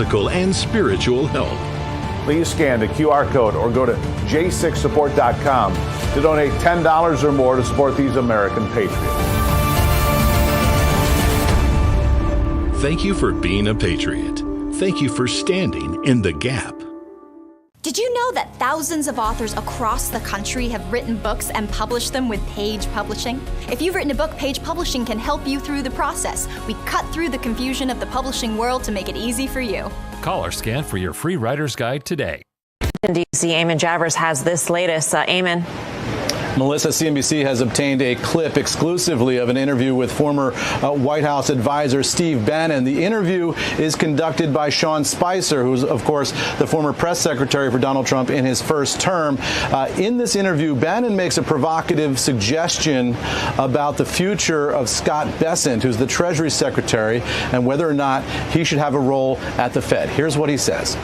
physical and spiritual health. Please scan the QR code or go to j6support.com to donate $10 or more to support these American patriots. Thank you for being a patriot. Thank you for standing in the gap. Did you know that thousands of authors across the country have written books and published them with Page Publishing? If you've written a book, Page Publishing can help you through the process. We cut through the confusion of the publishing world to make it easy for you. Call or scan for your free writer's guide today. In D.C., Eamon Javers has this latest. Eamon. Melissa, CNBC has obtained a clip exclusively of an interview with former White House advisor Steve Bannon. The interview is conducted by Sean Spicer, who's, of course, the former press secretary for Donald Trump in his first term. In this interview, Bannon makes a provocative suggestion about the future of Scott Bessent, who's the Treasury secretary, and whether or not he should have a role at the Fed. Here's what he says.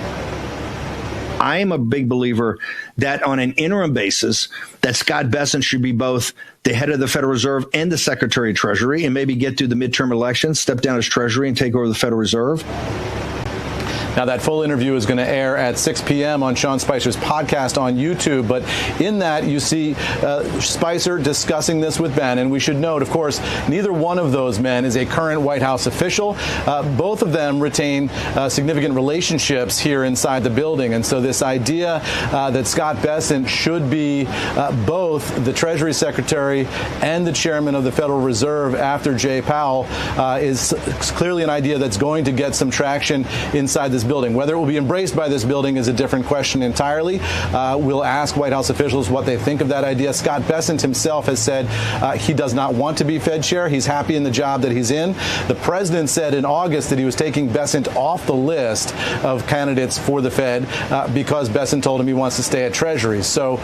I am a big believer that on an interim basis, that Scott Bessent should be both the head of the Federal Reserve and the Secretary of Treasury, and maybe get through the midterm elections, step down as Treasury, and take over the Federal Reserve. Now, that full interview is going to air at 6 p.m. on Sean Spicer's podcast on YouTube. But in that, you see Spicer discussing this with Bannon. We should note, of course, neither one of those men is a current White House official. Both of them retain significant relationships here inside the building. And so this idea that Scott Bessent should be both the Treasury Secretary and the chairman of the Federal Reserve after Jay Powell is clearly an idea that's going to get some traction inside this building. Whether it will be embraced by this building is a different question entirely. We'll ask White House officials what they think of that idea. Scott Bessent himself has said he does not want to be Fed chair. He's happy in the job that he's in. The president said in August that he was taking Bessent off the list of candidates for the Fed because Bessent told him he wants to stay at Treasury. So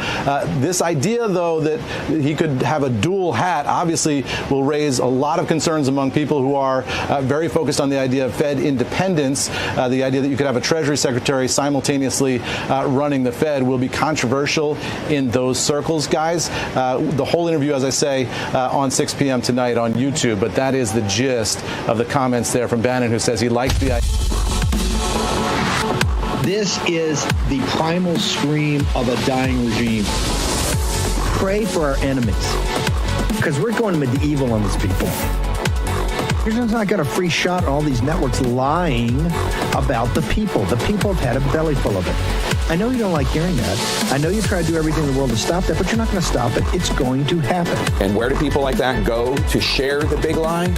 this idea, though, that he could have a dual hat obviously will raise a lot of concerns among people who are very focused on the idea of Fed independence. The idea that you could have a Treasury Secretary simultaneously running the Fed will be controversial in those circles, guys. The whole interview, as I say, on 6 p.m. tonight on YouTube. But that is the gist of the comments there from Bannon, who says he likes the idea. This is the primal scream of a dying regime. Pray for our enemies, because we're going medieval on these people. You're just not got a free shot on all these networks lying about the people. The people have had a belly full of it. I know you don't like hearing that. I know you try to do everything in the world to stop that, but you're not going to stop it. It's going to happen. And where do people like that go to share the big lie?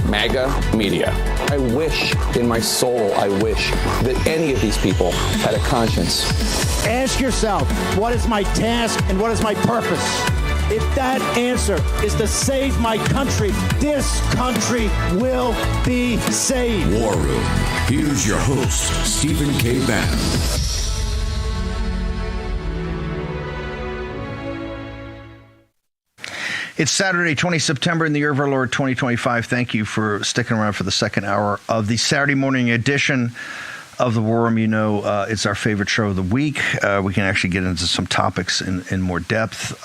MAGA media. I wish in my soul, I wish that any of these people had a conscience. Ask yourself, what is my task and what is my purpose? If that answer is to save my country, this country will be saved. War Room. Here's your host, Stephen K. Bannon. It's Saturday, 20 September in the year of our Lord 2025. Thank you for sticking around for the second hour of the Saturday morning edition of the War Room. You know, it's our favorite show of the week. We can actually get into some topics in more depth.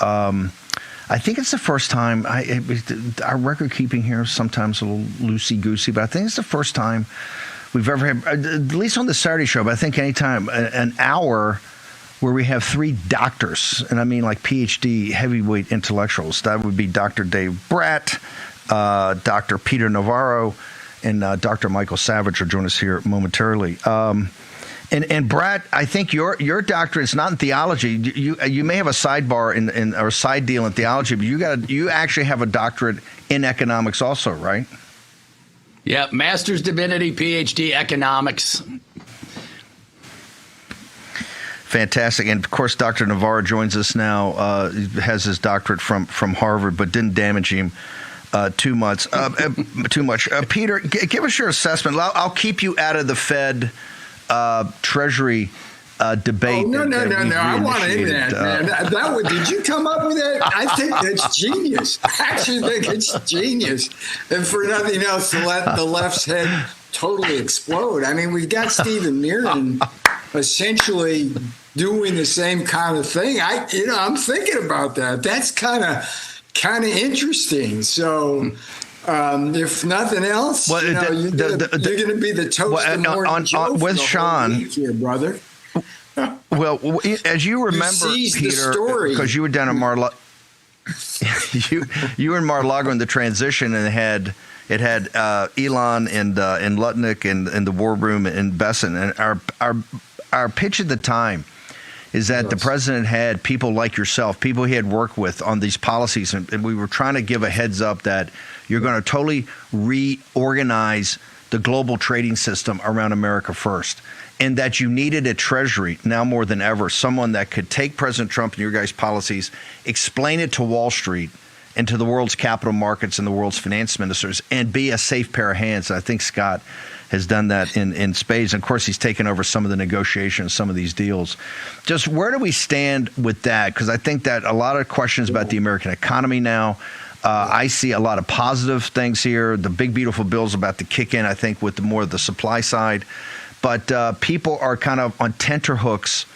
I think it's the first time, our record keeping here is sometimes a little loosey-goosey, but I think it's the first time we've ever had, at least on the Saturday show, but I think anytime, an hour where we have three doctors, and I mean like PhD heavyweight intellectuals. That would be Dr. Dave Brat, Dr. Peter Navarro, and Dr. Michael Savage will join us here momentarily. And Brat, I think your doctorate is not in theology. You may have a sidebar or a side deal in theology, but you actually have a doctorate in economics also, right? Yeah, Master's Divinity, PhD Economics. Fantastic. And of course, Dr. Navarro joins us now. He has his doctorate from Harvard, but didn't damage him too much. Peter, give us your assessment. I'll keep you out of the Fed Treasury debate. Oh, no. I want in that, man. Did you come up with that? I think that's genius. I actually think it's genius. And for nothing else, to let the left's head totally explode. I mean, we've got Stephen Meehan essentially doing the same kind of thing. I'm thinking about that. That's kind of interesting. So If nothing else, well, you're going to be the toast of Morning Joe with Sean here, brother. Well, as you remember, Peter, because you were down in Mar-a-Lago, you were in Mar-a-Lago in the transition, and it had Elon and Lutnick and the War Room and Besson, and our pitch at the time is that the president had people like yourself, people he had worked with on these policies, and we were trying to give a heads up that you're going to totally reorganize the global trading system around America first, and that you needed a Treasury now more than ever, someone that could take President Trump and your guys' policies, explain it to Wall Street and to the world's capital markets and the world's finance ministers, and be a safe pair of hands. I think Scott has done that in spades. And of course, he's taken over some of the negotiations, some of these deals. Just where do we stand with that? Because I think that a lot of questions about the American economy now. I see a lot of positive things here. The big, beautiful bill's about to kick in, I think, with more of the supply side. But people are kind of on tenterhooks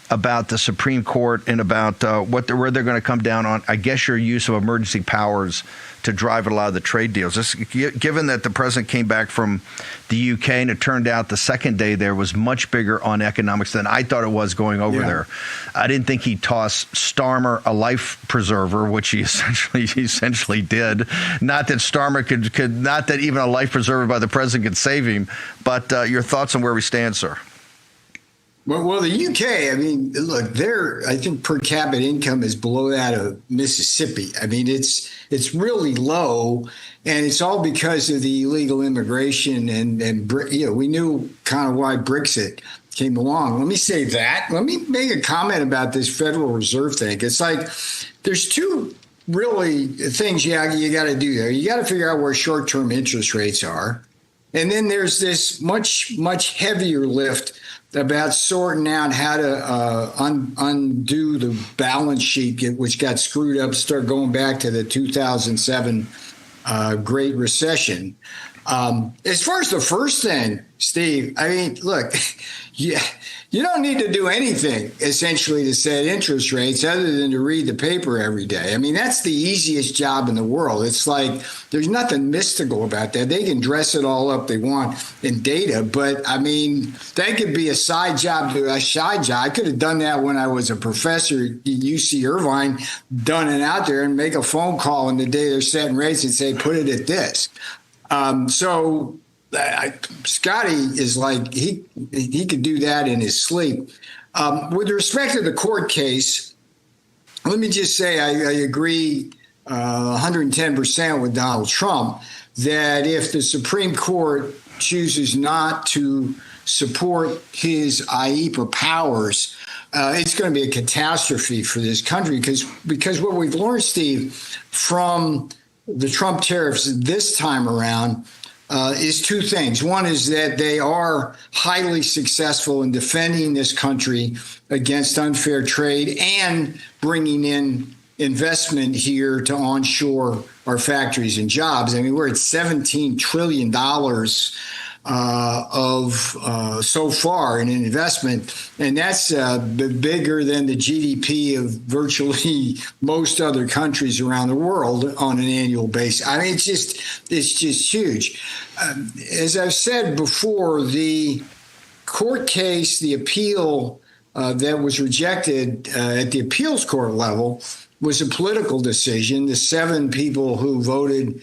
about the Supreme Court and about where they're going to come down on, I guess, your use of emergency powers to drive a lot of the trade deals. Given that the president came back from the UK and it turned out the second day there was much bigger on economics than I thought it was going over there. I didn't think he'd toss Starmer a life preserver, which he essentially did. Not that Starmer could not that even a life preserver by the president could save him. But your thoughts on where we stand, sir? Well, the UK, I mean, look, I think per capita income is below that of Mississippi. I mean, it's really low, and it's all because of the illegal immigration and we knew kind of why Brexit came along. Let me say that. Let me make a comment about this Federal Reserve thing. It's like there's two really things you got to do there. You got to figure out where short-term interest rates are, and then there's this much heavier lift about sorting out how to undo the balance sheet, which got screwed up, start going back to the 2007 Great Recession. As far as the first thing, Steve, I mean, look, you don't need to do anything, essentially, to set interest rates other than to read the paper every day. I mean, that's the easiest job in the world. It's like there's nothing mystical about that. They can dress it all up they want in data, but, I mean, that could be a side job to a side job. I could have done that when I was a professor at UC Irvine, done it out there and make a phone call on the day they're setting rates and say, put it at this. Scotty is like, he could do that in his sleep. With respect to the court case, let me just say I agree 110% with Donald Trump that if the Supreme Court chooses not to support his IEPA powers, it's going to be a catastrophe for this country because what we've learned, Steve, from the Trump tariffs this time around is two things. One is that they are highly successful in defending this country against unfair trade and bringing in investment here to onshore our factories and jobs. I mean, we're at $17 trillion so far in investment, and that's bigger than the GDP of virtually most other countries around the world on an annual basis. I mean, it's just huge. As I've said before, the court case, the appeal that was rejected at the appeals court level was a political decision. The 7 people who voted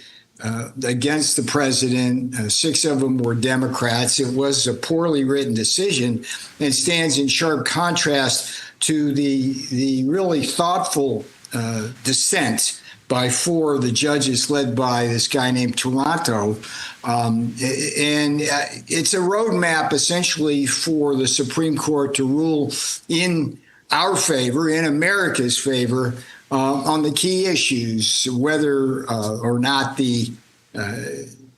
against the president, 6 of them were Democrats. It was a poorly written decision and stands in sharp contrast to the really thoughtful dissent by 4 of the judges led by this guy named Toronto. And it's a roadmap essentially for the Supreme Court to rule in our favor, in America's favor, on the key issues, whether or not the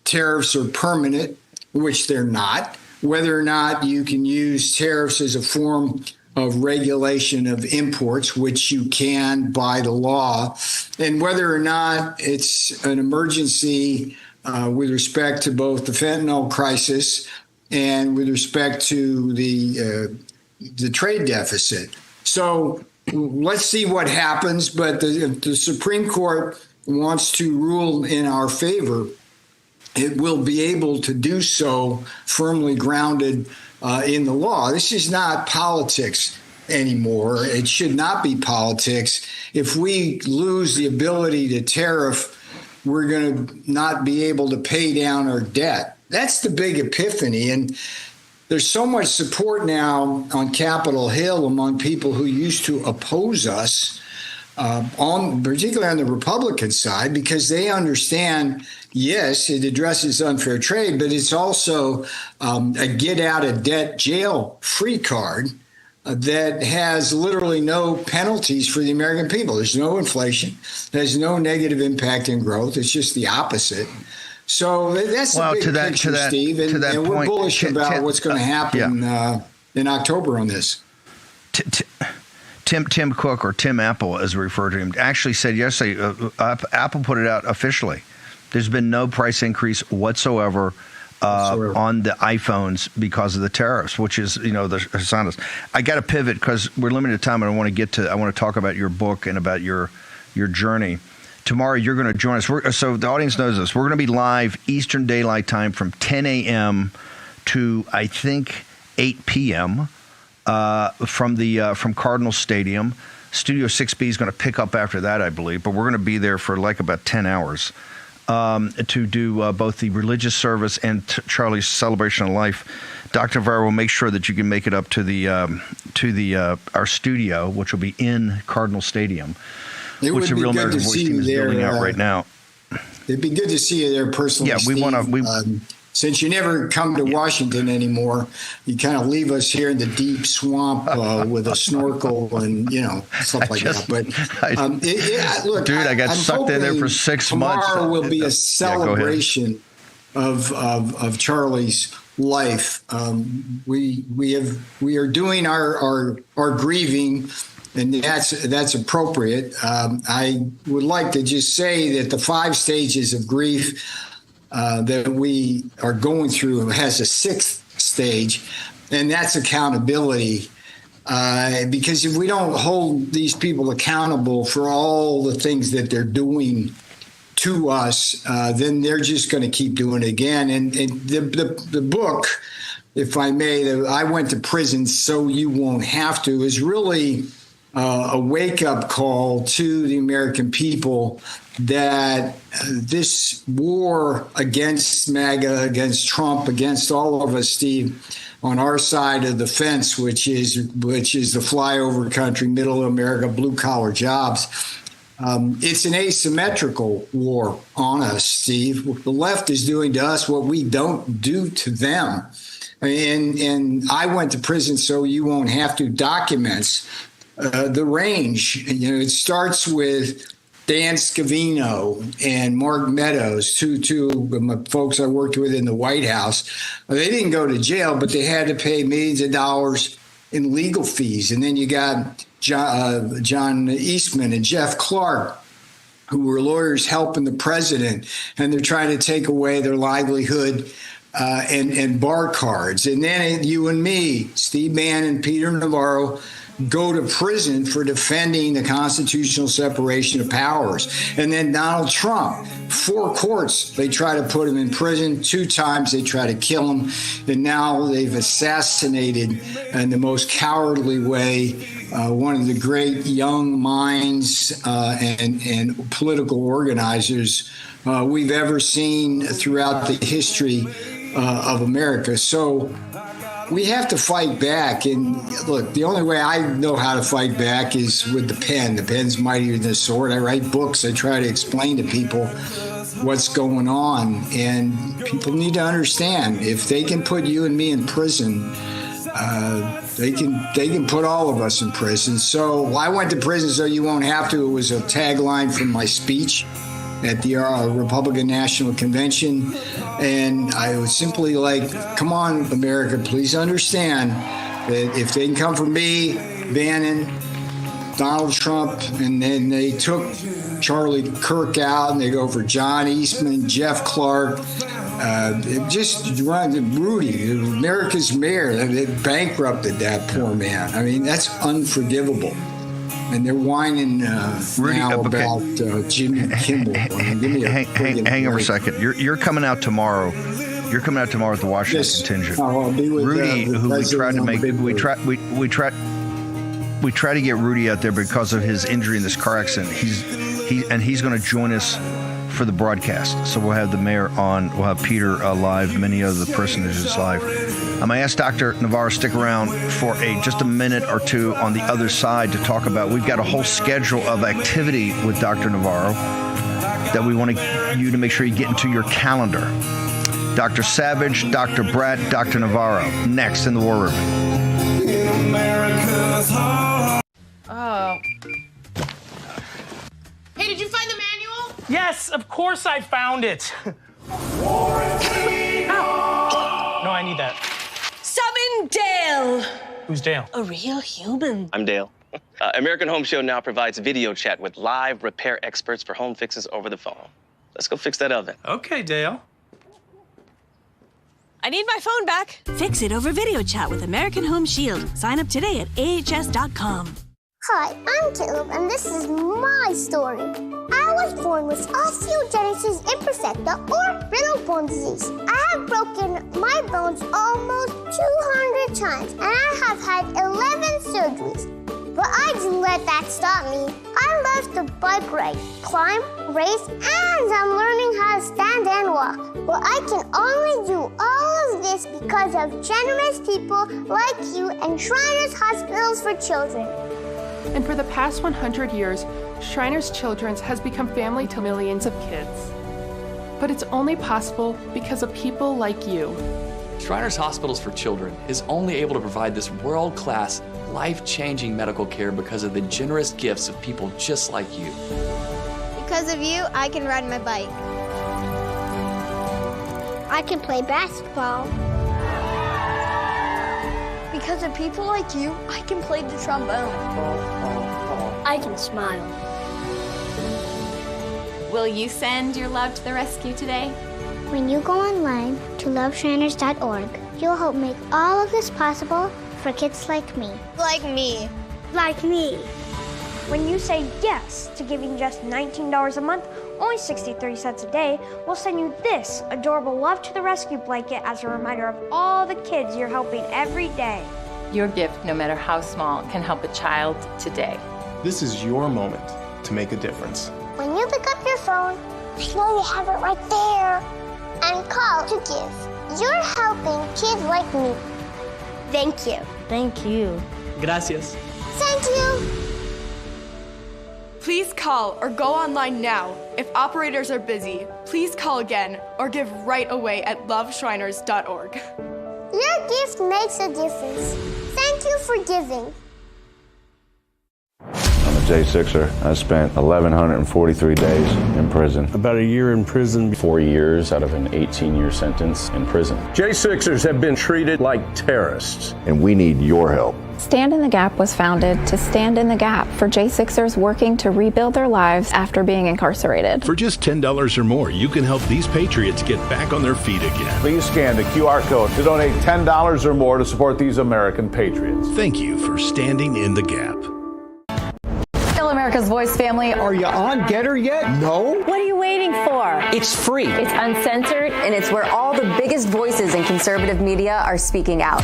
tariffs are permanent, which they're not, whether or not you can use tariffs as a form of regulation of imports, which you can by the law, and whether or not it's an emergency with respect to both the fentanyl crisis and with respect to the trade deficit. So let's see what happens. But if the Supreme Court wants to rule in our favor it will be able to do so firmly grounded in the law. This is not politics anymore. It should not be politics. If we lose the ability to tariff, we're going to not be able to pay down our debt. That's the big epiphany. And there's so much support now on Capitol Hill among people who used to oppose us, particularly on the Republican side, because they understand, yes, it addresses unfair trade, but it's also a get out of debt jail free card that has literally no penalties for the American people. There's no inflation. There's no negative impact in growth. It's just the opposite. So that's the big picture, Steve. And we're bullish about what's going to happen in October on this. Tim Cook, or Tim Apple, as we refer to him, actually said yesterday, Apple put it out officially. There's been no price increase whatsoever on the iPhones because of the tariffs, which is, the honest. I got to pivot because we're limited time, and I want to talk about your book and about your journey. Tomorrow, you're going to join us. So the audience knows this. We're going to be live Eastern Daylight Time from 10 a.m. to, I think, 8 p.m. From Cardinal Stadium. Studio 6B is going to pick up after that, I believe, but we're going to be there for like about 10 hours to do both the religious service and Charlie's celebration of life. Dr. Navarro will make sure that you can make it up to our studio, which will be in Cardinal Stadium, which the Real American Voice team is building out right now. It'd be good to see you there personally. Yeah, we want to. Since you never come to Washington anymore, you kind of leave us here in the deep swamp with a snorkel and, stuff like that. But look, dude, I got stuck there for 6 months. Tomorrow will be a celebration of Charlie's life. We are doing our grieving, and that's appropriate. I would like to just say that the 5 stages of grief that we are going through has a 6th stage, and that's accountability. Because if we don't hold these people accountable for all the things that they're doing to us, then they're just going to keep doing it again. And the book, if I may, I Went to Prison So You Won't Have to, is really a wake-up call to the American people that this war against MAGA, against Trump, against all of us, Steve, on our side of the fence, which is the flyover country, middle America, blue-collar jobs, it's an asymmetrical war on us, Steve. The left is doing to us what we don't do to them. And I Went to Prison So You Won't Have to documents the range. It starts with Dan Scavino and Mark Meadows, two of my folks I worked with in the White House. They didn't go to jail, but they had to pay millions of dollars in legal fees. And then you got John Eastman and Jeff Clark, who were lawyers helping the president, and they're trying to take away their livelihood and bar cards. And then you and me, Steve Bannon, Peter Navarro, go to prison for defending the constitutional separation of powers. And then Donald Trump, 4 courts, they try to put him in prison. 2 times they try to kill him. And now they've assassinated in the most cowardly way one of the great young minds and political organizers we've ever seen throughout the history of America. So we have to fight back. And look, the only way I know how to fight back is with the pen. The pen's mightier than the sword. I write books. I try to explain to people what's going on. And people need to understand, if they can put you and me in prison, they can put all of us in prison. So I went to prison so you won't have to. It was a tagline from my speech at the Republican National Convention. And I was simply like, come on, America, please understand that if they can come for me, Bannon, Donald Trump, and then they took Charlie Kirk out, and they go for John Eastman, Jeff Clark, just Rudy, America's mayor, they bankrupted that poor man. I mean, that's unforgivable. And they're whining now about Jimmy Kimmel. Hang over a second. You're coming out tomorrow. You're coming out tomorrow with the Washington contingent. I'll be with Rudy, who we tried to make, we try to get Rudy out there because of his injury in this car accident. He's going to join us for the broadcast. So we'll have the mayor on. We'll have Peter live. Many other personages live. I'm going to ask Dr. Navarro to stick around for just a minute or two on the other side to talk about. We've got a whole schedule of activity with Dr. Navarro that we want you to make sure you get into your calendar. Dr. Savage, Dr. Brat, Dr. Navarro, next in the War Room. Oh. Hey, did you find the manual? Yes, of course I found it. No, I need that. Summon Dale. Who's Dale? A real human. I'm Dale. American Home Show now provides video chat with live repair experts for home fixes over the phone. Let's go fix that oven. Okay, Dale. I need my phone back. Fix it over video chat with American Home Shield. Sign up today at ahs.com. Hi, I'm Caleb, and this is my story. I was born with osteogenesis imperfecta, or brittle-bone disease. I have broken my bones almost 200 times, and I have had 11 surgeries. But I didn't let that stop me. I love to bike ride, climb, race, and I'm learning how to stand and walk. But I can only do all of this because of generous people like you and Shriners Hospitals for Children. And for the past 100 years, Shriners Children's has become family to millions of kids. But it's only possible because of people like you. Shriners Hospitals for Children is only able to provide this world-class, life-changing medical care because of the generous gifts of people just like you. Because of you, I can ride my bike. I can play basketball. Because of people like you, I can play the trombone. I can smile. Will you send your love to the rescue today? When you go online to loveshriners.org, you'll help make all of this possible for kids like me. Like me. Like me. When you say yes to giving just $19 a month, only 63 cents a day, we'll send you this adorable Love to the Rescue blanket as a reminder of all the kids you're helping every day. Your gift, no matter how small, can help a child today. This is your moment to make a difference. When you pick up your phone, I know you have it right there, and call to give. You're helping kids like me. Thank you. Thank you. Gracias. Thank you. Please call or go online now. If operators are busy, please call again or give right away at loveshriners.org. Your gift makes a difference. Thank you for giving. I'm a J6er. I spent 1,143 days in prison. About a year in prison. 4 years out of an 18-year sentence in prison. J6ers have been treated like terrorists. And we need your help. Stand in the Gap was founded to stand in the gap for J6ers working to rebuild their lives after being incarcerated. For just $10 or more, you can help these patriots get back on their feet again. Please scan the QR code to donate $10 or more to support these American patriots. Thank you for standing in the gap. Hello, America's Voice family. Are you on Getter yet? No? What are you waiting for? It's free. It's uncensored, and it's where all the biggest voices in conservative media are speaking out.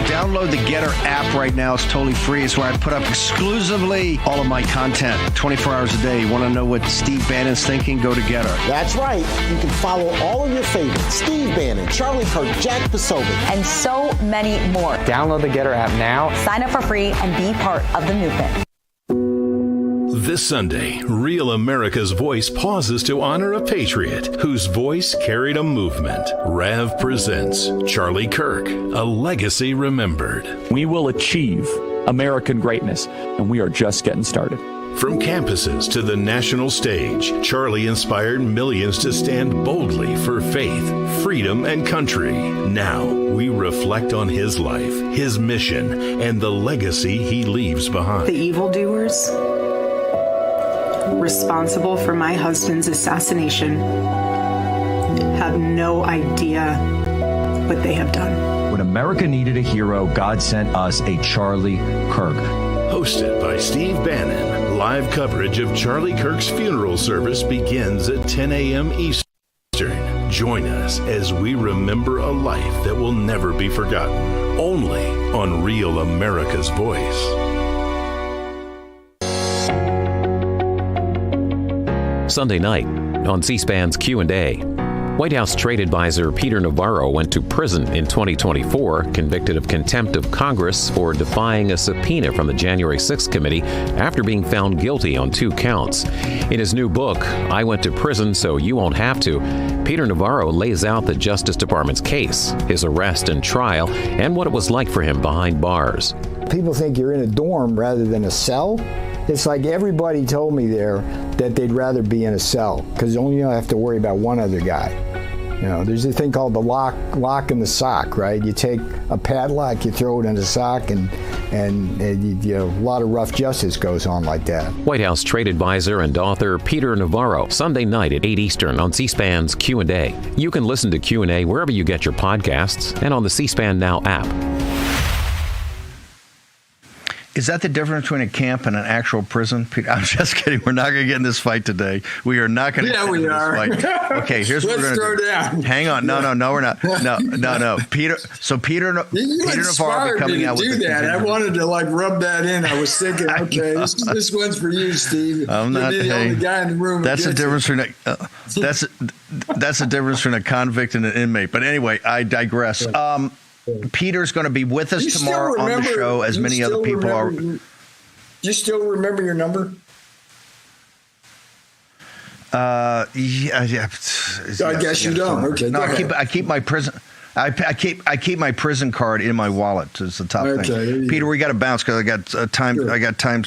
Download the Getter app right now. It's totally free. It's where I put up exclusively all of my content 24 hours a day. You want to know what Steve Bannon's thinking? Go to Getter. That's right. You can follow all of your favorites. Steve Bannon, Charlie Kirk, Jack Posobiec. And so many more. Download the Getter app now. Sign up for free and be part of the movement. This Sunday, Real America's Voice pauses to honor a patriot whose voice carried a movement. Rev presents Charlie Kirk, A Legacy Remembered. We will achieve American greatness, and we are just getting started. From campuses to the national stage, Charlie inspired millions to stand boldly for faith, freedom, and country. Now, we reflect on his life, his mission, and the legacy he leaves behind. The evildoers responsible for my husband's assassination have no idea what they have done. When America needed a hero, God sent us a Charlie Kirk. hosted by Steve Bannon. Live coverage of Charlie Kirk's funeral service begins at 10 a.m. Eastern. Join us as we remember a life that will never be forgotten, only on Real America's Voice. Sunday night on C-SPAN's Q&A. White House trade advisor Peter Navarro went to prison in 2024, convicted of contempt of Congress for defying a subpoena from the January 6th committee after being found guilty on 2 counts. In his new book, I Went to Prison So You Won't Have to, Peter Navarro lays out the Justice Department's case, his arrest and trial, and what it was like for him behind bars. People think you're in a dorm rather than a cell. It's like everybody told me there that they'd rather be in a cell because you only have to worry about one other guy. You know, there's a thing called the lock in the sock, right? You take a padlock, you throw it in the sock, and you know, a lot of rough justice goes on like that. White House trade advisor and author Peter Navarro, Sunday night at 8 Eastern on C-SPAN's Q&A. You can listen to Q&A wherever you get your podcasts and on the C-SPAN Now app. Is that the difference between a camp and an actual prison? I'm just kidding. We're not going to get in this fight today. We are not going to get into this fight. Okay, here's what we're going to do. Down. Hang on. No, we're not. No. Peter Navarro coming out with that. I wanted to rub that in. I was thinking, okay, this one's for you, Steve. I'm not the only guy in the room. That's the difference between that's the difference between a convict and an inmate. But anyway, I digress. Peter's going to be with us tomorrow on the show, as many other people are. You still remember your number? Yeah. I guess you don't. Okay. No, I keep my prison. I keep my prison card in my wallet. It's the top thing. Peter, we got to bounce because I got time. Sure. I got time.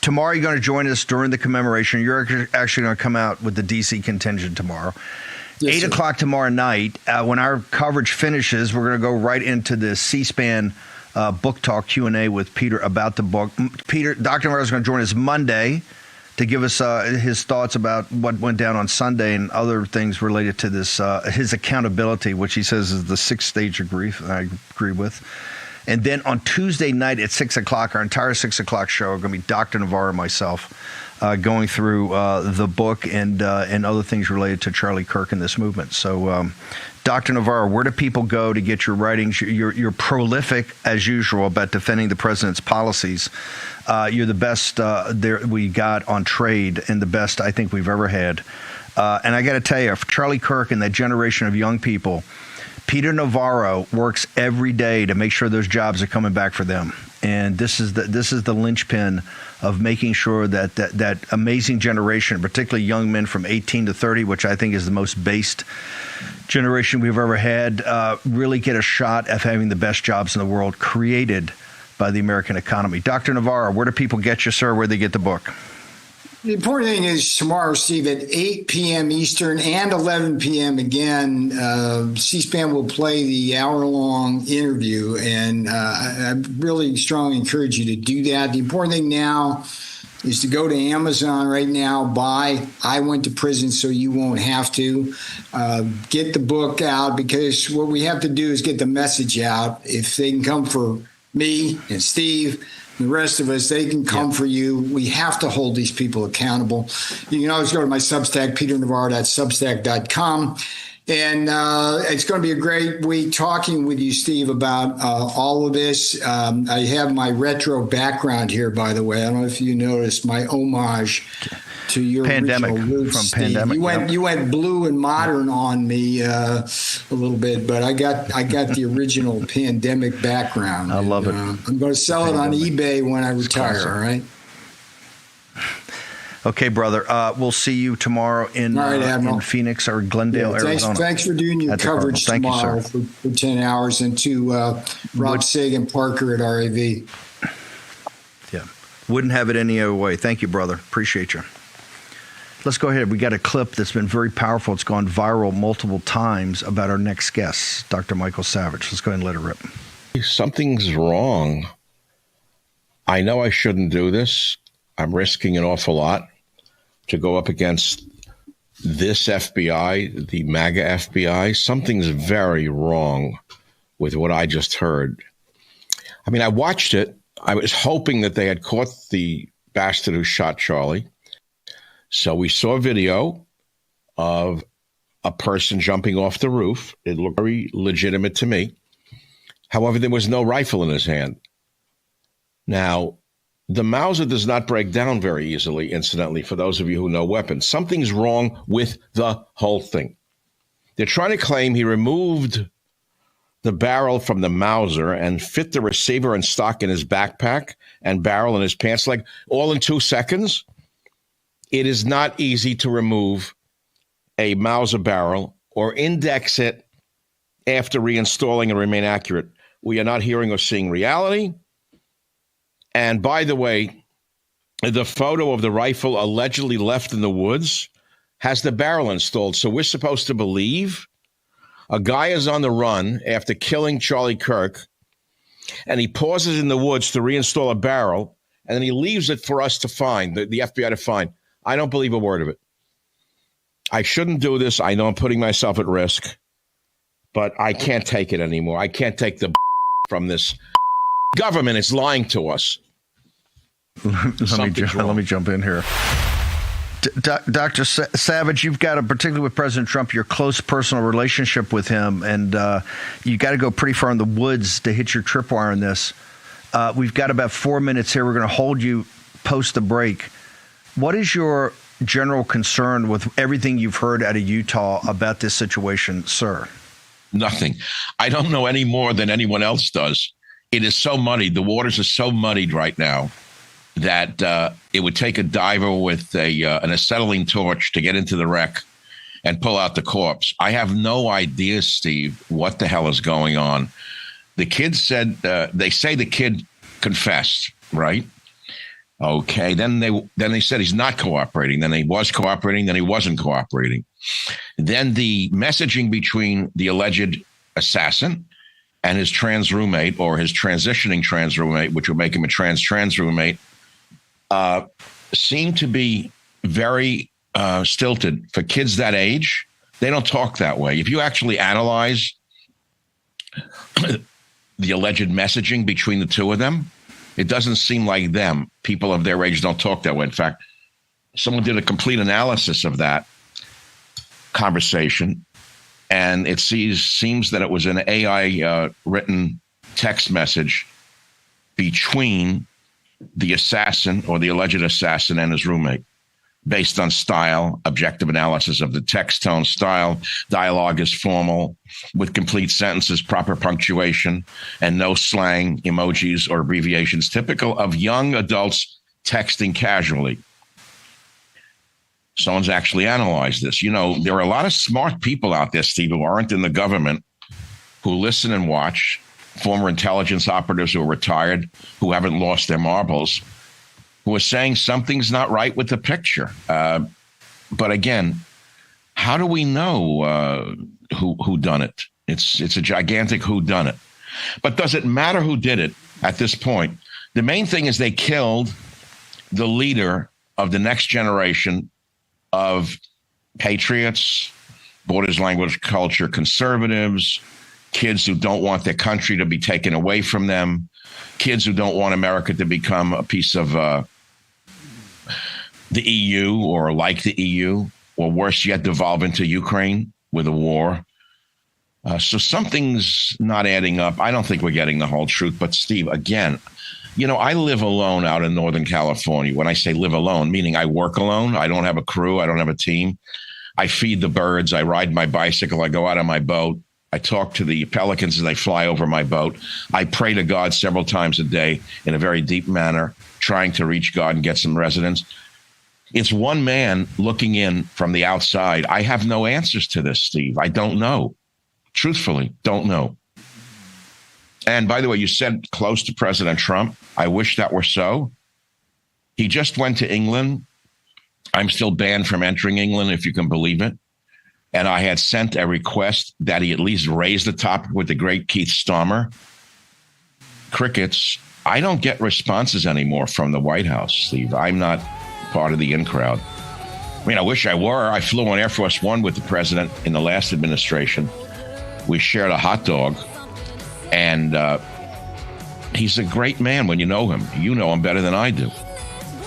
Tomorrow, you're going to join us during the commemoration. You're actually going to come out with the DC contingent tomorrow. Yes, 8 o'clock tomorrow night, when our coverage finishes, we're going to go right into the C-SPAN book talk Q&A with Peter about the book. Dr. Navarro is going to join us Monday to give us his thoughts about what went down on Sunday and other things related to this, his accountability, which he says is the 6th stage of grief, and I agree with. And then on Tuesday night at 6 o'clock, our entire 6 o'clock show are going to be Dr. Navarro and myself going through the book and other things related to Charlie Kirk and this movement. So, Dr. Navarro, where do people go to get your writings? You're prolific, as usual, about defending the president's policies. You're the best there we got on trade and the best I think we've ever had. And I got to tell you, for Charlie Kirk and that generation of young people, Peter Navarro works every day to make sure those jobs are coming back for them. And this is the linchpin of making sure that amazing generation, particularly young men from 18 to 30, which I think is the most based generation we've ever had, really get a shot at having the best jobs in the world created by the American economy. Dr. Navarro, where do people get you, sir? Where do they get the book? The important thing is tomorrow, Steve, at 8 p.m. Eastern and 11 p.m. again, C-SPAN will play the hour-long interview, and I really strongly encourage you to do that. The important thing now is to go to Amazon right now, buy I Went to Prison So You Won't Have to. Get the book out, because what we have to do is get the message out. If they can come for me and Steve, the rest of us, they can come for you. We have to hold these people accountable. You can always go to my Substack, peternavarro.substack.com. And it's going to be a great week talking with you, Steve, about all of this. I have my retro background here, by the way. I don't know if you noticed my homage to your Pandemic, original roots, from Steve. Pandemic. You went blue and modern on me a little bit, but I got the original Pandemic background. I love it. I'm going to sell it on eBay when I retire. All right. Okay, brother. We'll see you tomorrow in Phoenix or Glendale, Arizona. Thanks for doing your coverage tomorrow for 10 hours, and to Rob Sagan Parker at RAV. Yeah. Wouldn't have it any other way. Thank you, brother. Appreciate you. Let's go ahead. We got a clip that's been very powerful. It's gone viral multiple times about our next guest, Dr. Michael Savage. Let's go ahead and let it rip. Something's wrong. I know I shouldn't do this. I'm risking an awful lot to go up against this FBI, the MAGA FBI. Something's very wrong with what I just heard. I mean, I watched it. I was hoping that they had caught the bastard who shot Charlie. So we saw a video of a person jumping off the roof. It looked very legitimate to me. However, there was no rifle in his hand. Now, the Mauser does not break down very easily, incidentally, for those of you who know weapons. Something's wrong with the whole thing. They're trying to claim he removed the barrel from the Mauser and fit the receiver and stock in his backpack and barrel in his pants leg all in 2 seconds. It is not easy to remove a Mauser barrel or index it after reinstalling and remain accurate. We are not hearing or seeing reality. And by the way, the photo of the rifle allegedly left in the woods has the barrel installed. So we're supposed to believe a guy is on the run after killing Charlie Kirk, and he pauses in the woods to reinstall a barrel, and then he leaves it for us to find, the FBI to find. I don't believe a word of it. I shouldn't do this. I know I'm putting myself at risk, but I can't take it anymore. I can't take the from this government. It's lying to us. Let me jump in here. Dr. Savage, you've got, particularly with President Trump, your close personal relationship with him, and you got to go pretty far in the woods to hit your tripwire on this. We've got about 4 minutes here. We're going to hold you post the break. What is your general concern with everything you've heard out of Utah about this situation, sir? Nothing. I don't know any more than anyone else does. It is so muddied. The waters are so muddied right now that it would take a diver with an acetylene torch to get into the wreck and pull out the corpse. I have no idea, Steve, what the hell is going on. The kid said, they say the kid confessed, right? Okay, then they said he's not cooperating. Then he was cooperating. Then he wasn't cooperating. Then the messaging between the alleged assassin and his trans roommate, or his transitioning trans roommate, which would make him a trans roommate, seem to be very stilted. For kids that age, they don't talk that way. If you actually analyze the alleged messaging between the two of them, it doesn't seem like them. People of their age don't talk that way. In fact, someone did a complete analysis of that conversation, and it seems that it was an AI written text message between the assassin, or the alleged assassin, and his roommate, based on style, objective analysis of the text tone style. Dialogue is formal with complete sentences, proper punctuation, and no slang, emojis, or abbreviations typical of young adults texting casually. Someone's actually analyzed this. You know, there are a lot of smart people out there, Steve, who aren't in the government, who listen and watch, former intelligence operatives who are retired, who haven't lost their marbles, who are saying something's not right with the picture. But again, how do we know who done it? It's a gigantic who done it. But does it matter who did it at this point? The main thing is they killed the leader of the next generation of patriots, borders, language, culture, conservatives, kids who don't want their country to be taken away from them, kids who don't want America to become a piece of the EU, or like the EU, or worse yet, devolve into Ukraine with a war. So something's not adding up. I don't think we're getting the whole truth. But Steve, again, you know, I live alone out in Northern California. When I say live alone, meaning I work alone. I don't have a crew. I don't have a team. I feed the birds. I ride my bicycle. I go out on my boat. I talk to the pelicans as they fly over my boat. I pray to God several times a day in a very deep manner, trying to reach God and get some resonance. It's one man looking in from the outside. I have no answers to this, Steve. I don't know. Truthfully, don't know. And by the way, you said close to President Trump. I wish that were so. He just went to England. I'm still banned from entering England, if you can believe it. And I had sent a request that he at least raise the topic with the great Keith Starmer. Crickets. I don't get responses anymore from the White House, Steve. I'm not part of the in crowd. I mean, I wish I were. I flew on Air Force One with the president in the last administration. We shared a hot dog. And He's a great man when you know him. You know him better than I do.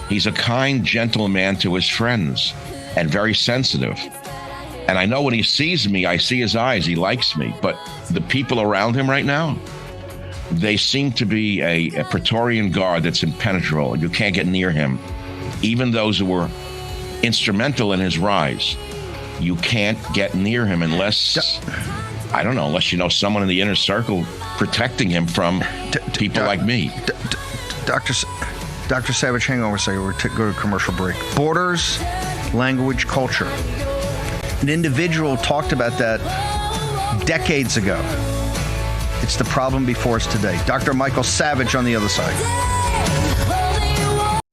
He's a kind, gentle man to his friends and very sensitive. And I know when he sees me, I see his eyes. He likes me. But the people around him right now, they seem to be a Praetorian guard that's impenetrable. You can't get near him. Even those who were instrumental in his rise, you can't get near him unless, I don't know, unless you know someone in the inner circle protecting him from people like me. Dr. Savage, hang on a second. We're going to go to commercial break. Borders, language, culture. An individual talked about that decades ago. It's the problem before us today. Dr. Michael Savage on the other side.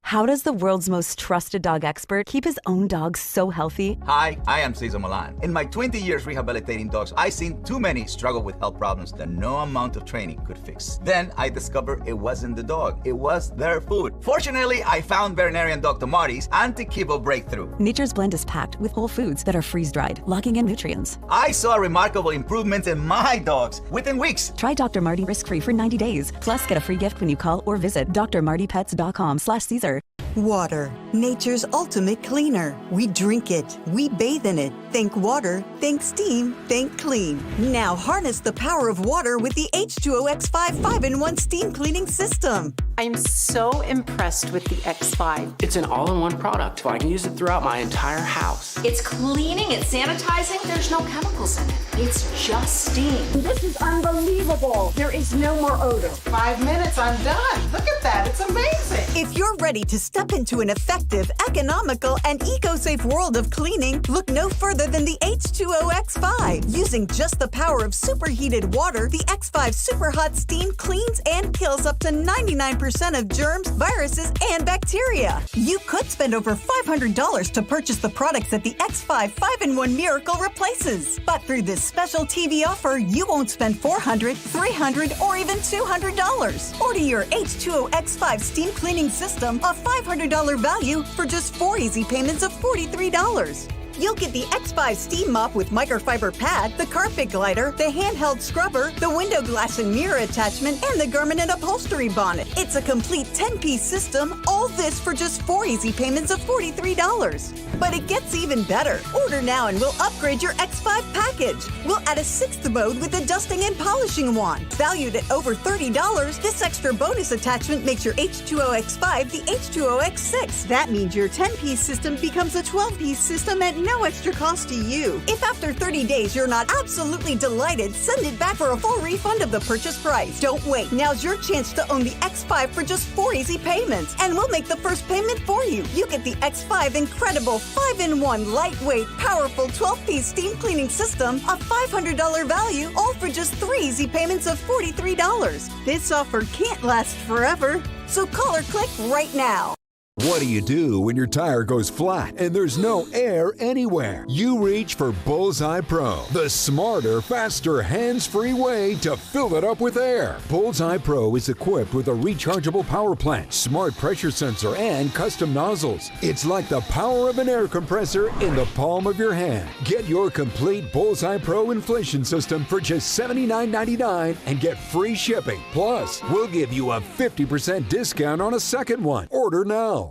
How does the world's most trusted dog expert keep his own dog so healthy? Hi, I am Cesar Milan. In my 20 years rehabilitating dogs, I've seen too many struggle with health problems that no amount of training could fix. Then I discovered it wasn't the dog, it was their food. Fortunately, I found veterinarian Dr. Marty's anti-kibble breakthrough. Nature's Blend is packed with whole foods that are freeze-dried, locking in nutrients. I saw remarkable improvements in my dogs within weeks. Try Dr. Marty risk-free for 90 days. Plus, get a free gift when you call or visit drmartypets.com/Caesar. Water, nature's ultimate cleaner. We drink it, we bathe in it. Think water, think steam, think clean. Now harness the power of water with the H2O X5 5-in-1 steam cleaning system. I'm so impressed with the X5. It's an all-in-one product, so I can use it throughout my entire house. It's cleaning, it's sanitizing, there's no chemicals in it. It's just steam. This is unbelievable. There is no more odor. 5 minutes, I'm done. Look at that, it's amazing. If you're ready to step into an effective, economical, and eco-safe world of cleaning, look no further than the H2O X5. Using just the power of superheated water, the X5 Super Hot Steam cleans and kills up to 99% of germs, viruses, and bacteria. You could spend over $500 to purchase the products that the X5 5-in-1 Miracle replaces. But through this special TV offer, you won't spend $400, $300, or even $200. Order your H2O X5 steam cleaning system, a $500 value, for just 4 easy payments of $43. You'll get the X5 steam mop with microfiber pad, the carpet glider, the handheld scrubber, the window glass and mirror attachment, and the garment and upholstery bonnet. It's a complete 10-piece system, all this for just 4 easy payments of $43. But it gets even better. Order now and we'll upgrade your X5 package. We'll add a 6th mode with a dusting and polishing wand. Valued at over $30, this extra bonus attachment makes your H2O X5 the H2O X6. That means your 10-piece system becomes a 12-piece system at no extra cost to you. If after 30 days you're not absolutely delighted, send it back for a full refund of the purchase price. Don't wait. Now's your chance to own the X5 for just 4 easy payments, and we'll make the first payment for you. You get the X5 incredible 5-in-1 lightweight, powerful 12-piece steam cleaning system, a $500 value, all for just 3 easy payments of $43. This offer can't last forever, so call or click right now. What do you do when your tire goes flat and there's no air anywhere? You reach for Bullseye Pro, the smarter, faster, hands-free way to fill it up with air. Bullseye Pro is equipped with a rechargeable power plant, smart pressure sensor, and custom nozzles. It's like the power of an air compressor in the palm of your hand. Get your complete Bullseye Pro inflation system for just $79.99 and get free shipping. Plus, we'll give you a 50% discount on a second one. Order now.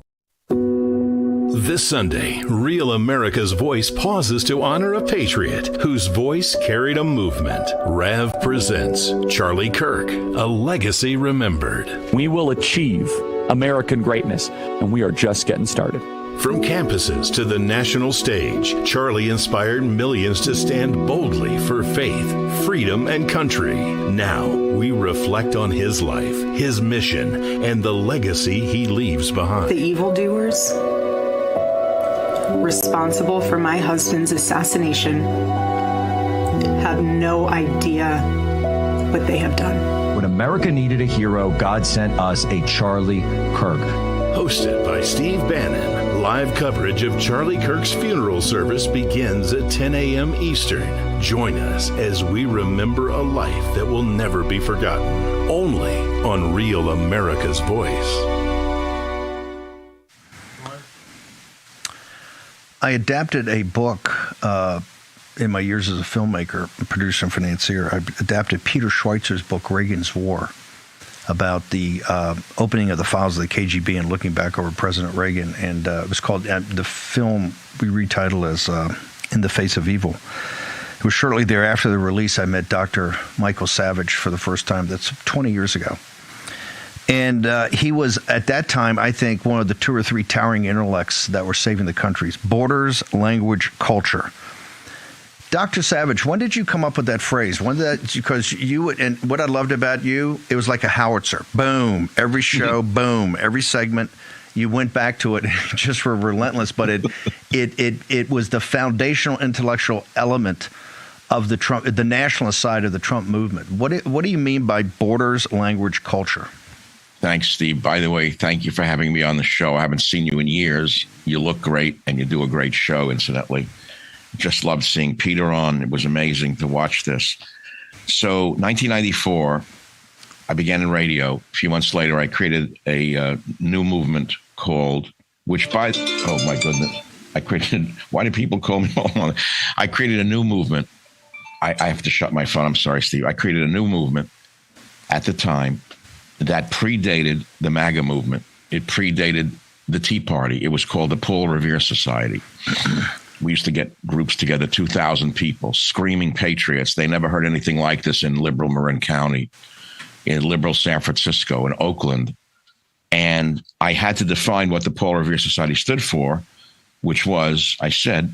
This Sunday, Real America's Voice pauses to honor a patriot whose voice carried a movement. Rev presents Charlie Kirk, A Legacy Remembered. We will achieve American greatness, and we are just getting started. From campuses to the national stage, Charlie inspired millions to stand boldly for faith, freedom, and country. Now, we reflect on his life, his mission, and the legacy he leaves behind. The evildoers responsible for my husband's assassination have no idea what they have done. When America needed a hero, God sent us a Charlie Kirk. Hosted by Steve Bannon, live coverage of Charlie Kirk's funeral service begins at 10 a.m. Eastern. Join us as we remember a life that will never be forgotten, only on Real America's Voice. I adapted a book in my years as a filmmaker, producer, and financier. I adapted Peter Schweitzer's book, Reagan's War. about the opening of the files of the KGB and looking back over President Reagan. And it was called, the film we retitled as In the Face of Evil. It was shortly thereafter the release I met Dr. Michael Savage for the first time. That's 20 years ago. And he was, at that time, I think, one of the 2 or 3 towering intellects that were saving the country's borders, language, culture. Dr. Savage, when did you come up with that phrase? When did that, because you, and what I loved about you, it was like a howitzer. Boom. Every show, boom. Every segment, you went back to it, just were relentless. But it was the foundational intellectual element of the nationalist side of the Trump movement. What do you mean by borders, language, culture? Thanks, Steve. By the way, thank you for having me on the show. I haven't seen you in years. You look great, and you do a great show, incidentally. Just loved seeing Peter on. It was amazing to watch this. So 1994, I began in radio. A few months later, I created a new movement called, oh my goodness, why do people call me? I created a new movement. I have to shut my phone. I'm sorry, Steve. I created a new movement at the time that predated the MAGA movement. It predated the Tea Party. It was called the Paul Revere Society. We used to get groups together, 2,000 people, screaming patriots. They never heard anything like this in liberal Marin County, in liberal San Francisco, in Oakland. And I had to define what the Paul Revere Society stood for, which was, I said,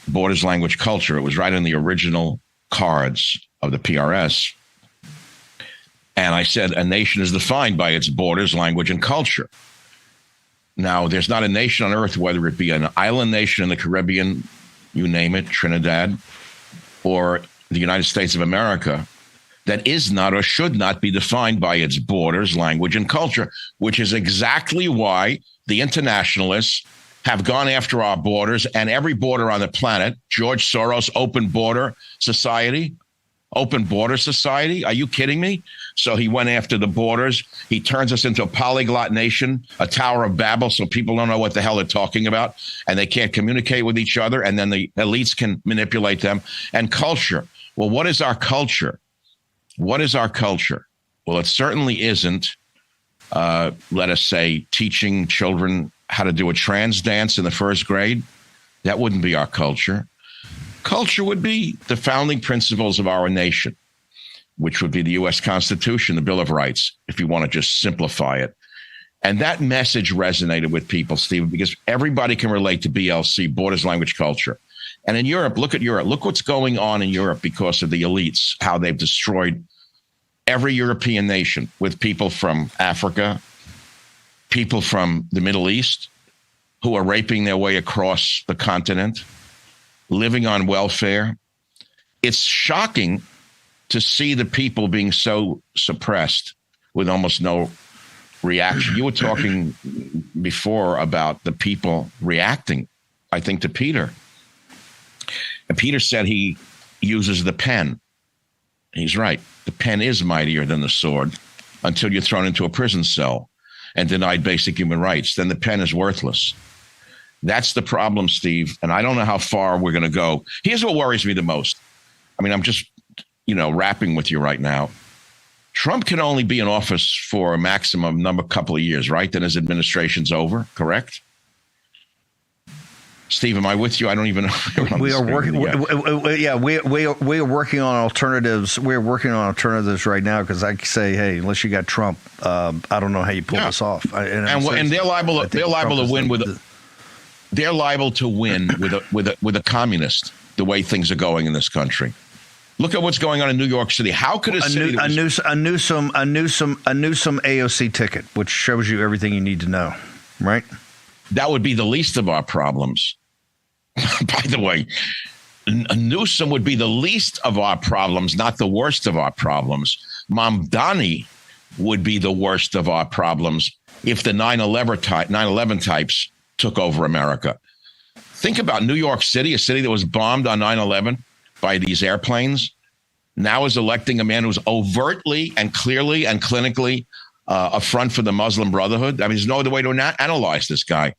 borders, language, culture. It was right in the original cards of the PRS. And I said, a nation is defined by its borders, language, and culture. Now, there's not a nation on earth, whether it be an island nation in the Caribbean, you name it, Trinidad, or the United States of America, that is not or should not be defined by its borders, language, and culture, which is exactly why the internationalists have gone after our borders and every border on the planet. George Soros, open border society. Open border society? Are you kidding me? So he went after the borders. He turns us into a polyglot nation, a Tower of Babel, so people don't know what the hell they're talking about, and they can't communicate with each other, and then the elites can manipulate them. And culture. Well, what is our culture? What is our culture? Well, it certainly isn't, let us say, teaching children how to do a trans dance in the first grade. That wouldn't be our culture. Culture would be the founding principles of our nation, which would be the U.S. Constitution, the Bill of Rights, if you want to just simplify it. And that message resonated with people, Steve, because everybody can relate to BLC, borders, language, culture. And in Europe, look at Europe. Look what's going on in Europe because of the elites, how they've destroyed every European nation with people from Africa, people from the Middle East who are raping their way across the continent, living on welfare. It's shocking to see the people being so suppressed with almost no reaction. You were talking before about the people reacting, I think, to Peter. And Peter said he uses the pen. He's right. The pen is mightier than the sword until you're thrown into a prison cell and denied basic human rights. Then the pen is worthless. That's the problem, Steve. And I don't know how far we're going to go. Here's what worries me the most. I mean, I'm just, rapping with you right now. Trump can only be in office for a maximum couple of years, right? Then his administration's over, correct? Steve, am I with you? I don't even know. We are working. We are working on alternatives. We're working on alternatives right now because I say, hey, unless you got Trump, I don't know how you pull this off. And they're liable. They're liable to win with. They're liable to win with a communist. The way things are going in this country. Look at what's going on in New York City. How could a Newsom AOC ticket, which shows you everything you need to know, right? That would be the least of our problems. By the way, Newsom would be the least of our problems, not the worst of our problems. Mamdani would be the worst of our problems if the 9/11 types took over America. Think about New York City, a city that was bombed on 9/11 by these airplanes, now is electing a man who's overtly and clearly and clinically a front for the Muslim Brotherhood. I mean, there's no other way to analyze this guy.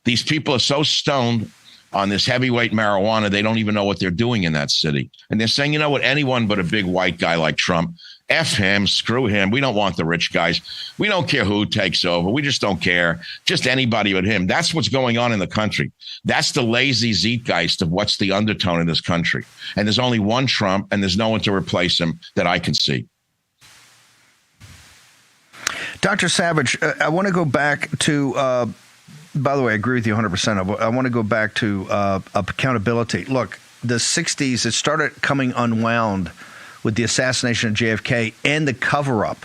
These people are so stoned on this heavyweight marijuana, they don't even know what they're doing in that city. And they're saying, you know what, anyone but a big white guy like Trump F him, screw him. We don't want the rich guys. We don't care who takes over. We just don't care. Just anybody but him. That's what's going on in the country. That's the lazy zeitgeist of what's the undertone in this country. And there's only one Trump, and there's no one to replace him that I can see. Dr. Savage, I want to go back to, by the way, I agree with you 100%. I want to go back to accountability. Look, the 60s, it started coming unwound with the assassination of JFK and the cover-up,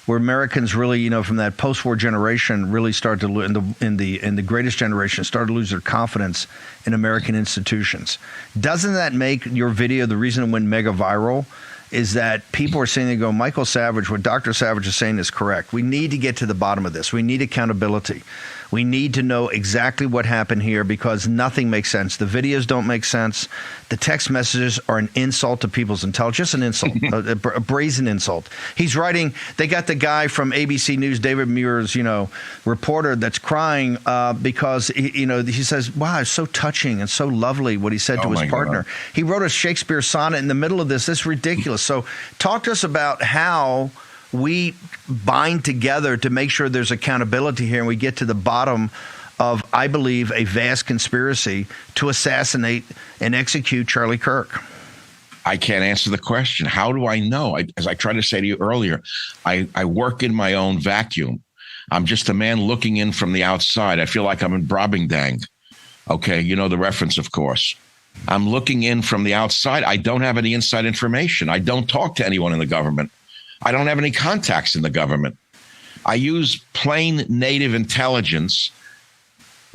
where Americans really, from that post-war generation, really started to in the greatest generation started to lose their confidence in American institutions. Doesn't that make your video the reason it went mega viral? Is that people are saying, they go, Michael Savage, what Dr. Savage is saying is correct. We need to get to the bottom of this. We need accountability. We need to know exactly what happened here because nothing makes sense. The videos don't make sense. The text messages are an insult to people's intelligence, just an insult, a brazen insult. He's writing, they got the guy from ABC News, David Muir's, reporter that's crying because, he says, wow, it's so touching and so lovely what he said to his partner. God. He wrote a Shakespeare sonnet in the middle of this. This is ridiculous. So talk to us about how we bind together to make sure there's accountability here and we get to the bottom of, I believe, a vast conspiracy to assassinate and execute Charlie Kirk. I can't answer the question. How do I know? As I tried to say to you earlier, I work in my own vacuum. I'm just a man looking in from the outside. I feel like I'm in Brobdingnag. Okay, you know the reference, of course. I'm looking in from the outside. I don't have any inside information. I don't talk to anyone in the government. I don't have any contacts in the government. I use plain native intelligence,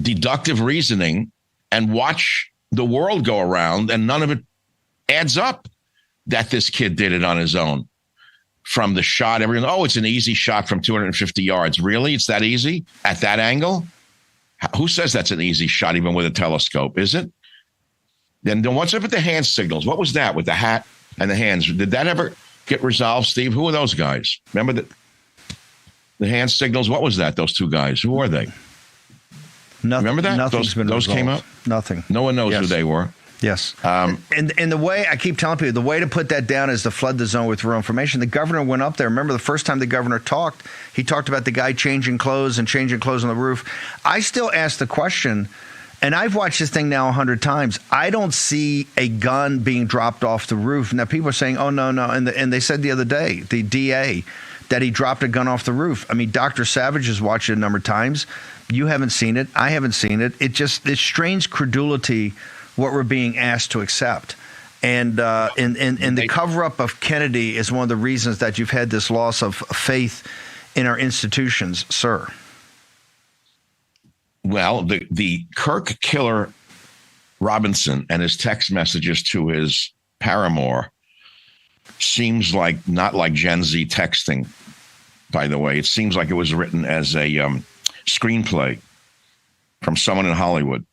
deductive reasoning, and watch the world go around, and none of it adds up that this kid did it on his own. From the shot, everyone, it's an easy shot from 250 yards. Really? It's that easy? At that angle? Who says that's an easy shot even with a telescope? Is it? Then what's up with the hand signals? What was that with the hat and the hands? Did that ever get resolved, Steve? Who are those guys? Remember the hand signals? What was that, those two guys? Who are they? Nothing. Remember that? Those came up? Nothing. No one knows who they were. Yes. And the way I keep telling people, the way to put that down is to flood the zone with real information. The governor went up there. Remember the first time the governor talked, he talked about the guy changing clothes on the roof. I still ask the question, and I've watched this thing now 100 times. I don't see a gun being dropped off the roof. Now people are saying, oh, no. And they said the other day, the DA, that he dropped a gun off the roof. I mean, Dr. Savage has watched it a number of times. You haven't seen it. I haven't seen it. It strains credulity what we're being asked to accept. And the cover-up of Kennedy is one of the reasons that you've had this loss of faith in our institutions, sir. Well, the Kirk killer Robinson and his text messages to his paramour seems like not like Gen Z texting, by the way. It seems like it was written as a screenplay from someone in Hollywood.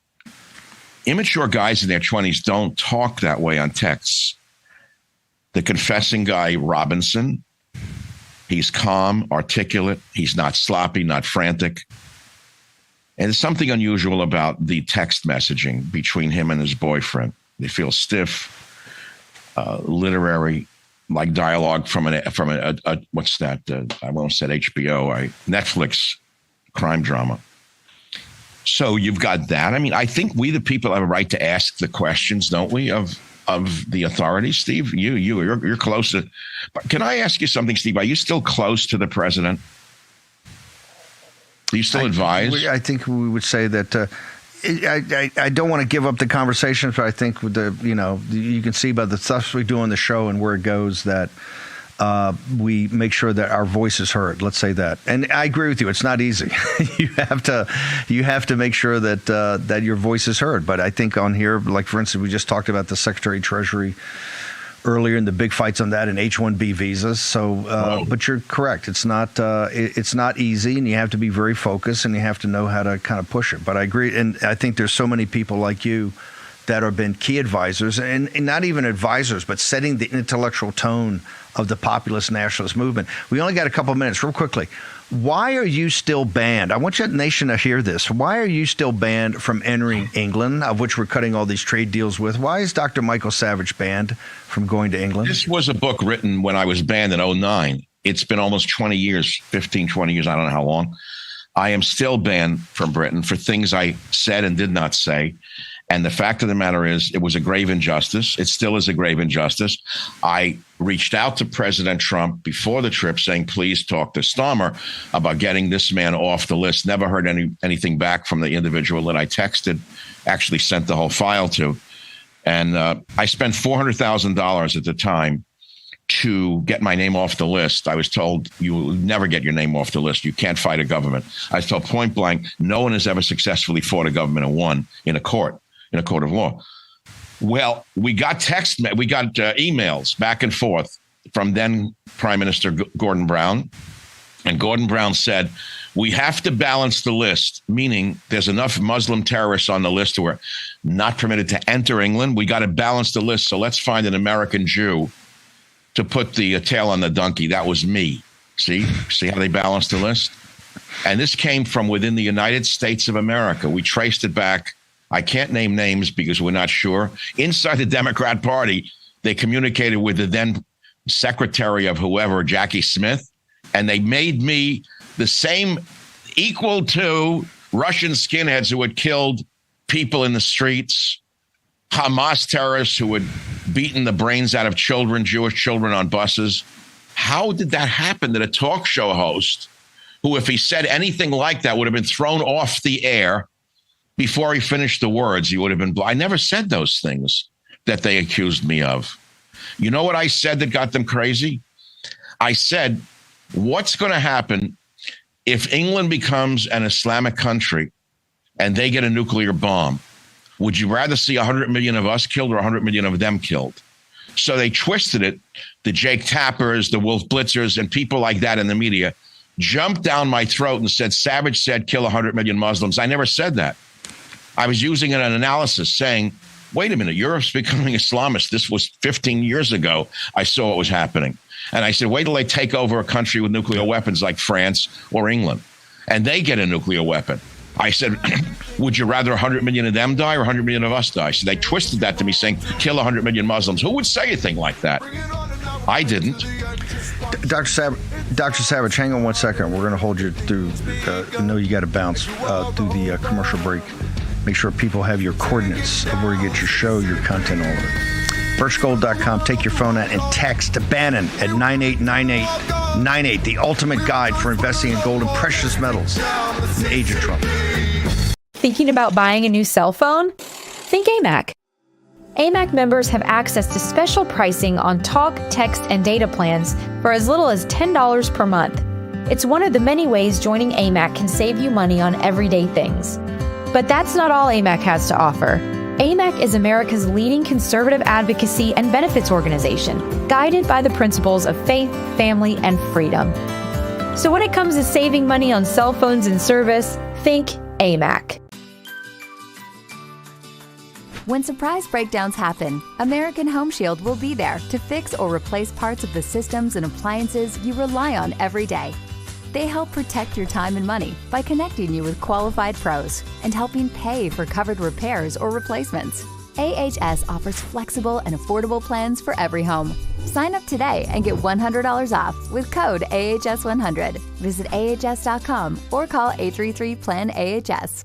Immature guys in their 20s don't talk that way on texts. The confessing guy, Robinson, he's calm, articulate. He's not sloppy, not frantic. And there's something unusual about the text messaging between him and his boyfriend. They feel stiff, literary, like dialogue from a what's that? I won't say HBO, Netflix crime drama. So you've got that. I mean, I think we, the people, have a right to ask the questions, don't we, of the authorities, Steve? You're close to. But can I ask you something, Steve? Are you still close to the president? Do you still advise? I think we would say that. I don't want to give up the conversation, but I think with you can see by the stuff we do on the show and where it goes that we make sure that our voice is heard. Let's say that. And I agree with you. It's not easy. You have to make sure that your voice is heard. But I think on here, like for instance, we just talked about the Secretary of Treasury earlier and the big fights on that and H-1B visas. So, but you're correct. It's not easy, and you have to be very focused, and you have to know how to kind of push it. But I agree, and I think there's so many people like you that have been key advisors, and not even advisors, but setting the intellectual tone of the populist nationalist movement. We only got a couple of minutes, real quickly. Why are you still banned? I want the nation to hear this. Why are you still banned from entering England, of which we're cutting all these trade deals with? Why is Dr. Michael Savage banned from going to England? This was a book written when I was banned in 2009. It's been almost 20 years, 15, 20 years, I don't know how long. I am still banned from Britain for things I said and did not say. And the fact of the matter is, it was a grave injustice. It still is a grave injustice. I reached out to President Trump before the trip saying, please talk to Starmer about getting this man off the list. Never heard anything back from the individual that I texted, actually sent the whole file to. And I spent $400,000 at the time to get my name off the list. I was told, you will never get your name off the list. You can't fight a government. I was told point blank, no one has ever successfully fought a government and won in a court of law. Well, we got emails back and forth from then Prime Minister Gordon Brown. And Gordon Brown said, we have to balance the list, meaning there's enough Muslim terrorists on the list who are not permitted to enter England. We got to balance the list. So let's find an American Jew to put the tail on the donkey. That was me. See how they balanced the list? And this came from within the United States of America. We traced it back. I can't name names because we're not sure. Inside the Democrat Party, they communicated with the then secretary of whoever, Jackie Smith, and they made me the same, equal to Russian skinheads who had killed people in the streets, Hamas terrorists who had beaten the brains out of children, Jewish children on buses. How did that happen that a talk show host, who if he said anything like that would have been thrown off the air before he finished the words, he would have been I never said those things that they accused me of. You know what I said that got them crazy? I said, what's going to happen if England becomes an Islamic country and they get a nuclear bomb? Would you rather see 100 million of us killed or 100 million of them killed? So they twisted it. The Jake Tappers, the Wolf Blitzers, and people like that in the media jumped down my throat and said, Savage said kill 100 million Muslims. I never said that. I was using an analysis saying, wait a minute, Europe's becoming Islamist. This was 15 years ago. I saw what was happening. And I said, wait till they take over a country with nuclear weapons like France or England, and they get a nuclear weapon. I said, would you rather 100 million of them die or 100 million of us die? So they twisted that to me saying, kill 100 million Muslims. Who would say a thing like that? I didn't. Dr. Savage, hang on one second. We're going to hold you through. I know you got to bounce through the commercial break. Make sure people have your coordinates of where you get your show, your content, all of it. Birchgold.com. Take your phone out and text Bannon at 989898. The ultimate guide for investing in gold and precious metals in the age of Trump. Thinking about buying a new cell phone? Think AMAC. AMAC members have access to special pricing on talk, text, and data plans for as little as $10 per month. It's one of the many ways joining AMAC can save you money on everyday things. But that's not all AMAC has to offer. AMAC is America's leading conservative advocacy and benefits organization, guided by the principles of faith, family, and freedom. So when it comes to saving money on cell phones and service, think AMAC. When surprise breakdowns happen, American Home Shield will be there to fix or replace parts of the systems and appliances you rely on every day. They help protect your time and money by connecting you with qualified pros and helping pay for covered repairs or replacements. AHS offers flexible and affordable plans for every home. Sign up today and get $100 off with code AHS100. Visit AHS.com or call 833-PLAN-AHS.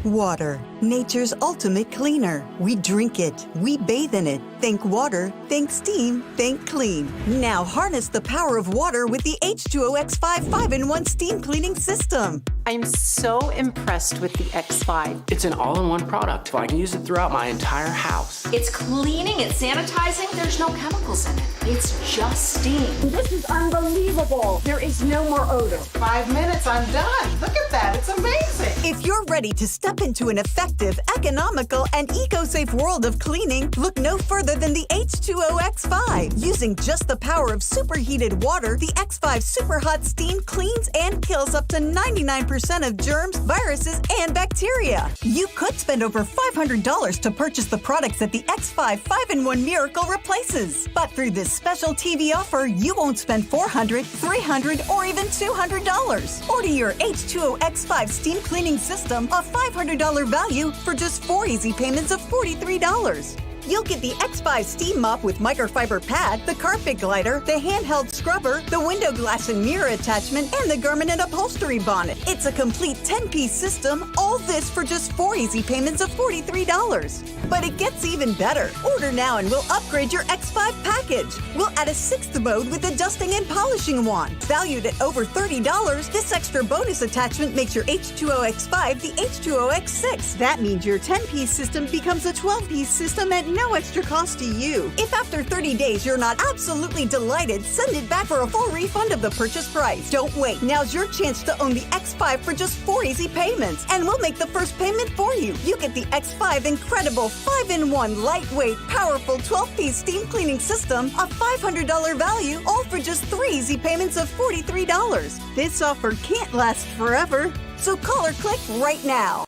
Water, nature's ultimate cleaner. We drink it, we bathe in it. Think water, think steam, think clean. Now harness the power of water with the H2O X5 5-in-1 steam cleaning system. I'm so impressed with the X5. It's an all-in-one product. I can use it throughout my entire house. It's cleaning, it's sanitizing, there's no chemicals in it. It's just steam. This is unbelievable. There is no more odor. 5 minutes, I'm done. Look at that, it's amazing. If you're ready to step into an effective, economical, and eco-safe world of cleaning, look no further than the H2O X5. Using just the power of superheated water, the X5 Super Hot Steam cleans and kills up to 99% of germs, viruses, and bacteria. You could spend over $500 to purchase the products that the X5 5-in-1 Miracle replaces. But through this special TV offer, you won't spend $400, $300, or even $200. Order your H2O X5 steam cleaning system, a $500 value, for just 4 easy payments of $43. You'll get the X5 steam mop with microfiber pad, the carpet glider, the handheld scrubber, the window glass and mirror attachment, and the garment and upholstery bonnet. It's a complete 10-piece system, all this for just 4 easy payments of $43. But it gets even better. Order now and we'll upgrade your X5 package. We'll add a 6th mode with a dusting and polishing wand. Valued at over $30, this extra bonus attachment makes your H2O X5 the H2O X6. That means your 10-piece system becomes a 12-piece system at no extra cost to you. If after 30 days you're not absolutely delighted, send it back for a full refund of the purchase price. Don't wait. Now's your chance to own the X5 for just 4 easy payments, and we'll make the first payment for you. You get the X5 incredible 5-in-1 lightweight, powerful 12-piece steam cleaning system, a $500 value, all for just 3 easy payments of $43. This offer can't last forever, so call or click right now.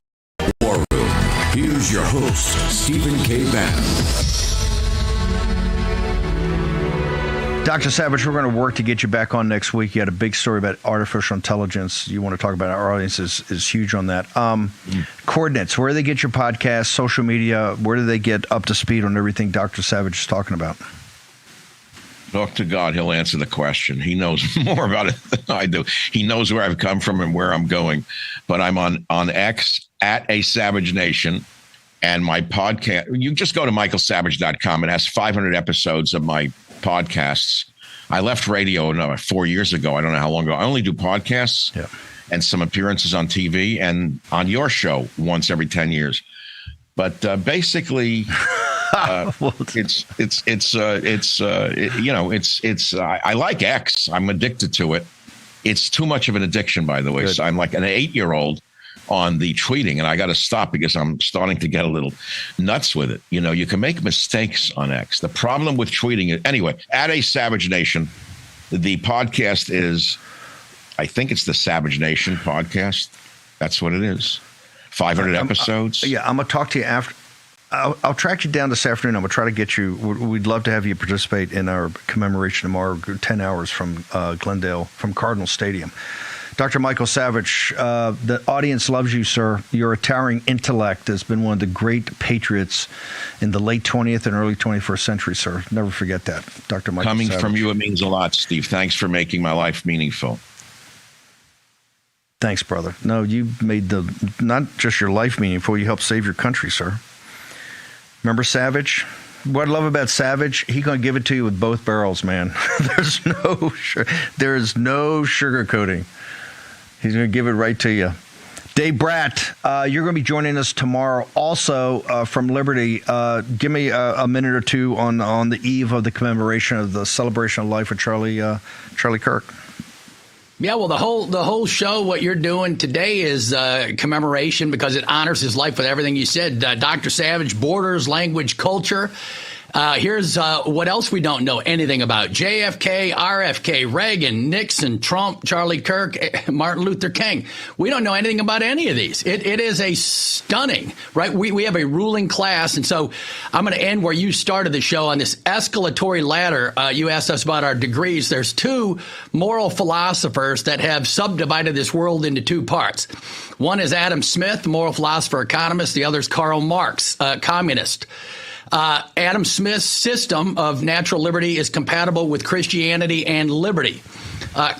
War Room. Here's your host, Stephen K. Bannon. Dr. Savage, we're going to work to get you back on next week. You had a big story about artificial intelligence. You want to talk about it. Our audience is huge on that. Coordinates, where do they get your podcast, social media? Where do they get up to speed on everything Dr. Savage is talking about? Talk to God. He'll answer the question. He knows more about it than I do. He knows where I've come from and where I'm going. But I'm on X at A Savage Nation. And my podcast, you just go to michaelsavage.com. It has 500 episodes of my podcasts. I left radio 4 years ago. I don't know how long ago. I only do podcasts and some appearances on TV and on your show once every 10 years. But basically, I like X. I'm addicted to it. It's too much of an addiction, by the way. Good. So I'm like an 8-year-old on the tweeting, and I got to stop because I'm starting to get a little nuts with it. You know, you can make mistakes on X. The problem with tweeting is, anyway, at A Savage Nation, the podcast is, I think it's the Savage Nation podcast. That's what it is. 500 episodes. I'm going to talk to you after. I'll track you down this afternoon. I'm going to try to get you. We'd love to have you participate in our commemoration tomorrow, 10 hours from Glendale, from Cardinal Stadium. Dr. Michael Savage, the audience loves you, sir. You're a towering intellect. Has been one of the great patriots in the late 20th and early 21st century, sir. Never forget that, Dr. Michael Coming Savage. From you, it means a lot, Steve. Thanks for making my life meaningful. Thanks, brother. No, you made not just your life meaningful, you helped save your country, sir. Remember Savage? What I love about Savage, he's going to give it to you with both barrels, man. There's no sugarcoating. He's going to give it right to you. Dave Brat, you're going to be joining us tomorrow also from Liberty. Give me a minute or two on the eve of the commemoration of the celebration of life of Charlie Kirk. Yeah, well, the whole show, what you're doing today is commemoration because it honors his life with everything you said. Dr. Savage, borders, language, culture. Here's what else we don't know anything about. JFK, RFK, Reagan, Nixon, Trump, Charlie Kirk, Martin Luther King. We don't know anything about any of these. It is a stunning, right? We have a ruling class. And so I'm going to end where you started the show on this escalatory ladder. You asked us about our degrees. There's 2 moral philosophers that have subdivided this world into 2 parts. One is Adam Smith, moral philosopher, economist. The other is Karl Marx, communist. Adam Smith's system of natural liberty is compatible with Christianity and liberty.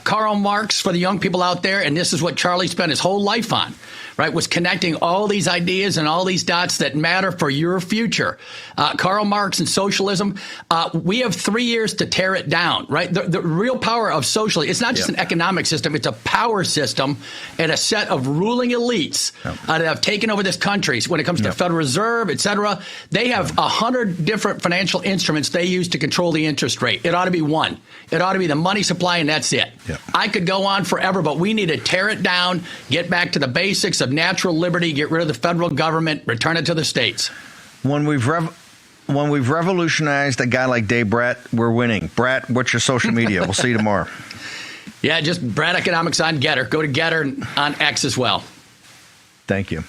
Karl Marx, for the young people out there, and this is what Charlie spent his whole life on, right, was connecting all these ideas and all these dots that matter for your future. Karl Marx and socialism, we have 3 years to tear it down, right? The real power of socialism, it's not just an economic system, it's a power system and a set of ruling elites that have taken over this country. So when it comes to Federal Reserve, et cetera, they have 100 different financial instruments they use to control the interest rate. It ought to be one. It ought to be the money supply, and that's it. I could go on forever, but we need to tear it down, get back to the basics of natural liberty, get rid of the federal government, return it to the states. When we've revolutionized a guy like Dave Brat, we're winning. Brat, what's your social media? We'll see you tomorrow. Yeah, just Brat Economics on Getter. Go to Getter on X as well. Thank you.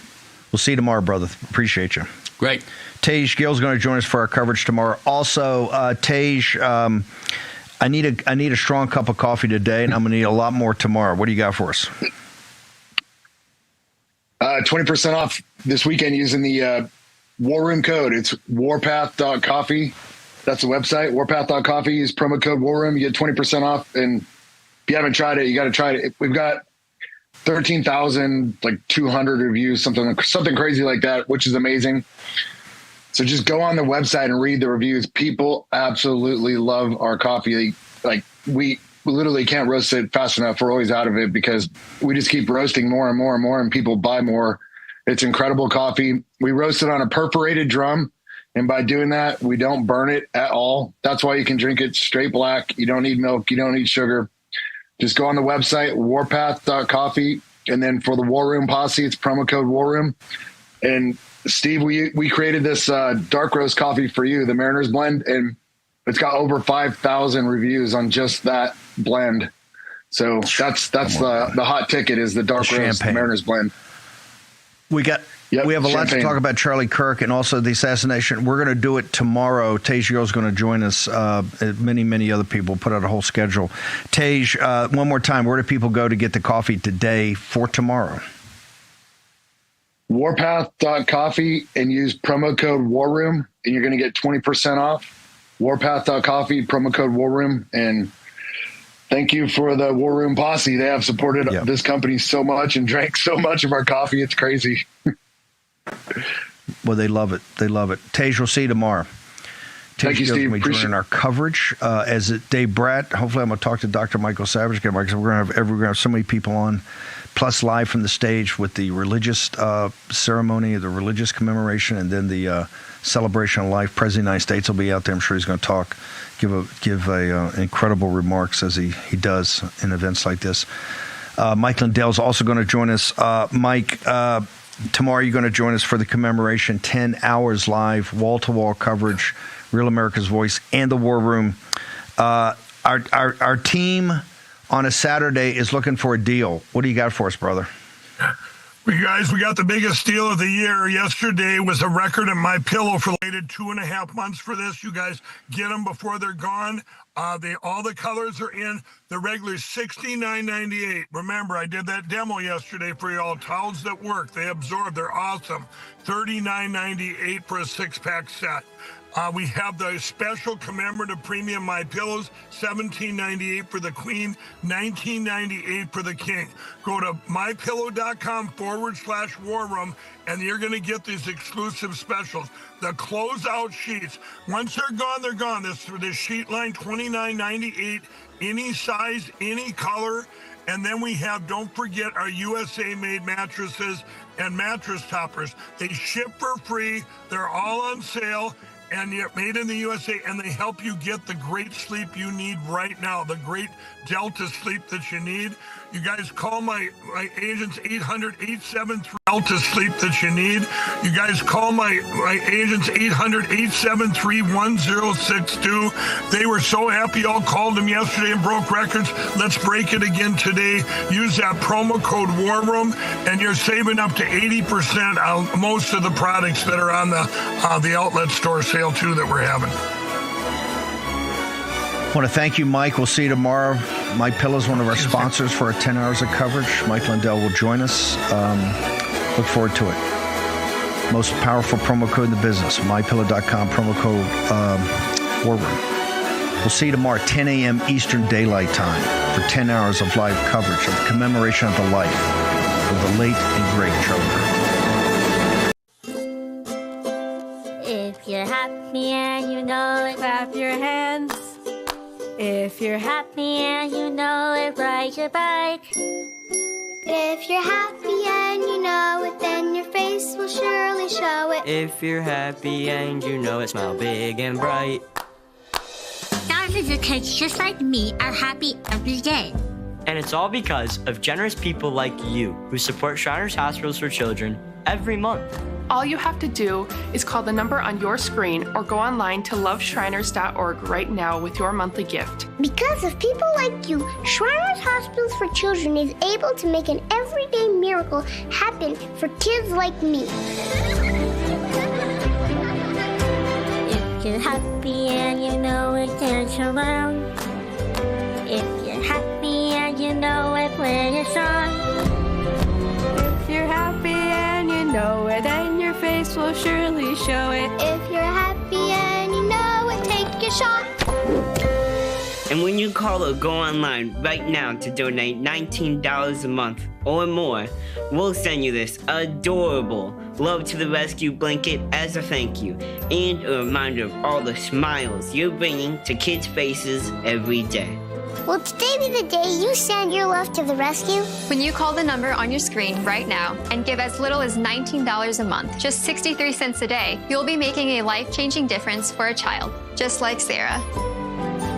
We'll see you tomorrow, brother. Appreciate you. Great. Tej Gill's going to join us for our coverage tomorrow. Also, Tej, I need a strong cup of coffee today, and I'm going to need a lot more tomorrow. What do you got for us? 20% off this weekend using the War Room code. It's warpath.coffee. That's the website, warpath.coffee. Use promo code War Room. You get 20% off. And if you haven't tried it, you got to try it. We've got 13,200 reviews, something crazy like that, which is amazing. So just go on the website and read the reviews. People absolutely love our coffee. Like, we literally can't roast it fast enough. We're always out of it because we just keep roasting more and more and more, and people buy more. It's incredible coffee. We roast it on a perforated drum, and by doing that, we don't burn it at all. That's why you can drink it straight black. You don't need milk. You don't need sugar. Just go on the website, warpath.coffee, and then for the War Room Posse, it's promo code War Room. And Steve, we created this dark roast coffee for you, the Mariners blend, and it's got over 5,000 reviews on just that blend. So that's the hot ticket is the dark roast, the Mariners blend. We have a lot to talk about Charlie Kirk and also the assassination. We're going to do it tomorrow. Tej Gill's going to join us. Many other people put out a whole schedule. Tej, one more time, where do people go to get the coffee today for tomorrow? Warpath.coffee and use promo code War Room, and you're going to get 20% off. Warpath.coffee, promo code War Room. And thank you for the War Room Posse. They have supported this company so much and drank so much of our coffee. It's crazy. Well, they love it. They love it. Tej, we'll see you tomorrow. Thank you, Steve. We're joining our coverage as Dave Brat. Hopefully, I'm going to talk to Dr. Michael Savage again because we're going to have so many people on. Plus, live from the stage with the religious ceremony, the religious commemoration, and then the celebration of life. President of the United States will be out there. I'm sure he's going to talk, give incredible remarks as he does in events like this. Mike Lindell is also going to join us. Mike, tomorrow you're going to join us for the commemoration, 10 hours live, wall-to-wall coverage, Real America's Voice, and the War Room. Our team on a Saturday is looking for a deal. What do you got for us, brother? We got the biggest deal of the year. Yesterday was a record in MyPillow for waited 2.5 months for this. You guys get them before they're gone. All the colors are in. The regular $69.98. Remember, I did that demo yesterday for y'all. Towels that work. They absorb. They're awesome. $39.98 for a 6-pack set. We have the special commemorative premium MyPillows, $17.98 for the Queen, $19.98 for the King. Go to mypillow.com/war room, and you're going to get these exclusive specials. The closeout sheets, once they're gone, they're gone. This sheet line, $29.98, any size, any color. And then we have, don't forget, our USA-made mattresses and mattress toppers. They ship for free. They're all on sale. And you're made in the USA, and they help you get the great sleep you need right now, the great Delta sleep that you need. You guys call my agents, 800-873 Delta sleep that you need. You guys call my agents, 800-873-1062. They were so happy y'all called them yesterday and broke records. Let's break it again today. Use that promo code War Room, and you're saving up to 80% on most of the products that are on the outlet store sale too that we're having. I want to thank you, Mike. We'll see you tomorrow. MyPillow is one of our sponsors for our 10 hours of coverage. Mike Lindell will join us. Look forward to it. Most powerful promo code in the business, mypillow.com, promo code War Room. We'll see you tomorrow, 10 a.m. Eastern Daylight Time for 10 hours of live coverage of the commemoration of the life of the late and great Charlie Kirk. If you're happy and you know it, clap your hands. If you're happy and you know it, ride your bike. If you're happy and you know it, then your face will surely show it. If you're happy and you know it, smile big and bright. Thousands of kids just like me are happy every day. And it's all because of generous people like you who support Shriners Hospitals for Children every month. All you have to do is call the number on your screen or go online to loveshriners.org right now with your monthly gift. Because of people like you, Shriners Hospitals for Children is able to make an everyday miracle happen for kids like me. If you're happy and you know it, dance around. If you're happy and you know it, play a song. If you're happy and you know it, then your face will surely show it. If you're happy and you know it, take a shot. And when you call or go online right now to donate $19 a month or more, we'll send you this adorable Love to the Rescue blanket as a thank you and a reminder of all the smiles you're bringing to kids' faces every day. Will today be the day you send your love to the rescue? When you call the number on your screen right now and give as little as $19 a month, just 63 cents a day, you'll be making a life-changing difference for a child, just like Sarah.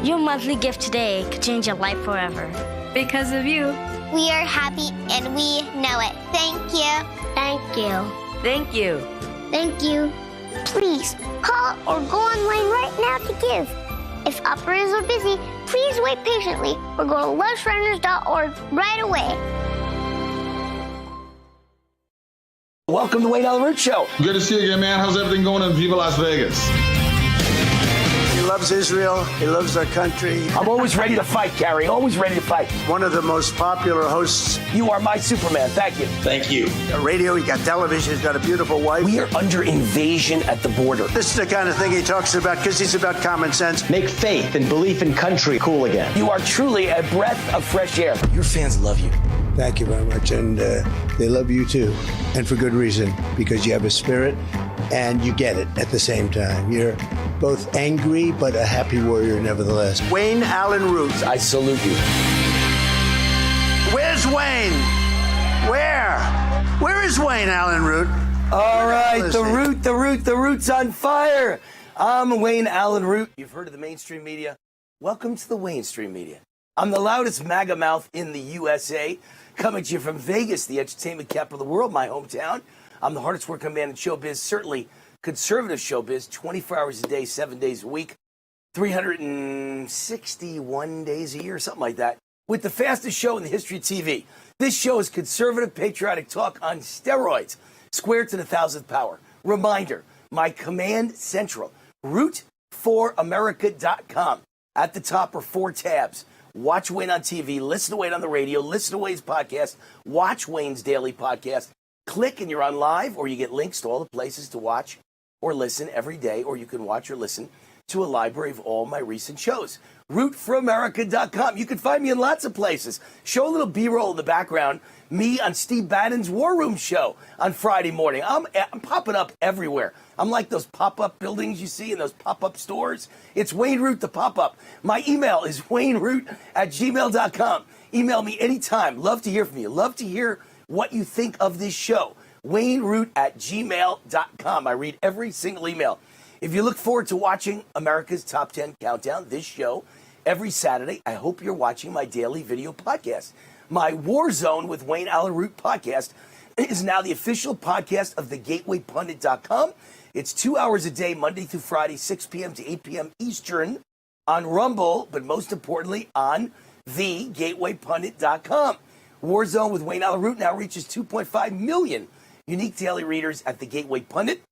Your monthly gift today could change your life forever. Because of you. We are happy and we know it. Thank you. Thank you. Thank you. Thank you. Please call or go online right now to give. If operators are busy, please wait patiently or go to loveshriners.org right away. Welcome to Wayneroot Show. Good to see you again, man. How's everything going in Viva Las Vegas? He loves Israel. He loves our country. I'm always ready to fight, Gary. Always ready to fight. One of the most popular hosts. You are my Superman. Thank you. Thank you. He's got radio. He's got television. He's got a beautiful wife. We are under invasion at the border. This is the kind of thing he talks about because he's about common sense. Make faith and belief in country cool again. You are truly a breath of fresh air. Your fans love you. Thank you very much. And they love you too. And for good reason, because you have a spirit and you get it at the same time. You're both angry but a happy warrior nevertheless. Wayne Allen Root. I salute you. Where's Wayne? Where is Wayne Allen Root? All right, the root's on fire. I'm Wayne Allen Root. You've heard of the mainstream media. Welcome to the mainstream media. I'm the loudest MAGA mouth in the USA, coming to you from Vegas, the entertainment capital of the world, my hometown. I'm the hardest working man in showbiz, certainly conservative showbiz, 24 hours a day, 7 days a week, 361 days a year, something like that, with the fastest show in the history of TV. This show is conservative, patriotic talk on steroids, squared to the 1,000th power. Reminder, my command central, root4america.com. At the top are 4 tabs. Watch Wayne on TV, listen to Wayne on the radio, listen to Wayne's podcast, watch Wayne's daily podcast. Click and you're on live, or you get links to all the places to watch or listen every day, or you can watch or listen to a library of all my recent shows. Root4America.com. You can find me in lots of places. Show a little B-roll in the background. Me on Steve Bannon's War Room show on Friday morning. I'm popping up everywhere. I'm like those pop-up buildings you see in those pop-up stores. It's Wayneroot the pop-up. My email is wayneroot@gmail.com. Email me anytime. Love to hear from you. Love to hear what you think of this show. Wayneroot@gmail.com. I read every single email. If you look forward to watching America's Top 10 Countdown, this show, every Saturday, I hope you're watching my daily video podcast. My War Zone with Wayne Allen Root podcast is now the official podcast of thegatewaypundit.com. It's 2 hours a day, Monday through Friday, 6 p.m. to 8 p.m. Eastern on Rumble, but most importantly on thegatewaypundit.com. War Zone with Wayne Allen Root now reaches 2.5 million unique daily readers at The Gateway Pundit.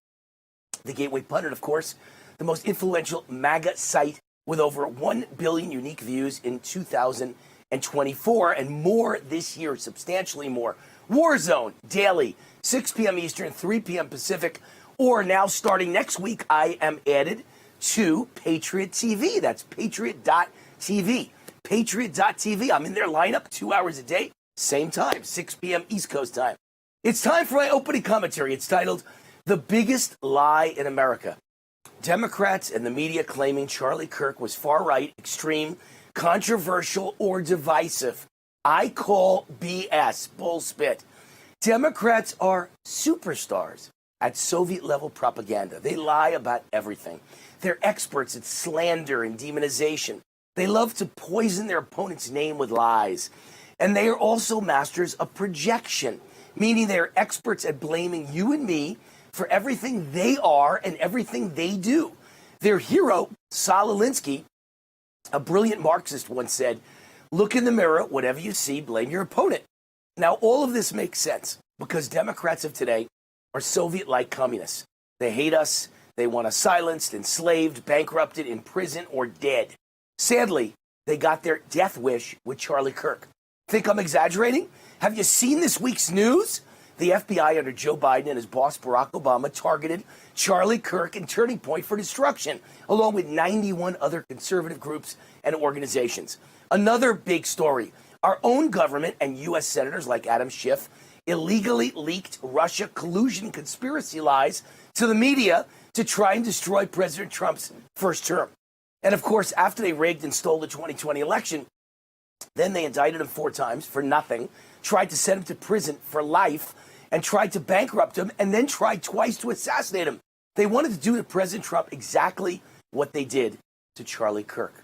The Gateway Pundit, of course, the most influential MAGA site with over 1 billion unique views in 2024 and more this year, substantially more. Warzone, daily, 6 p.m. Eastern, 3 p.m. Pacific, or now starting next week, I am added to Patriot TV. That's Patriot.tv. Patriot.tv. I'm in their lineup 2 hours a day, same time, 6 p.m. East Coast time. It's time for my opening commentary. It's titled, The Biggest Lie in America. Democrats and the media claiming Charlie Kirk was far-right, extreme, controversial, or divisive. I call BS, bullspit. Democrats are superstars at Soviet-level propaganda. They lie about everything. They're experts at slander and demonization. They love to poison their opponent's name with lies. And they are also masters of projection, meaning they are experts at blaming you and me for everything they are and everything they do. Their hero, Saul Alinsky, a brilliant Marxist, once said, "Look in the mirror, whatever you see, blame your opponent." Now, all of this makes sense because Democrats of today are Soviet-like communists. They hate us. They want us silenced, enslaved, bankrupted, in prison, or dead. Sadly, they got their death wish with Charlie Kirk. Think I'm exaggerating? Have you seen this week's news? The FBI under Joe Biden and his boss Barack Obama targeted Charlie Kirk and Turning Point for destruction, along with 91 other conservative groups and organizations. Another big story. Our own government and U.S. senators like Adam Schiff illegally leaked Russia collusion conspiracy lies to the media to try and destroy President Trump's first term. And of course, after they rigged and stole the 2020 election, then they indicted him 4 times for nothing, tried to send him to prison for life, and tried to bankrupt him, and then tried twice to assassinate him. They wanted to do to President Trump exactly what they did to Charlie Kirk.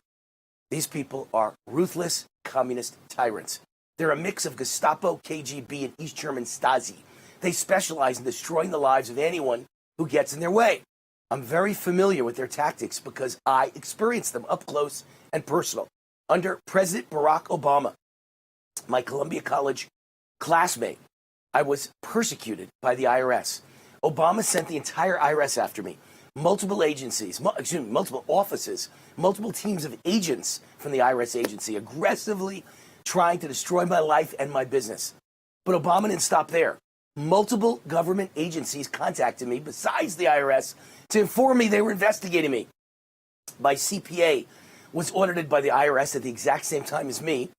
These people are ruthless communist tyrants. They're a mix of Gestapo, KGB, and East German Stasi. They specialize in destroying the lives of anyone who gets in their way. I'm very familiar with their tactics because I experienced them up close and personal. Under President Barack Obama, my Columbia College classmate, I was persecuted by the IRS. Obama sent the entire IRS after me. Multiple agencies, multiple offices, multiple teams of agents from the IRS agency aggressively trying to destroy my life and my business. But Obama didn't stop there. Multiple government agencies contacted me besides the IRS to inform me they were investigating me. My CPA was audited by the IRS at the exact same time as me.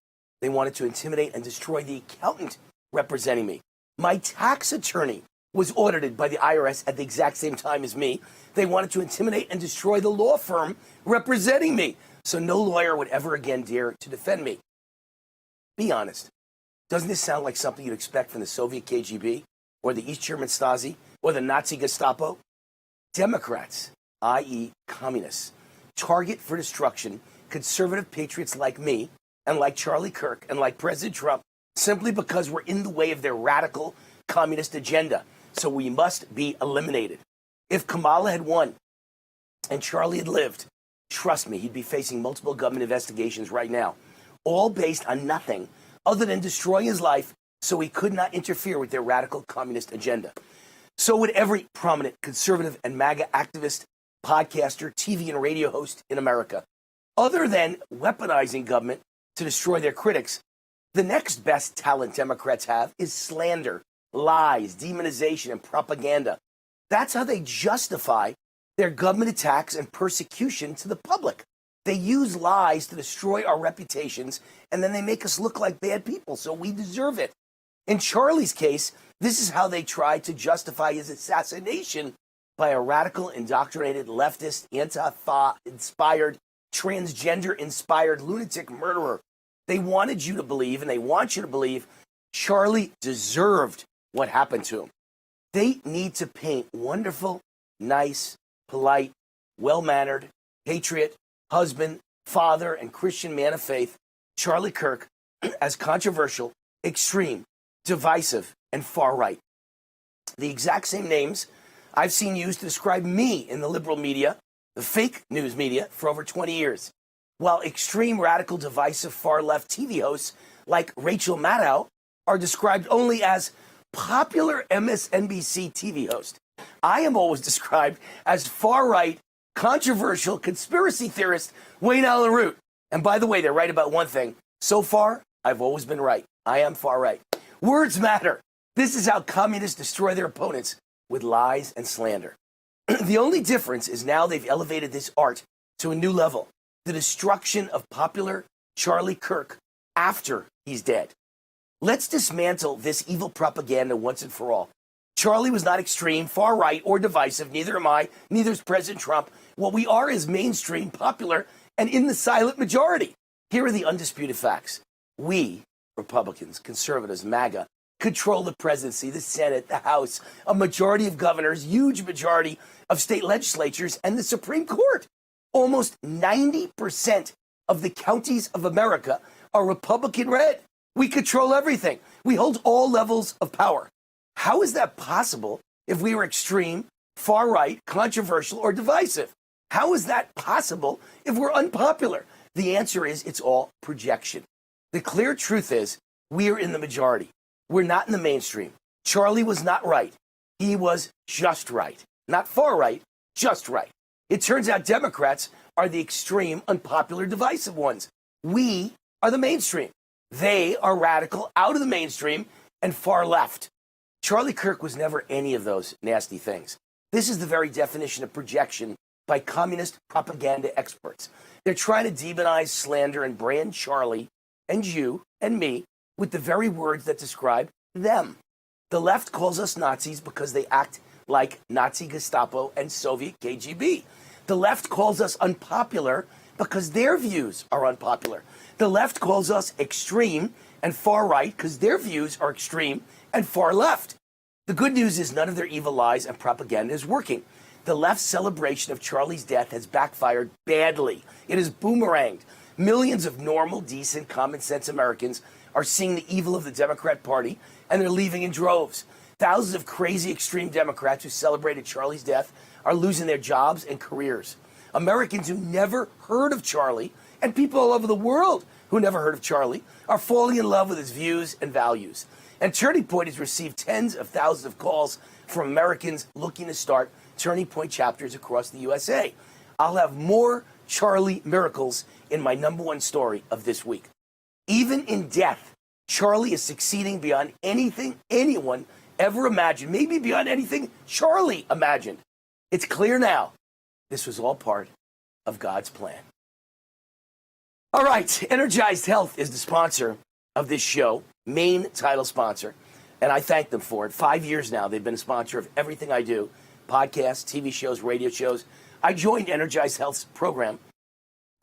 They wanted to intimidate and destroy the accountant representing me. My tax attorney was audited by the IRS at the exact same time as me. They wanted to intimidate and destroy the law firm representing me, so no lawyer would ever again dare to defend me. Be honest. Doesn't this sound like something you'd expect from the Soviet KGB or the East German Stasi or the Nazi Gestapo? Democrats, i.e. communists, target for destruction conservative patriots like me and like Charlie Kirk and like President Trump simply because we're in the way of their radical communist agenda. So we must be eliminated. If Kamala had won and Charlie had lived, trust me, he'd be facing multiple government investigations right now, all based on nothing other than destroying his life so he could not interfere with their radical communist agenda. So would every prominent conservative and MAGA activist, podcaster, TV and radio host in America. Other than weaponizing government to destroy their critics, the next best talent Democrats have is slander, lies, demonization, and propaganda. That's how they justify their government attacks and persecution to the public. They use lies to destroy our reputations, and then they make us look like bad people, so we deserve it. In Charlie's case, this is how they tried to justify his assassination by a radical, indoctrinated, leftist, Antifa-inspired, transgender-inspired lunatic murderer. They wanted you to believe, and they want you to believe, Charlie deserved what happened to him. They need to paint wonderful, nice, polite, well-mannered, patriot, husband, father, and Christian man of faith, Charlie Kirk, as controversial, extreme, divisive, and far-right. The exact same names I've seen used to describe me in the liberal media, the fake news media, for over 20 years, while extreme, radical, divisive, far-left TV hosts like Rachel Maddow are described only as popular MSNBC TV host. I am always described as far-right, controversial conspiracy theorist Wayneroot. And by the way, they're right about one thing. So far, I've always been right. I am far-right. Words matter. This is how communists destroy their opponents, with lies and slander. The only difference is now they've elevated this art to a new level. The destruction of popular Charlie Kirk after he's dead. Let's dismantle this evil propaganda once and for all. Charlie was not extreme, far right, or divisive. Neither am I. Neither is President Trump. What we are is mainstream, popular, and in the silent majority. Here are the undisputed facts. We, Republicans, conservatives, MAGA, control the presidency, the Senate, the House, a majority of governors, huge majority of state legislatures, and the Supreme Court. Almost 90% of the counties of America are Republican red. We control everything. We hold all levels of power. How is that possible if we were extreme, far right, controversial, or divisive. How is that possible if we're unpopular? The answer is it's all projection. The clear truth is we are in the majority. We're not in the mainstream. Charlie was not right. He was just right. Not far right, just right. It turns out Democrats are the extreme, unpopular, divisive ones. We are the mainstream. They are radical, out of the mainstream, and far left. Charlie Kirk was never any of those nasty things. This is the very definition of projection by communist propaganda experts. They're trying to demonize, slander, and brand Charlie and you and me with the very words that describe them. The left calls us Nazis because they act like Nazi Gestapo and Soviet KGB. The left calls us unpopular because their views are unpopular. The left calls us extreme and far right because their views are extreme and far left. The good news is none of their evil lies and propaganda is working. The left's celebration of Charlie's death has backfired badly. It has boomeranged. Millions of normal, decent, common sense Americans are seeing the evil of the Democrat Party, and they're leaving in droves. Thousands of crazy extreme Democrats who celebrated Charlie's death are losing their jobs and careers. Americans who never heard of Charlie, and people all over the world who never heard of Charlie, are falling in love with his views and values. And Turning Point has received tens of thousands of calls from Americans looking to start Turning Point chapters across the USA. I'll have more Charlie miracles in my number one story of this week. Even in death, Charlie is succeeding beyond anything anyone ever imagined, maybe beyond anything Charlie imagined. It's clear now, this was all part of God's plan. All right, Energized Health is the sponsor of this show, main title sponsor, and I thank them for it. 5 years now, they've been a sponsor of everything I do, podcasts, TV shows, radio shows. I joined Energized Health's program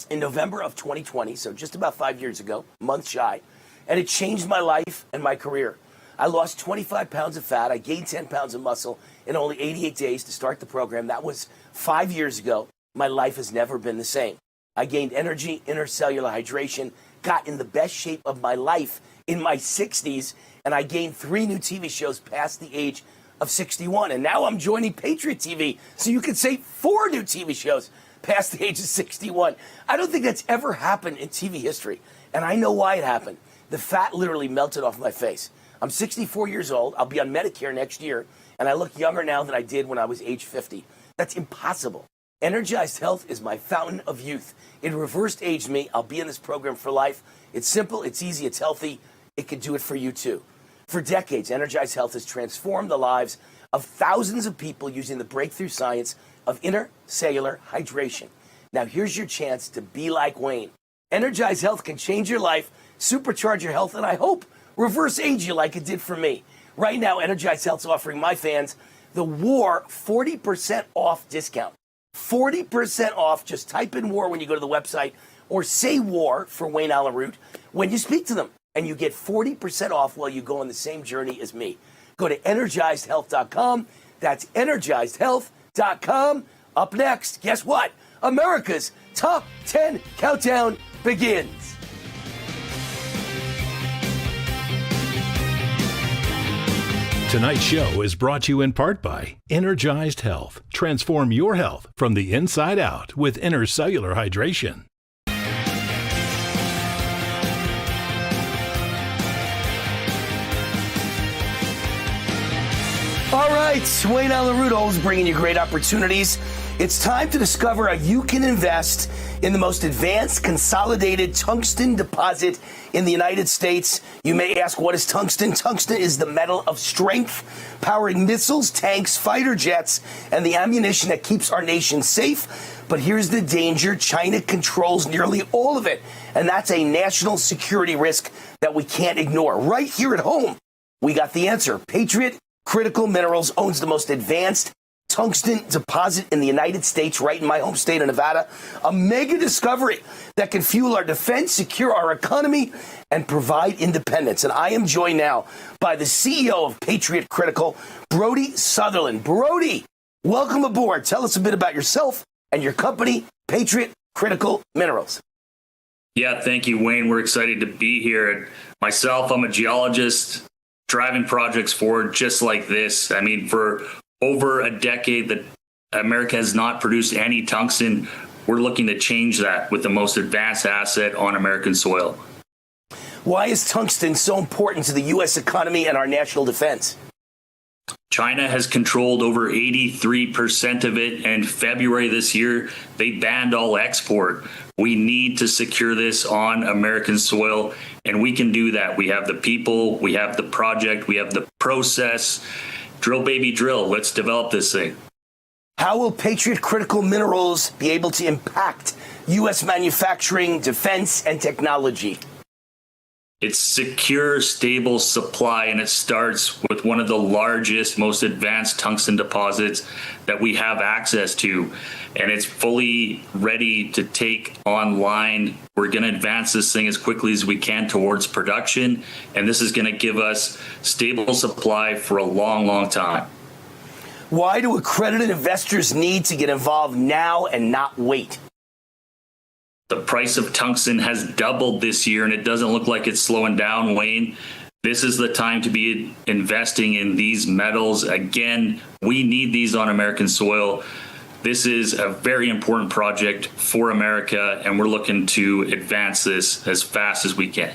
in November of 2020, so just about 5 years ago, a month shy, and it changed my life and my career. I lost 25 pounds of fat. I gained 10 pounds of muscle in only 88 days to start the program. That was 5 years ago. My life has never been the same. I gained energy, intercellular hydration, got in the best shape of my life in my 60s, and I gained 3 new TV shows past the age of 61. And now I'm joining Patriot TV, so you could say 4 new TV shows past the age of 61. I don't think that's ever happened in TV history, and I know why it happened. The fat literally melted off my face. I'm 64 years old. I'll be on Medicare next year, and I look younger now than I did when I was age 50. That's impossible. Energized Health is my fountain of youth. It reversed aged me. I'll be in this program for life. It's simple, it's easy, it's healthy. It can do it for you too. For decades, Energized Health has transformed the lives of thousands of people using the breakthrough science of intercellular hydration. Now here's your chance to be like Wayne. Energized Health can change your life, supercharge your health, and I hope reverse age you like it did for me. Right now, Energized Health's offering my fans the WAR 40% off discount. 40% off. Just type in WAR when you go to the website or say WAR for Wayne Allen Root when you speak to them, and you get 40% off while you go on the same journey as me. Go to energizedhealth.com. That's energizedhealth.com. Up next, guess what? America's Top 10 Countdown begins. Tonight's show is brought to you in part by Energized Health. Transform your health from the inside out with intercellular hydration. All right, Wayne Allen Root, always bringing you great opportunities. It's time to discover how you can invest in the most advanced consolidated tungsten deposit in the United States. You may ask, what is tungsten? Tungsten is the metal of strength, powering missiles, tanks, fighter jets, and the ammunition that keeps our nation safe. But here's the danger. China controls nearly all of it, and that's a national security risk that we can't ignore. Right here at home, we got the answer. Patriot Critical Minerals owns the most advanced tungsten deposit in the United States, right in my home state of Nevada. A mega discovery that can fuel our defense, secure our economy, and provide independence. And I am joined now by the CEO of Patriot Critical, Brody Sutherland. Brody, welcome aboard. Tell us a bit about yourself and your company, Patriot Critical Minerals. Yeah, thank you, Wayne. We're excited to be here. Myself, I'm a geologist, driving projects forward just like this. I mean, for over a decade that America has not produced any tungsten. We're looking to change that with the most advanced asset on American soil. Why is tungsten so important to the U.S. economy and our national defense? China has controlled over 83% of it, and February this year, they banned all export. We need to secure this on American soil, and we can do that. We have the people, we have the project, we have the process. Drill, baby, drill. Let's develop this thing. How will Patriot Critical Minerals be able to impact U.S. manufacturing, defense, and technology? It's secure, stable supply, and it starts with one of the largest, most advanced tungsten deposits that we have access to. And it's fully ready to take online. We're going to advance this thing as quickly as we can towards production. And this is going to give us stable supply for a long, long time. Why do accredited investors need to get involved now and not wait? The price of tungsten has doubled this year, and it doesn't look like it's slowing down, Wayne. This is the time to be investing in these metals. Again, we need these on American soil. This is a very important project for America, and we're looking to advance this as fast as we can.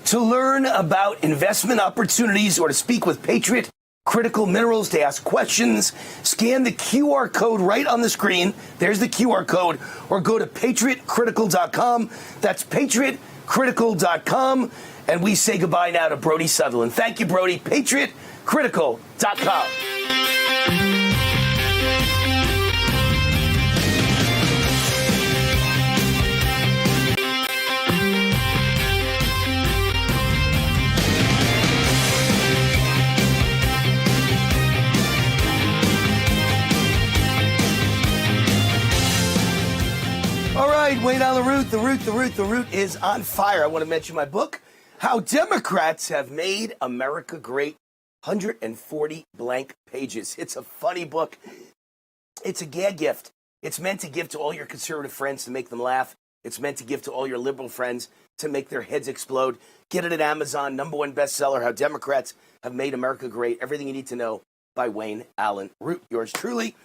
To learn about investment opportunities or to speak with Patriot Critical Minerals to ask questions, scan the QR code right on the screen. There's the QR code, or go to patriotcritical.com. That's patriotcritical.com. And we say goodbye now to Brody Sutherland. Thank you, Brody. patriotcritical.com. All right, Wayne on the root. The root is on fire. I want to mention my book, How Democrats Have Made America Great, 140 blank pages. It's a funny book. It's a gag gift. It's meant to give to all your conservative friends to make them laugh. It's meant to give to all your liberal friends to make their heads explode. Get it at Amazon, #1 bestseller, How Democrats Have Made America Great. Everything you need to know by Wayne Allen Root. Yours truly.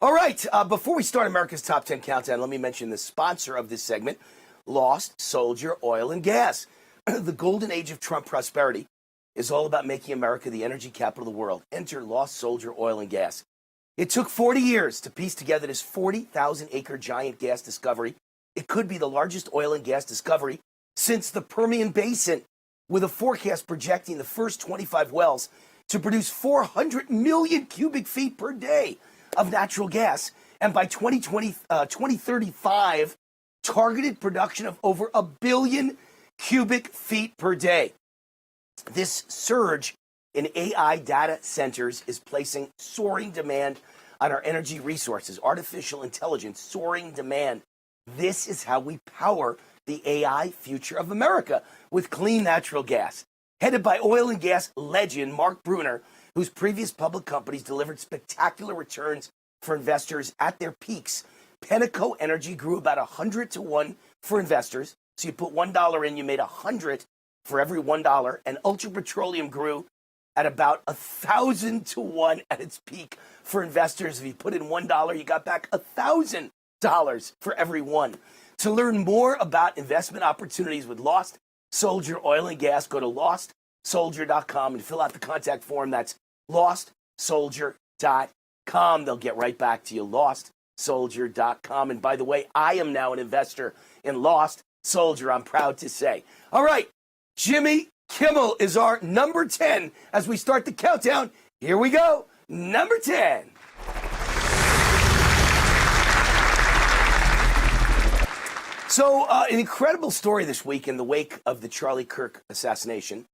All right, before we start America's Top 10 Countdown, let me mention the sponsor of this segment, Lost Soldier Oil and Gas. The golden age of Trump prosperity is all about making America the energy capital of the world. Enter Lost Soldier Oil and Gas. It took 40 years to piece together this 40,000-acre giant gas discovery. It could be the largest oil and gas discovery since the Permian Basin, with a forecast projecting the first 25 wells to produce 400 million cubic feet per day of natural gas, and by 2035, targeted production of over 1 billion cubic feet per day. This surge in AI data centers is placing soaring demand on our energy resources, artificial intelligence, soaring demand. This is how we power the AI future of America, with clean natural gas. Headed by oil and gas legend Mark Bruner, whose previous public companies delivered spectacular returns for investors at their peaks, Penteco Energy grew about 100 to 1 for investors. So you put $1 in, you made 100 for every $1. And Ultra Petroleum grew at about 1,000 to 1 at its peak for investors. If you put in $1, you got back $1,000 for every one. To learn more about investment opportunities with Lost Soldier Oil and Gas, go to lostsoldier.com and fill out the contact form. That's lostsoldier.com. They'll get right back to you, lostsoldier.com. And by the way, I am now an investor in Lost Soldier, I'm proud to say. All right, Jimmy Kimmel is our number 10 as we start the countdown. Here we go, number 10. So, an incredible story this week in the wake of the Charlie Kirk assassination.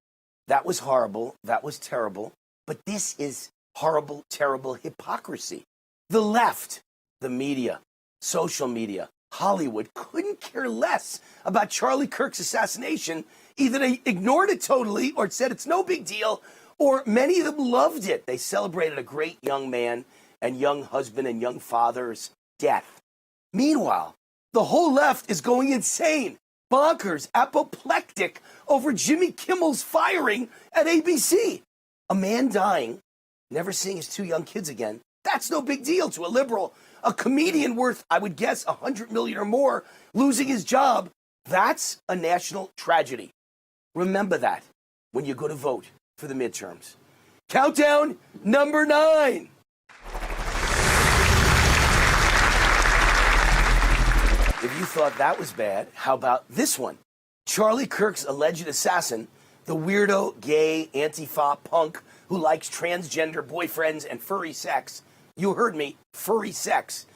That was horrible. That was terrible. But this is horrible, terrible hypocrisy. The left, the media, social media, Hollywood couldn't care less about Charlie Kirk's assassination. Either they ignored it totally or said it's no big deal, or many of them loved it. They celebrated a great young man and young husband and young father's death. Meanwhile, the whole left is going insane, bonkers, apoplectic over Jimmy Kimmel's firing at ABC. A man dying never seeing his 2 young kids again. That's no big deal to a liberal. A comedian worth, I would guess, $100 million or more, losing his job. That's a national tragedy. Remember that when you go to vote for the midterms. Countdown number 9. If you thought that was bad, how about this one? Charlie Kirk's alleged assassin, the weirdo, gay, anti-fa punk who likes transgender boyfriends and furry sex. You heard me, furry sex.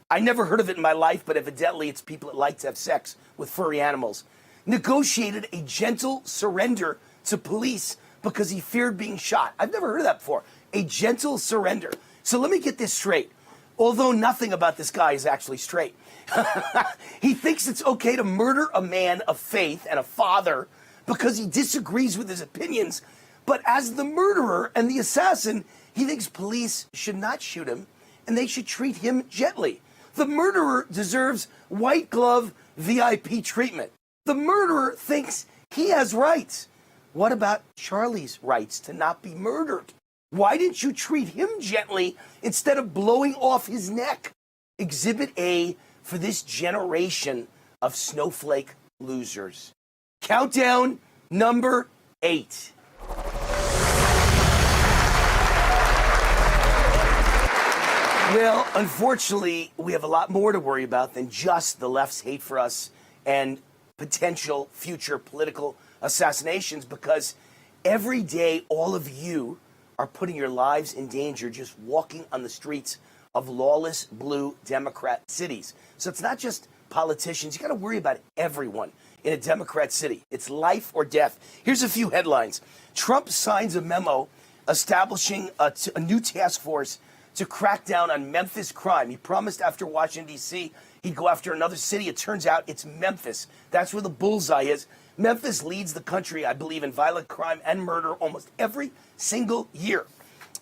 I never heard of it in my life, but evidently it's people that like to have sex with furry animals. Negotiated a gentle surrender to police because he feared being shot. I've never heard of that before. A gentle surrender. So let me get this straight. Although nothing about this guy is actually straight. He thinks it's okay to murder a man of faith and a father because he disagrees with his opinions. But as the murderer and the assassin, he thinks police should not shoot him and they should treat him gently. The murderer deserves white glove VIP treatment. The murderer thinks he has rights. What about Charlie's rights to not be murdered? Why didn't you treat him gently instead of blowing off his neck? Exhibit A for this generation of snowflake losers. Countdown number 8. Well, unfortunately, we have a lot more to worry about than just the left's hate for us and potential future political assassinations, because every day all of you are putting your lives in danger just walking on the streets of lawless blue Democrat cities. So it's not just politicians. You got to worry about everyone in a Democrat city. It's life or death. Here's a few headlines. Trump signs a memo establishing a new task force to crack down on Memphis crime. He promised after Washington, D.C., he'd go after another city. It turns out it's Memphis. That's where the bullseye is. Memphis leads the country, I believe, in violent crime and murder almost every single year.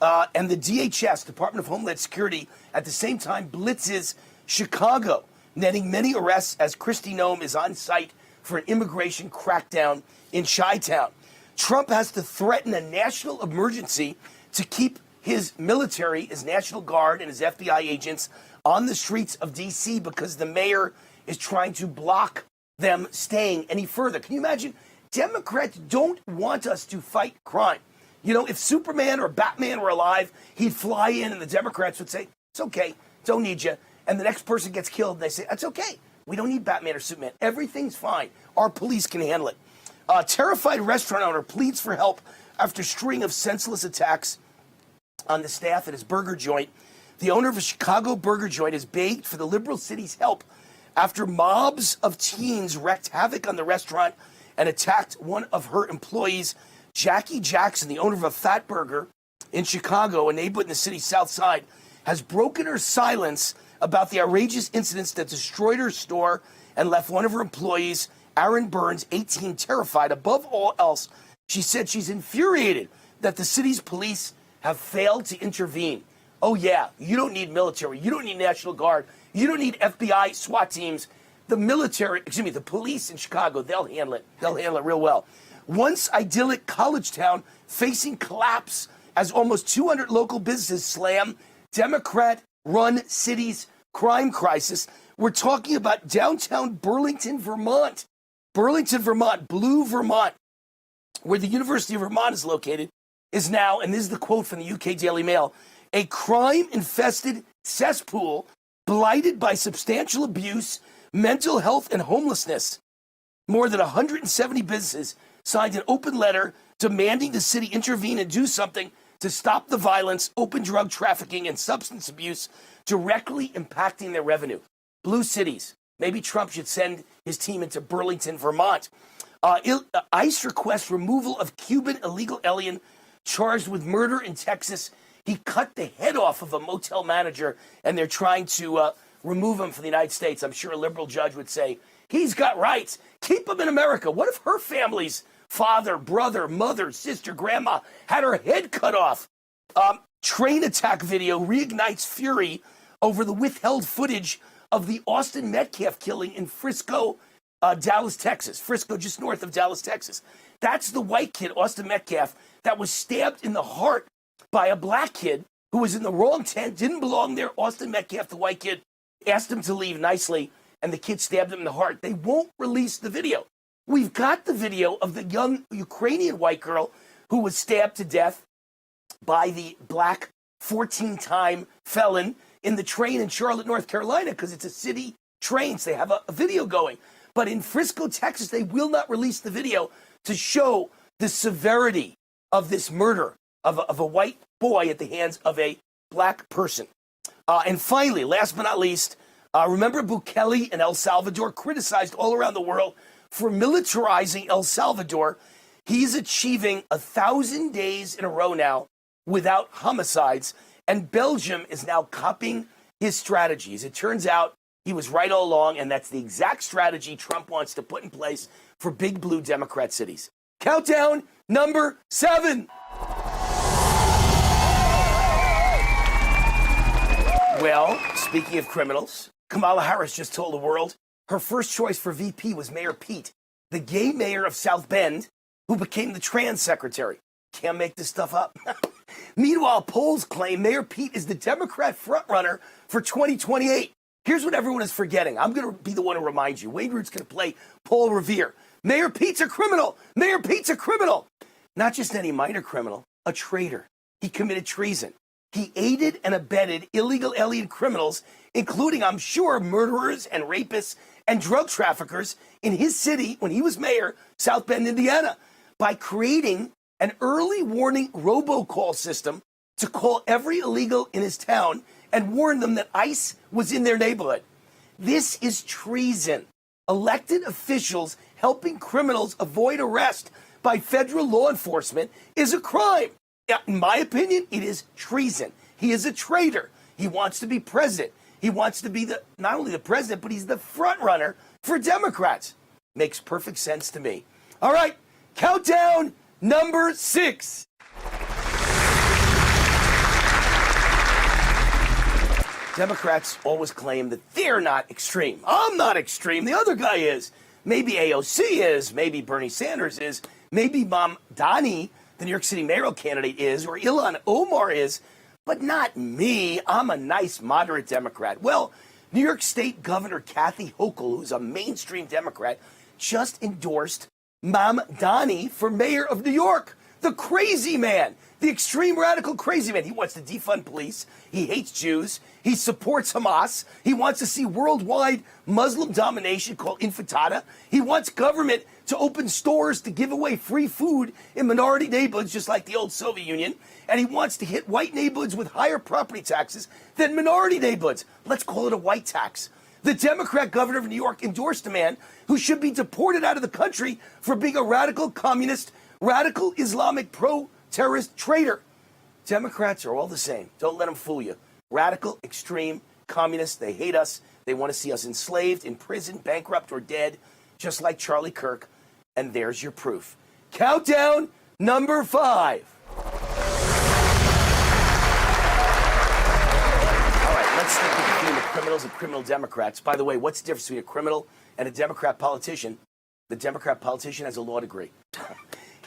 And the DHS, Department of Homeland Security, at the same time blitzes Chicago, netting many arrests as Kristi Noem is on site for an immigration crackdown in Chi-Town. Trump has to threaten a national emergency to keep his military, his National Guard, and his FBI agents on the streets of D.C. because the mayor is trying to block them staying any further. Can you imagine? Democrats don't want us to fight crime. You know, if Superman or Batman were alive, he'd fly in and the Democrats would say, it's okay, don't need you. And the next person gets killed and they say, it's okay, we don't need Batman or Superman. Everything's fine. Our police can handle it. A terrified restaurant owner pleads for help after a string of senseless attacks on the staff at his burger joint. The owner of a Chicago burger joint has begged for the liberal city's help after mobs of teens wreaked havoc on the restaurant and attacked one of her employees. Jackie Jackson, the owner of a Fat Burger in Chicago, a neighborhood in the city's south side, has broken her silence about the outrageous incidents that destroyed her store and left one of her employees, Aaron Burns, 18, terrified. Above all else, she said she's infuriated that the city's police have failed to intervene. Oh yeah, you don't need military, you don't need National Guard, you don't need FBI, SWAT teams. The police in Chicago, they'll handle it. They'll handle it real well. Once idyllic college town facing collapse as almost 200 local businesses slam Democrat-run city's crime crisis. We're talking about downtown Burlington, Vermont. Burlington, Vermont, blue Vermont, where the University of Vermont is located, is now, and this is the quote from the UK Daily Mail, a crime-infested cesspool blighted by substantial abuse, mental health, and homelessness. More than 170 businesses signed an open letter demanding the city intervene and do something to stop the violence, open drug trafficking, and substance abuse directly impacting their revenue. Blue cities. Maybe Trump should send his team into Burlington, Vermont. ICE requests removal of Cuban illegal alien charged with murder in Texas. He cut the head off of a motel manager, and they're trying to remove him from the United States. I'm sure a liberal judge would say, he's got rights. Keep him in America. What if her family's father, brother, mother, sister, grandma had her head cut off? Train attack video reignites fury over the withheld footage of the Austin Metcalf killing in Frisco, Dallas, Texas. Frisco, just north of Dallas, Texas. That's the white kid, Austin Metcalf, that was stabbed in the heart by a black kid who was in the wrong tent, didn't belong there. Austin Metcalf, the white kid, asked him to leave nicely, and the kid stabbed him in the heart. They won't release the video. We've got the video of the young Ukrainian white girl who was stabbed to death by the black 14-time felon in the train in Charlotte, North Carolina, because it's a city train, so they have a video going. But in Frisco, Texas, they will not release the video to show the severity of this murder of a white boy at the hands of a black person. And finally, last but not least, remember Bukele in El Salvador, criticized all around the world for militarizing El Salvador. He's achieving 1,000 days in a row now without homicides, and Belgium is now copying his strategies. It turns out he was right all along, and that's the exact strategy Trump wants to put in place for big blue Democrat cities. Countdown number 7. Well, speaking of criminals, Kamala Harris just told the world her first choice for VP was Mayor Pete, the gay mayor of South Bend, who became the trans secretary. Can't make this stuff up. Meanwhile, polls claim Mayor Pete is the Democrat frontrunner for 2028. Here's what everyone is forgetting. I'm going to be the one to remind you. Wayneroot's going to play Paul Revere. Mayor Pete's a criminal. Mayor Pete's a criminal. Not just any minor criminal, a traitor. He committed treason. He aided and abetted illegal alien criminals, including, I'm sure, murderers and rapists and drug traffickers in his city when he was mayor, South Bend, Indiana, by creating an early warning robocall system to call every illegal in his town and warn them that ICE was in their neighborhood. This is treason. Elected officials helping criminals avoid arrest by federal law enforcement is a crime. In my opinion, it is treason. He is a traitor. He wants to be president. He wants to be not only the president, but he's the front runner for Democrats. Makes perfect sense to me. All right, countdown number 6. Democrats always claim that they're not extreme. I'm not extreme. The other guy is. Maybe AOC is. Maybe Bernie Sanders is. Maybe Mamdani, the New York City mayoral candidate, is. Or Ilhan Omar is. But not me. I'm a nice, moderate Democrat. Well, New York State Governor Kathy Hochul, who's a mainstream Democrat, just endorsed Mamdani for mayor of New York. The crazy man. The extreme radical crazy man. He wants to defund police. He hates Jews. He supports Hamas. He wants to see worldwide Muslim domination called intifada. He wants government to open stores to give away free food in minority neighborhoods, just like the old Soviet Union. And he wants to hit white neighborhoods with higher property taxes than minority neighborhoods. Let's call it a white tax. The Democrat governor of New York endorsed a man who should be deported out of the country for being a radical communist, radical Islamic pro-terrorist traitor. Democrats are all the same. Don't let them fool you. Radical, extreme, communists, they hate us. They want to see us enslaved, in prison, bankrupt, or dead, just like Charlie Kirk. And there's your proof. Countdown number 5. All right, let's stick with the theme of criminals and criminal Democrats. By the way, what's the difference between a criminal and a Democrat politician? The Democrat politician has a law degree.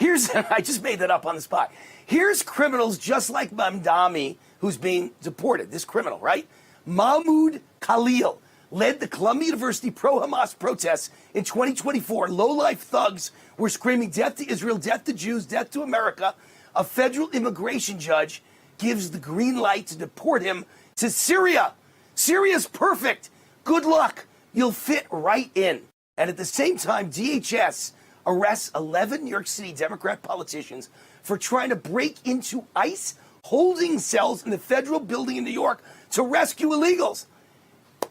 I just made that up on the spot. Here's criminals just like Mamdani, who's being deported. This criminal, right? Mahmoud Khalil led the Columbia University pro-Hamas protests in 2024. Low-life thugs were screaming death to Israel, death to Jews, death to America. A federal immigration judge gives the green light to deport him to Syria. Syria's perfect. Good luck. You'll fit right in. And at the same time, DHS arrests 11 New York City Democrat politicians for trying to break into ICE holding cells in the federal building in New York to rescue illegals.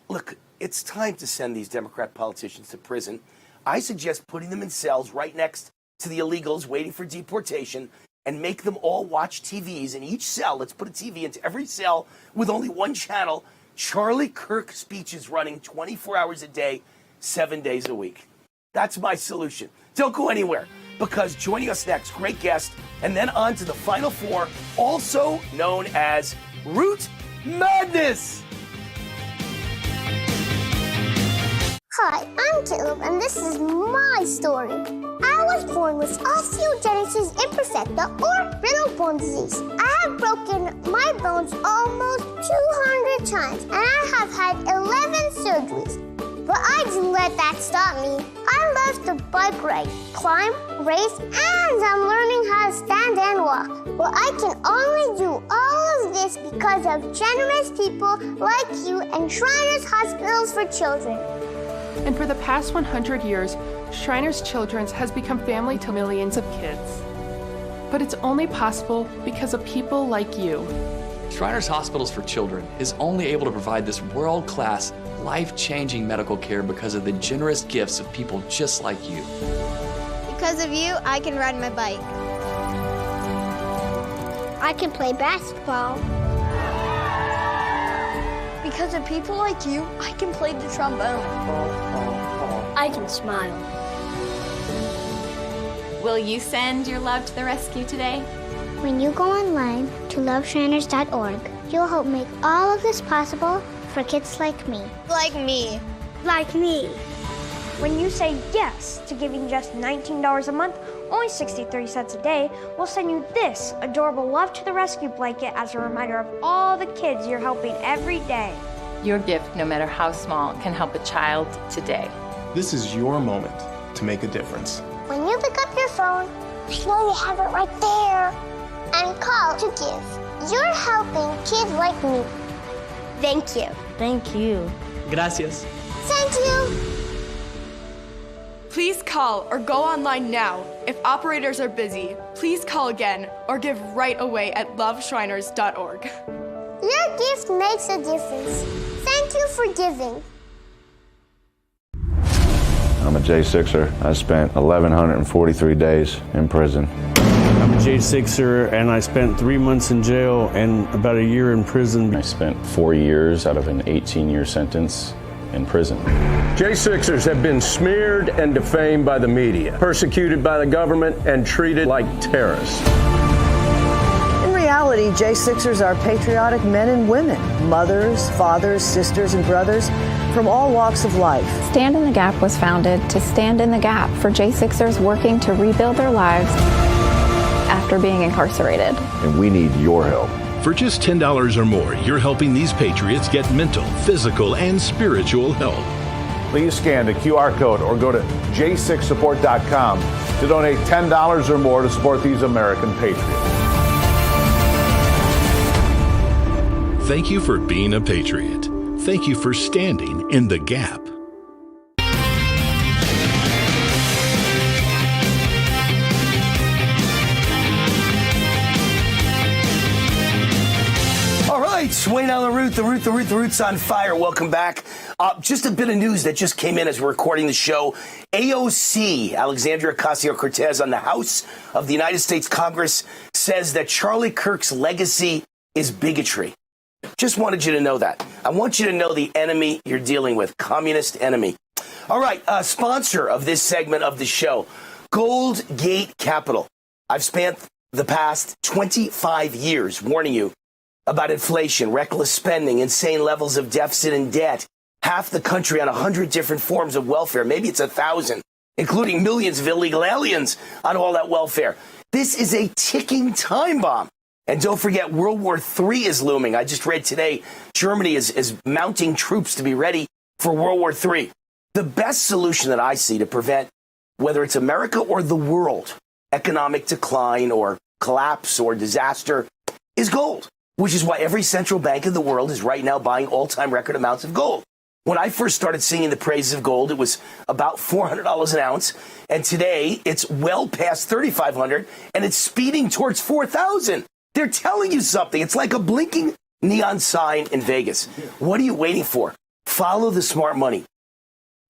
Look, it's time to send these Democrat politicians to prison. I suggest putting them in cells right next to the illegals waiting for deportation and make them all watch TVs in each cell. Let's put a TV into every cell with only one channel. Charlie Kirk speeches running 24 hours a day, 7 days a week. That's my solution. Don't go anywhere, because joining us next, great guest, and then on to the Final Four, also known as Root Madness. Hi, I'm Caleb, and this is my story. I was born with osteogenesis imperfecta, or brittle bone disease. I I've broken my bones almost 200 times, and I have had 11 surgeries. But I didn't let that stop me. I love to bike ride, climb, race, and I'm learning how to stand and walk. But I can only do all of this because of generous people like you and Shriners Hospitals for Children. And for the past 100 years, Shriners Children's has become family to millions of kids. But it's only possible because of people like you. Shriners Hospitals for Children is only able to provide this world-class, life-changing medical care because of the generous gifts of people just like you. Because of you, I can ride my bike. I can play basketball. Because of people like you, I can play the trombone. I can smile. Will you send your love to the rescue today? When you go online to loveshriners.org, you'll help make all of this possible for kids like me. Like me. Like me. When you say yes to giving just $19 a month, only 63 cents a day, we'll send you this adorable Love to the Rescue blanket as a reminder of all the kids you're helping every day. Your gift, no matter how small, can help a child today. This is your moment to make a difference. When you pick up your phone, I know you have it right there, and call to give. You're helping kids like me. Thank you. Thank you. Gracias. Thank you. Please call or go online now. If operators are busy, please call again or give right away at loveshriners.org. Your gift makes a difference. Thank you for giving. I'm a J6er. I spent 1,143 days in prison. I'm a J6er, and I spent 3 months in jail and about a year in prison. I spent 4 years out of an 18-year sentence in prison. J6ers have been smeared and defamed by the media, persecuted by the government, and treated like terrorists. In reality, J6ers are patriotic men and women, mothers, fathers, sisters, and brothers from all walks of life. Stand in the Gap was founded to stand in the gap for J6ers working to rebuild their lives after being incarcerated. And we need your help. For just $10 or more, you're helping these patriots get mental, physical, and spiritual help. Please scan the QR code or go to j6support.com to donate $10 or more to support these American patriots. Thank you for being a patriot. Thank you for standing in the gap. Wayneroot, the root's on fire. Welcome back. Just a bit of news that just came in as we're recording the show. AOC, Alexandria Ocasio-Cortez, on the House of the United States Congress, says that Charlie Kirk's legacy is bigotry. Just wanted you to know that. I want you to know the enemy you're dealing with, communist enemy. All right, sponsor of this segment of the show, Gold Gate Capital. I've spent the past 25 years warning you about inflation, reckless spending, insane levels of deficit and debt, half the country on 100 different forms of welfare. Maybe it's 1,000, including millions of illegal aliens on all that welfare. This is a ticking time bomb. And don't forget, World War III is looming. I just read today, Germany is mounting troops to be ready for World War III. The best solution that I see to prevent, whether it's America or the world, economic decline or collapse or disaster, is gold. Which is why every central bank in the world is right now buying all-time record amounts of gold. When I first started singing the praises of gold, it was about $400 an ounce. And today, it's well past $3,500, and it's speeding towards $4,000. They're telling you something. It's like a blinking neon sign in Vegas. What are you waiting for? Follow the smart money.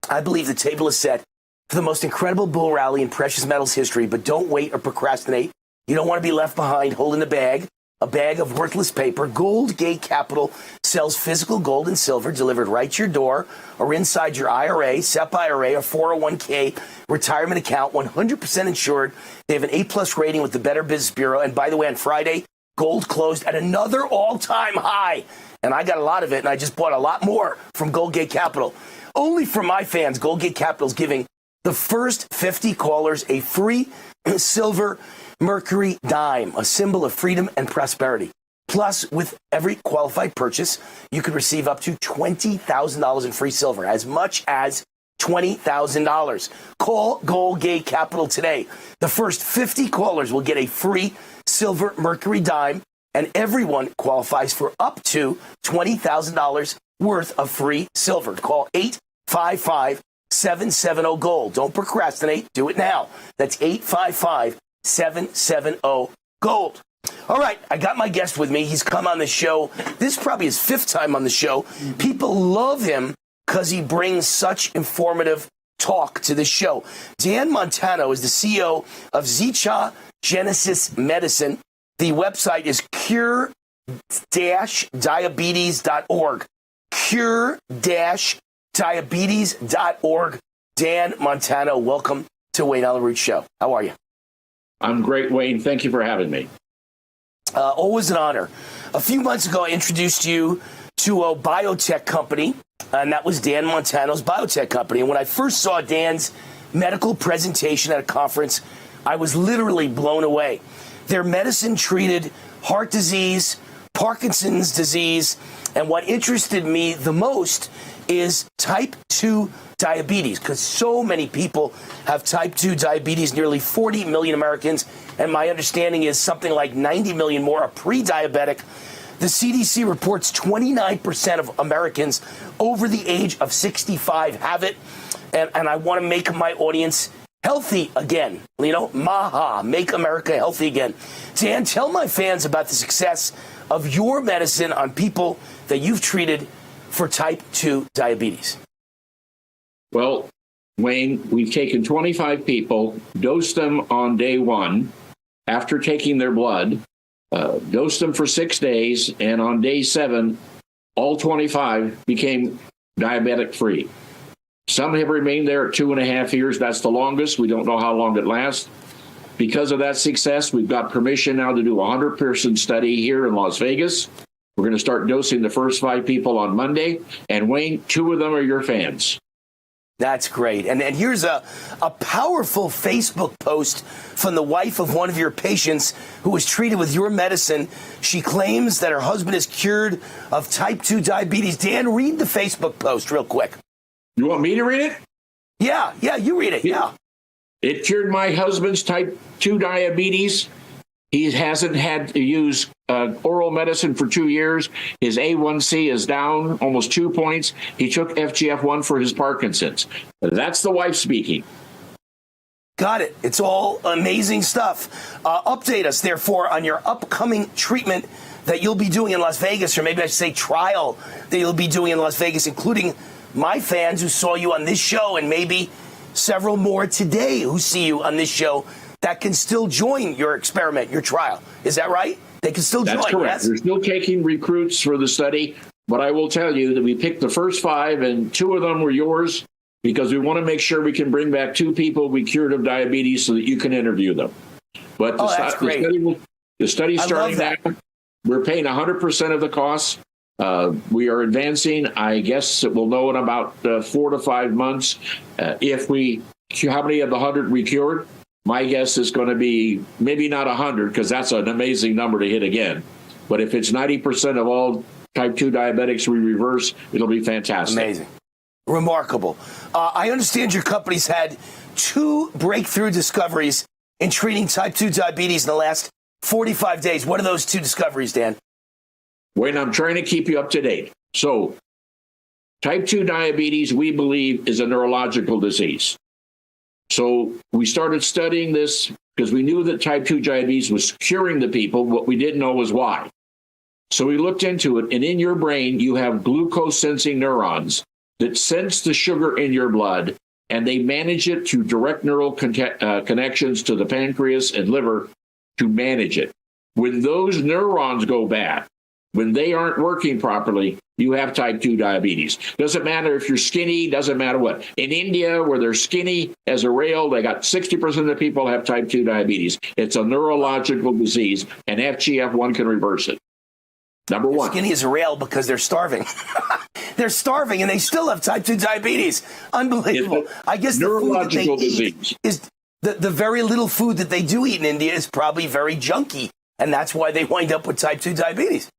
I believe the table is set for the most incredible bull rally in precious metals history, but don't wait or procrastinate. You don't want to be left behind holding the bag. A bag of worthless paper. Gold Gate Capital sells physical gold and silver delivered right to your door or inside your IRA, SEP IRA, or 401k retirement account, 100% insured. They have an A+ rating with the Better Business Bureau. And by the way, on Friday, gold closed at another all-time high. And I got a lot of it, and I just bought a lot more from Gold Gate Capital. Only for my fans, Gold Gate Capital is giving The first 50 callers a free silver mercury dime, a symbol of freedom and prosperity. Plus, with every qualified purchase, you could receive up to $20,000 in free silver, as much as $20,000. Call Goldgate Capital today. The first 50 callers will get a free silver mercury dime, and everyone qualifies for up to $20,000 worth of free silver. Call 855-770-GOLD. Don't procrastinate. Do it now. That's 855-770-GOLD. All right, I got my guest with me. He's come on the show. This is probably his 5th time on the show. People love him because he brings such informative talk to the show. Dan Montano is the CEO of Zicha Genesis Medicine. The website is cure-diabetes.org. Cure-diabetes.org. Dan Montano, welcome to Wayne Root Show. How are you? I'm great, Wayne. Thank you for having me. Always an honor. A few months ago, I introduced you to a biotech company, and that was Dan Montano's biotech company. And when I first saw Dan's medical presentation at a conference, I was literally blown away. Their medicine treated heart disease, Parkinson's disease, and what interested me the most is type 2 diabetes, because so many people have type 2 diabetes, nearly 40 million Americans, and my understanding is something like 90 million more are pre-diabetic. The CDC reports 29% of Americans over the age of 65 have it, and I want to make my audience healthy again. You know, MAHA, make America healthy again. Dan, tell my fans about the success of your medicine on people that you've treated for type 2 diabetes. Well, Wayne, we've taken 25 people, dosed them on day 1 after taking their blood, dosed them for 6 days, and on day 7, all 25 became diabetic free. Some have remained there at 2.5 years. That's the longest. We don't know how long it lasts. Because of that success, we've got permission now to do a 100-person study here in Las Vegas. We're going to start dosing the first 5 people on Monday. And Wayne, 2 of them are your fans. That's great. And here's a powerful Facebook post from the wife of one of your patients who was treated with your medicine. She claims that her husband is cured of type 2 diabetes. Dan, read the Facebook post real quick. You want me to read it? Yeah, you read it. Yeah. It cured my husband's type 2 diabetes. He hasn't had to use oral medicine for 2 years. His A1C is down almost 2 points. He took FGF1 for his Parkinson's. That's the wife speaking. Got it. It's all amazing stuff. Update us, therefore, on your upcoming treatment that you'll be doing in Las Vegas, or maybe I should say trial that you'll be doing in Las Vegas, including my fans who saw you on this show and maybe several more today who see you on this show that can still join your experiment, your trial. Is that right? They can still join. That's correct. Yes? We're still taking recruits for the study, but I will tell you that we picked the first 5 and 2 of them were yours because we want to make sure we can bring back 2 people we cured of diabetes so that you can interview them. But the study's starting now. We're paying 100% of the costs. We are advancing. I guess we'll know in about 4 to 5 months how many of the 100 we cured. My guess is going to be maybe not 100 because that's an amazing number to hit again. But if it's 90% of all type 2 diabetics we reverse, it'll be fantastic. Amazing. Remarkable. I understand your company's had 2 breakthrough discoveries in treating type 2 diabetes in the last 45 days. What are those 2 discoveries, Dan? Wayne, I'm trying to keep you up to date. So, type 2 diabetes, we believe, is a neurological disease. So we started studying this because we knew that type 2 diabetes was curing the people. What we didn't know was why. So we looked into it, and in your brain, you have glucose-sensing neurons that sense the sugar in your blood, and they manage it through direct neural connections to the pancreas and liver to manage it. When those neurons go bad, when they aren't working properly, you have type 2 diabetes. Doesn't matter if you're skinny, doesn't matter what. In India, where they're skinny as a rail, they got 60% of the people have type 2 diabetes. It's a neurological disease, and FGF1 can reverse it. Number 1. Skinny as a rail because they're starving. They're starving and they still have type 2 diabetes. Unbelievable. I guess the food that they eat is the very little food that they do eat in India is probably very junky. And that's why they wind up with type 2 diabetes.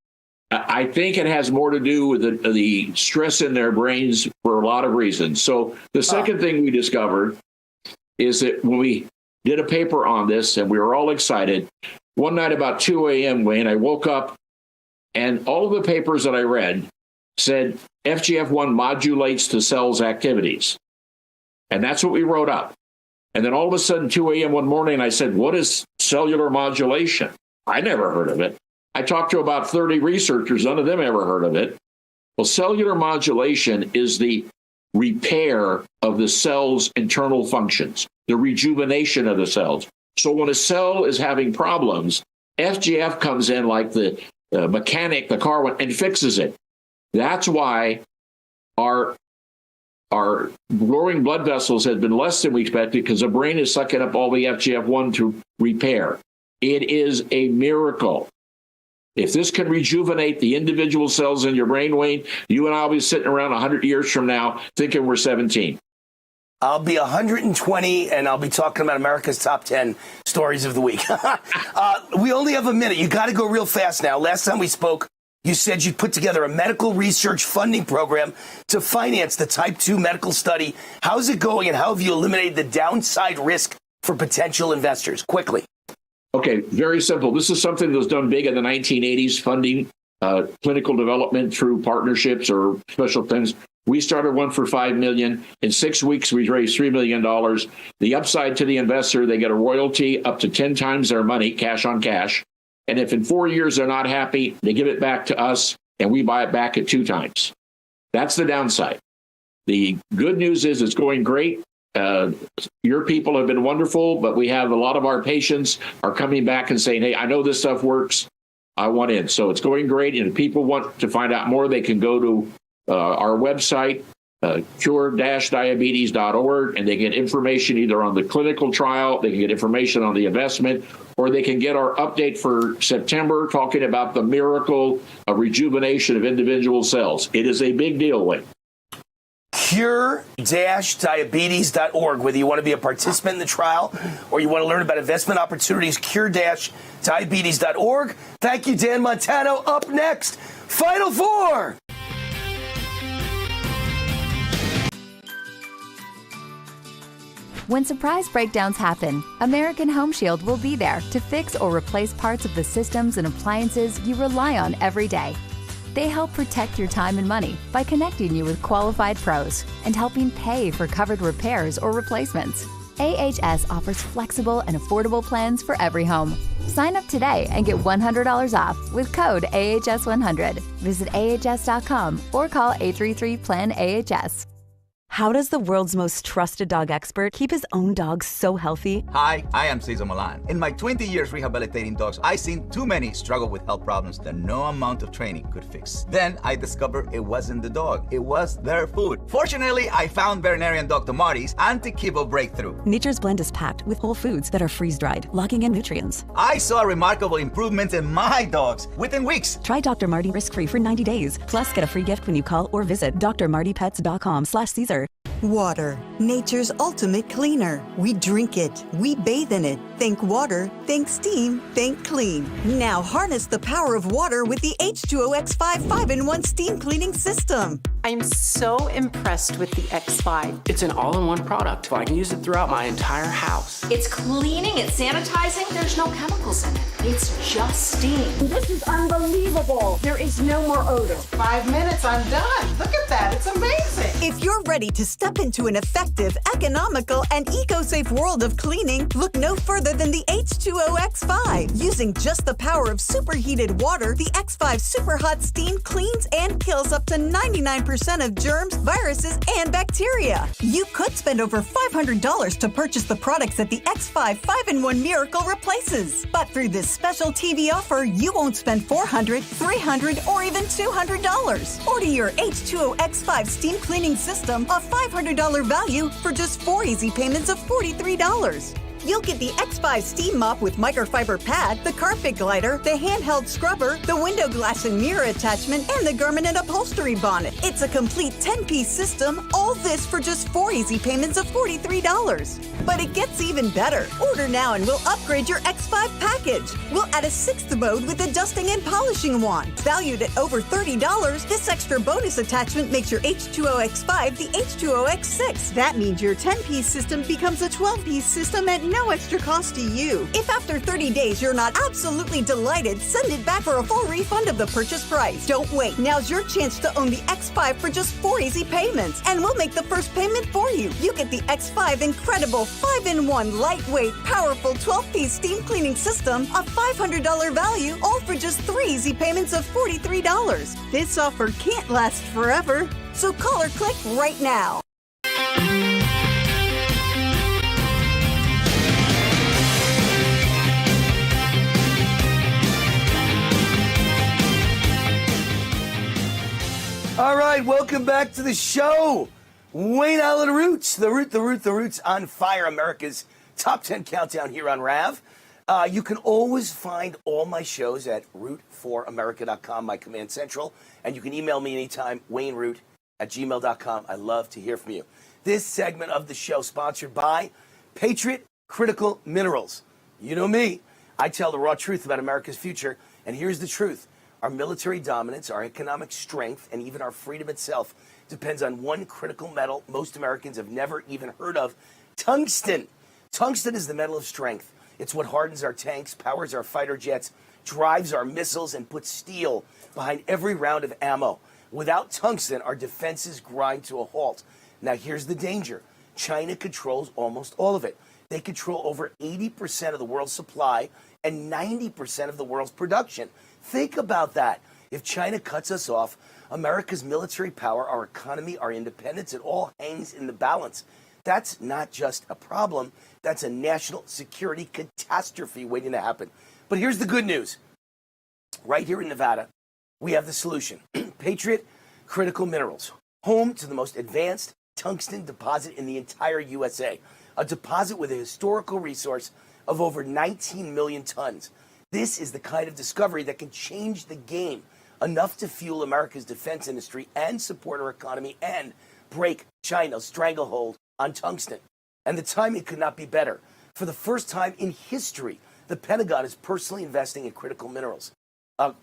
I think it has more to do with the stress in their brains for a lot of reasons. So the second thing we discovered is that when we did a paper on this and we were all excited, one night about 2 a.m., Wayne, I woke up and all of the papers that I read said FGF1 modulates the cell's activities. And that's what we wrote up. And then all of a sudden, 2 a.m. one morning, I said, what is cellular modulation? I never heard of it. I talked to about 30 researchers. None of them ever heard of it. Well, cellular modulation is the repair of the cell's internal functions, the rejuvenation of the cells. So when a cell is having problems, FGF comes in like the mechanic, the car, and fixes it. That's why our growing blood vessels have been less than we expected because the brain is sucking up all the FGF1 to repair. It is a miracle. If this can rejuvenate the individual cells in your brain, Wayne, you and I will be sitting around 100 years from now thinking we're 17. I'll be 120, and I'll be talking about America's top 10 stories of the week. We only have a minute. You got to go real fast now. Last time we spoke, you said you'd put together a medical research funding program to finance the type 2 medical study. How's it going, and how have you eliminated the downside risk for potential investors? Quickly. Okay, very simple. This is something that was done big in the 1980s, funding clinical development through partnerships or special things. We started one for $5 million. In 6 weeks, we raised $3 million. The upside to the investor, they get a royalty up to 10 times their money, cash on cash. And if in 4 years they're not happy, they give it back to us, and we buy it back at 2 times. That's the downside. The good news is it's going great. Your people have been wonderful, but we have a lot of our patients are coming back and saying, hey, I know this stuff works. I want in. So it's going great. And if people want to find out more, they can go to our website, cure-diabetes.org, and they get information either on the clinical trial, they can get information on the investment, or they can get our update for September talking about the miracle of rejuvenation of individual cells. It is a big deal, Wayne. Cure-diabetes.org. Whether you want to be a participant in the trial or you want to learn about investment opportunities, cure-diabetes.org. Thank you, Dan Montano. Up next, Final Four. When surprise breakdowns happen, American Home Shield will be there to fix or replace parts of the systems and appliances you rely on every day. They help protect your time and money by connecting you with qualified pros and helping pay for covered repairs or replacements. AHS offers flexible and affordable plans for every home. Sign up today and get $100 off with code AHS100. Visit AHS.com or call 833-PLAN-AHS. How does the world's most trusted dog expert keep his own dog so healthy? Hi, I am Cesar Milan. In my 20 years rehabilitating dogs, I've seen too many struggle with health problems that no amount of training could fix. Then I discovered it wasn't the dog, it was their food. Fortunately, I found veterinarian Dr. Marty's anti-kibble breakthrough. Nature's Blend is packed with whole foods that are freeze-dried, locking in nutrients. I saw remarkable improvements in my dogs within weeks. Try Dr. Marty risk-free for 90 days. Plus, get a free gift when you call or visit drmartypets.com/Caesar. Water, nature's ultimate cleaner. We drink it, we bathe in it. Think water, think steam, think clean. Now harness the power of water with the H2O X5 5-in-1 steam cleaning system. I'm so impressed with the X5. It's an all-in-one product. I can use it throughout my entire house. It's cleaning, it's sanitizing. There's no chemicals in it. It's just steam. This is unbelievable. There is no more odor. 5 minutes, I'm done. Look at that, it's amazing. If you're ready to step into an effective, economical, and eco-safe world of cleaning, look no further than the H2O X5. Using just the power of superheated water, the X5 super hot steam cleans and kills up to 99% of germs, viruses, and bacteria. You could spend over $500 to purchase the products that the X5 5-in-1 Miracle replaces. But through this special TV offer, you won't spend $400, $300, or even $200. Order your H2O X5 steam cleaning system, a $500 value, for just 4 easy payments of $43. you'll get the X5 steam mop with microfiber pad, the carpet glider, the handheld scrubber, the window glass and mirror attachment, and the garment and upholstery bonnet. It's a complete 10-piece system, all this for just 4 easy payments of $43. But it gets even better. Order now and we'll upgrade your X5 package. We'll add a 6th mode with a dusting and polishing wand. Valued at over $30, this extra bonus attachment makes your H2O X5 the H2O X6. That means your 10-piece system becomes a 12-piece system at no extra cost to you. If after 30 days you're not absolutely delighted, send it back for a full refund of the purchase price. Don't wait. Now's your chance to own the X5 for just 4 easy payments, and we'll make the first payment for you. You get the X5 incredible 5-in-1 lightweight, powerful 12-piece steam cleaning system, a $500 value, all for just 3 easy payments of $43. This offer can't last forever, so call or click right now. All right, welcome back to the show. Wayneroot, the roots on fire, America's top 10 countdown here on RAV. You can always find all my shows at root4america.com, my command central, and you can email me anytime, wayneroot@gmail.com. I love to hear from you. This segment of the show sponsored by Patriot Critical Minerals. You know me. I tell the raw truth about America's future, and here's the truth. Our military dominance, our economic strength, and even our freedom itself depends on one critical metal most Americans have never even heard of, tungsten. Tungsten is the metal of strength. It's what hardens our tanks, powers our fighter jets, drives our missiles, and puts steel behind every round of ammo. Without tungsten, our defenses grind to a halt. Now, here's the danger. China controls almost all of it. They control over 80% of the world's supply and 90% of the world's production. Think about that. If China cuts us off, America's military power, our economy, our independence, it all hangs in the balance. That's not just a problem. That's a national security catastrophe waiting to happen. But here's the good news. Right here in Nevada, we have the solution. Patriot Critical Minerals, home to the most advanced tungsten deposit in the entire USA. A deposit with a historical resource of over 19 million tons. This is the kind of discovery that can change the game, enough to fuel America's defense industry and support our economy and break China's stranglehold on tungsten. And the timing could not be better. For the first time in history, the Pentagon is personally investing in critical metals, backed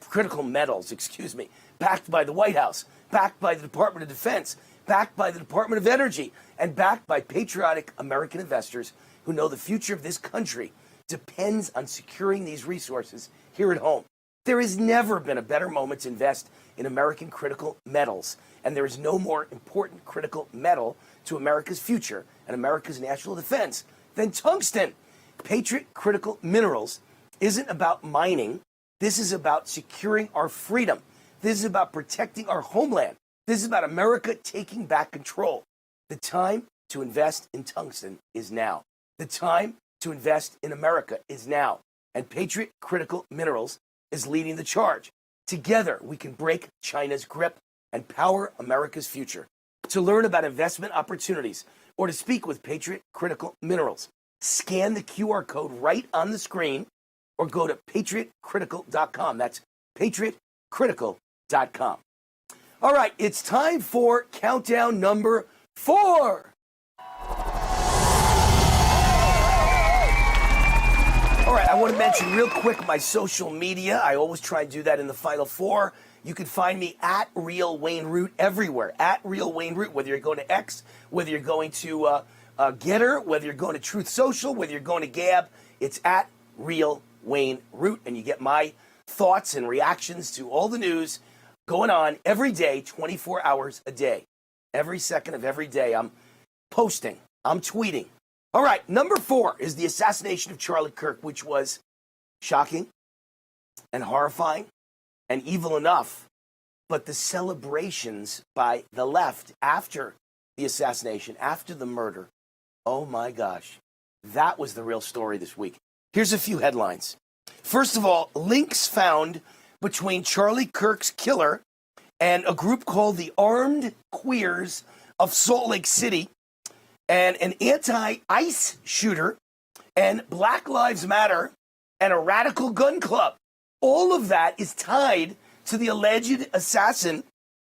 by the White House, backed by the Department of Defense, backed by the Department of Energy, and backed by patriotic American investors who know the future of this country depends on securing these resources here at home. There has never been a better moment to invest in American critical metals, and there is no more important critical metal to America's future and America's national defense than tungsten. Patriot Critical Minerals isn't about mining. This is about securing our freedom. This is about protecting our homeland. This is about America taking back control. The time to invest in tungsten is now. The time to invest in America is now. And Patriot Critical Minerals is leading the charge. Together, we can break China's grip and power America's future. To learn about investment opportunities or to speak with Patriot Critical Minerals, scan the QR code right on the screen or go to patriotcritical.com. That's patriotcritical.com. All right, it's time for countdown number 4. All right, I want to mention real quick my social media. I always try and do that in the final 4. You can find me at Real Wayneroot everywhere. At Real Wayneroot, whether you're going to X, whether you're going to Getter, whether you're going to Truth Social, whether you're going to Gab, it's at Real Wayneroot, and you get my thoughts and reactions to all the news going on every day, 24 hours a day. Every second of every day, I'm posting, I'm tweeting. All right, number 4 is the assassination of Charlie Kirk, which was shocking and horrifying and evil enough. But the celebrations by the left after the assassination, after the murder, oh my gosh, that was the real story this week. Here's a few headlines. First of all, links found between Charlie Kirk's killer and a group called the Armed Queers of Salt Lake City, and an anti-ICE shooter and Black Lives Matter and a radical gun club. All of that is tied to the alleged assassin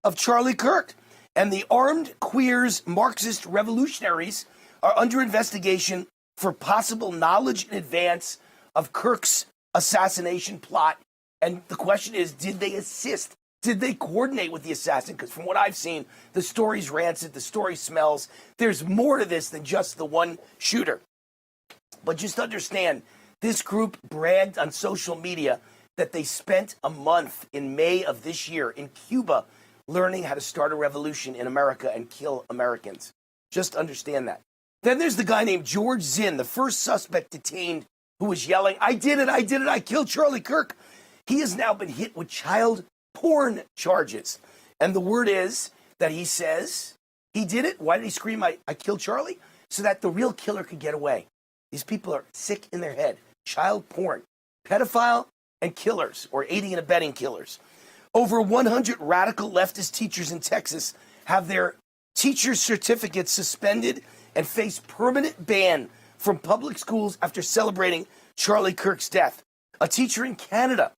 of Charlie Kirk. And the armed queers Marxist revolutionaries are under investigation for possible knowledge in advance of Kirk's assassination plot. And the question is, did they assist? Did they coordinate with the assassin? Because from what I've seen, the story's rancid, the story smells. There's more to this than just the one shooter. But just understand, this group bragged on social media that they spent a month in May of this year in Cuba learning how to start a revolution in America and kill Americans. Just understand that. Then there's the guy named George Zinn, the first suspect detained, who was yelling, I did it, I killed Charlie Kirk. He has now been hit with child porn charges. And the word is that he says he did it. Why did he scream, I killed Charlie? So that the real killer could get away. These people are sick in their head. Child porn, pedophile, and killers, or aiding and abetting killers. Over 100 radical leftist teachers in Texas have their teacher's certificates suspended and face permanent ban from public schools after celebrating Charlie Kirk's death. A teacher in Canada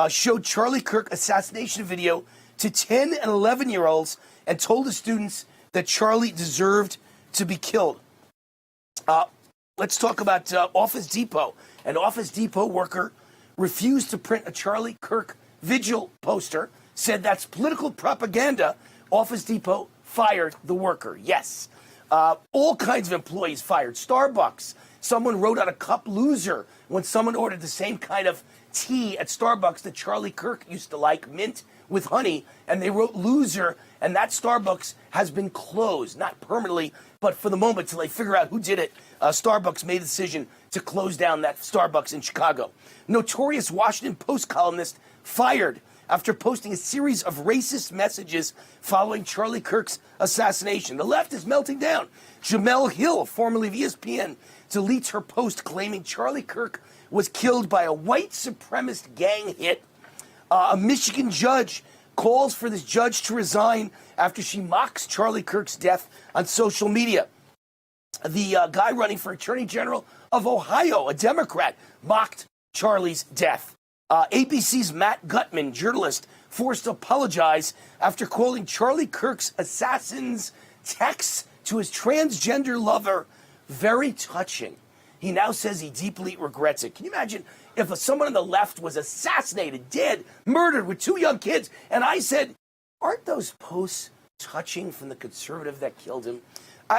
showed Charlie Kirk assassination video to 10 and 11-year-olds and told the students that Charlie deserved to be killed. Let's talk about Office Depot. An Office Depot worker refused to print a Charlie Kirk vigil poster, said that's political propaganda. Office Depot fired the worker. Yes. All kinds of employees fired. Starbucks. Someone wrote on a cup loser when someone ordered the same kind of tea at Starbucks that Charlie Kirk used to like, mint with honey, and they wrote loser, and that Starbucks has been closed, not permanently, but for the moment till they figure out who did it. Starbucks made the decision to close down that Starbucks in Chicago. Notorious Washington Post columnist fired after posting a series of racist messages following Charlie Kirk's assassination. The left is melting down. Jamel Hill, formerly of ESPN, deletes her post claiming Charlie Kirk was killed by a white supremacist gang hit. A Michigan judge calls for this judge to resign after she mocks Charlie Kirk's death on social media. The guy running for Attorney General of Ohio, a Democrat, mocked Charlie's death. ABC's Matt Gutman, journalist, forced to apologize after calling Charlie Kirk's assassin's texts to his transgender lover very touching. He now says he deeply regrets it. Can you imagine if someone on the left was assassinated, dead, murdered with 2 young kids, and I said, aren't those posts touching from the conservative that killed him?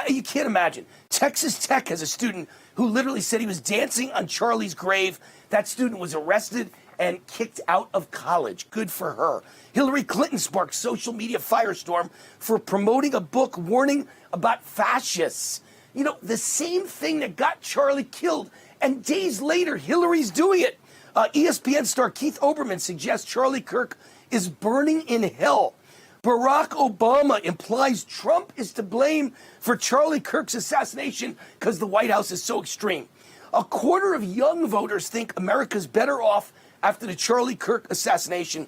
You can't imagine. Texas Tech has a student who literally said he was dancing on Charlie's grave. That student was arrested and kicked out of college. Good for her. Hillary Clinton sparked social media firestorm for promoting a book warning about fascists. You know, the same thing that got Charlie killed, and days later, Hillary's doing it. ESPN star Keith Olbermann suggests Charlie Kirk is burning in hell. Barack Obama implies Trump is to blame for Charlie Kirk's assassination because the White House is so extreme. A quarter of young voters think America's better off after the Charlie Kirk assassination.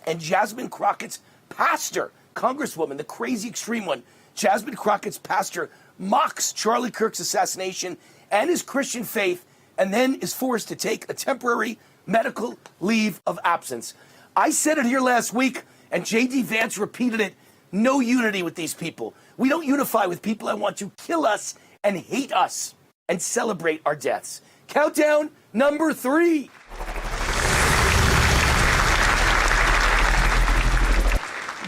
And Jasmine Crockett's pastor, Congresswoman, the crazy extreme one, Jasmine Crockett's pastor mocks Charlie Kirk's assassination and his Christian faith, and then is forced to take a temporary medical leave of absence. I said it here last week, and J.D. Vance repeated it. No unity with these people. We don't unify with people that want to kill us and hate us and celebrate our deaths. Countdown number 3.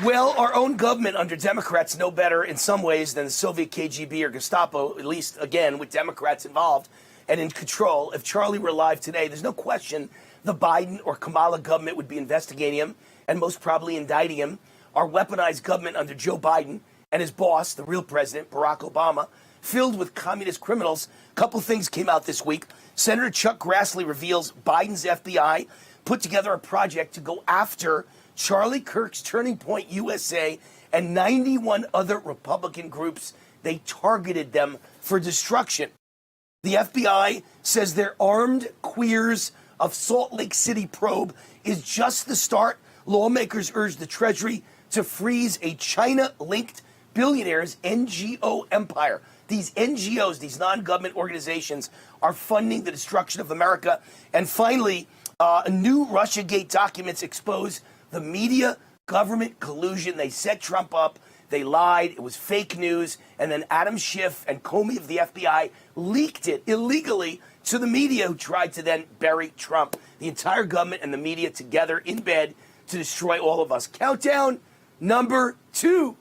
Well, our own government under Democrats know better in some ways than the Soviet KGB or Gestapo, at least, again, with Democrats involved and in control. If Charlie were alive today, there's no question the Biden or Kamala government would be investigating him and most probably indicting him. Our weaponized government under Joe Biden and his boss, the real president, Barack Obama, filled with communist criminals. A couple things came out this week. Senator Chuck Grassley reveals Biden's FBI put together a project to go after Charlie Kirk's Turning Point USA and 91 other Republican groups. They targeted them for destruction. The FBI says their armed queers of Salt Lake City probe is just the start. Lawmakers urge the Treasury to freeze a China-linked billionaire's NGO empire. These NGOs, these non-government organizations, are funding the destruction of America. And finally, new Russiagate documents expose the media government collusion. They set Trump up. They lied. It was fake news. And then Adam Schiff and Comey of the FBI leaked it illegally to the media, who tried to then bury Trump. The entire government and the media together in bed to destroy all of us. Countdown number 2.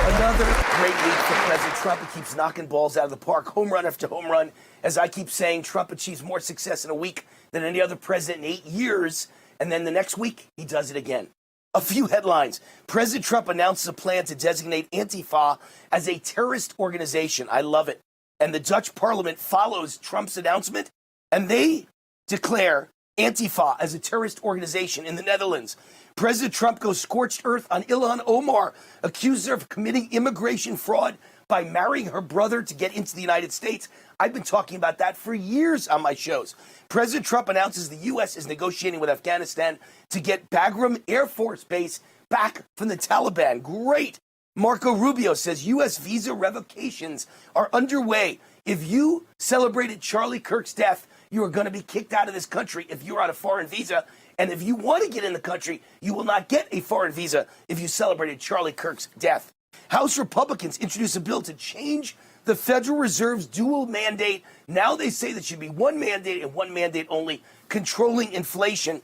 Another great week for President Trump. He keeps knocking balls out of the park, home run after home run. As I keep saying, Trump achieves more success in a week than any other president in 8 years. And then the next week, he does it again. A few headlines. President Trump announces a plan to designate Antifa as a terrorist organization. I love it. And the Dutch parliament follows Trump's announcement, and they declare Antifa as a terrorist organization in the Netherlands. President Trump goes scorched earth on Ilhan Omar, accused her of committing immigration fraud by marrying her brother to get into the United States. I've been talking about that for years on my shows. President Trump announces the U.S. is negotiating with Afghanistan to get Bagram Air Force Base back from the Taliban. Great. Marco Rubio says U.S. visa revocations are underway. If you celebrated Charlie Kirk's death, you are going to be kicked out of this country if you're on a foreign visa. And if you want to get in the country, you will not get a foreign visa if you celebrated Charlie Kirk's death. House Republicans introduce a bill to change the Federal Reserve's dual mandate. Now they say there should be one mandate and one mandate only, controlling inflation.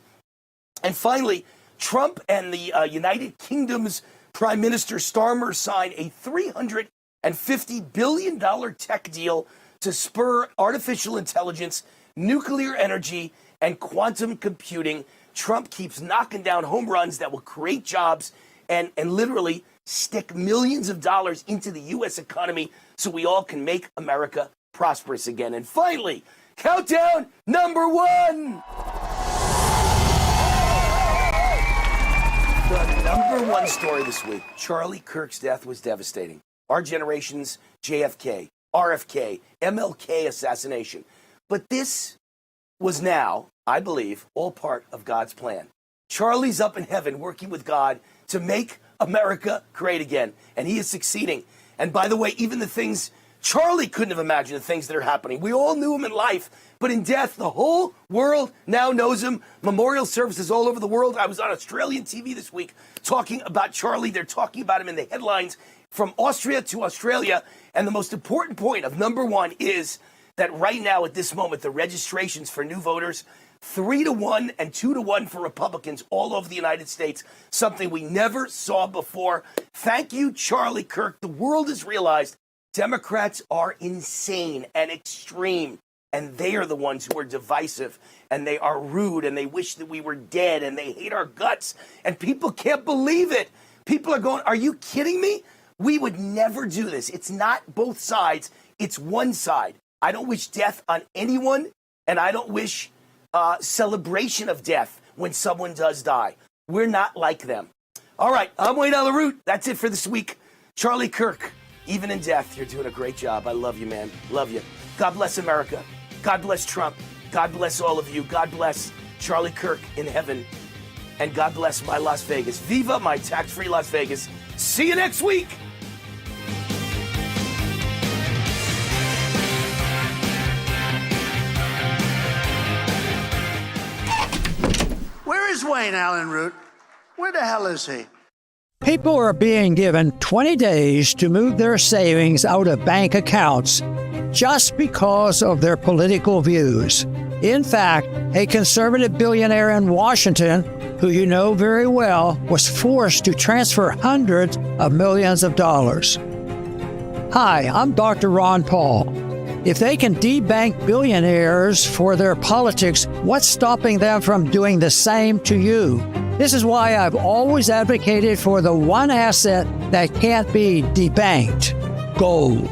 And finally, Trump and the United Kingdom's Prime Minister Starmer signed a $350 billion tech deal to spur artificial intelligence, nuclear energy, and quantum computing. Trump keeps knocking down home runs that will create jobs and literally stick millions of dollars into the U.S. economy so we all can make America prosperous again. And finally, countdown number 1. The number 1 story this week, Charlie Kirk's death was devastating. Our generation's JFK, RFK, MLK assassination. But this was now, I believe, all part of God's plan. Charlie's up in heaven working with God to make America great again, and he is succeeding. And by the way, even the things Charlie couldn't have imagined, the things that are happening. We all knew him in life, but in death, the whole world now knows him. Memorial services all over the world. I was on Australian TV this week talking about Charlie. They're talking about him in the headlines from Austria to Australia. And the most important point of number 1 is that right now at this moment, the registrations for new voters, 3-1 and 2-1 for Republicans all over the United States, something we never saw before. Thank you, Charlie Kirk. The world has realized Democrats are insane and extreme, and they are the ones who are divisive, and they are rude, and they wish that we were dead, and they hate our guts, and people can't believe it. People are going, are you kidding me? We would never do this. It's not both sides. It's one side. I don't wish death on anyone, and I don't wish celebration of death when someone does die. We're not like them. All right, I'm Wayneroot. That's it for this week. Charlie Kirk, even in death, you're doing a great job. I love you, man. Love you. God bless America. God bless Trump. God bless all of you. God bless Charlie Kirk in heaven. And God bless my Las Vegas. Viva my tax-free Las Vegas. See you next week. Where is Wayneroot? Where the hell is he? People are being given 20 days to move their savings out of bank accounts just because of their political views. In fact, a conservative billionaire in Washington, who you know very well, was forced to transfer hundreds of millions of dollars. Hi, I'm Dr. Ron Paul. If they can debank billionaires for their politics, what's stopping them from doing the same to you? This is why I've always advocated for the one asset that can't be debanked: gold.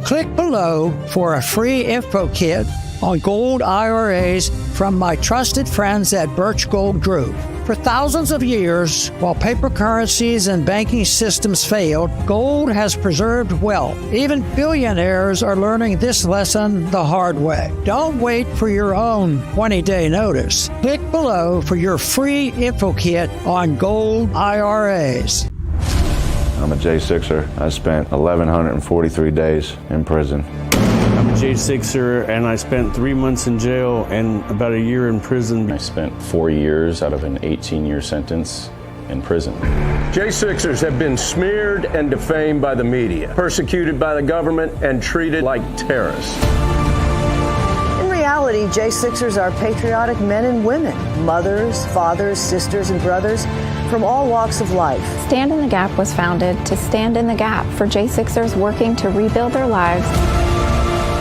Click below for a free info kit on gold IRAs from my trusted friends at Birch Gold Group. For thousands of years, while paper currencies and banking systems failed, gold has preserved wealth. Even billionaires are learning this lesson the hard way. Don't wait for your own 20-day notice. Click below for your free info kit on gold IRAs. I'm a J6er. I spent 1,143 days in prison. I'm a J6er, and I spent 3 months in jail and about a year in prison. I spent 4 years out of an 18-year sentence in prison. J6ers have been smeared and defamed by the media, persecuted by the government, and treated like terrorists. In reality, J6ers are patriotic men and women, mothers, fathers, sisters, and brothers from all walks of life. Stand in the Gap was founded to stand in the gap for J6ers working to rebuild their lives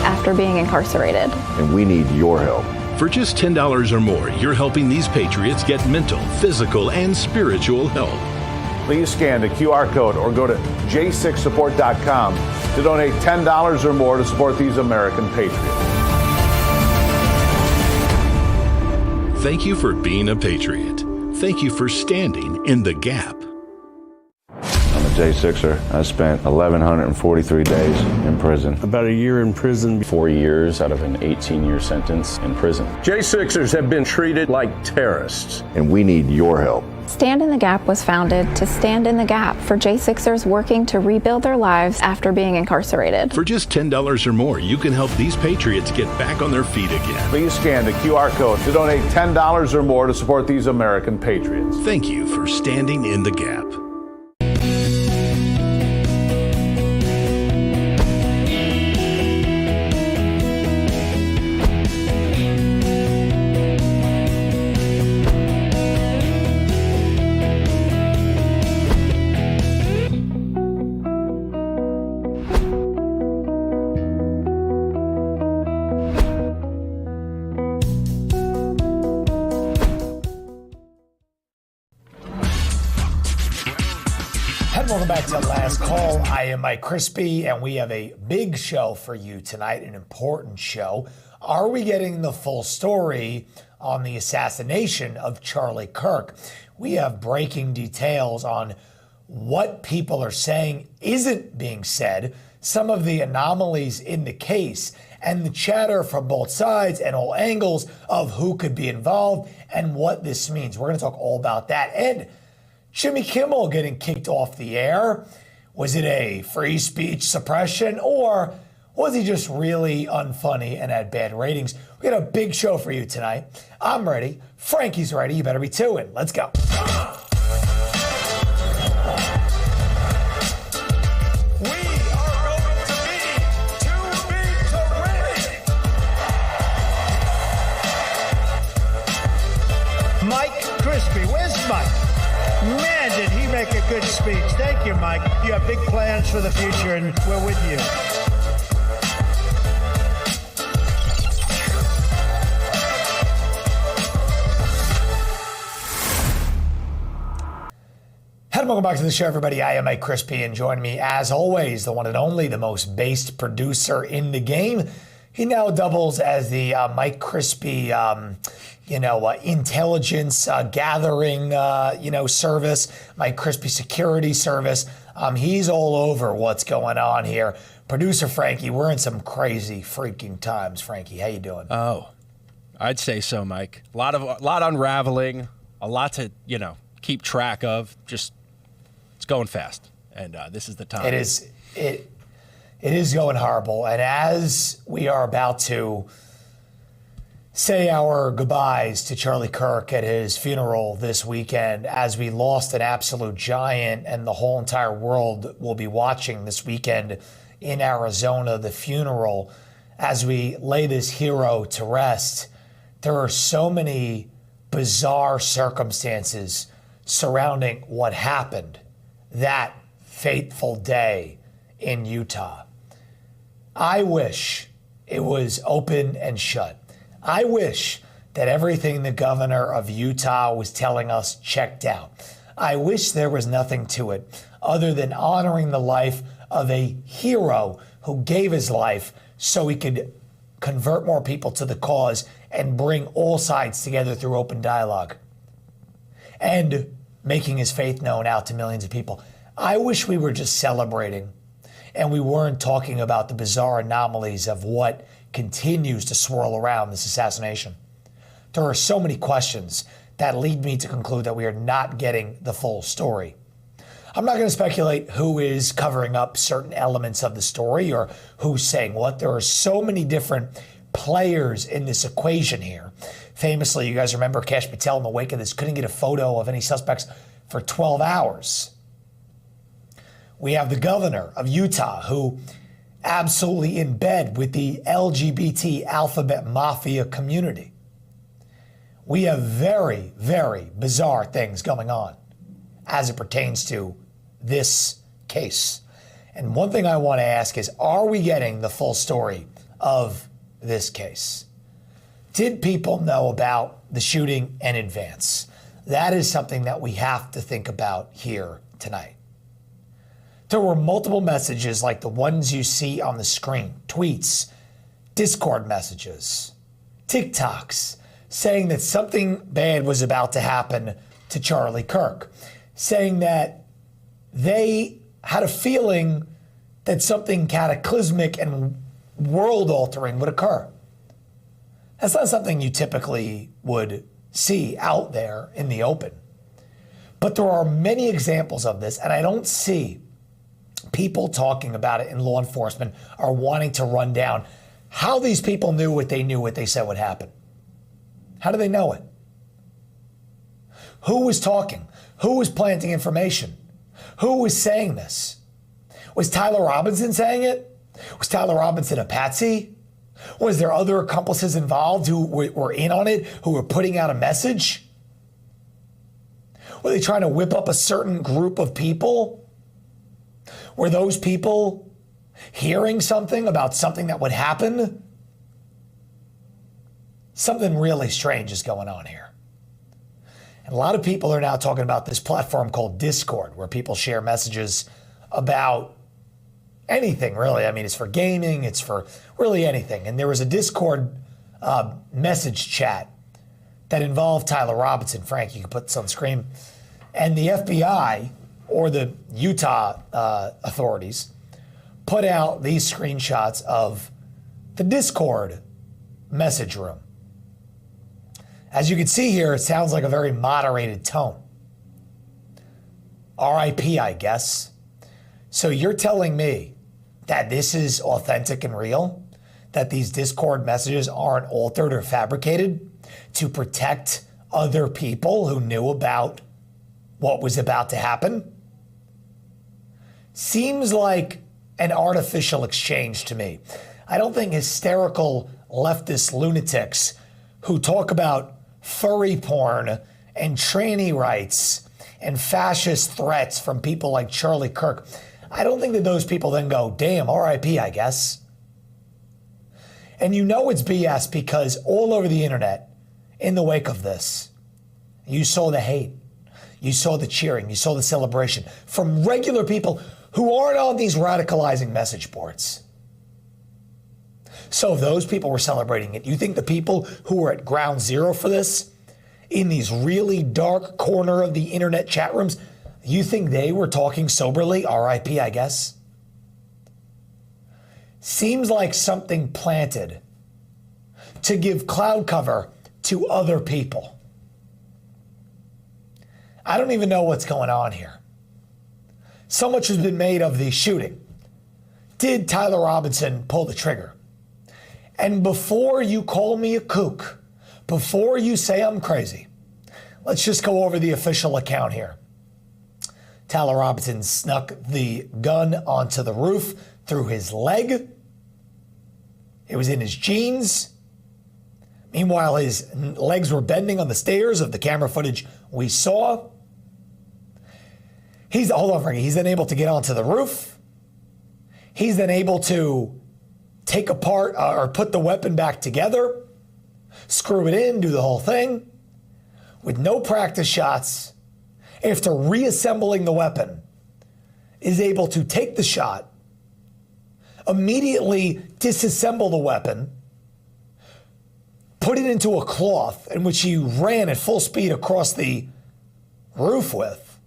after being incarcerated. And we need your help. For just $10 or more, you're helping these patriots get mental, physical, and spiritual help. Please scan the QR code or go to j6support.com to donate $10 or more to support these American patriots. Thank you for being a patriot. Thank you for standing in the gap. I'm a J6er. I spent 1,143 days in prison. About a year in prison. 4 years out of an 18-year sentence in prison. J6ers have been treated like terrorists. And we need your help. Stand in the Gap was founded to stand in the gap for J6ers working to rebuild their lives after being incarcerated. For just $10 or more, you can help these patriots get back on their feet again. Please scan the QR code to donate $10 or more to support these American patriots. Thank you for standing in the gap. Welcome back to Last Call. I am Mike Crispy, and we have a big show for you tonight, an important show. Are we getting the full story on the assassination of Charlie Kirk? We have breaking details on what people are saying isn't being said, some of the anomalies in the case, and the chatter from both sides and all angles of who could be involved and what this means. We're going to talk all about that. And Jimmy Kimmel getting kicked off the air. Was it a free speech suppression, or was he just really unfunny and had bad ratings? We got a big show for you tonight. I'm ready. Frankie's ready. You better be too. And let's go. We are going to be too big to win. Mike Crispy. Where's Mike? Man, did he make a good speech. Thank you, Mike. You have big plans for the future, and we're with you. Hello, welcome back to the show, everybody. I am Mike Crispy, and join me, as always, the one and only, the most based producer in the game. He now doubles as the Mike Crispy, intelligence gathering, service, Mike Crispy security service. He's all over what's going on here. Producer Frankie, we're in some crazy freaking times. Frankie, how you doing? Oh, I'd say so, Mike. A lot unraveling, a lot to keep track of. Just it's going fast, and this is the time. It is going horrible, and as we are about to say our goodbyes to Charlie Kirk at his funeral this weekend, as we lost an absolute giant, and the whole entire world will be watching this weekend in Arizona, the funeral, as we lay this hero to rest, there are so many bizarre circumstances surrounding what happened that fateful day in Utah. I wish it was open and shut. I wish that everything the governor of Utah was telling us checked out. I wish there was nothing to it other than honoring the life of a hero who gave his life so he could convert more people to the cause and bring all sides together through open dialogue and making his faith known out to millions of people. I wish we were just celebrating and we weren't talking about the bizarre anomalies of what continues to swirl around this assassination. There are so many questions that lead me to conclude that we are not getting the full story. I'm not going to speculate who is covering up certain elements of the story or who's saying what. There are so many different players in this equation here. Famously, you guys remember Kash Patel in the wake of this couldn't get a photo of any suspects for 12 hours. We have the governor of Utah who absolutely in bed with the LGBT alphabet mafia community. We have very, very bizarre things going on as it pertains to this case. And one thing I want to ask is, are we getting the full story of this case? Did people know about the shooting in advance? That is something that we have to think about here tonight. There were multiple messages like the ones you see on the screen, tweets, Discord messages, TikToks, saying that something bad was about to happen to Charlie Kirk, saying that they had a feeling that something cataclysmic and world-altering would occur. That's not something you typically would see out there in the open. But there are many examples of this, and I don't see people talking about it in law enforcement or wanting to run down how these people knew what they said would happen. How do they know it? Who was talking? Who was planting information? Who was saying this? Was Tyler Robinson saying it? Was Tyler Robinson a patsy? Was there other accomplices involved who were in on it, who were putting out a message? Were they trying to whip up a certain group of people? Were those people hearing something about something that would happen? Something really strange is going on here. And a lot of people are now talking about this platform called Discord, where people share messages about anything, really. I mean, it's for gaming, it's for really anything. And there was a Discord message chat that involved Tyler Robinson. Frank, you can put this on the screen. And the FBI, or the Utah authorities, put out these screenshots of the Discord message room. As you can see here, it sounds like a very moderated tone. RIP, I guess. So you're telling me that this is authentic and real? That these Discord messages aren't altered or fabricated to protect other people who knew about what was about to happen? Seems like an artificial exchange to me. I don't think hysterical leftist lunatics who talk about furry porn and tranny rights and fascist threats from people like Charlie Kirk, I don't think that those people then go, damn, RIP, I guess. And you know it's BS because all over the internet, in the wake of this, you saw the hate, you saw the cheering, you saw the celebration from regular people who aren't on these radicalizing message boards. So if those people were celebrating it, you think the people who were at ground zero for this, in these really dark corner of the internet chat rooms, you think they were talking soberly? RIP, I guess. Seems like something planted to give cloud cover to other people. I don't even know what's going on here. So much has been made of the shooting. Did Tyler Robinson pull the trigger? And before you call me a kook, before you say I'm crazy, let's just go over the official account here. Tyler Robinson snuck the gun onto the roof through his leg. It was in his jeans. Meanwhile, his legs were bending on the stairs of the camera footage we saw. He's then able to get onto the roof. He's then able to take apart or put the weapon back together, screw it in, do the whole thing. With no practice shots, after reassembling the weapon, is able to take the shot, immediately disassemble the weapon, put it into a cloth in which he ran at full speed across the roof with,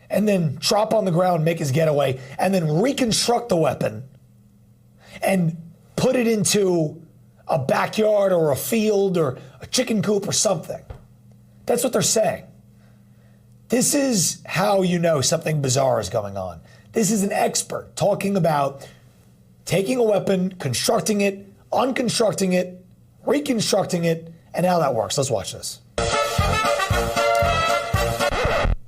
and then drop on the ground, make his getaway, and then reconstruct the weapon and put it into a backyard or a field or a chicken coop or something. That's what they're saying. This is how you know something bizarre is going on. This is an expert talking about taking a weapon, constructing it, unconstructing it, reconstructing it, and how that works. Let's watch this.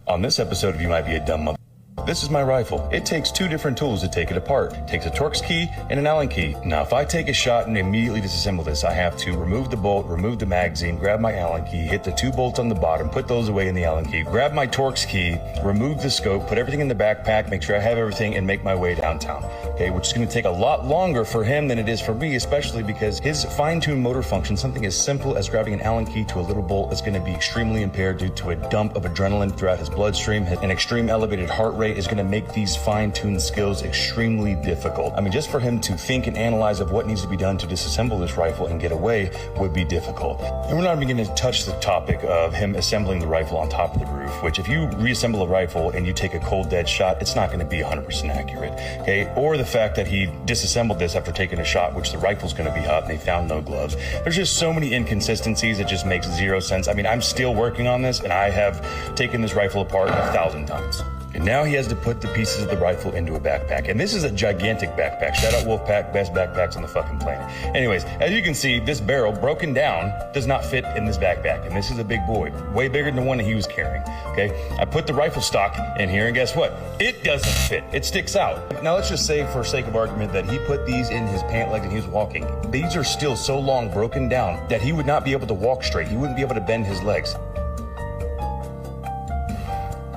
On this episode of You Might Be a Dumb Mother, this is my rifle. It takes two different tools to take it apart. It takes a Torx key and an Allen key. Now, if I take a shot and immediately disassemble this, I have to remove the bolt, remove the magazine, grab my Allen key, hit the two bolts on the bottom, put those away in the Allen key, grab my Torx key, remove the scope, put everything in the backpack, make sure I have everything, and make my way downtown. Okay, which is going to take a lot longer for him than it is for me, especially because his fine-tuned motor function, something as simple as grabbing an Allen key to a little bolt, is going to be extremely impaired due to a dump of adrenaline throughout his bloodstream. An extreme elevated heart rate is going to make these fine-tuned skills extremely difficult. I mean, just for him to think and analyze of what needs to be done to disassemble this rifle and get away would be difficult. And we're not even going to touch the topic of him assembling the rifle on top of the roof, which if you reassemble a rifle and you take a cold dead shot, it's not going to be 100% accurate, okay? Or the fact that he disassembled this after taking a shot, which the rifle's going to be hot and they found no gloves. There's just so many inconsistencies, it just makes zero sense. I mean, I'm still working on this and I have taken this rifle apart 1,000 times. And now he has to put the pieces of the rifle into a backpack. And this is a gigantic backpack. Shout out Wolfpack, best backpacks on the fucking planet. Anyways, as you can see, this barrel, broken down, does not fit in this backpack. And this is a big boy, way bigger than the one that he was carrying, okay? I put the rifle stock in here, and guess what? It doesn't fit. It sticks out. Now, let's just say, for sake of argument, that he put these in his pant leg and he was walking. These are still so long broken down that he would not be able to walk straight. He wouldn't be able to bend his legs.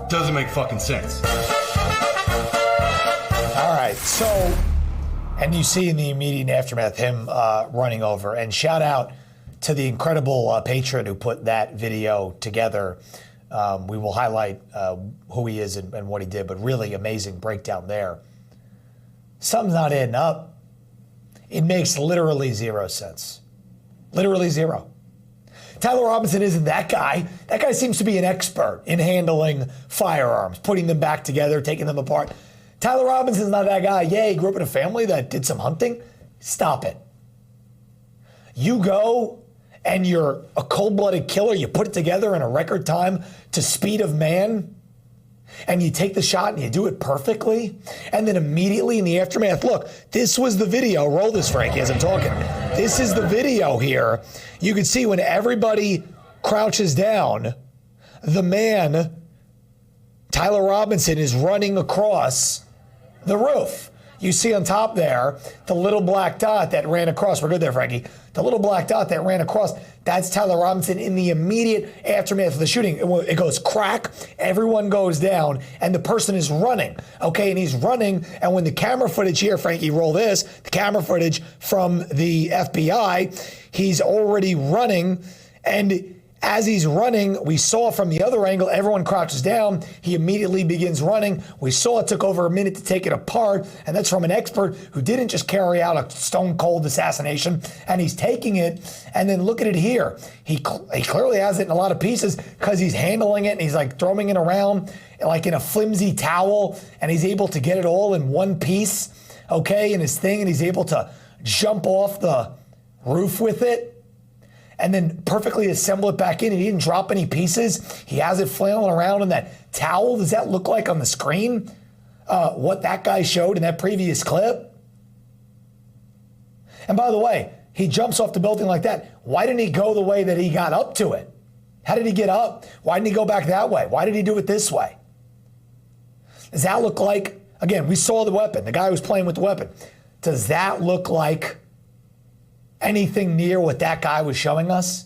Doesn't make fucking sense. All right, so, and you see in the immediate aftermath him running over. And shout out to the incredible Patriot who put that video together. We will highlight who he is and what he did, but really amazing breakdown there. Something's not adding up. It makes literally zero sense. Literally zero. Tyler Robinson isn't that guy. That guy seems to be an expert in handling firearms, putting them back together, taking them apart. Tyler Robinson's not that guy. Yeah, he grew up in a family that did some hunting. Stop it. You go and you're a cold-blooded killer. You put it together in a record time to speed of man, and you take the shot and you do it perfectly, and then immediately in the aftermath, look, this was the video. Roll this, Frankie, as I'm talking. This is the video here. You can see when everybody crouches down, the man, Tyler Robinson, is running across the roof. You see on top there, the little black dot that ran across. We're good there, Frankie. The little black dot that ran across, that's Tyler Robinson in the immediate aftermath of the shooting. It goes crack, everyone goes down, and the person is running, okay? And he's running, and when the camera footage here, Frankie, roll this, the camera footage from the FBI, he's already running, and as he's running, we saw from the other angle, everyone crouches down. He immediately begins running. We saw it took over a minute to take it apart, and that's from an expert who didn't just carry out a stone-cold assassination, and he's taking it, and then look at it here. He clearly has it in a lot of pieces because he's handling it, and he's like throwing it around like in a flimsy towel, and he's able to get it all in one piece, okay, in his thing, and he's able to jump off the roof with it, and then perfectly assemble it back in. He didn't drop any pieces. He has it flailing around in that towel. Does that look like on the screen what that guy showed in that previous clip? And by the way, he jumps off the building like that. Why didn't he go the way that he got up to it? How did he get up? Why didn't he go back that way? Why did he do it this way? Does that look like, again, we saw the weapon. The guy was playing with the weapon. Does that look like anything near what that guy was showing us?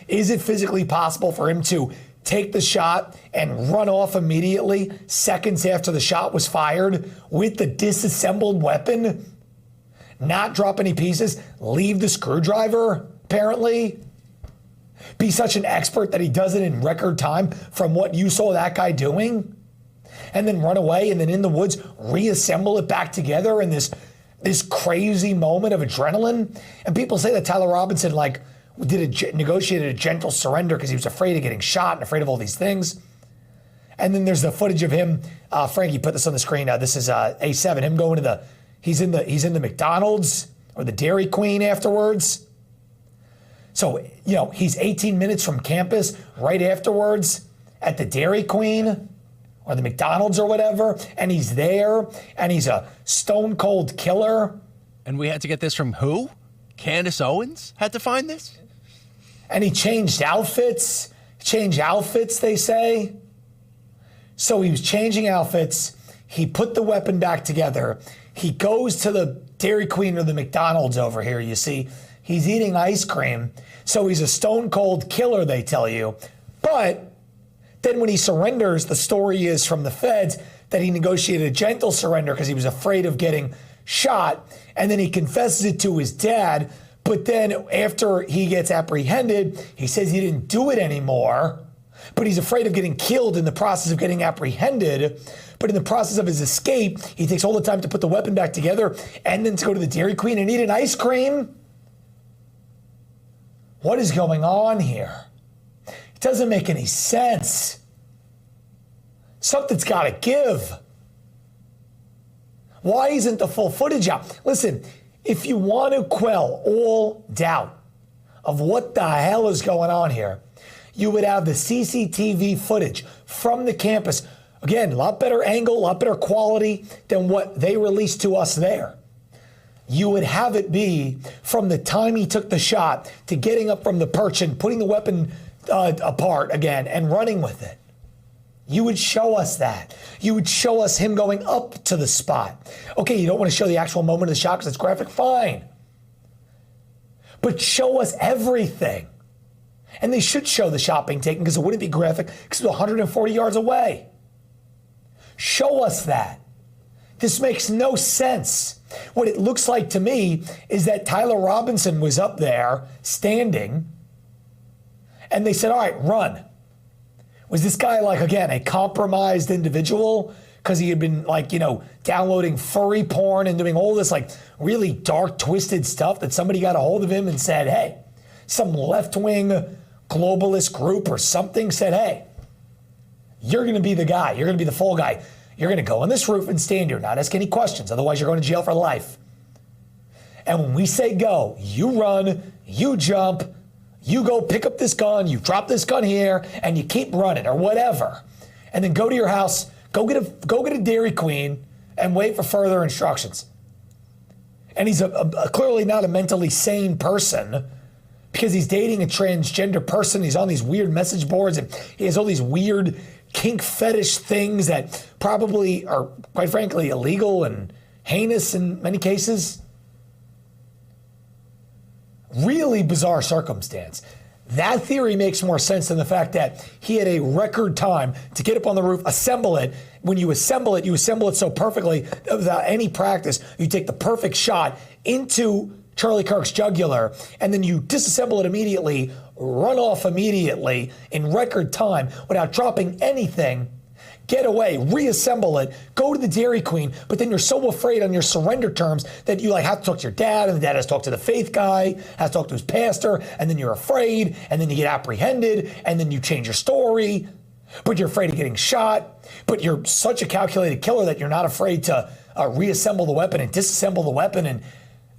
Is it physically possible for him to take the shot and run off immediately seconds after the shot was fired with the disassembled weapon, not drop any pieces, leave the screwdriver, apparently, be such an expert that he does it in record time from what you saw that guy doing, and then run away and then in the woods reassemble it back together in this crazy moment of adrenaline? And people say that Tyler Robinson negotiated a gentle surrender because he was afraid of getting shot and afraid of all these things. And then there's the footage of him. Frankie put this on the screen. This is A7. Him going to he's in the McDonald's or the Dairy Queen afterwards. So he's 18 minutes from campus right afterwards, at the Dairy Queen or the McDonald's or whatever, and he's there, and he's a stone cold killer. And we had to get this from who? Candace Owens had to find this? And he changed outfits. They say. So he was changing outfits. He put the weapon back together. He goes to the Dairy Queen or the McDonald's over here, you see. He's eating ice cream. So he's a stone cold killer, they tell you. But then when he surrenders, the story is from the feds that he negotiated a gentle surrender because he was afraid of getting shot. And then he confesses it to his dad. But then after he gets apprehended, he says he didn't do it anymore. But he's afraid of getting killed in the process of getting apprehended. But in the process of his escape, he takes all the time to put the weapon back together and then to go to the Dairy Queen and eat an ice cream. What is going on here? It doesn't make any sense. Something's got to give. Why isn't the full footage out? Listen, if you want to quell all doubt of what the hell is going on here, you would have the CCTV footage from the campus. Again, a lot better angle, a lot better quality than what they released to us there. You would have it be from the time he took the shot to getting up from the perch and putting the weapon apart again and running with it. You would show us that. You would show us him going up to the spot. Okay, you don't want to show the actual moment of the shot because it's graphic? Fine. But show us everything. And they should show the shot being taken because it wouldn't be graphic because it was 140 yards away. Show us that. This makes no sense. What it looks like to me is that Tyler Robinson was up there standing and they said, all right, run. Was this guy like, again, a compromised individual because he had been like, downloading furry porn and doing all this like really dark, twisted stuff that somebody got a hold of him and said, hey, some left-wing globalist group or something said, hey, you're going to be the guy. You're going to be the fall guy. You're going to go on this roof and stand here, not ask any questions. Otherwise, you're going to jail for life. And when we say go, you run, you jump, you go pick up this gun, you drop this gun here, and you keep running or whatever. And then go to your house, go get a Dairy Queen, and wait for further instructions. And he's clearly not a mentally sane person because he's dating a transgender person. He's on these weird message boards, and he has all these weird kink fetish things that probably are, quite frankly, illegal and heinous in many cases. Really bizarre circumstance. That theory makes more sense than the fact that he had a record time to get up on the roof, assemble it. When you assemble it so perfectly without any practice. You take the perfect shot into Charlie Kirk's jugular, and then you disassemble it immediately, run off immediately in record time without dropping anything, get away, reassemble it, go to the Dairy Queen, but then you're so afraid on your surrender terms that you have to talk to your dad, and the dad has to talk to the faith guy, has to talk to his pastor, and then you're afraid, and then you get apprehended, and then you change your story, but you're afraid of getting shot, but you're such a calculated killer that you're not afraid to reassemble the weapon and disassemble the weapon and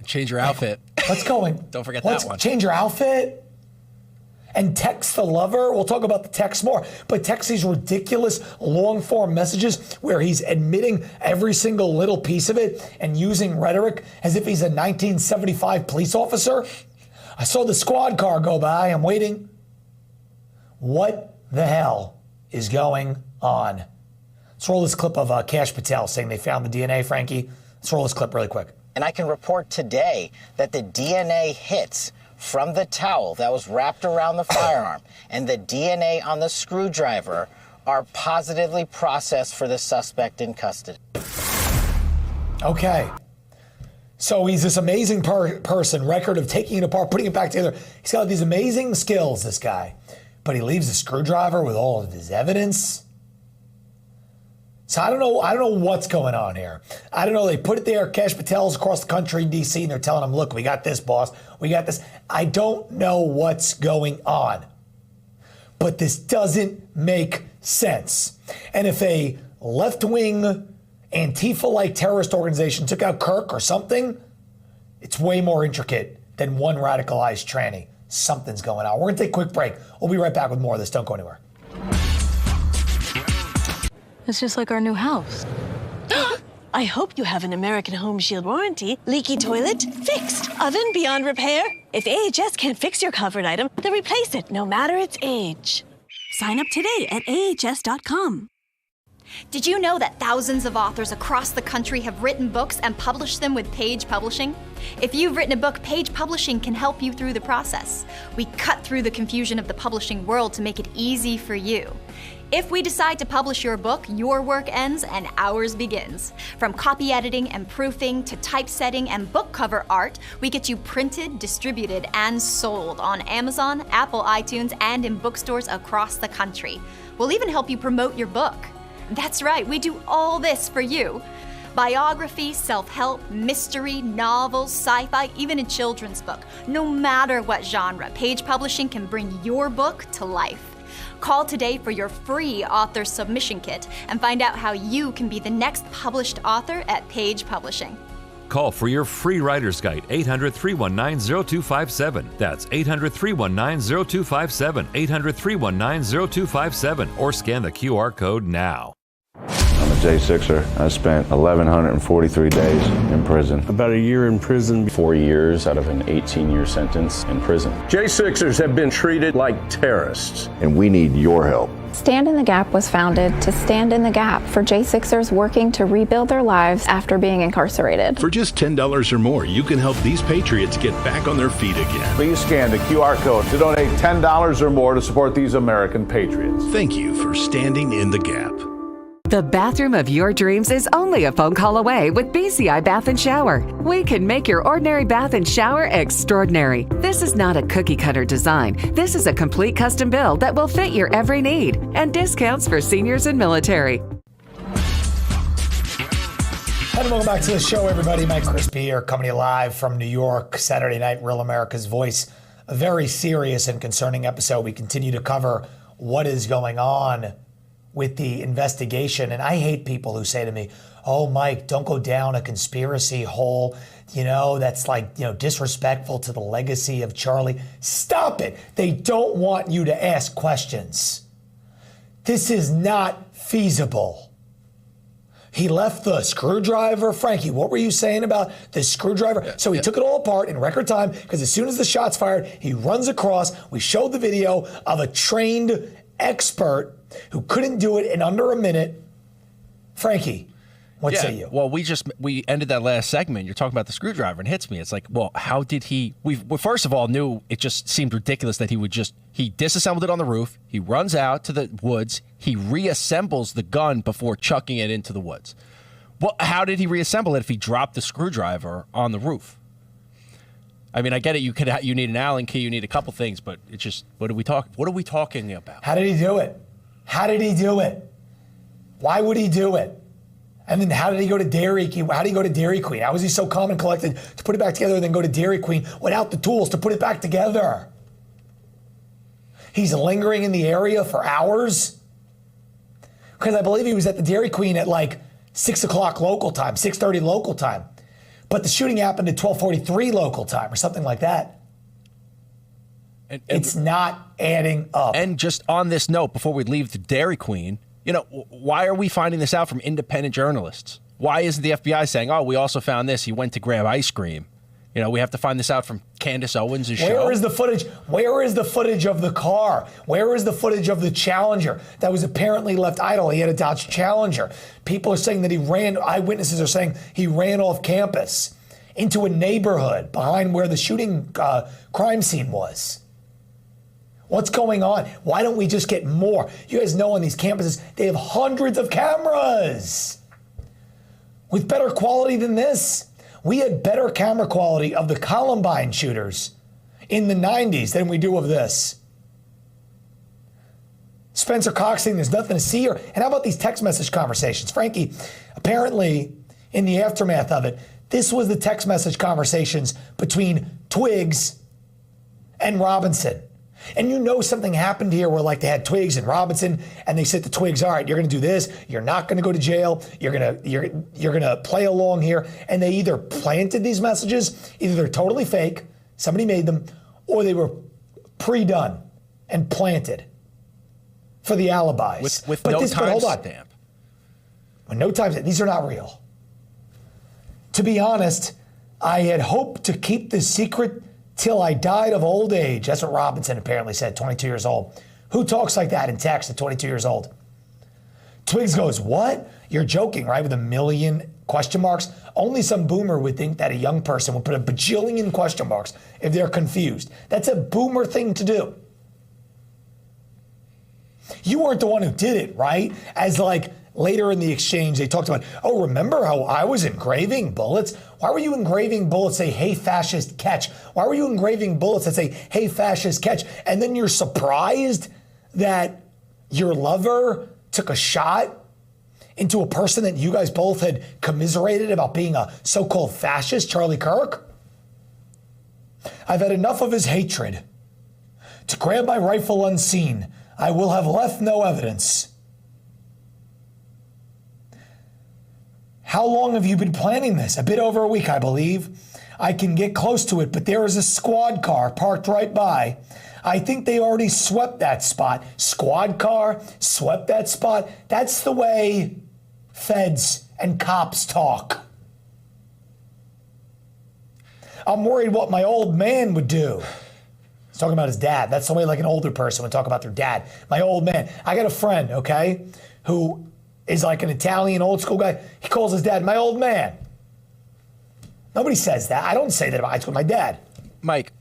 change your outfit. What's going? Don't forget that one. Change your outfit and text the lover. We'll talk about the text more, but text these ridiculous long form messages where he's admitting every single little piece of it and using rhetoric as if he's a 1975 police officer. I saw the squad car go by. I'm waiting. What the hell is going on? Let's roll this clip of Kash Patel saying they found the DNA, Frankie. Let's roll this clip really quick. And I can report today that the DNA hits from the towel that was wrapped around the firearm and the DNA on the screwdriver are positively processed for the suspect in custody. Okay. So he's this amazing person, record of taking it apart, putting it back together. He's got these amazing skills, this guy. But he leaves a screwdriver with all of his evidence. So I don't know what's going on here. I don't know. They put it there. Kash Patel's across the country in D.C. and they're telling him, look, we got this, boss. We got this. I don't know what's going on. But this doesn't make sense. And if a left-wing Antifa-like terrorist organization took out Kirk or something, it's way more intricate than one radicalized tranny. Something's going on. We're going to take a quick break. We'll be right back with more of this. Don't go anywhere. It's just like our new house. I hope you have an American Home Shield warranty. Leaky toilet? Fixed. Oven beyond repair? If AHS can't fix your covered item, then replace it, no matter its age. Sign up today at ahs.com. Did you know that thousands of authors across the country have written books and published them with Page Publishing? If you've written a book, Page Publishing can help you through the process. We cut through the confusion of the publishing world to make it easy for you. If we decide to publish your book, your work ends and ours begins. From copy editing and proofing to typesetting and book cover art, we get you printed, distributed, and sold on Amazon, Apple iTunes, and in bookstores across the country. We'll even help you promote your book. That's right, we do all this for you. Biography, self-help, mystery, novels, sci-fi, even a children's book. No matter what genre, Page Publishing can bring your book to life. Call today for your free author submission kit and find out how you can be the next published author at Page Publishing. Call for your free writer's guide, 800-319-0257. That's 800-319-0257, 800-319-0257, or scan the QR code now. I'm a J6er. I spent 1,143 days in prison. About a year in prison. 4 years out of an 18-year sentence in prison. J6ers have been treated like terrorists. And we need your help. Stand in the Gap was founded to stand in the gap for J6ers working to rebuild their lives after being incarcerated. For just $10 or more, you can help these patriots get back on their feet again. Please scan the QR code to donate $10 or more to support these American patriots. Thank you for standing in the gap. The bathroom of your dreams is only a phone call away with BCI Bath and Shower. We can make your ordinary bath and shower extraordinary. This is not a cookie cutter design. This is a complete custom build that will fit your every need, and discounts for seniors and military. And welcome back to the show, everybody. Mike Crispy here, coming to you live from New York. Saturday night, Real America's Voice. A very serious and concerning episode. We continue to cover what is going on with the investigation. And I hate people who say to me, oh, Mike, don't go down a conspiracy hole. You know, that's like, disrespectful to the legacy of Charlie. Stop it. They don't want you to ask questions. This is not feasible. He left the screwdriver. Frankie, what were you saying about the screwdriver? So he took it all apart in record time, because as soon as the shot's fired, he runs across. We showed the video of a trained expert who couldn't do it in under a minute. Frankie, what say you? Well, we ended that last segment. You're talking about the screwdriver, and it hits me. It's like, well, how did he? We first of all knew it just seemed ridiculous that he disassembled it on the roof. He runs out to the woods. He reassembles the gun before chucking it into the woods. Well, how did he reassemble it if he dropped the screwdriver on the roof? I mean, I get it. You need an Allen key. You need a couple things, but it's just what are we talking about? How did he do it? How did he do it? Why would he do it? And then how did he go to Dairy Queen? How did he go to Dairy Queen? How was he so calm and collected to put it back together and then go to Dairy Queen without the tools to put it back together? He's lingering in the area for hours? Because I believe he was at the Dairy Queen at like 6 o'clock local time, 6:30 local time. But the shooting happened at 12:43 local time or something like that. And it's not adding up. And just on this note, before we leave the Dairy Queen, why are we finding this out from independent journalists? Why isn't the FBI saying, oh, we also found this, he went to grab ice cream? We have to find this out from Candace Owens' show. Where is the footage? Where is the footage of the car? Where is the footage of the Challenger that was apparently left idle? He had a Dodge Challenger. People are saying that he ran, eyewitnesses are saying he ran off campus into a neighborhood behind where the shooting crime scene was. What's going on? Why don't we just get more? You guys know on these campuses, they have hundreds of cameras with better quality than this. We had better camera quality of the Columbine shooters in the 90s than we do of this. Spencer Cox saying there's nothing to see here. And how about these text message conversations? Frankie, apparently in the aftermath of it, this was the text message conversations between Twiggs and Robinson. And something happened here where they had Twiggs and Robinson, and they said to Twiggs, all right, you're going to do this. You're not going to go to jail. You're going to play along here. And they either planted these messages, either they're totally fake, somebody made them, or they were pre-done and planted for the alibis. With no timestamp. When no time, these are not real. To be honest, I had hoped to keep this secret till I died of old age. That's what Robinson apparently said, 22 years old. Who talks like that in text at 22 years old? Twiggs goes, what? You're joking, right? With a million question marks? Only some boomer would think that a young person would put a bajillion question marks if they're confused. That's a boomer thing to do. You weren't the one who did it, right? As like later in the exchange, they talked about, oh, remember how I was engraving bullets? Why were you engraving bullets that say, hey, fascist, catch? Why were you engraving bullets that say, hey, fascist, catch? And then you're surprised that your lover took a shot into a person that you guys both had commiserated about being a so-called fascist, Charlie Kirk? I've had enough of his hatred. To grab my rifle unseen, I will have left no evidence. How long have you been planning this? A bit over a week, I believe. I can get close to it, but there is a squad car parked right by. I think they already swept that spot. Squad car, swept that spot. That's the way feds and cops talk. I'm worried what my old man would do. He's talking about his dad. That's the way like an older person would talk about their dad. My old man. I got a friend, okay, who is like an Italian old school guy. He calls his dad my old man. Nobody says that. I don't say that about my dad. Mike,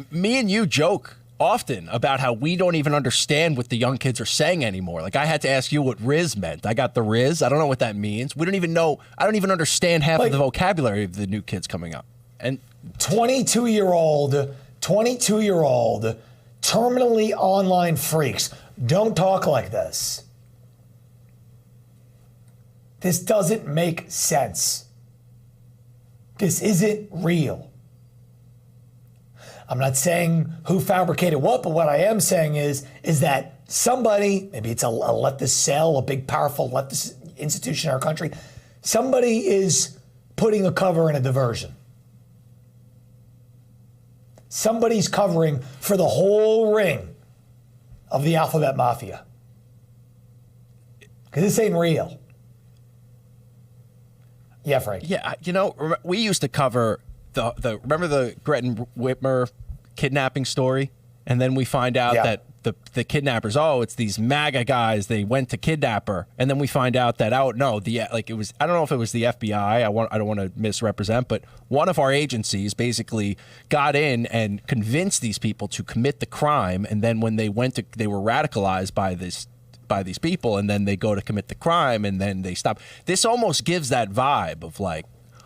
me and you joke often about how we don't even understand what the young kids are saying anymore. Like I had to ask you what Riz meant. I got the Riz. I don't know what that means. We don't even know. I don't even understand half of the vocabulary of the new kids coming up. And 22-year-old, terminally online freaks don't talk like this. This doesn't make sense. This isn't real. I'm not saying who fabricated what, but what I am saying is that somebody, maybe it's a leftist cell, a big, powerful leftist institution in our country, somebody is putting a cover in a diversion. Somebody's covering for the whole ring of the alphabet mafia. Because this ain't real. Yeah, Frank. Yeah, you know, we used to cover remember the Gretchen Whitmer kidnapping story? And then we find out that the kidnappers, it's these MAGA guys, they went to kidnap her. And then we find out that, I don't know if it was the FBI, I don't want to misrepresent, but one of our agencies basically got in and convinced these people to commit the crime. And then when they were radicalized by these people, and then they go to commit the crime and then they stop. This almost gives that vibe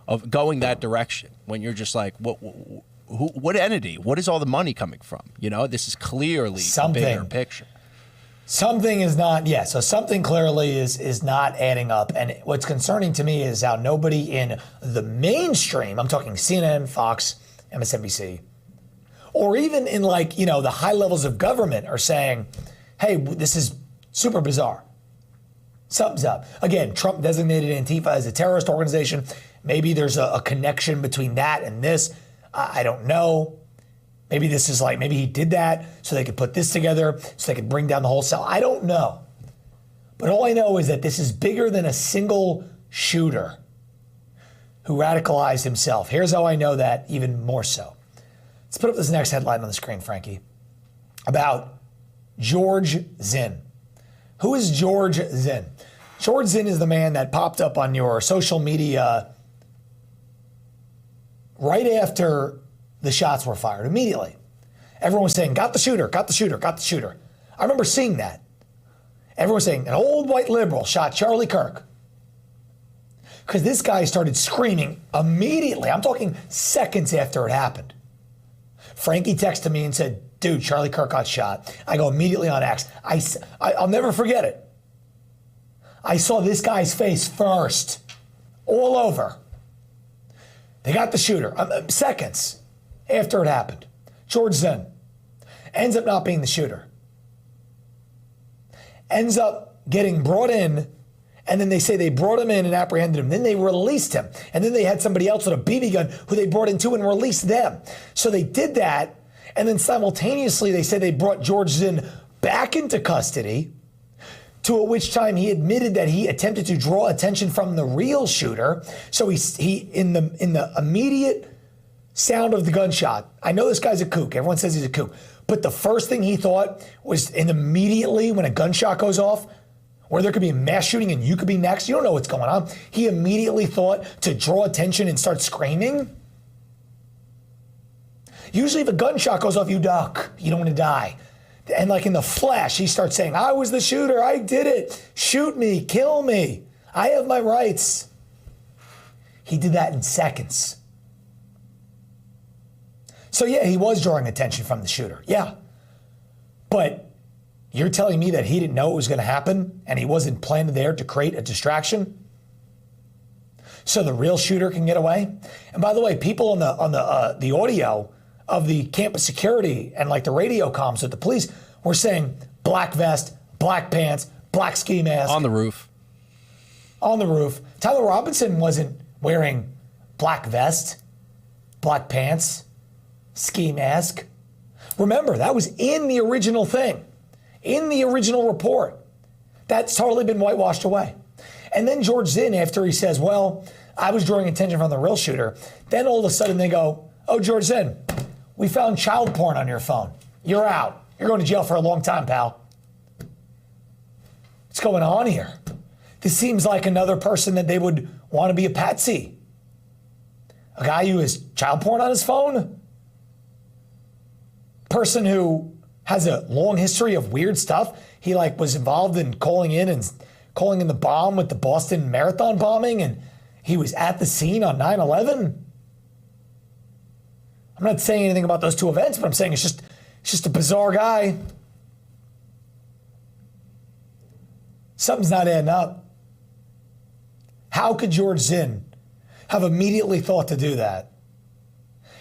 of going that direction when you're just like, what entity? What is all the money coming from? You know, this is clearly a bigger picture. Something is not, so something clearly is not adding up. And what's concerning to me is how nobody in the mainstream, I'm talking CNN, Fox, MSNBC, or even in the high levels of government are saying, hey, this is super bizarre. Something's up. Again, Trump designated Antifa as a terrorist organization. Maybe there's a connection between that and this. I don't know. Maybe this is maybe he did that so they could put this together, so they could bring down the whole cell. I don't know. But all I know is that this is bigger than a single shooter who radicalized himself. Here's how I know that even more so. Let's put up this next headline on the screen, Frankie, about George Zinn. Who is George Zinn? George Zinn is the man that popped up on your social media right after the shots were fired, immediately. Everyone was saying, got the shooter, got the shooter, got the shooter. I remember seeing that. Everyone was saying, an old white liberal shot Charlie Kirk. Because this guy started screaming immediately. I'm talking seconds after it happened. Frankie texted me and said, dude, Charlie Kirk got shot. I go immediately on X. I'll never forget it. I saw this guy's face first, all over. They got the shooter, seconds after it happened. George Zinn ends up not being the shooter. Ends up getting brought in, and then they say they brought him in and apprehended him. Then they released him. And then they had somebody else with a BB gun who they brought in too and released them. So they did that, and then simultaneously they said they brought George Zinn back into custody. to which time he admitted that he attempted to draw attention from the real shooter. So he in the immediate sound of the gunshot, I know this guy's a kook. Everyone says he's a kook. But the first thing he thought was, immediately when a gunshot goes off, where there could be a mass shooting and you could be next, you don't know what's going on. He immediately thought to draw attention and start screaming. Usually if a gunshot goes off, you duck. You don't want to die. And like in the flash, he starts saying, I was the shooter. I did it. Shoot me. Kill me. I have my rights. He did that in seconds. So yeah, he was drawing attention from the shooter. Yeah. But you're telling me that he didn't know it was going to happen and he wasn't planted there to create a distraction so the real shooter can get away? And by the way, people on the audio of the campus security and like the radio comms with the police were saying black vest, black pants, black ski mask. On the roof. On the roof. Tyler Robinson wasn't wearing black vest, black pants, ski mask. Remember, that was in the original thing, in the original report. That's totally been whitewashed away. And then George Zinn, after he says, well, I was drawing attention from the real shooter, then all of a sudden they go, oh, George Zinn, we found child porn on your phone. You're out. You're going to jail for a long time, pal. What's going on here? This seems like another person that they would want to be a patsy. A guy who has child porn on his phone? Person who has a long history of weird stuff. He like was involved in calling in the bomb with the Boston Marathon bombing, and he was at the scene on 9/11. I'm not saying anything about those two events, but I'm saying it's just a bizarre guy. Something's not adding up. How could George Zinn have immediately thought to do that?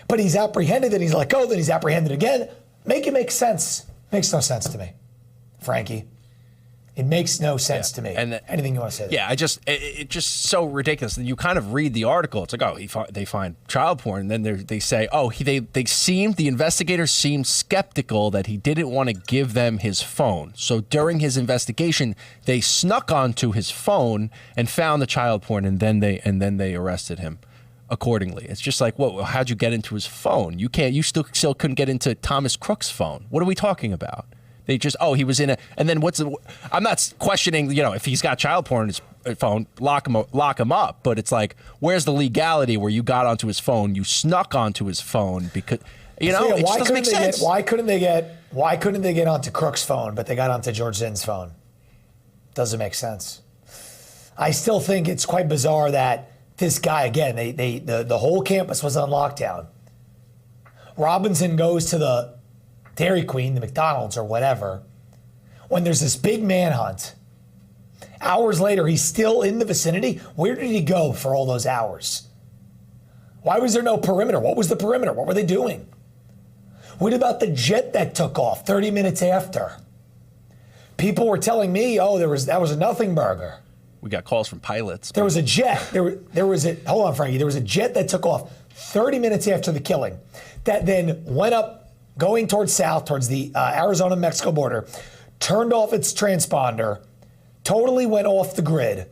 But he's apprehended, and he's let go, then he's apprehended again. Make it make sense. Makes no sense to me, Frankie. It makes no sense to me. And anything you want to say? Yeah, it's just so ridiculous. And you kind of read the article. It's like, oh, they find child porn. And then they say, oh, the investigators seemed skeptical that he didn't want to give them his phone. So during his investigation, they snuck onto his phone and found the child porn, and then they arrested him accordingly. It's just like, well, how'd you get into his phone? You still couldn't get into Thomas Crook's phone. What are we talking about? They just, he was in a, and then I'm not questioning, if he's got child porn on his phone, lock him up. But it's like, where's the legality where you got onto his phone, you snuck onto his phone because, it just doesn't make sense. Why couldn't they get onto Crook's phone, but they got onto George Zinn's phone? Doesn't make sense. I still think it's quite bizarre that this guy, again, the whole campus was on lockdown. Robinson goes to the Dairy Queen, the McDonald's or whatever, when there's this big manhunt. Hours later, he's still in the vicinity. Where did he go for all those hours? Why was there no perimeter? What was the perimeter? What were they doing? What about the jet that took off 30 minutes after? People were telling me, that was a nothing burger. We got calls from pilots. There was a jet. Hold on, Frankie. There was a jet that took off 30 minutes after the killing that then went up going towards south, towards the Arizona-Mexico border, turned off its transponder, totally went off the grid,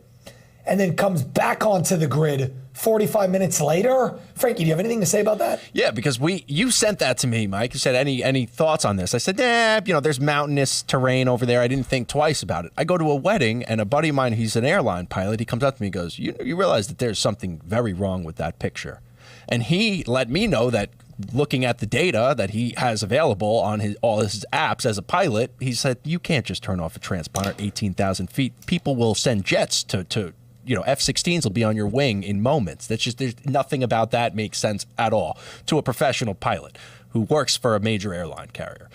and then comes back onto the grid 45 minutes later. Frankie, do you have anything to say about that? Yeah, because you sent that to me, Mike. You said, any thoughts on this? I said, there's mountainous terrain over there. I didn't think twice about it. I go to a wedding, and a buddy of mine, he's an airline pilot, he comes up to me and goes, you realize that there's something very wrong with that picture. And he let me know that looking at the data that he has available on all his apps as a pilot, he said, you can't just turn off a transponder at 18,000 feet. People will send jets to F-16s will be on your wing in moments. There's nothing about that makes sense at all to a professional pilot who works for a major airline carrier.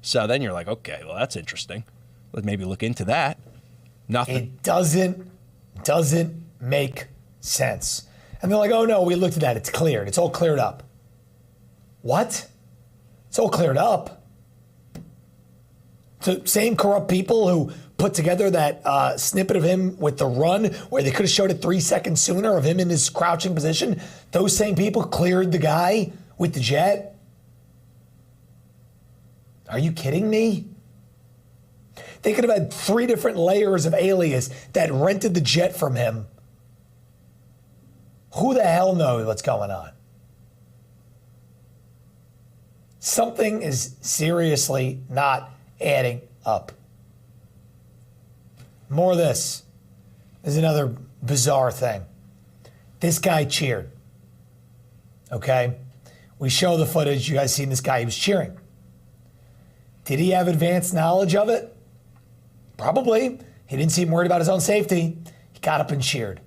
So then you're like, okay, well, that's interesting. Let's maybe look into that. Nothing. It doesn't make sense. And they're like, oh no, we looked at that. It's cleared. It's all cleared up. What? It's all cleared up. The same corrupt people who put together that snippet of him with the run where they could have showed it 3 seconds sooner of him in his crouching position. Those same people cleared the guy with the jet. Are you kidding me? They could have had 3 different layers of alias that rented the jet from him. Who the hell knows what's going on? Something is seriously not adding up. More of this. There's another bizarre thing. This guy cheered. Okay? We show the footage. You guys seen this guy. He was cheering. Did he have advanced knowledge of it? Probably. He didn't seem worried about his own safety. He got up and cheered.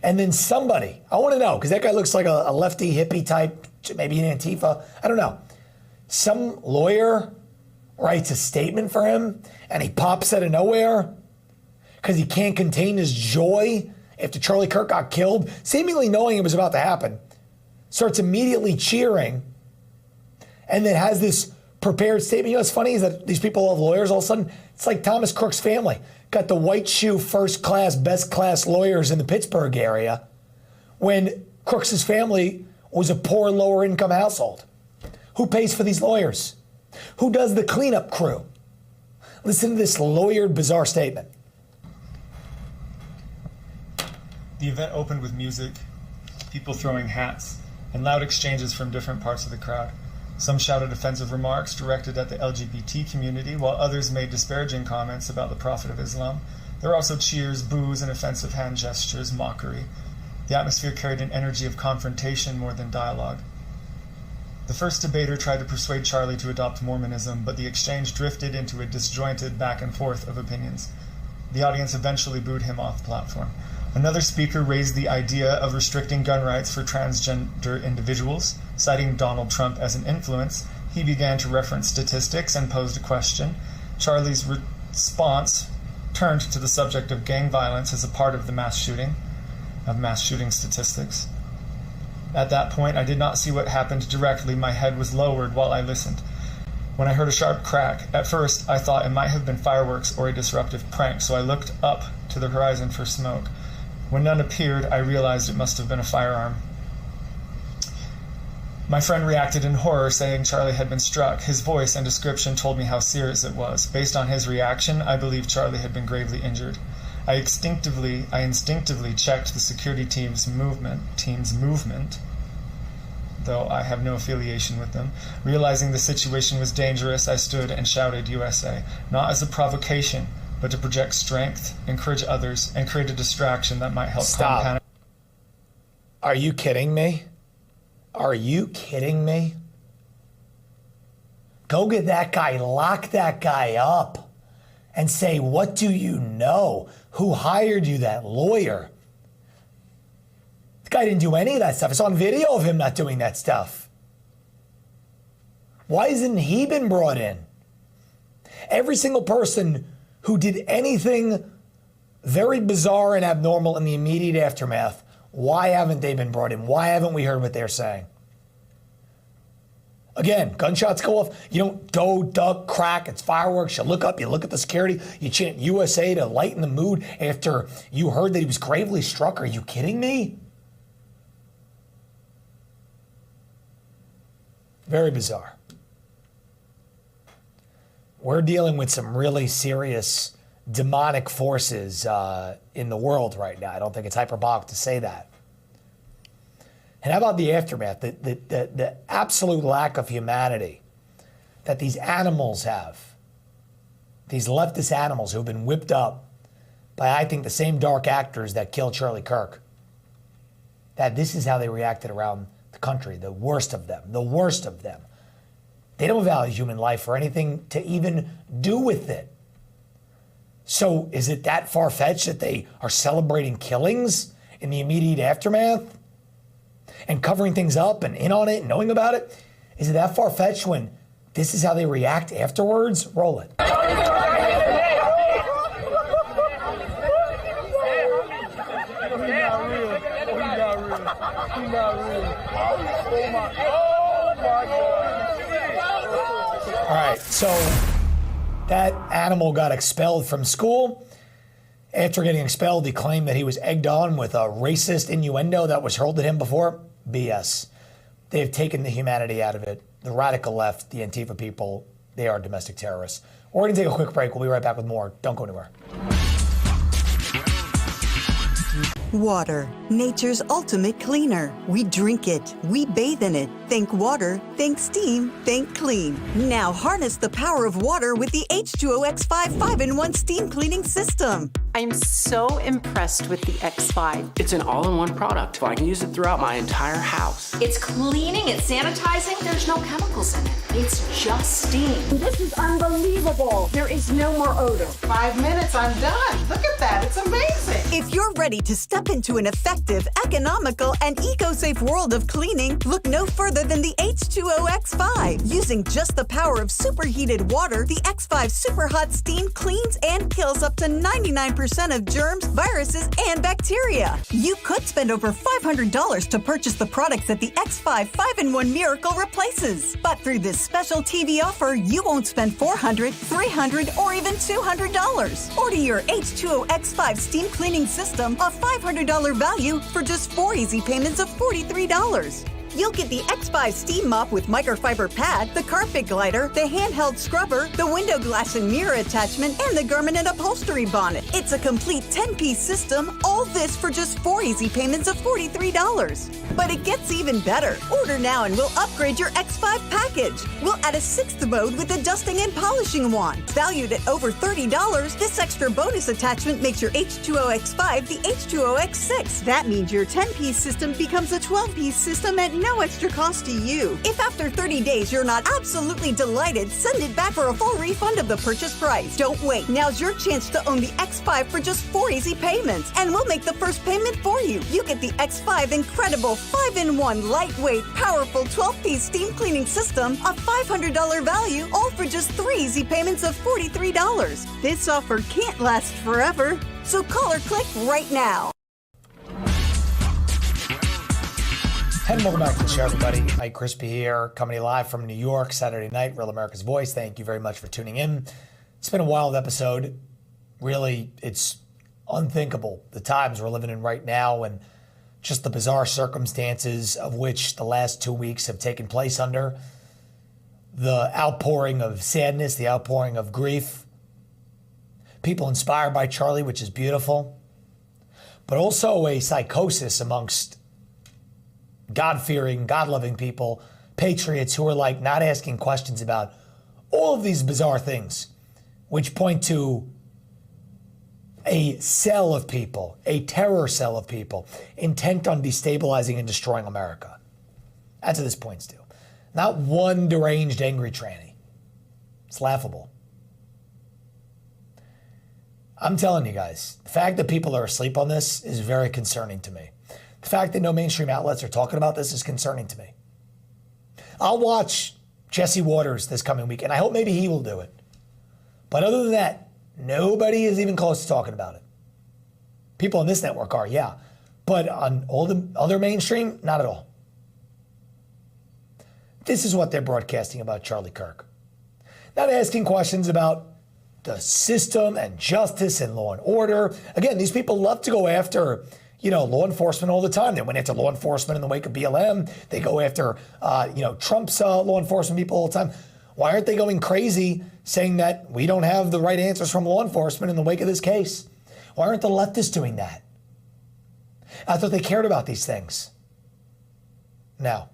And then somebody, I want to know, because that guy looks like a lefty hippie type, maybe an Antifa. I don't know. Some lawyer writes a statement for him, and he pops out of nowhere because he can't contain his joy after Charlie Kirk got killed, seemingly knowing it was about to happen. Starts immediately cheering, and then has this prepared statement. You know what's funny is that these people have lawyers all of a sudden. It's like Thomas Crook's family. Got the white shoe, first class, best class lawyers in the Pittsburgh area when Crook's family was a poor, lower income household. Who pays for these lawyers? Who does the cleanup crew? Listen to this lawyered, bizarre statement. The event opened with music, people throwing hats, and loud exchanges from different parts of the crowd. Some shouted offensive remarks directed at the LGBT community, while others made disparaging comments about the Prophet of Islam. There were also cheers, boos, and offensive hand gestures, mockery. The atmosphere carried an energy of confrontation more than dialogue. The first debater tried to persuade Charlie to adopt Mormonism, but the exchange drifted into a disjointed back and forth of opinions. The audience eventually booed him off the platform. Another speaker raised the idea of restricting gun rights for transgender individuals. Citing Donald Trump as an influence, he began to reference statistics and posed a question. Charlie's response turned to the subject of gang violence as a part of the mass shooting statistics. At that point, I did not see what happened directly. My head was lowered while I listened. When I heard a sharp crack, at first I thought it might have been fireworks or a disruptive prank, so I looked up to the horizon for smoke. When none appeared, I realized it must have been a firearm. My friend reacted in horror, saying Charlie had been struck. His voice and description told me how serious it was. Based on his reaction, I believed Charlie had been gravely injured. I instinctively checked the security team's movement, though I have no affiliation with them. Realizing the situation was dangerous, I stood and shouted USA, not as a provocation, but to project strength, encourage others, and create a distraction that might help calm panic. Are you kidding me? Are you kidding me? Go get that guy, lock that guy up, and say, what do you know? Who hired you, that lawyer? The guy didn't do any of that stuff. It's on video of him not doing that stuff. Why hasn't he been brought in? Every single person who did anything very bizarre and abnormal in the immediate aftermath, why haven't they been brought in? Why haven't we heard what they're saying? Again, gunshots go off. You don't go, duck, crack. It's fireworks. You look up, you look at the security, you chant USA to lighten the mood after you heard that he was gravely struck. Are you kidding me? Very bizarre. We're dealing with some really serious demonic forces in the world right now. I don't think it's hyperbolic to say that. And how about the aftermath, the absolute lack of humanity that these animals have, these leftist animals who've been whipped up by, I think, the same dark actors that killed Charlie Kirk, that this is how they reacted around the country, the worst of them, the worst of them. They don't value human life or anything to even do with it. So is it that far-fetched that they are celebrating killings in the immediate aftermath and covering things up and in on it and knowing about it? Is it that far-fetched when this is how they react afterwards? Roll it. All right, so that animal got expelled from school. After getting expelled, he claimed that he was egged on with a racist innuendo that was hurled at him before. BS. They've taken the humanity out of it. The radical left, the Antifa people, they are domestic terrorists. We're going to take a quick break. We'll be right back with more. Don't go anywhere. Water, nature's ultimate cleaner. We drink it, we bathe in it. Think water, think steam, think clean. Now harness the power of water with the H2O X5 5-in-1 steam cleaning system. I'm so impressed with the X5. It's an all-in-one product. I can use it throughout my entire house. It's cleaning, it's sanitizing. There's no chemicals in it. It's just steam. This is unbelievable. There is no more odor. 5 minutes, I'm done. Look at that, it's amazing. If you're ready to step into an effective, economical, and eco-safe world of cleaning, look no further than the H2O X5. Using just the power of superheated water, the X5 Super Hot Steam cleans and kills up to 99% of germs, viruses, and bacteria. You could spend over $500 to purchase the products that the X5 5-in-1 Miracle replaces. But through this special TV offer, you won't spend $400, $300, or even $200. Order your H2O X5 steam cleaning system, a $500 value, for just 4 easy payments of $43. You'll get the X5 steam mop with microfiber pad, the carpet glider, the handheld scrubber, the window glass and mirror attachment, and the garment and upholstery bonnet. It's a complete 10-piece system, all this for just 4 easy payments of $43. But it gets even better. Order now and we'll upgrade your X5 package. We'll add a 6th mode with a dusting and polishing wand. Valued at over $30, this extra bonus attachment makes your H2O X5 the H2O X6. That means your 10-piece system becomes a 12-piece system at no extra cost to you. If after 30 days you're not absolutely delighted, send it back for a full refund of the purchase price. Don't wait. Now's your chance to own the X5 for just 4 easy payments, and we'll make the first payment for you. You get the X5 incredible 5-in-1 lightweight, powerful 12-piece steam cleaning system, a $500 value, all for just 3 easy payments of $43. This offer can't last forever, so call or click right now. And welcome back to the show, everybody. Mike Crispy here, coming live from New York, Saturday night, Real America's Voice. Thank you very much for tuning in. It's been a wild episode. Really, it's unthinkable, the times we're living in right now and just the bizarre circumstances of which the last 2 weeks have taken place under. The outpouring of sadness, the outpouring of grief. People inspired by Charlie, which is beautiful. But also a psychosis amongst God-fearing, God-loving people, patriots who are like not asking questions about all of these bizarre things, which point to a cell of people, a terror cell of people, intent on destabilizing and destroying America. That's what this points to. Not one deranged, angry tranny. It's laughable. I'm telling you guys, the fact that people are asleep on this is very concerning to me. The fact that no mainstream outlets are talking about this is concerning to me. I'll watch Jesse Waters this coming week, and I hope maybe he will do it. But other than that, nobody is even close to talking about it. People on this network are, yeah. But on all the other mainstream, not at all. This is what they're broadcasting about Charlie Kirk. Not asking questions about the system and justice and law and order. Again, these people love to go after law enforcement all the time. They went after law enforcement in the wake of BLM. They go after, Trump's law enforcement people all the time. Why aren't they going crazy saying that we don't have the right answers from law enforcement in the wake of this case? Why aren't the leftists doing that? I thought they cared about these things. No.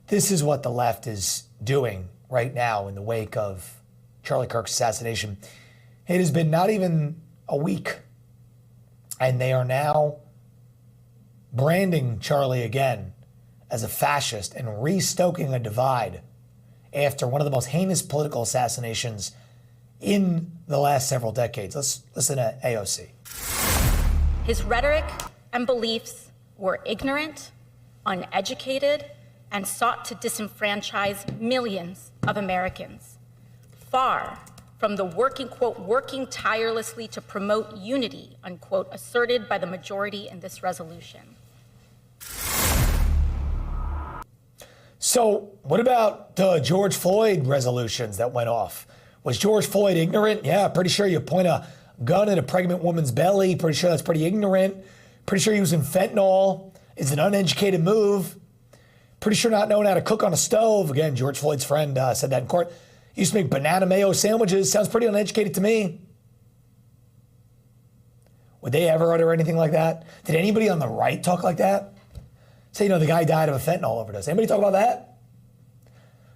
This is what the left is doing right now in the wake of Charlie Kirk's assassination. It has been not even a week, and they are now branding Charlie again as a fascist and restoking a divide after one of the most heinous political assassinations in the last several decades. Let's listen to AOC. His rhetoric and beliefs were ignorant, uneducated, and sought to disenfranchise millions of Americans, far from the working tirelessly to promote unity, unquote, asserted by the majority in this resolution. So what about the George Floyd resolutions that went off? Was George Floyd ignorant? Yeah, pretty sure you point a gun at a pregnant woman's belly. Pretty sure that's pretty ignorant. Pretty sure using fentanyl is an uneducated move. Pretty sure not knowing how to cook on a stove. Again, George Floyd's friend said that in court. Used to make banana mayo sandwiches. Sounds pretty uneducated to me. Would they ever utter anything like that? Did anybody on the right talk like that? Say, the guy died of a fentanyl overdose. Anybody talk about that?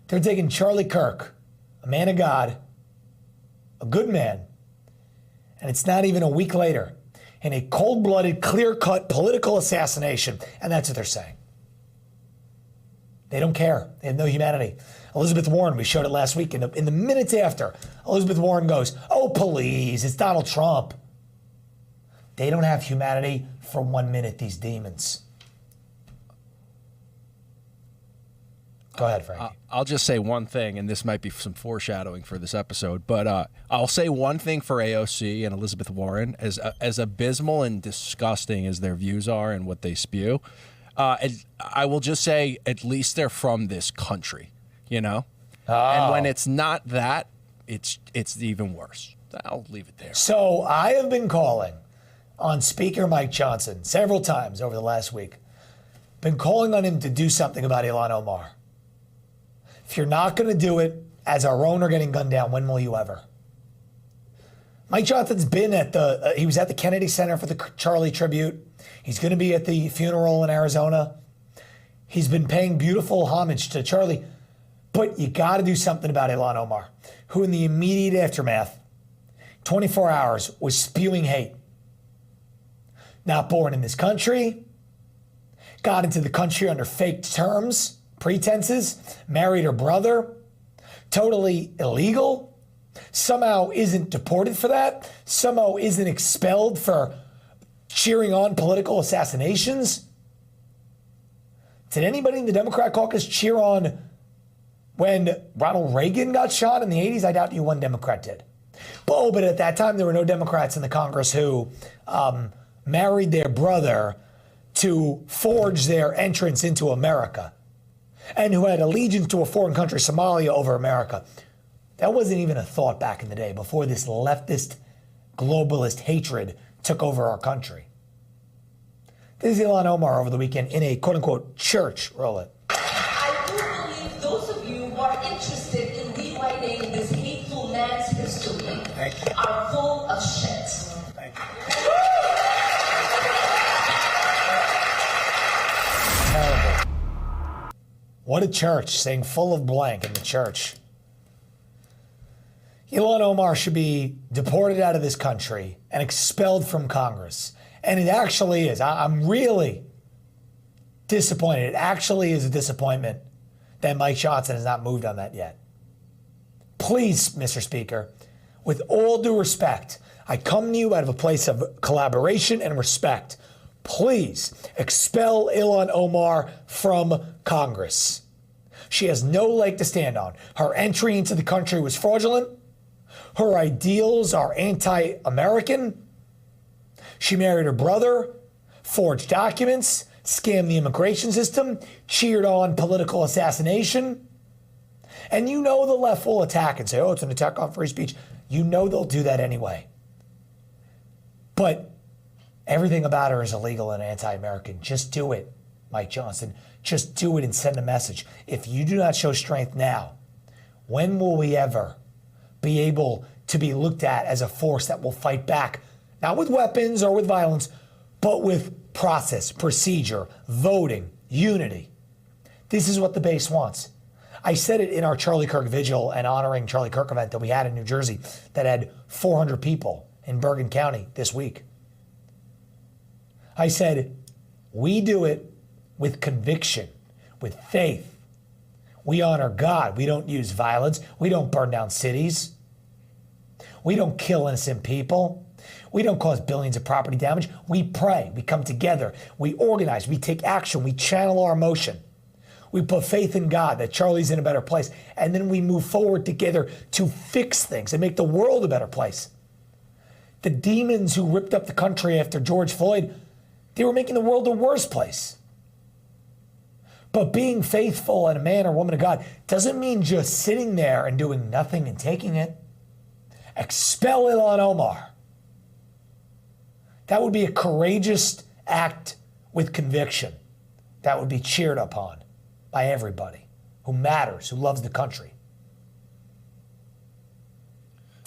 They're taking Charlie Kirk, a man of God, a good man, and it's not even a week later, in a cold-blooded, clear-cut political assassination, and that's what they're saying. They don't care. They have no humanity. Elizabeth Warren, we showed it last week, in the minutes after, Elizabeth Warren goes, oh, please, it's Donald Trump. They don't have humanity for 1 minute, these demons. Go ahead, Frankie. I'll just say one thing, and this might be some foreshadowing for this episode, but I'll say one thing for AOC and Elizabeth Warren, as abysmal and disgusting as their views are and what they spew. I will just say, at least they're from this country, And when it's not that, it's even worse. I'll leave it there. So I have been calling on Speaker Mike Johnson several times over the last week. Been calling on him to do something about Ilhan Omar. If you're not going to do it, as our own are getting gunned down, when will you ever? Mike Johnson's been he was at the Kennedy Center for the Charlie tribute. He's going to be at the funeral in Arizona. He's been paying beautiful homage to Charlie. But you got to do something about Ilhan Omar, who in the immediate aftermath, 24 hours, was spewing hate. Not born in this country, got into the country under fake terms, pretenses, married her brother, totally illegal, somehow isn't deported for that, somehow isn't expelled for cheering on political assassinations. Did anybody in the Democrat caucus cheer on when Ronald Reagan got shot in the 80s? I doubt you one Democrat did. But at that time, there were no Democrats in the Congress who married their brother to forge their entrance into America and who had allegiance to a foreign country, Somalia, over America. That wasn't even a thought back in the day before this leftist, globalist hatred took over our country. This is Ilhan Omar over the weekend in a quote-unquote church. Roll it. I do believe those of you who are interested in rewriting this hateful man's history are full of shit. Thank you. Terrible. What a church, saying full of blank in the church. Ilhan Omar should be deported out of this country and expelled from Congress. And it actually is. I'm really disappointed. It actually is a disappointment that Mike Johnson has not moved on that yet. Please, Mr. Speaker, with all due respect, I come to you out of a place of collaboration and respect. Please expel Ilhan Omar from Congress. She has no leg to stand on. Her entry into the country was fraudulent. Her ideals are anti-American. She married her brother, forged documents, scammed the immigration system, cheered on political assassination. And the left will attack and say, oh, it's an attack on free speech. They'll do that anyway. But everything about her is illegal and anti-American. Just do it, Mike Johnson. Just do it and send a message. If you do not show strength now, when will we ever be able to be looked at as a force that will fight back? Not with weapons or with violence, but with process, procedure, voting, unity. This is what the base wants. I said it in our Charlie Kirk Vigil and honoring Charlie Kirk event that we had in New Jersey that had 400 people in Bergen County this week. I said, we do it with conviction, with faith. We honor God. We don't use violence. We don't burn down cities. We don't kill innocent people. We don't cause billions of property damage. We pray. We come together. We organize. We take action. We channel our emotion. We put faith in God that Charlie's in a better place. And then we move forward together to fix things and make the world a better place. The demons who ripped up the country after George Floyd, they were making the world a worse place. But being faithful and a man or woman of God doesn't mean just sitting there and doing nothing and taking it. Expel Ilhan Omar. That would be a courageous act with conviction. That would be cheered upon by everybody who matters, who loves the country.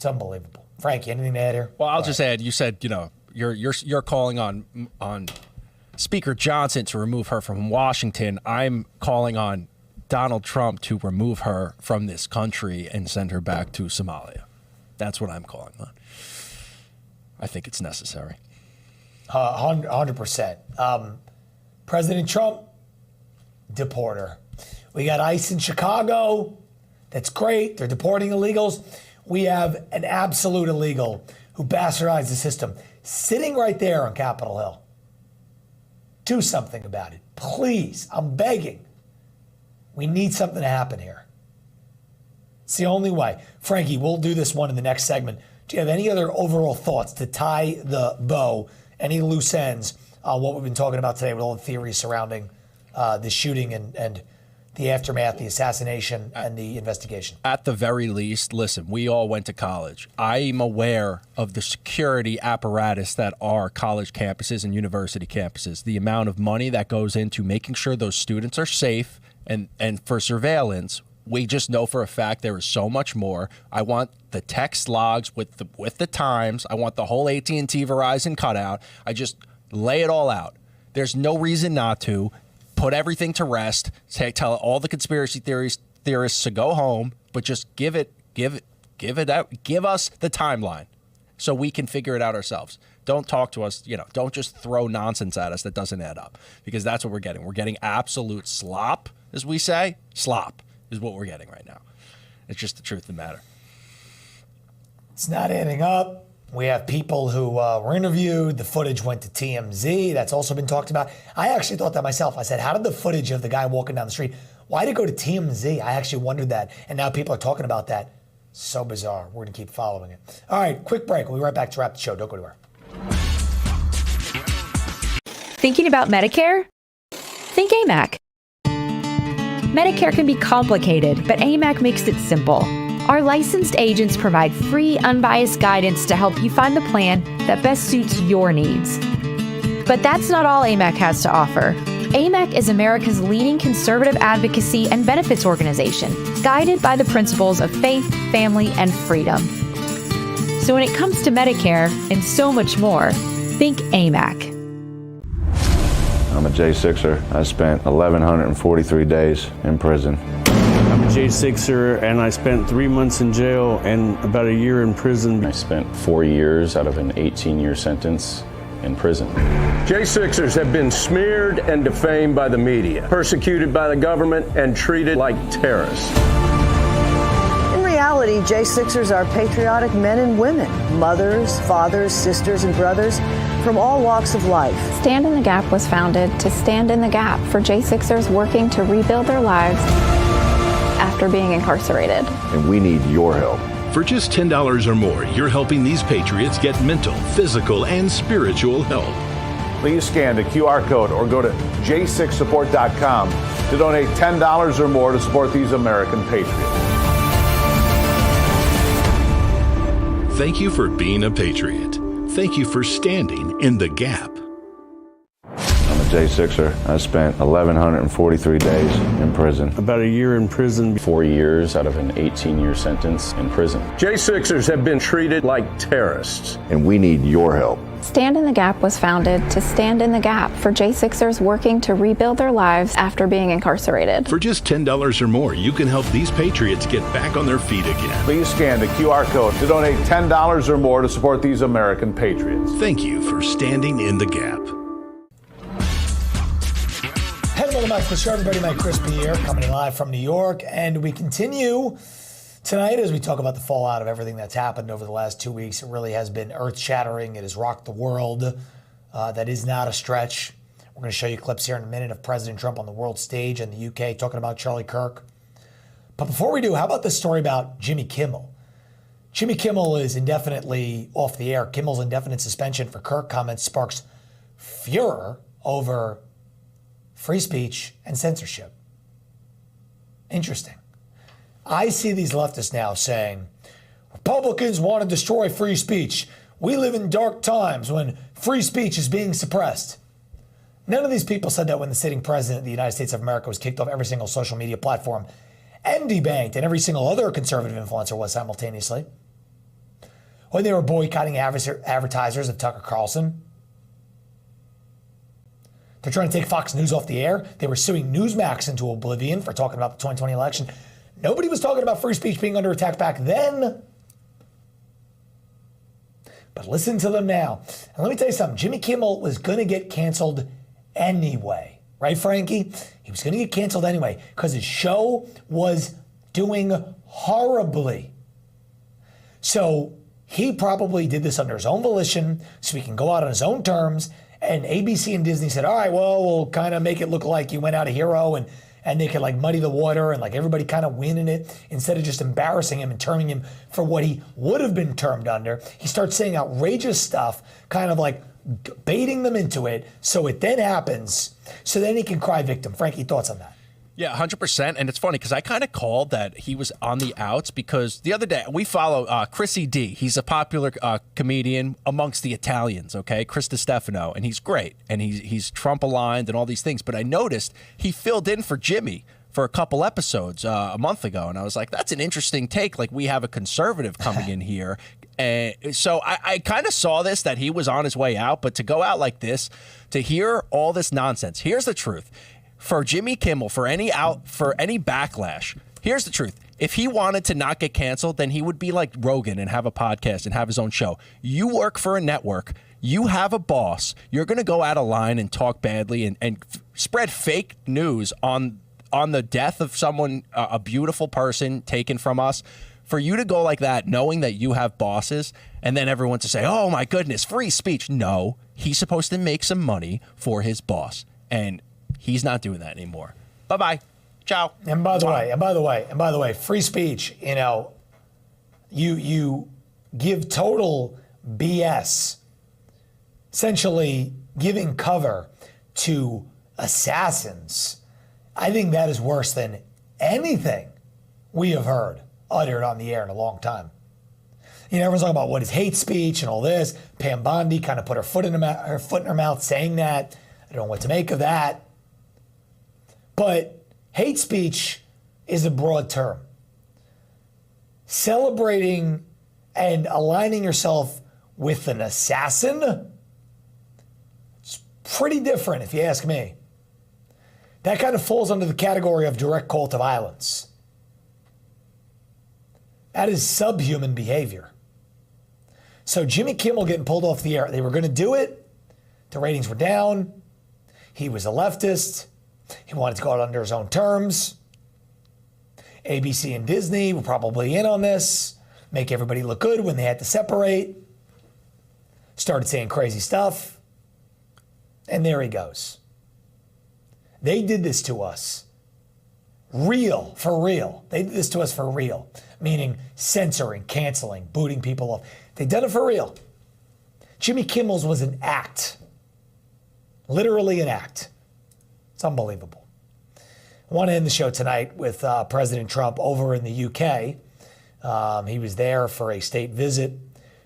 It's unbelievable. Frankie, anything to add here? Well, I'll just add, you said, you're calling on Speaker Johnson to remove her from Washington. I'm calling on Donald Trump to remove her from this country and send her back to Somalia. That's what I'm calling on. I think it's necessary. 100%. President Trump, deport her. We got ICE in Chicago. That's great. They're deporting illegals. We have an absolute illegal who bastardized the system sitting right there on Capitol Hill. Do something about it. Please, I'm begging. We need something to happen here. It's the only way. Frankie, we'll do this one in the next segment. Do you have any other overall thoughts to tie the bow, any loose ends on what we've been talking about today with all the theories surrounding the shooting and the aftermath, the assassination, and the investigation? At the very least, listen, we all went to college. I'm aware of the security apparatus that are college campuses and university campuses, the amount of money that goes into making sure those students are safe and for surveillance. We just know for a fact there is so much more. I want the text logs with the times. I want the whole AT&T Verizon cutout. I just lay it all out. There's no reason not to. Put everything to rest. Tell all the conspiracy theorists to go home, but just give it out. Give us the timeline so we can figure it out ourselves. Don't talk to us. Don't just throw nonsense at us that doesn't add up, because that's what we're getting. We're getting absolute slop, as we say. Slop is what we're getting right now. It's just the truth of the matter. It's not adding up. We have people who were interviewed. The footage went to TMZ. That's also been talked about. I actually thought that myself. I said, how did the footage of the guy walking down the street, why did it go to TMZ? I actually wondered that. And now people are talking about that. So bizarre. We're going to keep following it. All right, quick break. We'll be right back to wrap the show. Don't go anywhere. Thinking about Medicare? Think AMAC. Medicare can be complicated, but AMAC makes it simple. Our licensed agents provide free, unbiased guidance to help you find the plan that best suits your needs. But that's not all AMAC has to offer. AMAC is America's leading conservative advocacy and benefits organization, guided by the principles of faith, family, and freedom. So when it comes to Medicare and so much more, think AMAC. I'm a J6er. I spent 1,143 days in prison. I'm a J6er, and I spent 3 months in jail and about a year in prison. I spent 4 years out of an 18-year sentence in prison. J6ers have been smeared and defamed by the media, persecuted by the government, and treated like terrorists. In reality, J6ers are patriotic men and women, mothers, fathers, sisters, and brothers from all walks of life. Stand in the Gap was founded to stand in the gap for J6ers working to rebuild their lives after being incarcerated. And we need your help. For just $10 or more, you're helping these patriots get mental, physical, and spiritual help. Please scan the QR code or go to j6support.com to donate $10 or more to support these American patriots. Thank you for being a patriot. Thank you for standing in the gap. I'm a J6er. I spent 1,143 days in prison. About a year in prison. 4 years out of an 18-year sentence in prison. J6ers have been treated like terrorists. And we need your help. Stand in the Gap was founded to stand in the gap for J6ers working to rebuild their lives after being incarcerated. For just $10 or more, you can help these patriots get back on their feet again. Please scan the QR code to donate $10 or more to support these American patriots. Thank you for standing in the gap. Hey, welcome back to the show, everybody. Mike Crispy here, coming live from New York. And we continue tonight as we talk about the fallout of everything that's happened over the last 2 weeks. It really has been earth-shattering. It has rocked the world. That is not a stretch. We're going to show you clips here in a minute of President Trump on the world stage in the UK talking about Charlie Kirk. But before we do, how about this story about Jimmy Kimmel? Jimmy Kimmel is indefinitely off the air. Kimmel's indefinite suspension for Kirk comments sparks furor over free speech and censorship. Interesting. I see these leftists now saying, Republicans want to destroy free speech. We live in dark times when free speech is being suppressed. None of these people said that when the sitting president of the United States of America was kicked off every single social media platform and debanked, and every single other conservative influencer was simultaneously. when they were boycotting advertisers of Tucker Carlson. They're trying to take Fox News off the air. They were suing Newsmax into oblivion for talking about the 2020 election. Nobody was talking about free speech being under attack back then. But listen to them now. And let me tell you something. Jimmy Kimmel was going to get canceled anyway. Right, Frankie? He was going to get canceled anyway because his show was doing horribly. So he probably did this under his own volition so he can go out on his own terms. And ABC and Disney said, all right, well, we'll kind of make it look like you went out a hero and they could like muddy the water and like everybody kind of win in it instead of just embarrassing him and terming him for what he would have been termed under. He starts saying outrageous stuff, kind of like baiting them into it. So it then happens. So then he can cry victim. Frankie, thoughts on that? Yeah, 100%. And it's funny because I kind of called that he was on the outs because the other day we follow Chrissy D. He's a popular comedian amongst the Italians, okay? Chris DiStefano. And he's great. And he's Trump aligned and all these things. But I noticed he filled in for Jimmy for a couple episodes a month ago. And I was like, that's an interesting take. Like we have a conservative coming in here. And so I kind of saw this, that he was on his way out. But to go out like this, to hear all this nonsense, here's the truth. For Jimmy Kimmel, for any backlash, here's the truth. If he wanted to not get canceled, then he would be like Rogan and have a podcast and have his own show. You work for a network. You have a boss. You're going to go out of line and talk badly and spread fake news on the death of someone, a beautiful person taken from us. For you to go like that, knowing that you have bosses, and then everyone to say, oh my goodness, free speech. No, he's supposed to make some money for his boss. And he's not doing that anymore. Bye-bye. Ciao. And by the way, free speech, you give total BS, essentially giving cover to assassins. I think that is worse than anything we have heard uttered on the air in a long time. Everyone's talking about what is hate speech and all this. Pam Bondi kind of put her foot in her mouth saying that. I don't know what to make of that. But hate speech is a broad term. Celebrating and aligning yourself with an assassin, it's pretty different if you ask me. That kind of falls under the category of direct call to violence. That is subhuman behavior. So Jimmy Kimmel getting pulled off the air, they were going to do it. The ratings were down. He was a leftist. He wanted to go out under his own terms. ABC and Disney were probably in on this, make everybody look good when they had to separate. Started saying crazy stuff. And there he goes. They did this to us. Real, for real. They did this to us for real. Meaning censoring, canceling, booting people off. They done it for real. Jimmy Kimmel's was an act. Literally an act. It's unbelievable. I want to end the show tonight with President Trump over in the UK. He was there for a state visit,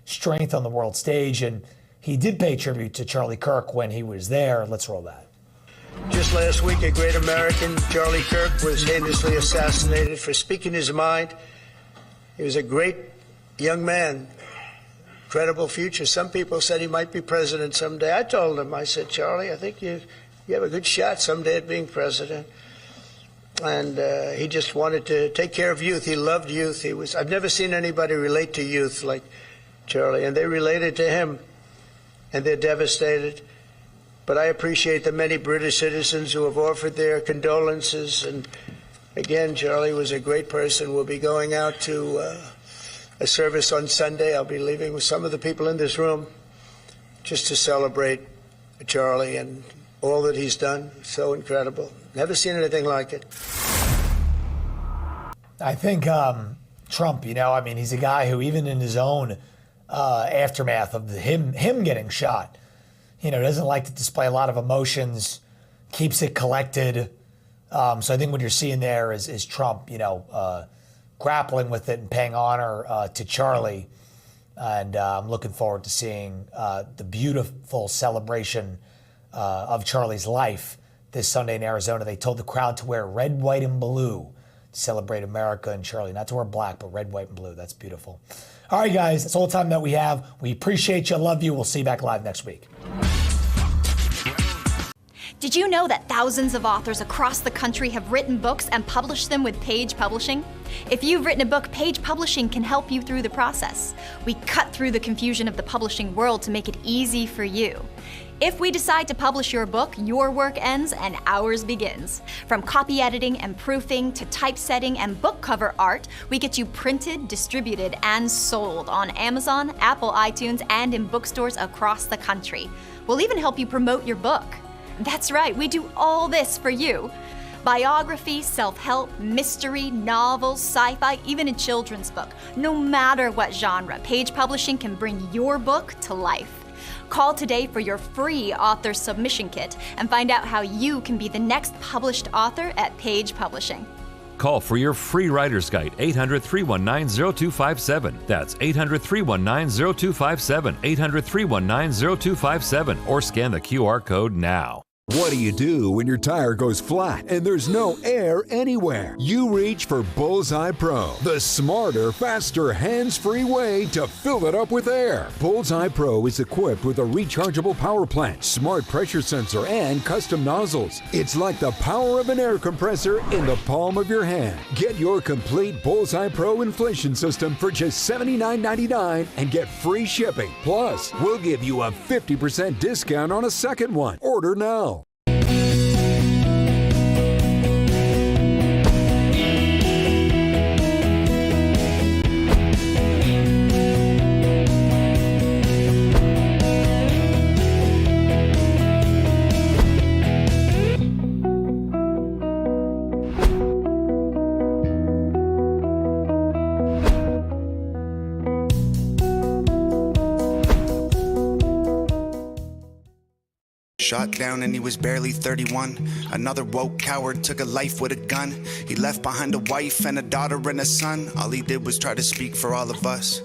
strength on the world stage, and he did pay tribute to Charlie Kirk when he was there. Let's roll that. Just last week, a great American, Charlie Kirk, was heinously assassinated for speaking his mind. He was a great young man, incredible future. Some people said he might be president someday. I told him, I said, Charlie, I think you have a good shot someday at being president. And he just wanted to take care of youth. He loved youth. I've never seen anybody relate to youth like Charlie, and they related to him, and they're devastated. But I appreciate the many British citizens who have offered their condolences. And again, Charlie was a great person. We'll be going out to a service on Sunday. I'll be leaving with some of the people in this room just to celebrate Charlie and all that he's done. So incredible. Never seen anything like it. I think Trump, he's a guy who even in his own aftermath of him getting shot, doesn't like to display a lot of emotions, keeps it collected. So I think what you're seeing there is Trump, grappling with it and paying honor to Charlie. And I'm looking forward to seeing the beautiful celebration of Charlie's life this Sunday in Arizona. They told the crowd to wear red, white, and blue to celebrate America and Charlie. Not to wear black, but red, white, and blue. That's beautiful. All right, guys, that's all the time that we have. We appreciate you. Love you. We'll see you back live next week. Did you know that thousands of authors across the country have written books and published them with Page Publishing? If you've written a book, Page Publishing can help you through the process. We cut through the confusion of the publishing world to make it easy for you. If we decide to publish your book, your work ends and ours begins. From copy editing and proofing to typesetting and book cover art, we get you printed, distributed, and sold on Amazon, Apple iTunes, and in bookstores across the country. We'll even help you promote your book. That's right, we do all this for you. Biography, self-help, mystery, novels, sci-fi, even a children's book. No matter what genre, Page Publishing can bring your book to life. Call today for your free author submission kit and find out how you can be the next published author at Page Publishing. Call for your free writer's guide, 800-319-0257. That's 800-319-0257, 800-319-0257, or scan the QR code now. What do you do when your tire goes flat and there's no air anywhere? You reach for Bullseye Pro, the smarter, faster, hands-free way to fill it up with air. Bullseye Pro is equipped with a rechargeable power plant, smart pressure sensor, and custom nozzles. It's like the power of an air compressor in the palm of your hand. Get your complete Bullseye Pro inflation system for just $79.99 and get free shipping. Plus, we'll give you a 50% discount on a second one. Order now. Shot down and he was barely 31. Another woke coward took a life with a gun. He left behind a wife and a daughter and a son. All he did was try to speak for all of us.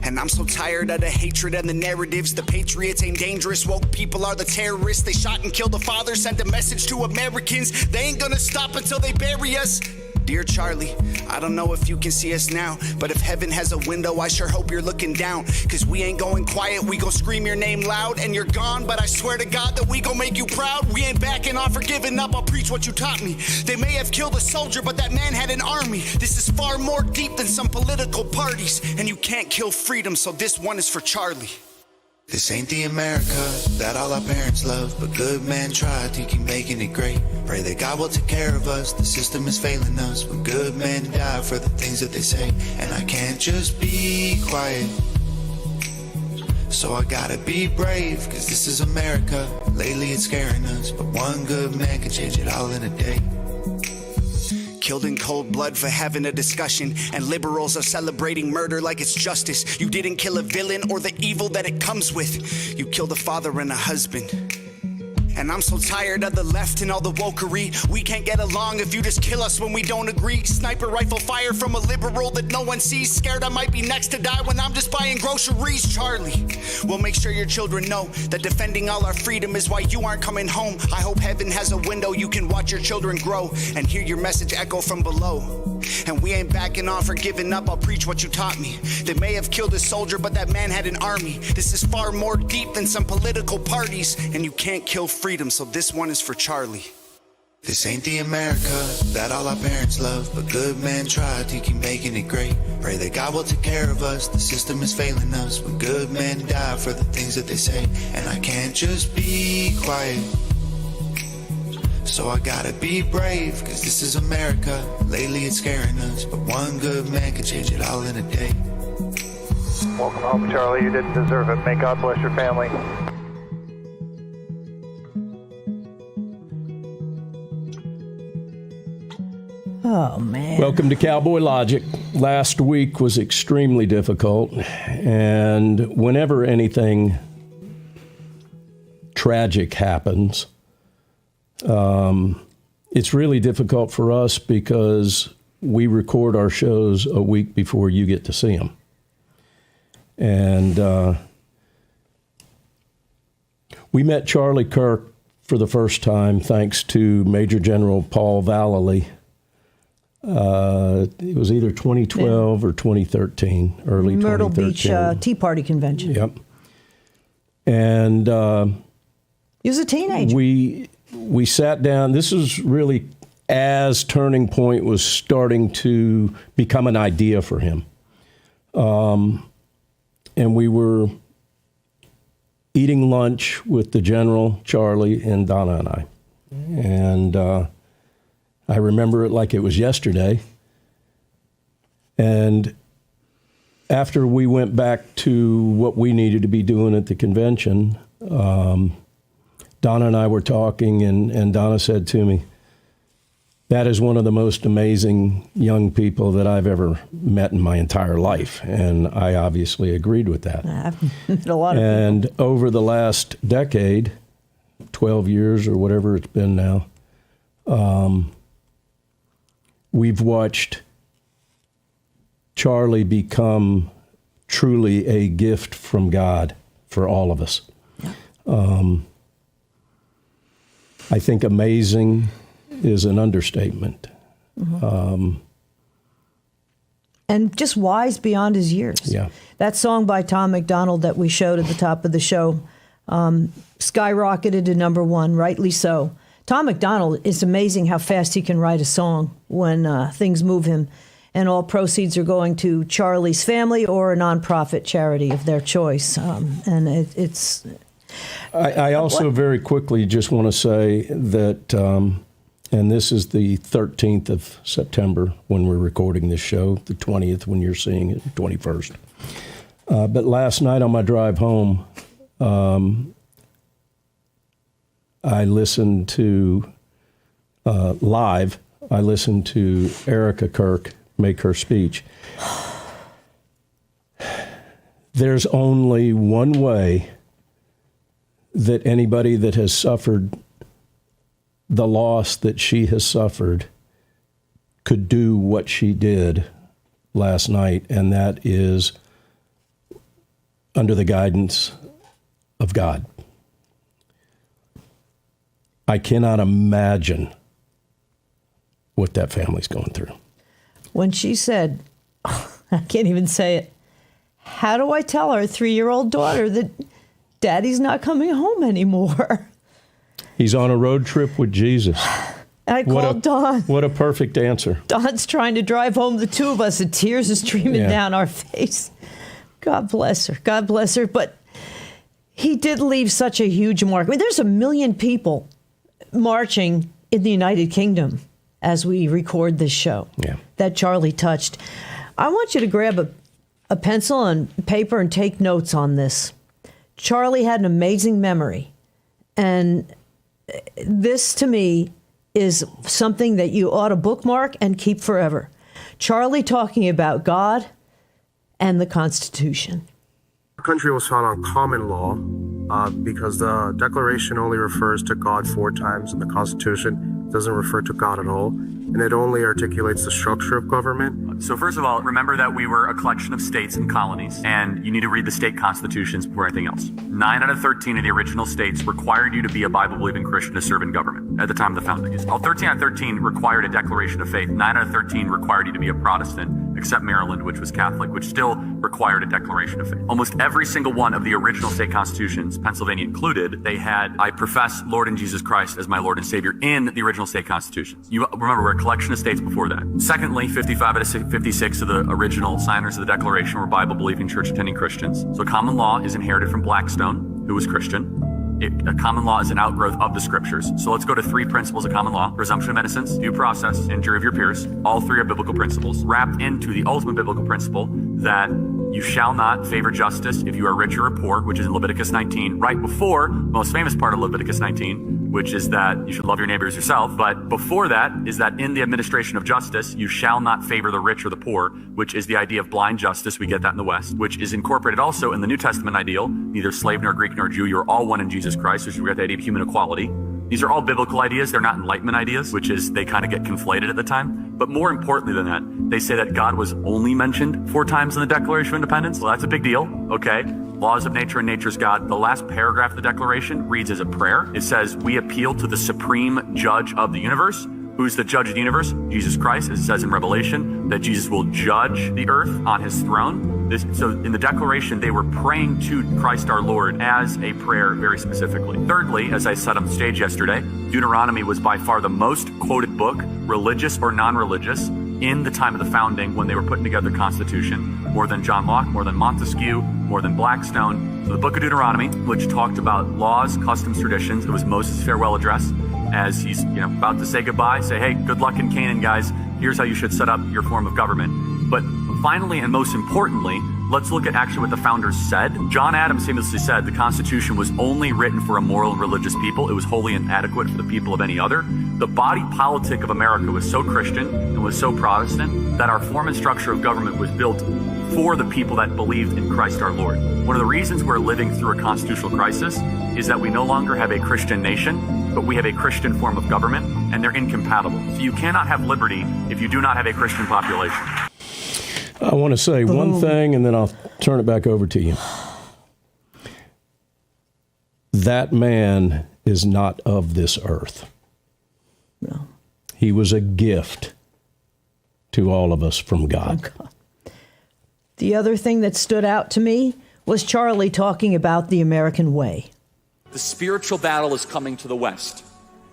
And I'm so tired of the hatred and the narratives. The patriots ain't dangerous, woke people are the terrorists. They shot and killed the father, sent a message to Americans. They ain't gonna stop until they bury us. Dear Charlie, I don't know if you can see us now, but if heaven has a window, I sure hope you're looking down. Cause we ain't going quiet, we gon' scream your name loud. And you're gone, but I swear to God that we gon' make you proud. We ain't backing off or giving up, I'll preach what you taught me. They may have killed a soldier, but that man had an army. This is far more deep than some political parties. And you can't kill freedom, so this one is for Charlie. This ain't the America that all our parents love, but good men try to keep making it great. Pray that God will take care of us, the system is failing us, when good men die for the things that they say. And I can't just be quiet, so I gotta be brave, cause this is America. Lately it's scaring us, but one good man can change it all in a day. Killed in cold blood for having a discussion, and liberals are celebrating murder like it's justice. You didn't kill a villain or the evil that it comes with. You killed a father and a husband. And I'm so tired of the left and all the wokery. We can't get along if you just kill us when we don't agree. Sniper rifle fire from a liberal that no one sees. Scared I might be next to die when I'm just buying groceries. Charlie, we'll make sure your children know that defending all our freedom is why you aren't coming home. I hope heaven has a window you can watch your children grow and hear your message echo from below. And we ain't backing off or giving up, I'll preach what you taught me. They may have killed a soldier, but that man had an army. This is far more deep than some political parties. And you can't kill freedom, so this one is for Charlie. This ain't the America that all our parents love, but good men try to keep making it great. Pray that God will take care of us, the system is failing us, when good men die for the things that they say. And I can't just be quiet, so I gotta be brave, cause this is America. Lately it's scaring us, but one good man can change it all in a day. Welcome home, Charlie. You didn't deserve it. May God bless your family. Oh, man. Welcome to Cowboy Logic. Last week was extremely difficult, and whenever anything tragic happens, it's really difficult for us because we record our shows a week before you get to see them. And we met Charlie Kirk for the first time thanks to Major General Paul Vallely It was either 2012 or 2013, early Myrtle 2013. Beach Tea Party Convention. Yep. And he was a teenager. We sat down. This was really as Turning Point was starting to become an idea for him. And we were eating lunch with the General, Charlie, and Donna and I. And I remember it like it was yesterday. And after we went back to what we needed to be doing at the convention, Donna and I were talking, and Donna said to me, "That is one of the most amazing young people that I've ever met in my entire life." And I obviously agreed with that. I've met a lot of people. And over the last decade, 12 years or whatever it's been now, we've watched Charlie become truly a gift from God for all of us. I think amazing is an understatement. And just wise beyond his years. Yeah. That song by Tom McDonald that we showed at the top of the show skyrocketed to number one, rightly so. Tom McDonald, it's amazing how fast he can write a song when things move him. And all proceeds are going to Charlie's family or a nonprofit charity of their choice. And it's... I also very quickly just want to say that, and this is the 13th of September when we're recording this show, the 20th when you're seeing it, 21st. But last night on my drive home, I listened to, live, I listened to Erica Kirk make her speech. There's only one way that anybody that has suffered the loss that she has suffered could do what she did last night, and that is under the guidance of God. I cannot imagine what that family's going through. When she said, I can't even say it, how do I tell our 3-year-old daughter that Daddy's not coming home anymore? He's on a road trip with Jesus. I called Dawn. What a perfect answer. Dawn's trying to drive home the two of us, and tears are streaming down our face. God bless her. God bless her. But he did leave such a huge mark. I mean, there's 1 million people marching in the United Kingdom as we record this show that Charlie touched. I want you to grab a pencil and paper and take notes on this. Charlie had an amazing memory. And this, to me, is something that you ought to bookmark and keep forever. Charlie talking about God and the Constitution. Our country was founded on common law because the Declaration only refers to God 4 times in the Constitution. It doesn't refer to God at all. And it only articulates the structure of government. So first of all, remember that we were a collection of states and colonies, and you need to read the state constitutions before anything else. 9 out of 13 of the original states required you to be a Bible-believing Christian to serve in government at the time of the founding. All 13 out of 13 required a declaration of faith. 9 out of 13 required you to be a Protestant, except Maryland, which was Catholic, which still required a declaration of faith. Almost every single one of the original state constitutions, Pennsylvania included, they had, I profess Lord and Jesus Christ as my Lord and Savior in the original state constitutions. You remember, we're a collection of states before that. Secondly, 55 out of 56 of the original signers of the Declaration were Bible-believing, church-attending Christians. So common law is inherited from Blackstone, who was Christian. A common law is an outgrowth of the scriptures. So let's go to 3 principles of common law: presumption of innocence, due process, and jury of your peers. All 3 are biblical principles, wrapped into the ultimate biblical principle that you shall not favor justice if you are rich or poor, which is in Leviticus 19, right before the most famous part of Leviticus 19, which is that you should love your neighbor as yourself. But before that is that in the administration of justice, you shall not favor the rich or the poor, which is the idea of blind justice. We get that in the West, which is incorporated also in the New Testament ideal. Neither slave nor Greek nor Jew, you're all one in Jesus Christ, which we get the idea of human equality. These are all biblical ideas. They're not Enlightenment ideas, which is they kind of get conflated at the time. But more importantly than that, they say that God was only mentioned 4 times in the Declaration of Independence. Well, that's a big deal. Okay. Laws of nature and nature's God. The last paragraph of the Declaration reads as a prayer. It says, we appeal to the supreme judge of the universe Who's the judge of the universe? Jesus Christ, as it says in Revelation, that Jesus will judge the earth on his throne. So in the declaration, they were praying to Christ our Lord as a prayer very specifically. Thirdly, as I said on the stage yesterday, Deuteronomy was by far the most quoted book, religious or non-religious, in the time of the founding when they were putting together the Constitution, more than John Locke, more than Montesquieu, more than Blackstone. So the book of Deuteronomy, which talked about laws, customs, traditions, it was Moses' farewell address as he's about to say goodbye, say, hey, good luck in Canaan, guys. Here's how you should set up your form of government. But finally, and most importantly, let's look at actually what the founders said. John Adams famously said the Constitution was only written for a moral and religious people. It was wholly inadequate for the people of any other. The body politic of America was so Christian and was so Protestant that our form and structure of government was built for the people that believed in Christ our Lord. One of the reasons we're living through a constitutional crisis is that we no longer have a Christian nation, but we have a Christian form of government, and they're incompatible. So you cannot have liberty if you do not have a Christian population. I want to say one thing, and then I'll turn it back over to you. That man is not of this earth. No. He was a gift to all of us from God. Oh, God. The other thing that stood out to me was Charlie talking about the American way. The spiritual battle is coming to the West,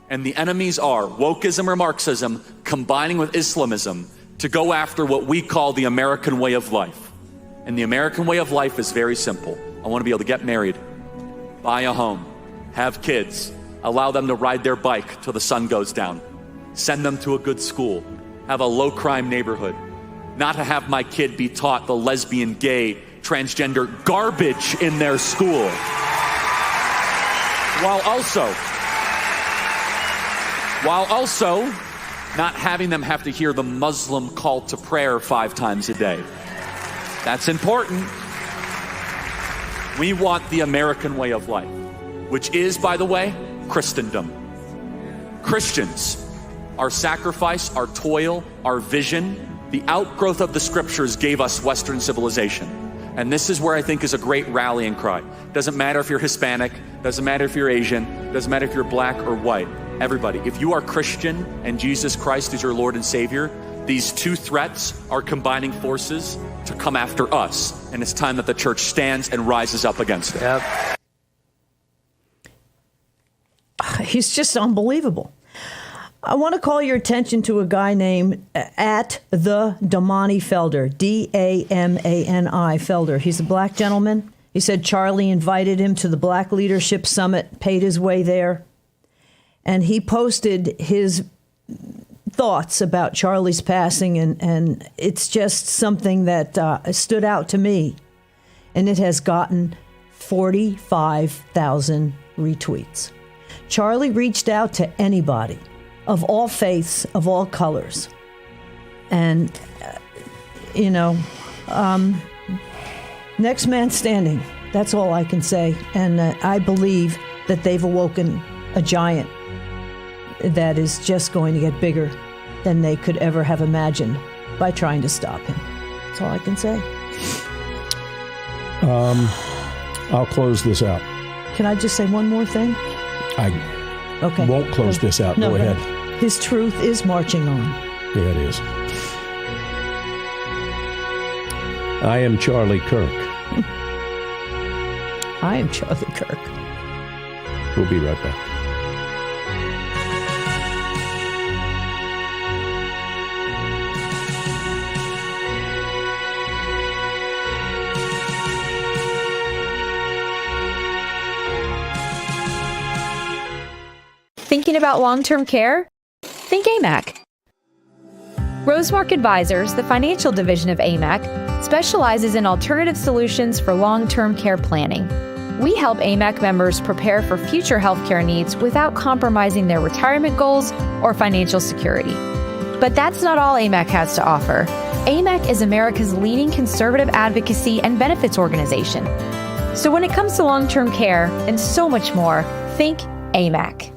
and the enemies are wokeism or Marxism combining with Islamism to go after what we call the American way of life. And the American way of life is very simple. I want to be able to get married, buy a home, have kids, allow them to ride their bike till the sun goes down, send them to a good school, have a low crime neighborhood, not to have my kid be taught the lesbian, gay, transgender garbage in their school, while also not having them have to hear the Muslim call to prayer 5 times a day. That's important. We want the American way of life, which is, by the way, Christendom. Christians, our sacrifice, our toil, our vision, the outgrowth of the scriptures gave us Western civilization. And this is where I think is a great rallying cry. Doesn't matter if you're Hispanic, doesn't matter if you're Asian, doesn't matter if you're black or white. Everybody, if you are Christian and Jesus Christ is your Lord and Savior, these two threats are combining forces to come after us. And it's time that the church stands and rises up against it. Yep. He's just unbelievable. I want to call your attention to a guy named at the Damani Felder, D-A-M-A-N-I Felder. He's a black gentleman. He said Charlie invited him to the Black Leadership Summit, paid his way there. And he posted his thoughts about Charlie's passing, and it's just something that stood out to me. And it has gotten 45,000 retweets. Charlie reached out to anybody of all faiths, of all colors. And, next man standing. That's all I can say. And I believe that they've awoken a giant that is just going to get bigger than they could ever have imagined by trying to stop him. That's all I can say. I'll close this out. Can I just say one more thing? I won't close this out. No, Go ahead. His truth is marching on. Yeah, it is. I am Charlie Kirk. I am Charlie Kirk. We'll be right back. Thinking about long-term care? Think AMAC. Rosemark Advisors, the financial division of AMAC, specializes in alternative solutions for long-term care planning. We help AMAC members prepare for future healthcare needs without compromising their retirement goals or financial security. But that's not all AMAC has to offer. AMAC is America's leading conservative advocacy and benefits organization. So when it comes to long-term care and so much more, think AMAC.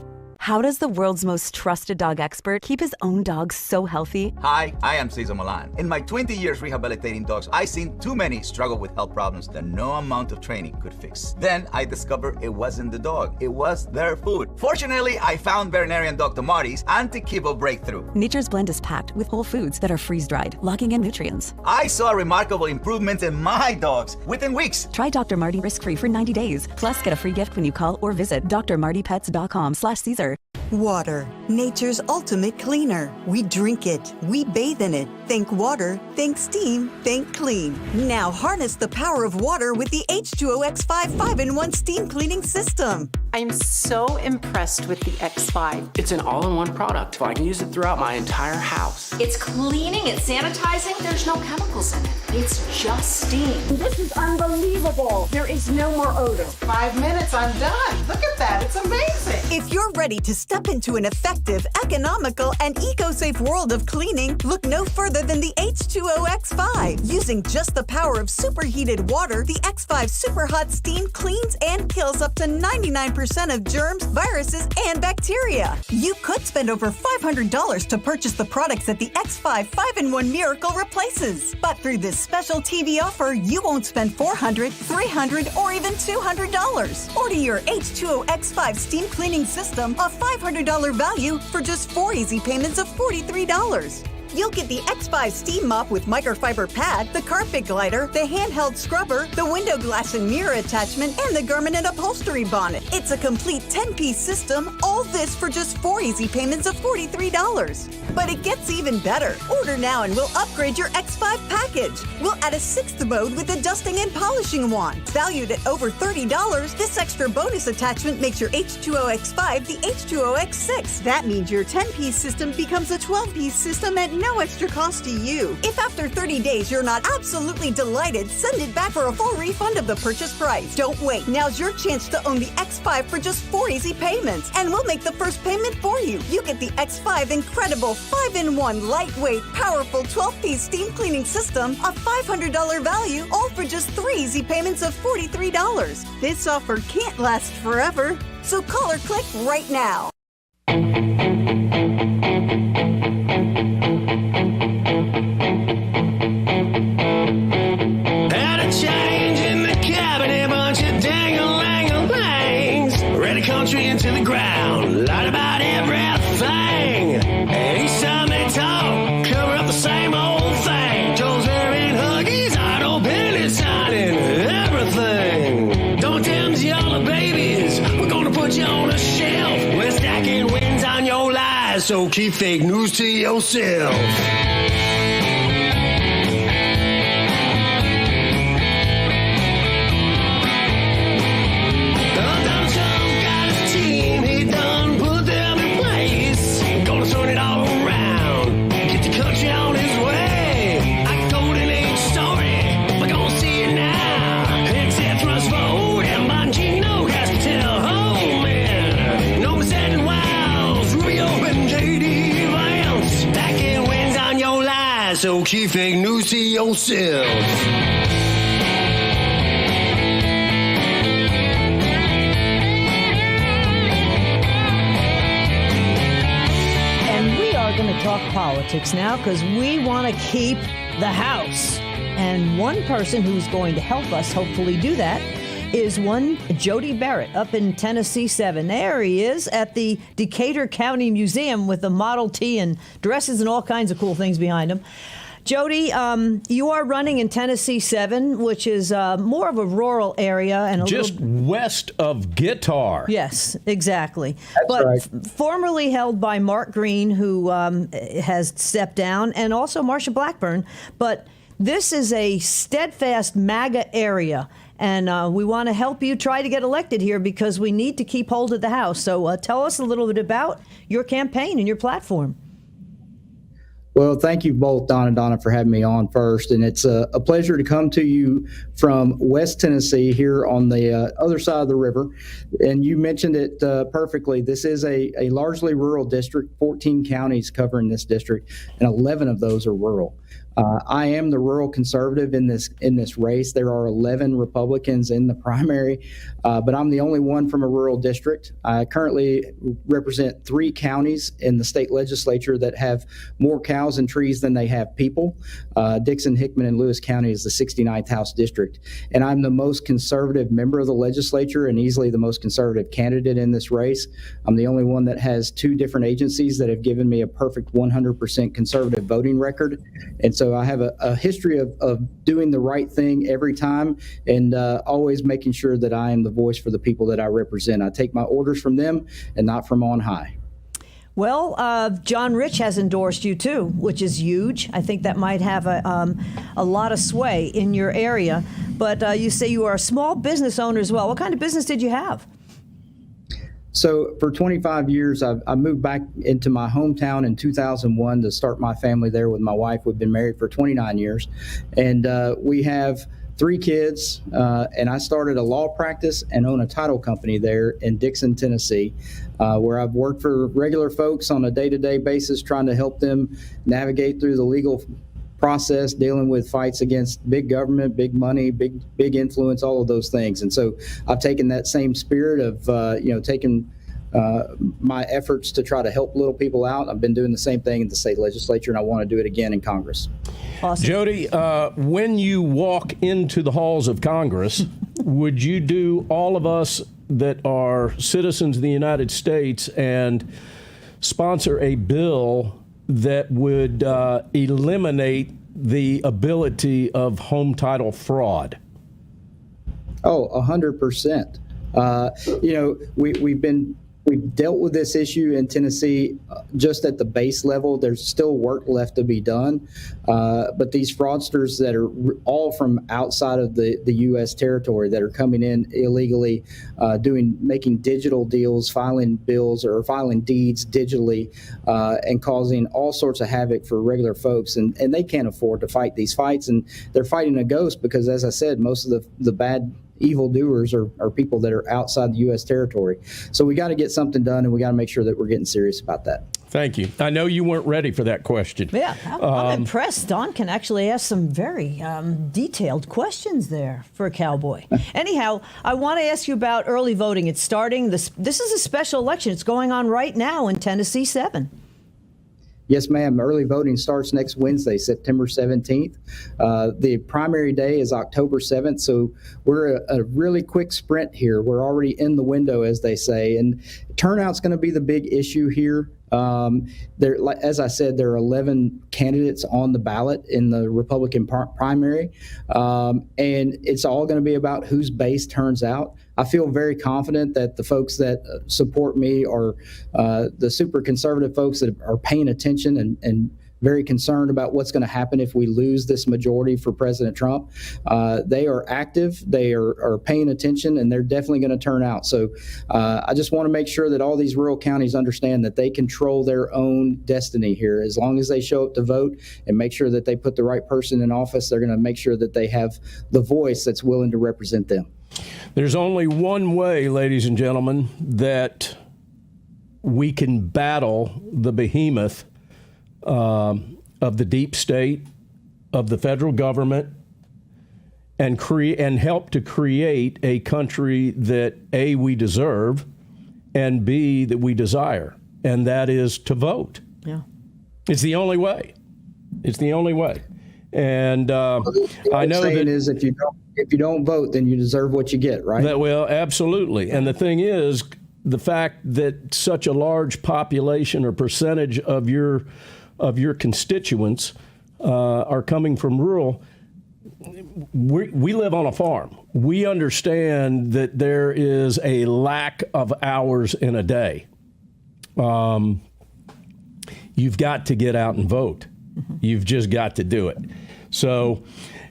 How does the world's most trusted dog expert keep his own dog so healthy? Hi, I am Cesar Milan. In my 20 years rehabilitating dogs, I've seen too many struggle with health problems that no amount of training could fix. Then I discovered it wasn't the dog, it was their food. Fortunately, I found veterinarian Dr. Marty's anti-kibble breakthrough. Nature's Blend is packed with whole foods that are freeze-dried, locking in nutrients. I saw remarkable improvements in my dogs within weeks. Try Dr. Marty risk-free for 90 days. Plus, get a free gift when you call or visit drmartypets.com/Caesar. Water, nature's ultimate cleaner. We drink it, we bathe in it. Think water, think steam, think clean. Now harness the power of water with the H2O X5 5-in-1 steam cleaning system. I'm so impressed with the X5. It's an all-in-one product. I can use it throughout my entire house. It's cleaning, it's sanitizing, there's no chemicals in it. It's just steam. This is unbelievable. There is no more odor. 5 minutes, I'm done. Look at that, it's amazing. If you're ready to step into an effective, economical, and eco-safe world of cleaning, look no further than the H2O X5. Using just the power of superheated water, the X5 Super Hot Steam cleans and kills up to 99% of germs, viruses, and bacteria. You could spend over $500 to purchase the products that the X5 5-in-1 Miracle replaces. But through this special TV offer, you won't spend $400, $300, or even $200. Order your H2O X5 steam cleaning system, a $500 value, for just 4 easy payments of $43. You'll get the X5 steam mop with microfiber pad, the carpet glider, the handheld scrubber, the window glass and mirror attachment, and the garment and upholstery bonnet. It's a complete 10-piece system, all this for just 4 easy payments of $43. But it gets even better. Order now and we'll upgrade your X5 package. We'll add a 6th mode with a dusting and polishing wand. Valued at over $30, this extra bonus attachment makes your H2O X5 the H2O X6. That means your 10-piece system becomes a 12-piece system at no extra cost to you. If after 30 days you're not absolutely delighted, send it back for a full refund of the purchase price. Don't wait. Now's your chance to own the X5 for just 4 easy payments, and we'll make the first payment for you. You get the X5 incredible 5-in-1 lightweight, powerful 12-piece steam cleaning system, a $500 value, all for just 3 easy payments of $43. This offer can't last forever, so call or click right now. Country into the ground, lied about everything. Anytime they talk, cover up the same old thing. Joe's wearing Huggies, I don't Billy signing everything. Don't tell me y'all are babies, we're gonna put you on a shelf. We're stacking wins on your lies, so keep fake news to yourself. So keep fake news to yourself. And we are going to talk politics now because we want to keep the House. And one person who's going to help us hopefully do that is one Jody Barrett up in Tennessee 7. There he is at the Decatur County Museum with the Model T and dresses and all kinds of cool things behind him. Jody, you are running in Tennessee 7, which is more of a rural area and just west of Guitar. Yes, exactly. That's but right. Formerly held by Mark Green, who has stepped down, and also Marsha Blackburn. But this is a steadfast MAGA area. And we want to help you try to get elected here because we need to keep hold of the House. So tell us a little bit about your campaign and your platform. Well, thank you both, Don and Donna, for having me on first. And it's a pleasure to come to you from West Tennessee here on the other side of the river. And you mentioned it perfectly. This is a largely rural district, 14 counties covering this district, and 11 of those are rural. I am the rural conservative in this race. There are 11 Republicans in the primary, but I'm the only one from a rural district. I currently represent 3 counties in the state legislature that have more cows and trees than they have people. Dixon, Hickman, and Lewis County is the 69th House District, and I'm the most conservative member of the legislature and easily the most conservative candidate in this race. I'm the only one that has 2 different agencies that have given me a perfect 100% conservative voting record, and so I have a history of doing the right thing every time and always making sure that I am the voice for the people that I represent. I take my orders from them and not from on high. Well, John Rich has endorsed you too, which is huge. I think that might have a lot of sway in your area. But you say you are a small business owner as well. What kind of business did you have? So for 25 years, I moved back into my hometown in 2001 to start my family there with my wife. We've been married for 29 years, and we have 3 kids, and I started a law practice and own a title company there in Dixon, Tennessee, where I've worked for regular folks on a day-to-day basis, trying to help them navigate through the legal process, dealing with fights against big government, big money, big influence, all of those things. And so I've taken that same spirit of, taking my efforts to try to help little people out. I've been doing the same thing in the state legislature, and I want to do it again in Congress. Awesome. Jody, when you walk into the halls of Congress, would you do all of us that are citizens of the United States and sponsor a bill that would eliminate the ability of home title fraud? Oh, 100%. We've dealt with this issue in Tennessee just at the base level. There's still work left to be done. But these fraudsters that are all from outside of the U.S. territory that are coming in illegally, making digital deals, filing bills or filing deeds digitally, and causing all sorts of havoc for regular folks. And they can't afford to fight these fights. And they're fighting a ghost because, as I said, most of the bad evildoers are people that are outside the U.S. territory. So we got to get something done, and we got to make sure that we're getting serious about that. Thank you. I know you weren't ready for that question. Yeah, I'm impressed. Don can actually ask some very detailed questions there for a cowboy. Anyhow, I want to ask you about early voting. It's starting. This is a special election. It's going on right now in Tennessee 7. Yes, ma'am. Early voting starts next Wednesday, September 17th. The primary day is October 7th, so we're a really quick sprint here. We're already in the window, as they say, and turnout's going to be the big issue here. As I said, there are 11 candidates on the ballot in the Republican primary, and it's all going to be about whose base turns out. I feel very confident that the folks that support me are the super conservative folks that are paying attention and very concerned about what's going to happen if we lose this majority for President Trump. They are active, they are paying attention, and they're definitely going to turn out. So I just want to make sure that all these rural counties understand that they control their own destiny here. As long as they show up to vote and make sure that they put the right person in office, they're going to make sure that they have the voice that's willing to represent them. There's only one way, ladies and gentlemen, that we can battle the behemoth of the deep state, of the federal government, and help to create a country that A, we deserve, and B, that we desire, and that is to vote. Yeah, it's the only way. It's the only way. And I know that is if you don't vote, then you deserve what you get, right? Well, absolutely. And the thing is, the fact that such a large population or percentage of your constituents are coming from rural, we live on a farm. We understand that there is a lack of hours in a day. You've got to get out and vote. You've just got to do it. So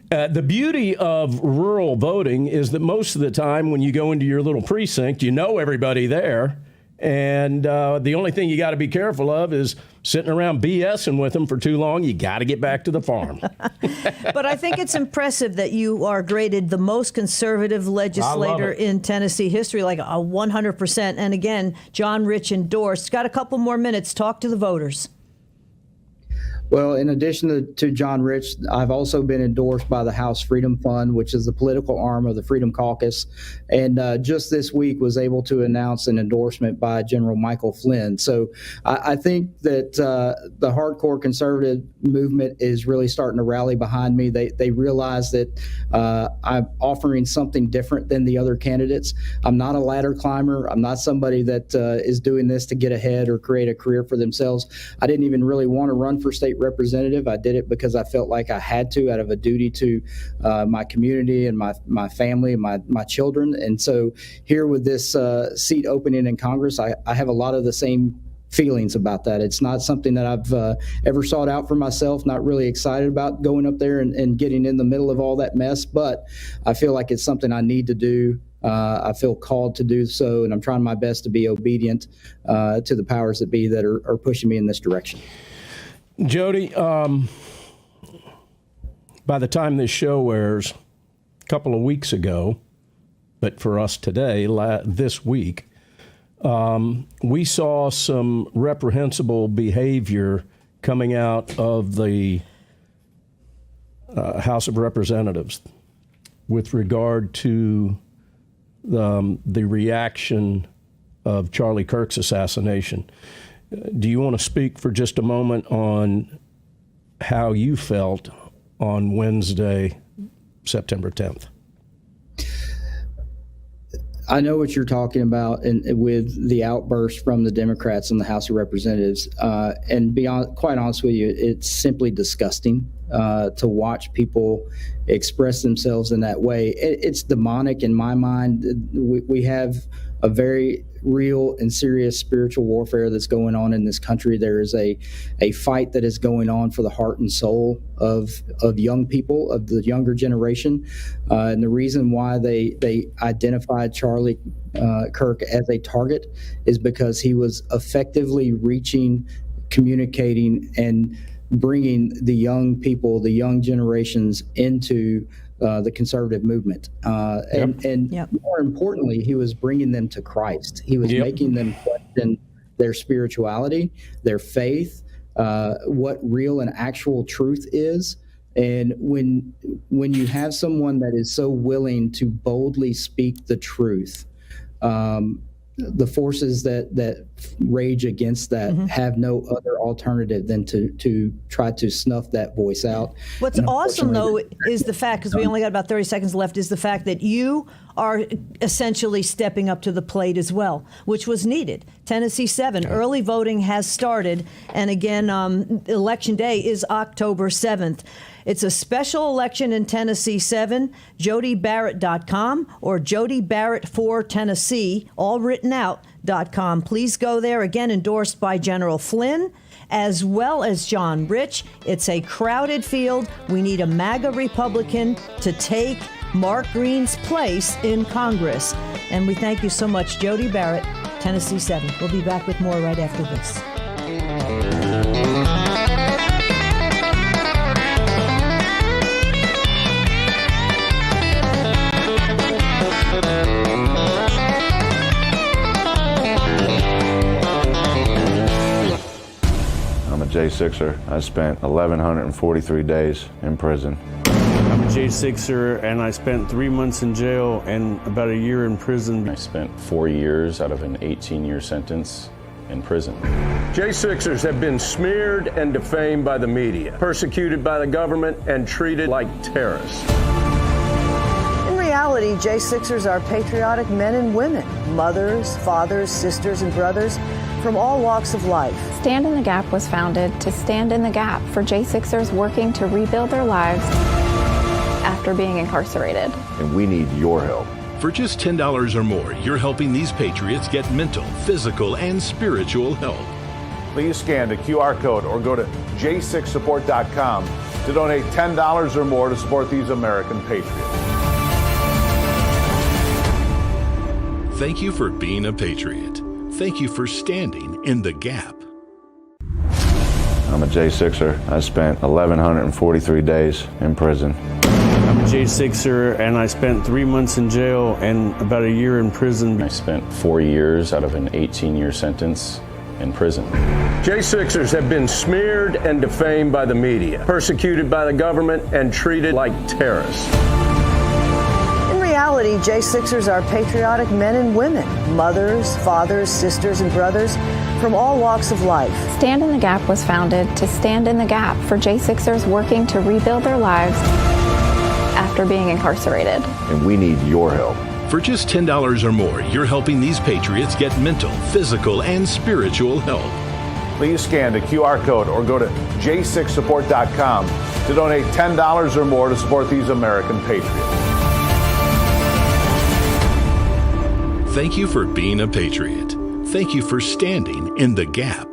the beauty of rural voting is that most of the time when you go into your little precinct, you know everybody there. And the only thing you got to be careful of is sitting around BSing with them for too long. You got to get back to the farm. But I think it's impressive that you are graded the most conservative legislator in Tennessee history, like a 100%. And again, John Rich endorsed. Got a couple more minutes. Talk to the voters. Well, in addition to John Rich, I've also been endorsed by the House Freedom Fund, which is the political arm of the Freedom Caucus, and just this week was able to announce an endorsement by General Michael Flynn. So I think that the hardcore conservative movement is really starting to rally behind me. They realize that I'm offering something different than the other candidates. I'm not a ladder climber. I'm not somebody that is doing this to get ahead or create a career for themselves. I didn't even really want to run for state representative. I did it because I felt like I had to, out of a duty to my community and my family and my children. And so here with this seat opening in Congress, I have a lot of the same feelings about that. It's not something that I've ever sought out for myself, not really excited about going up there and getting in the middle of all that mess, but I feel like it's something I need to do. I feel called to do so, and I'm trying my best to be obedient to the powers that be that are pushing me in this direction. Jody, by the time this show airs, a couple of weeks ago, but for us today, this week, we saw some reprehensible behavior coming out of the House of Representatives with regard to the reaction of Charlie Kirk's assassination. Do you want to speak for just a moment on how you felt on Wednesday, September 10th? I know what you're talking about, and with the outburst from the Democrats in the House of Representatives, and beyond, quite honest with you, it's simply disgusting to watch people express themselves in that way. It's demonic in my mind. We have a very real and serious spiritual warfare that's going on in this country. There is a fight that is going on for the heart and soul of young people, of the younger generation. And the reason why they identified Charlie Kirk as a target is because he was effectively reaching, communicating, and bringing the young people, the young generations into the conservative movement. And more importantly, he was bringing them to Christ. He was making them question their spirituality, their faith, what real and actual truth is. And when you have someone that is so willing to boldly speak the truth, the forces that rage against that have no other alternative than to try to snuff that voice out. What's awesome, though, is the fact, because we only got about 30 seconds left, is the fact that you are essentially stepping up to the plate as well, which was needed. Tennessee 7, early voting has started. And again, Election Day is October 7th. It's a special election in Tennessee 7, jodybarrett.com or Jody Barrett for Tennessee, all written out.com. Please go there. Again, endorsed by General Flynn as well as John Rich. It's a crowded field. We need a MAGA Republican to take Mark Green's place in Congress. And we thank you so much, Jody Barrett, Tennessee 7. We'll be back with more right after this. I'm a J6er. I spent 1,143 days in prison. I'm a J6er, and I spent 3 months in jail and about a year in prison. I spent 4 years out of an 18-year sentence in prison. J6ers have been smeared and defamed by the media, persecuted by the government, and treated like terrorists. In reality, J6ers are patriotic men and women, mothers, fathers, sisters, and brothers from all walks of life. Stand in the Gap was founded to stand in the gap for J6ers working to rebuild their lives after being incarcerated. And we need your help. For just $10 or more, you're helping these patriots get mental, physical, and spiritual help. Please scan the QR code or go to j6support.com to donate $10 or more to support these American patriots. Thank you for being a patriot. Thank you for standing in the gap. I'm a J6er. I spent 1,143 days in prison. I'm a J6er, and I spent 3 months in jail and about a year in prison. I spent 4 years out of an 18-year sentence in prison. J6ers have been smeared and defamed by the media, persecuted by the government, and treated like terrorists. In reality, J6ers are patriotic men and women, mothers, fathers, sisters, and brothers from all walks of life. Stand in the Gap was founded to stand in the gap for J6ers working to rebuild their lives after being incarcerated. And we need your help. For just $10 or more, you're helping these patriots get mental, physical, and spiritual help. Please scan the QR code or go to j6support.com to donate $10 or more to support these American patriots. Thank you for being a patriot. Thank you for standing in the gap.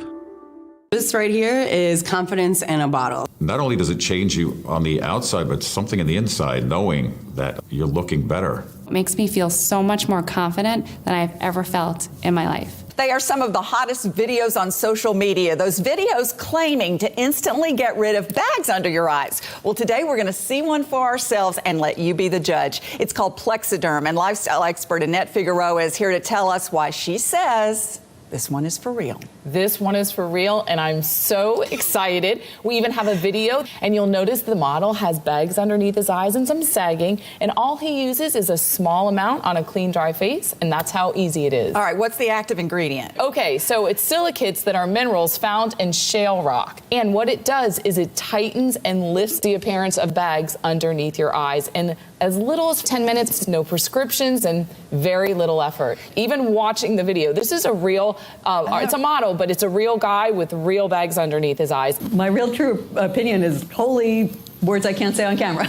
This right here is confidence in a bottle. Not only does it change you on the outside, but something in the inside, knowing that you're looking better. It makes me feel so much more confident than I've ever felt in my life. They are some of the hottest videos on social media. Those videos claiming to instantly get rid of bags under your eyes. Well, today we're going to see one for ourselves and let you be the judge. It's called Plexiderm, and lifestyle expert Annette Figueroa is here to tell us why she says this one is for real. This one is for real, and I'm so excited. We even have a video, and you'll notice the model has bags underneath his eyes and some sagging, and all he uses is a small amount on a clean, dry face, and that's how easy it is. All right, what's the active ingredient? Okay, so it's silicates that are minerals found in shale rock, and what it does is it tightens and lifts the appearance of bags underneath your eyes in as little as 10 minutes, no prescriptions, and very little effort. Even watching the video, this is a real, it's a model, but it's a real guy with real bags underneath his eyes. My real true opinion is holy words I can't say on camera.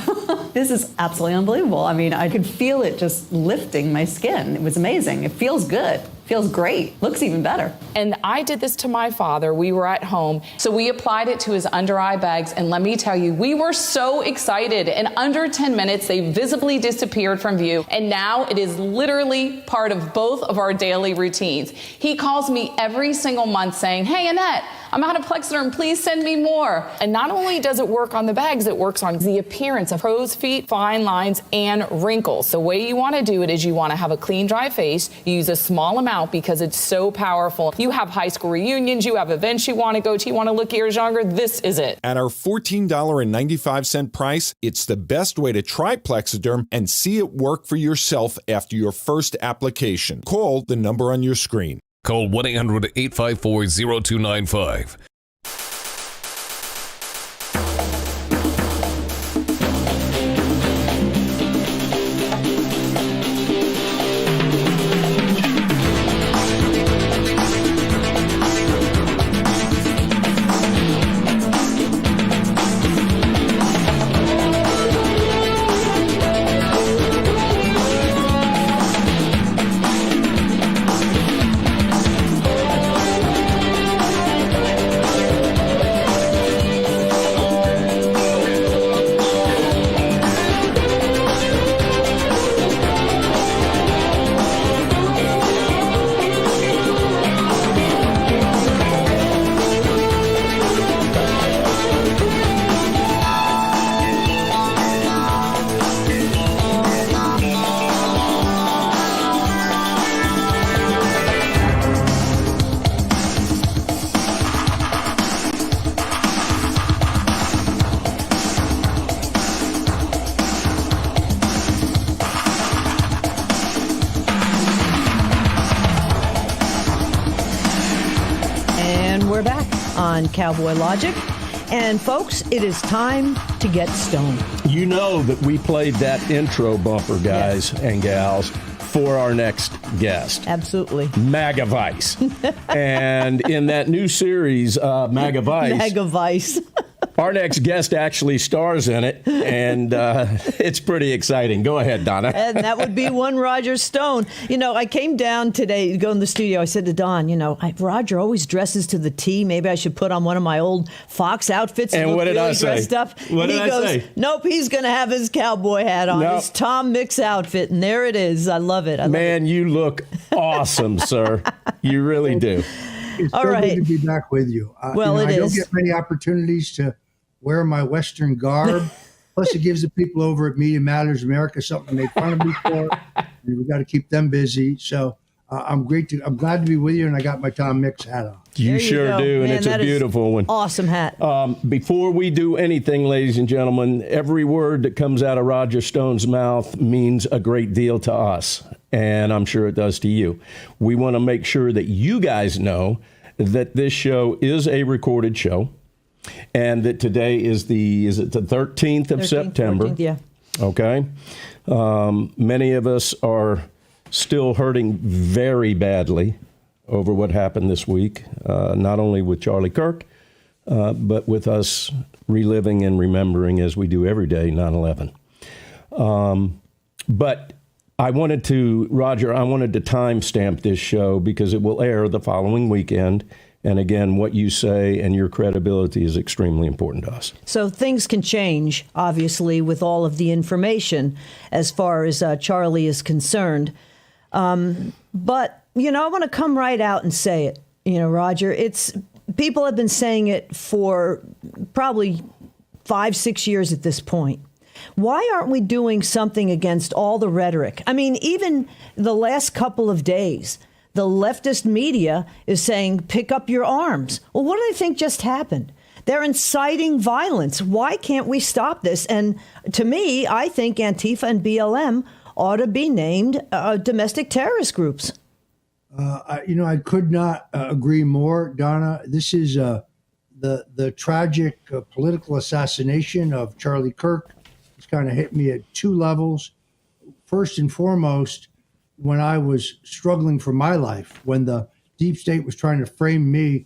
This is absolutely unbelievable. I mean, I could feel it just lifting my skin. It was amazing. It feels good. Feels great. Looks even better. And I did this to my father. We were at home. So we applied it to his under eye bags. And let me tell you, we were so excited. In under 10 minutes, they visibly disappeared from view. And now it is literally part of both of our daily routines. He calls me every single month saying, "Hey, Annette, I'm out of Plexiderm. Please send me more." And not only does it work on the bags, it works on the appearance of crow's feet, fine lines, and wrinkles. The way you want to do it is you want to have a clean, dry face. You use a small amount because it's so powerful. You have high school reunions, you have events you want to go to, you want to look years younger, this is it. At our $14.95 price, it's the best way to try Plexiderm and see it work for yourself after your first application. Call the number on your screen. Call 1-800-854-0295. On Cowboy Logic. And folks, it is time to get stoned. You know that we played that intro bumper, guys and gals, for our next guest. Absolutely. MAGA Vice. And in that new series, MAGA Vice. MAGA Vice. Our next guest actually stars in it, and it's pretty exciting. Go ahead, Donna. And that would be one Roger Stone. You know, I came down today to go in the studio. I said to Don, you know, Roger always dresses to the T. Maybe I should put on one of my old Fox outfits. And what did I say? What did I say? Nope, he's going to have his cowboy hat on. Nope. His Tom Mix outfit, and there it is. I love it. Man, you look awesome, sir. You really do. It's so good to be back with you. It is. I don't is. get many opportunities to wear my Western garb. Plus, it gives the people over at Media Matters America something to make fun of me for. And we've got to keep them busy. So I'm glad to be with you, and I got my Tom Mix hat on. You sure do, and it's a beautiful one. Awesome hat. Before we do anything, ladies and gentlemen, every word that comes out of Roger Stone's mouth means a great deal to us, and I'm sure it does to you. We want to make sure that you guys know that this show is a recorded show, and that today is the 13th of September? 14th, yeah. Okay. Many of us are still hurting very badly over what happened this week, not only with Charlie Kirk, but with us reliving and remembering, as we do every day, 9/11. But I wanted to timestamp this show because it will air the following weekend. And again, what you say and your credibility is extremely important to us. So things can change, obviously, with all of the information as far as Charlie is concerned. But, I want to come right out and say it, Roger. People have been saying it for probably 5-6 years at this point. Why aren't we doing something against all the rhetoric? I mean, even the last couple of days, the leftist media is saying, pick up your arms. Well, what do they think just happened? They're inciting violence. Why can't we stop this? And to me, I think Antifa and BLM ought to be named domestic terrorist groups. I could not agree more, Donna. This is the tragic political assassination of Charlie Kirk. It's kind of hit me at two levels. First and foremost, when I was struggling for my life, when the deep state was trying to frame me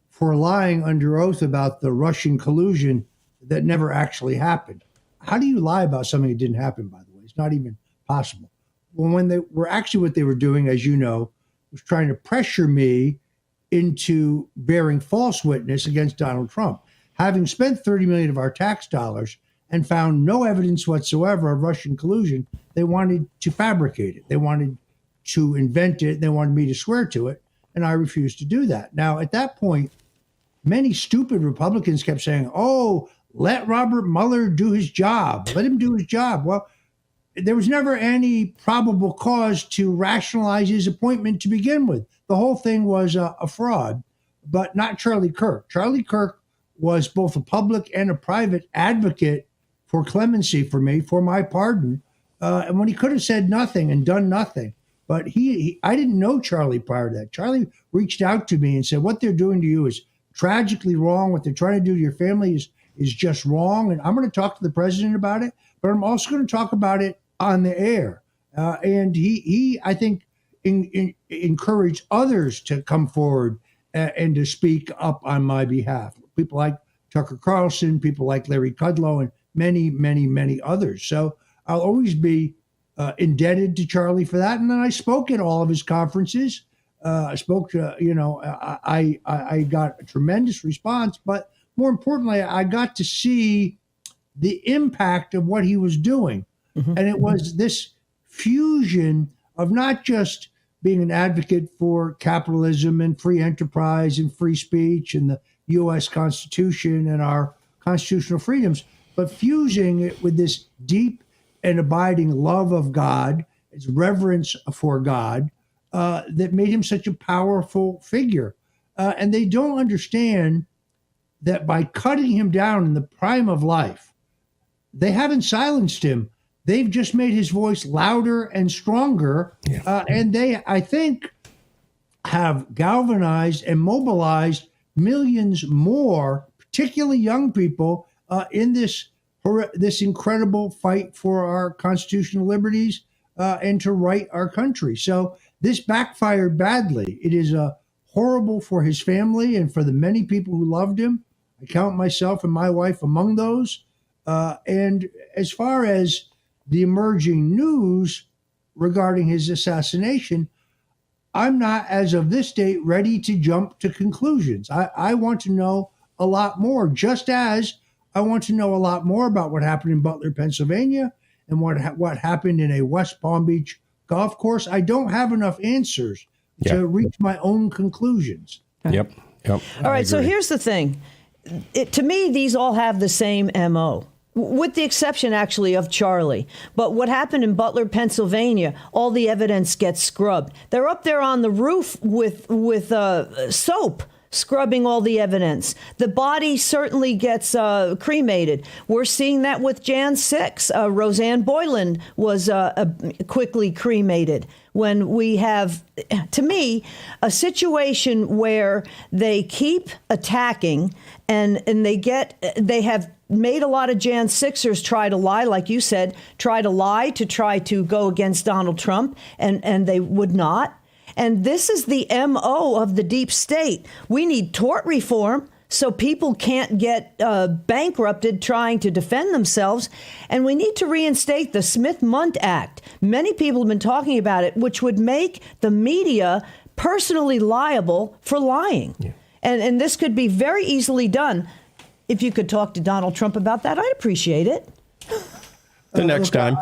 for lying under oath about the Russian collusion that never actually happened. How do you lie about something that didn't happen, by the way? It's not even possible. Well, when they were actually, what they were doing, as you know, was trying to pressure me into bearing false witness against Donald Trump. Having spent $30 million of our tax dollars and found no evidence whatsoever of Russian collusion, they wanted to fabricate it. They wanted to invent it. They wanted me to swear to it, and I refused to do that. Now, at that point, many stupid Republicans kept saying, oh, let Robert Mueller do his job. Let him do his job. Well, there was never any probable cause to rationalize his appointment to begin with. The whole thing was a fraud, but not Charlie Kirk. Charlie Kirk was both a public and a private advocate for clemency for me, for my pardon, and when he could have said nothing and done nothing. But I didn't know Charlie prior to that. Charlie reached out to me and said, what they're doing to you is tragically wrong. What they're trying to do to your family is just wrong. And I'm going to talk to the president about it, but I'm also going to talk about it on the air. And he I think, encouraged others to come forward and to speak up on my behalf. People like Tucker Carlson, people like Larry Kudlow, and many, many, many others. So I'll always be indebted to Charlie for that. And then I spoke at all of his conferences. I spoke to, I got a tremendous response, but more importantly, I got to see the impact of what he was doing. Mm-hmm. And it was this fusion of not just being an advocate for capitalism and free enterprise and free speech and the U.S. Constitution and our constitutional freedoms, but fusing it with this deep and abiding love of God, its reverence for God, that made him such a powerful figure. And they don't understand that by cutting him down in the prime of life, they haven't silenced him. They've just made his voice louder and stronger. Yeah. And they, I think, have galvanized and mobilized millions more, particularly young people, in this incredible fight for our constitutional liberties and to right our country. So this backfired badly. It is horrible for his family and for the many people who loved him. I count myself and my wife among those. And as far as the emerging news regarding his assassination, I'm not, as of this date, ready to jump to conclusions. I want to know a lot more, just as I want to know a lot more about what happened in Butler, Pennsylvania, and what happened in a West Palm Beach golf course. I don't have enough answers to reach my own conclusions. Yep. All right, so here's the thing. To me, these all have the same MO. with the exception, actually, of Charlie. But what happened in Butler, Pennsylvania, all the evidence gets scrubbed. They're up there on the roof with soap, scrubbing all the evidence. The body certainly gets cremated. We're seeing that with Jan 6. Roseanne Boyland was quickly cremated. When we have, to me, a situation where they keep attacking and they have made a lot of Jan 6ers try to lie, like you said, try to go against Donald Trump, and they would not. And this is the MO of the deep state. We need tort reform so people can't get bankrupted trying to defend themselves. And we need to reinstate the Smith-Mundt Act. Many people have been talking about it, which would make the media personally liable for lying. Yeah. And this could be very easily done. If you could talk to Donald Trump about that, I'd appreciate it. The next time.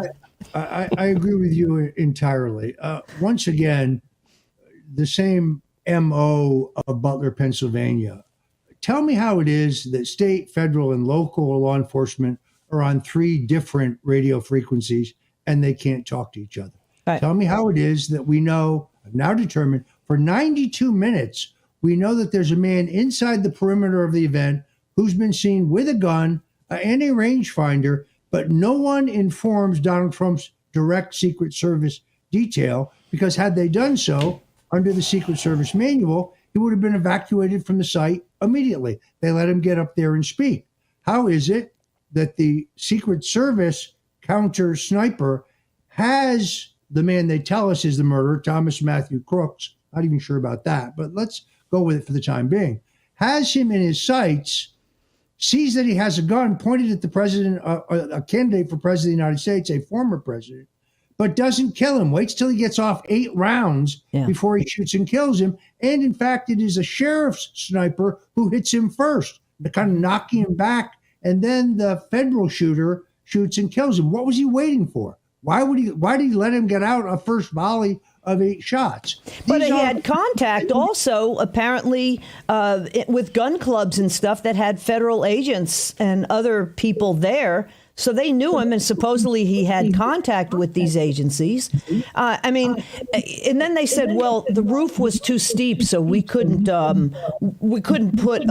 I agree with you entirely. Once again, the same MO of Butler, Pennsylvania. Tell me how it is that state, federal, and local law enforcement are on 3 different radio frequencies and they can't talk to each other. Right. Tell me how it is that we know, I've now determined, for 92 minutes, we know that there's a man inside the perimeter of the event who's been seen with a gun and a rangefinder, but no one informs Donald Trump's direct Secret Service detail, because had they done so, under the Secret Service manual, he would have been evacuated from the site immediately. They let him get up there and speak. How is it that the Secret Service counter sniper has the man they tell us is the murderer, Thomas Matthew Crooks? Not even sure about that, but let's go with it for the time being. Has him in his sights, sees that he has a gun pointed at the president, a candidate for president of the United States, a former president, but doesn't kill him, waits till he gets off 8 rounds before he shoots and kills him. And in fact, it is a sheriff's sniper who hits him first, kind of knocking him back. And then the federal shooter shoots and kills him. What was he waiting for? Why did he let him get out a first volley of 8 shots? But he had contact also, apparently, with gun clubs and stuff that had federal agents and other people there. So they knew him, and supposedly he had contact with these agencies. And then they said, well, the roof was too steep, so we couldn't put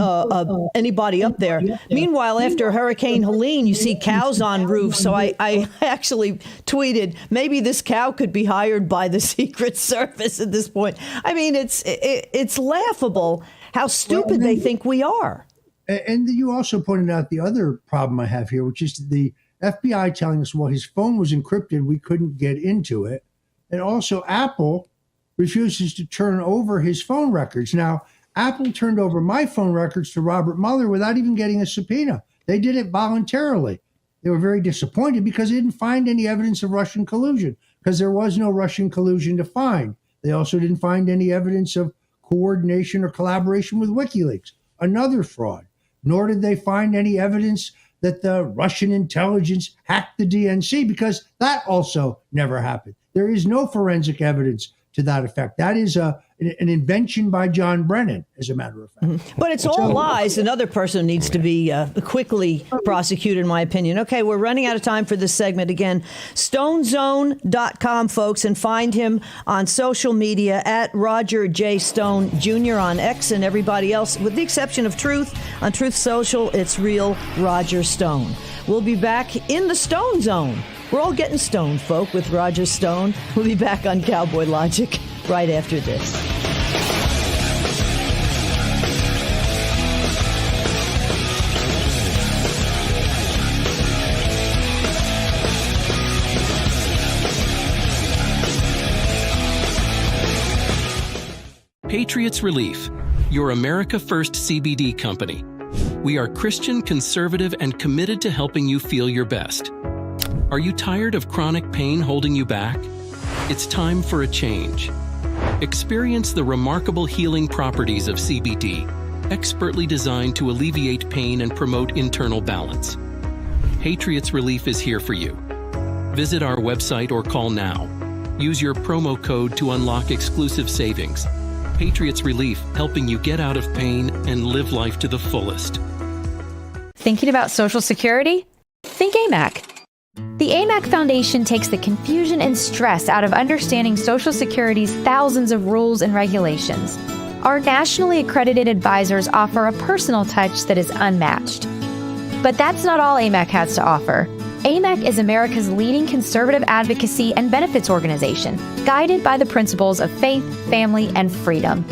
anybody up there. Meanwhile, after Hurricane Helene, you see cows on roofs. So I actually tweeted, maybe this cow could be hired by the Secret Service at this point. I mean, it's laughable how stupid they think we are. And you also pointed out the other problem I have here, which is the FBI telling us, well, his phone was encrypted, we couldn't get into it. And also Apple refuses to turn over his phone records. Now, Apple turned over my phone records to Robert Mueller without even getting a subpoena. They did it voluntarily. They were very disappointed because they didn't find any evidence of Russian collusion, because there was no Russian collusion to find. They also didn't find any evidence of coordination or collaboration with WikiLeaks, another fraud. Nor did they find any evidence that the Russian intelligence hacked the DNC, because that also never happened. There is no forensic evidence to that effect. That is an invention by John Brennan, as a matter of fact. Mm-hmm. But it's all lies. Another person needs to be quickly prosecuted, in my opinion. Okay, we're running out of time for this segment. Again, StoneZone.com, folks, and find him on social media at Roger J. Stone Jr. on X, and everybody else, with the exception of Truth. On Truth Social, it's real Roger Stone. We'll be back in the Stone Zone. We're all getting stoned, folk, with Roger Stone. We'll be back on Cowboy Logic right after this. Patriots Relief, your America First CBD company. We are Christian, conservative, and committed to helping you feel your best. Are you tired of chronic pain holding you back? It's time for a change. Experience the remarkable healing properties of CBD, expertly designed to alleviate pain and promote internal balance. Patriots Relief is here for you. Visit our website or call now. Use your promo code to unlock exclusive savings. Patriots Relief, helping you get out of pain and live life to the fullest. Thinking about Social Security? Think AMAC. The AMAC Foundation takes the confusion and stress out of understanding Social Security's thousands of rules and regulations. Our nationally accredited advisors offer a personal touch that is unmatched. But that's not all AMAC has to offer. AMAC is America's leading conservative advocacy and benefits organization, guided by the principles of faith, family, and freedom.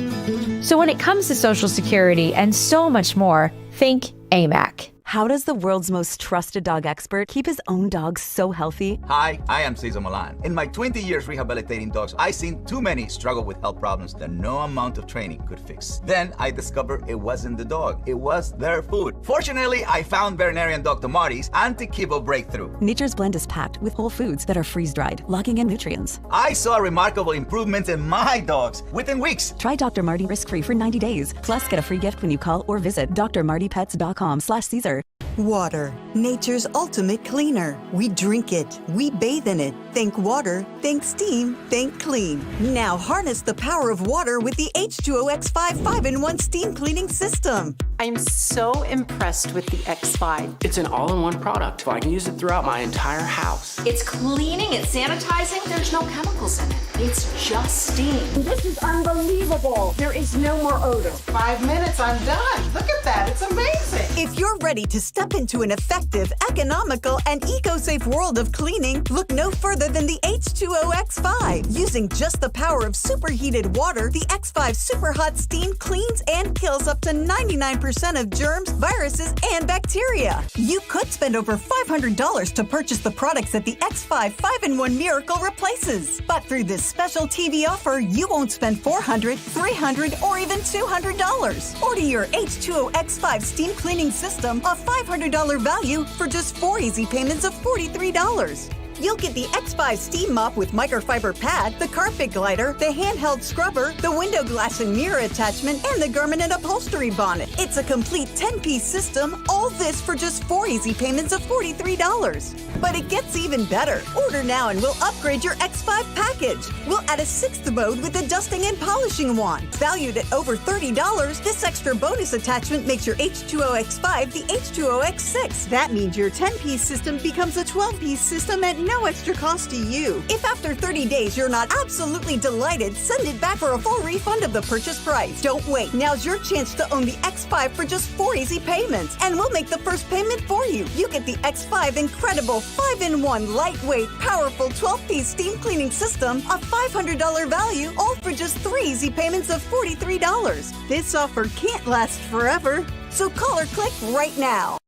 So when it comes to Social Security and so much more, think AMAC. How does the world's most trusted dog expert keep his own dog so healthy? Hi, I am Cesar Milan. In my 20 years rehabilitating dogs, I've seen too many struggle with health problems that no amount of training could fix. Then I discovered it wasn't the dog, it was their food. Fortunately, I found veterinarian Dr. Marty's anti-kibble breakthrough. Nature's Blend is packed with whole foods that are freeze-dried, locking in nutrients. I saw remarkable improvements in my dogs within weeks. Try Dr. Marty risk-free for 90 days. Plus, get a free gift when you call or visit drmartypets.com/Caesar. Water, nature's ultimate cleaner. We drink it, we bathe in it. Think water, think steam, think clean. Now harness the power of water with the H2O X5 5-in-1 steam cleaning system. I'm so impressed with the X5. It's an all-in-one product, so I can use it throughout my entire house. It's cleaning, it's sanitizing, there's no chemicals in it. It's just steam. This is unbelievable. There is no more odor. 5 minutes, I'm done. Look at that, it's amazing. If you're ready to step into an effective, economical, and eco-safe world of cleaning, look no further than the H2O X5. Using just the power of superheated water, the X5 Super Hot Steam cleans and kills up to 99% of germs, viruses, and bacteria. You could spend over $500 to purchase the products that the X5 5-in-1 Miracle replaces. But through this special TV offer, you won't spend $400, $300, or even $200. Order your H2O X5 steam cleaning system, a $500 value, for just 4 easy payments of $43. You'll get the X5 steam mop with microfiber pad, the carpet glider, the handheld scrubber, the window glass and mirror attachment, and the garment and upholstery bonnet. It's a complete 10-piece system, all this for just 4 easy payments of $43. But it gets even better. Order now and we'll upgrade your X5 package. We'll add a 6th mode with a dusting and polishing wand. Valued at over $30, this extra bonus attachment makes your H2O X5 the H2O X6. That means your 10-piece system becomes a 12-piece system at no extra cost to you. If after 30 days you're not absolutely delighted, send it back for a full refund of the purchase price. Don't wait. Now's your chance to own the X5 for just 4 easy payments, and we'll make the first payment for you. You get the X5 incredible 5-in-1 lightweight, powerful 12-piece steam cleaning system, a $500 value, all for just 3 easy payments of $43. This offer can't last forever, so call or click right now.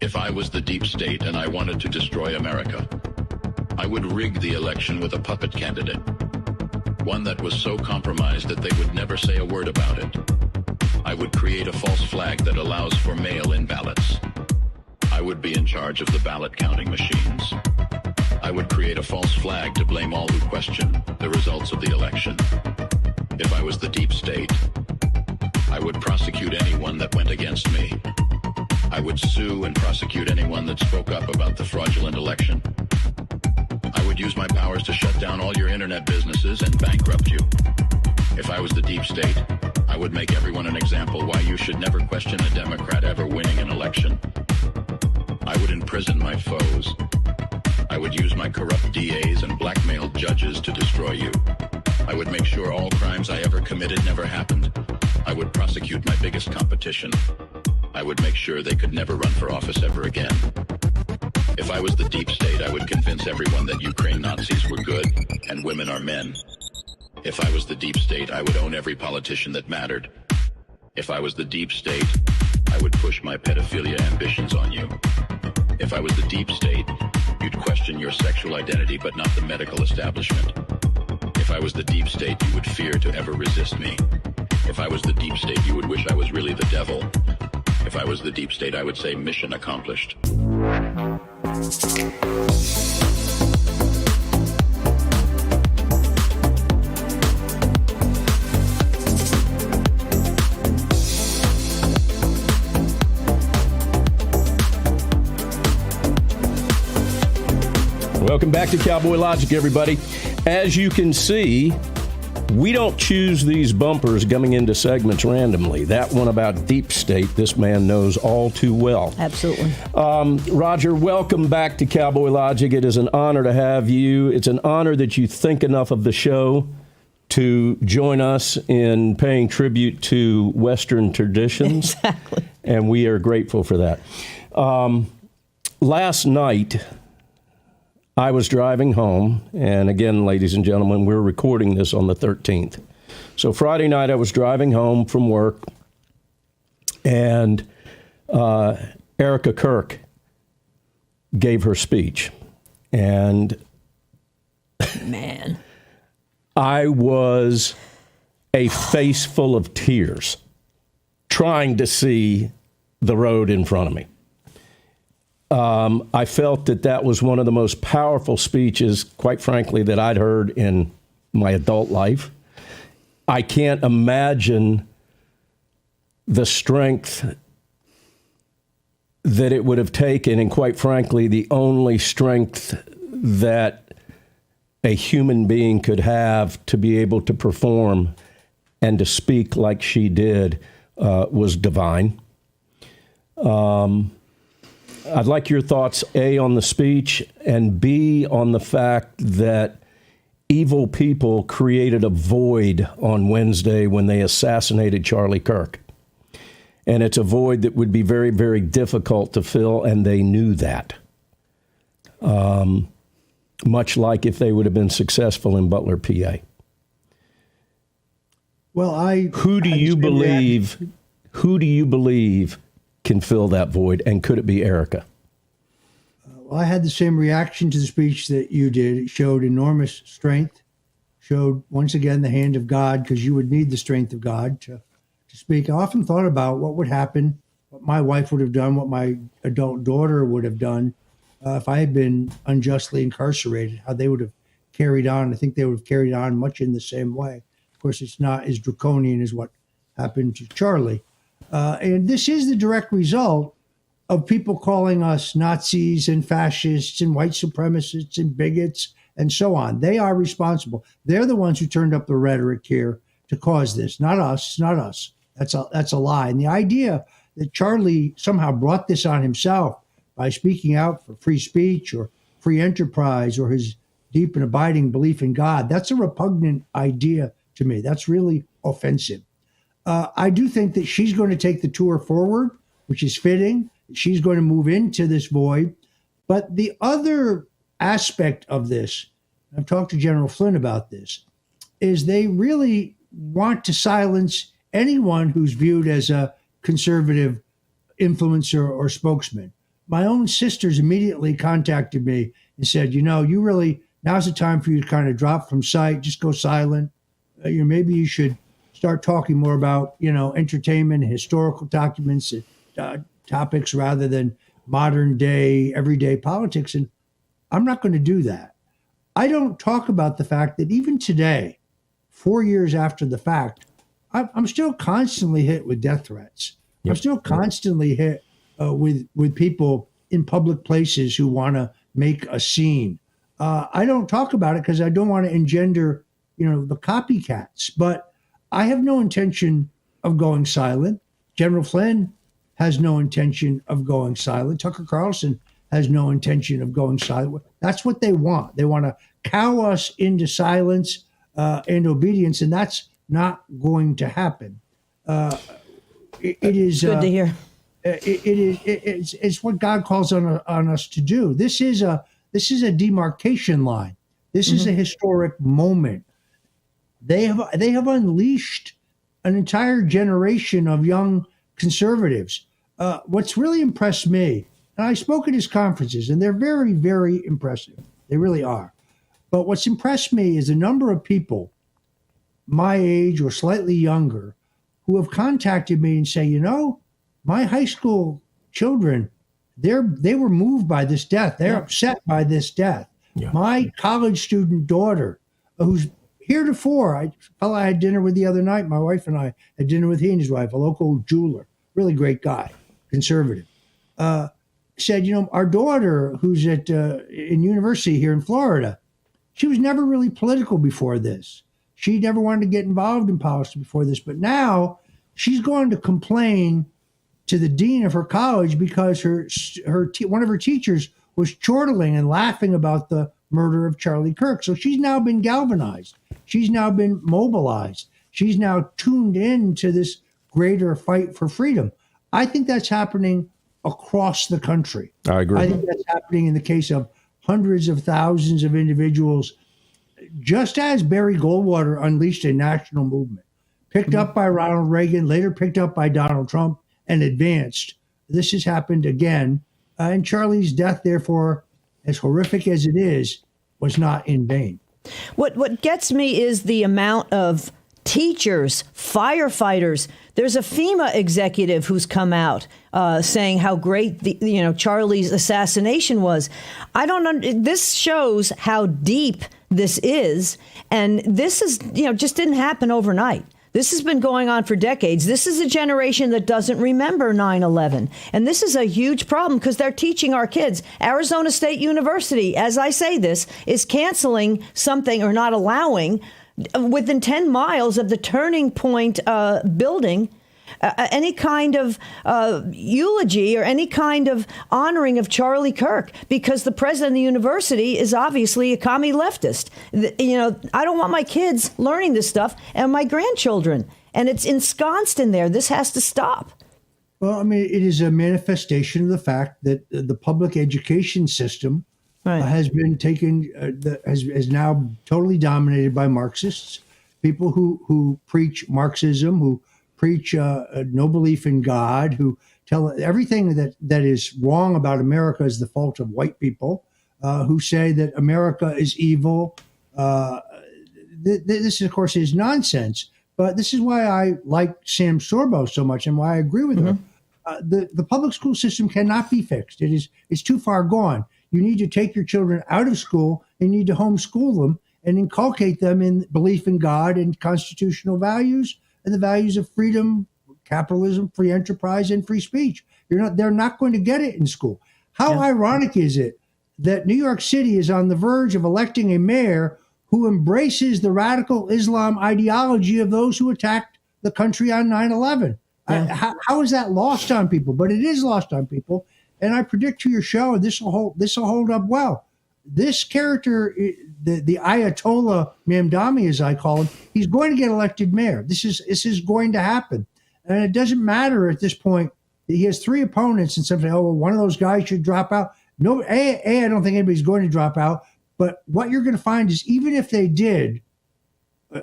If I was the deep state and I wanted to destroy America, I would rig the election with a puppet candidate, one that was so compromised that they would never say a word about it. I would create a false flag that allows for mail-in ballots. I would be in charge of the ballot counting machines. I would create a false flag to blame all who question the results of the election. If I was the deep state, I would prosecute anyone that went against me. I would sue and prosecute anyone that spoke up about the fraudulent election. I would use my powers to shut down all your internet businesses and bankrupt you. If I was the deep state, I would make everyone an example why you should never question a Democrat ever winning an election. I would imprison my foes. I would use my corrupt DAs and blackmailed judges to destroy you. I would make sure all crimes I ever committed never happened. I would prosecute my biggest competition. I would make sure they could never run for office ever again. If I was the deep state, I would convince everyone that Ukraine Nazis were good and women are men. If I was the deep state, I would own every politician that mattered. If I was the deep state, I would push my pedophilia ambitions on you. If I was the deep state, you'd question your sexual identity but not the medical establishment. If I was the deep state, you would fear to ever resist me. If I was the deep state, you would wish I was really the devil. If I was the deep state, I would say mission accomplished. Welcome back to Cowboy Logic, everybody. As you can see, We don't choose these bumpers coming into segments randomly. That one about deep state, this man knows all too well. Absolutely. Roger, welcome back to Cowboy Logic. It is an honor to have you. It's an honor that you think enough of the show to join us in paying tribute to Western traditions. Exactly. And we are grateful for that. Last night, I was driving home, and again, ladies and gentlemen, we're recording this on the 13th. So Friday night, I was driving home from work, and Erica Kirk gave her speech. And man, I was a face full of tears trying to see the road in front of me. I felt that was one of the most powerful speeches, quite frankly, that I'd heard in my adult life. I can't imagine the strength that it would have taken, and quite frankly, the only strength that a human being could have to be able to perform and to speak like she did was divine. I'd like your thoughts, A, on the speech, and B, on the fact that evil people created a void on Wednesday when they assassinated Charlie Kirk. And it's a void that would be very, very difficult to fill, and they knew that. Much like if they would have been successful in Butler, PA. Well, Who do you believe can fill that void, and could it be Erica? Well, I had the same reaction to the speech that you did. It showed enormous strength, showed once again the hand of God, because you would need the strength of God to speak. I often thought about what would happen, what my wife would have done, what my adult daughter would have done if I had been unjustly incarcerated, how they would have carried on. I think they would have carried on much in the same way. Of course, it's not as draconian as what happened to Charlie. And this is the direct result of people calling us Nazis and fascists and white supremacists and bigots and so on. They are responsible. They're the ones who turned up the rhetoric here to cause this, not us. It's not us. That's a lie. And the idea that Charlie somehow brought this on himself by speaking out for free speech or free enterprise or his deep and abiding belief in God, that's a repugnant idea to me. That's really offensive. I do think that she's going to take the tour forward, which is fitting. She's going to move into this void. But the other aspect of this, I've talked to General Flynn about this, is they really want to silence anyone who's viewed as a conservative influencer or spokesman. My own sisters immediately contacted me and said, you really, now's the time for you to kind of drop from sight, just go silent. Maybe you should start talking more about, entertainment, historical documents, topics rather than modern day, everyday politics. And I'm not going to do that. I don't talk about the fact that even today, 4 years after the fact, I'm still constantly hit with death threats. Yep. I'm still constantly hit with people in public places who want to make a scene. I don't talk about it because I don't want to engender, the copycats. But I have no intention of going silent. General Flynn has no intention of going silent. Tucker Carlson has no intention of going silent. That's what they want. They want to cow us into silence and obedience, and that's not going to happen. It is good to hear. It's what God calls on us to do. This is a demarcation line. This is a historic moment. They have unleashed an entire generation of young conservatives. What's really impressed me, and I spoke at his conferences, and they're very, very impressive. They really are. But what's impressed me is the number of people my age or slightly younger who have contacted me and say, my high school children, they were moved by this death. They're upset by this death. Yeah. My college student daughter, who's heretofore, a fellow I had dinner with the other night, my wife and I had dinner with he and his wife, a local jeweler, really great guy, conservative, said, our daughter who's in university here in Florida, she was never really political before this. She never wanted to get involved in politics before this, but now she's going to complain to the dean of her college because one of her teachers was chortling and laughing about the murder of Charlie Kirk. So she's now been galvanized. She's now been mobilized. She's now tuned in to this greater fight for freedom. I think that's happening across the country. I agree. I think that's happening in the case of hundreds of thousands of individuals, just as Barry Goldwater unleashed a national movement, picked up by Ronald Reagan, later picked up by Donald Trump, and advanced. This has happened again. And Charlie's death, therefore, as horrific as it is, was not in vain. What gets me is the amount of teachers, firefighters. There's a FEMA executive who's come out saying how great Charlie's assassination was. This shows how deep this is, and this is just didn't happen overnight. This has been going on for decades. This is a generation that doesn't remember 9/11. And this is a huge problem because they're teaching our kids. Arizona State University, as I say this, is canceling something or not allowing within 10 miles of the Turning Point building any kind of eulogy or any kind of honoring of Charlie Kirk, because the president of the university is obviously a commie leftist. I don't want my kids learning this stuff and my grandchildren, and it's ensconced in there. This has to stop. Well, I mean, it is a manifestation of the fact that the public education system has been taken, is now totally dominated by Marxists, people who preach Marxism, who preach no belief in God, who tell everything that is wrong about America is the fault of white people, who say that America is evil. This, of course, is nonsense. But this is why I like Sam Sorbo so much and why I agree with her. The public school system cannot be fixed. It's too far gone. You need to take your children out of school and you need to homeschool them and inculcate them in belief in God and constitutional values and the values of freedom, capitalism, free enterprise, and free speech. They're not going to get it in school. How ironic is it that New York City is on the verge of electing a mayor who embraces the radical Islam ideology of those who attacked the country on 9/11? How is that lost on people? But it is lost on people. And I predict to your show, this will hold up well. This character, the Ayatollah Mamdani, as I call him, he's going to get elected mayor. This is going to happen. And it doesn't matter at this point. He has three opponents, and some say, oh, well, one of those guys should drop out. No, I don't think anybody's going to drop out. But what you're going to find is even if they did,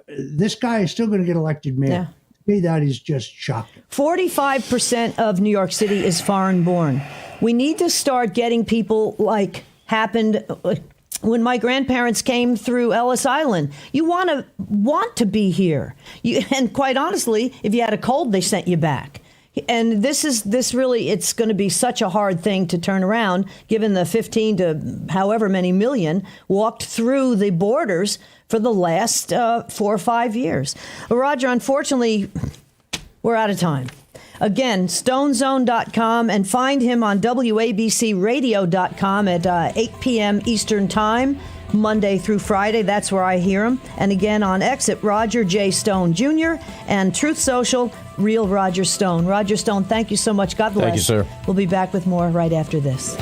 this guy is still going to get elected mayor. Yeah. To me, that is just shocking. 45% of New York City is foreign-born. We need to start getting people like happened when my grandparents came through Ellis Island. You want to be here. And quite honestly, if you had a cold, they sent you back. And this really, it's going to be such a hard thing to turn around, given the 15 to however many million walked through the borders for the last 4 or 5 years. Roger, unfortunately, we're out of time. Again, stonezone.com, and find him on WABCradio.com at 8 p.m. Eastern Time, Monday through Friday. That's where I hear him. And again on X at Roger J. Stone Jr. and Truth Social, Real Roger Stone. Roger Stone, thank you so much. God bless. Thank you, sir. We'll be back with more right after this.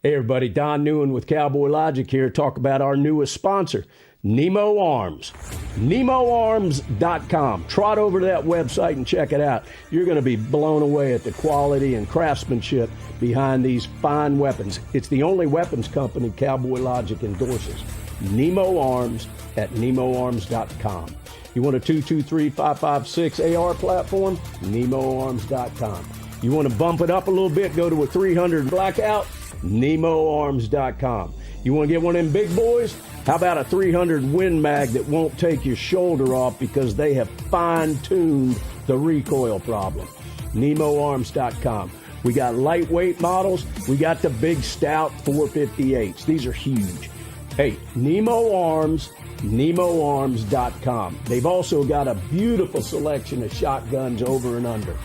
Hey everybody, Don Newen with Cowboy Logic here. Talk about our newest sponsor, Nemo Arms. NemoArms.com. Trot over to that website and check it out. You're going to be blown away at the quality and craftsmanship behind these fine weapons. It's the only weapons company Cowboy Logic endorses. Nemo Arms at NemoArms.com. You want a 223-556 AR platform? NemoArms.com. You want to bump it up a little bit, go to a 300 Blackout? NemoArms.com. You want to get one of them big boys? How about a 300 Win Mag that won't take your shoulder off because they have fine-tuned the recoil problem? NemoArms.com. We got lightweight models. We got the big stout 458s. These are huge. Hey, Nemo Arms, NemoArms.com. They've also got a beautiful selection of shotguns over and under.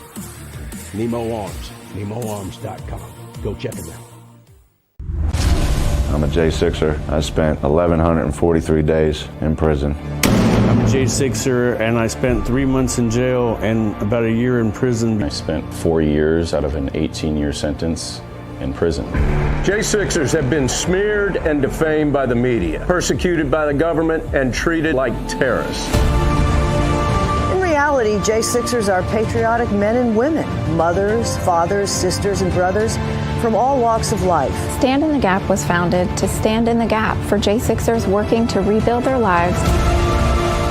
Nemo Arms. NemoArms.com. Go check them out. I'm a J6er. I spent 1,143 days in prison. I'm a J6er, and I spent 3 months in jail and about a year in prison. I spent 4 years out of an 18-year sentence in prison. J6ers have been smeared and defamed by the media, persecuted by the government, and treated like terrorists. In reality, J6ers are patriotic men and women, mothers, fathers, sisters, and brothers from all walks of life. Stand in the Gap was founded to stand in the gap for J6ers working to rebuild their lives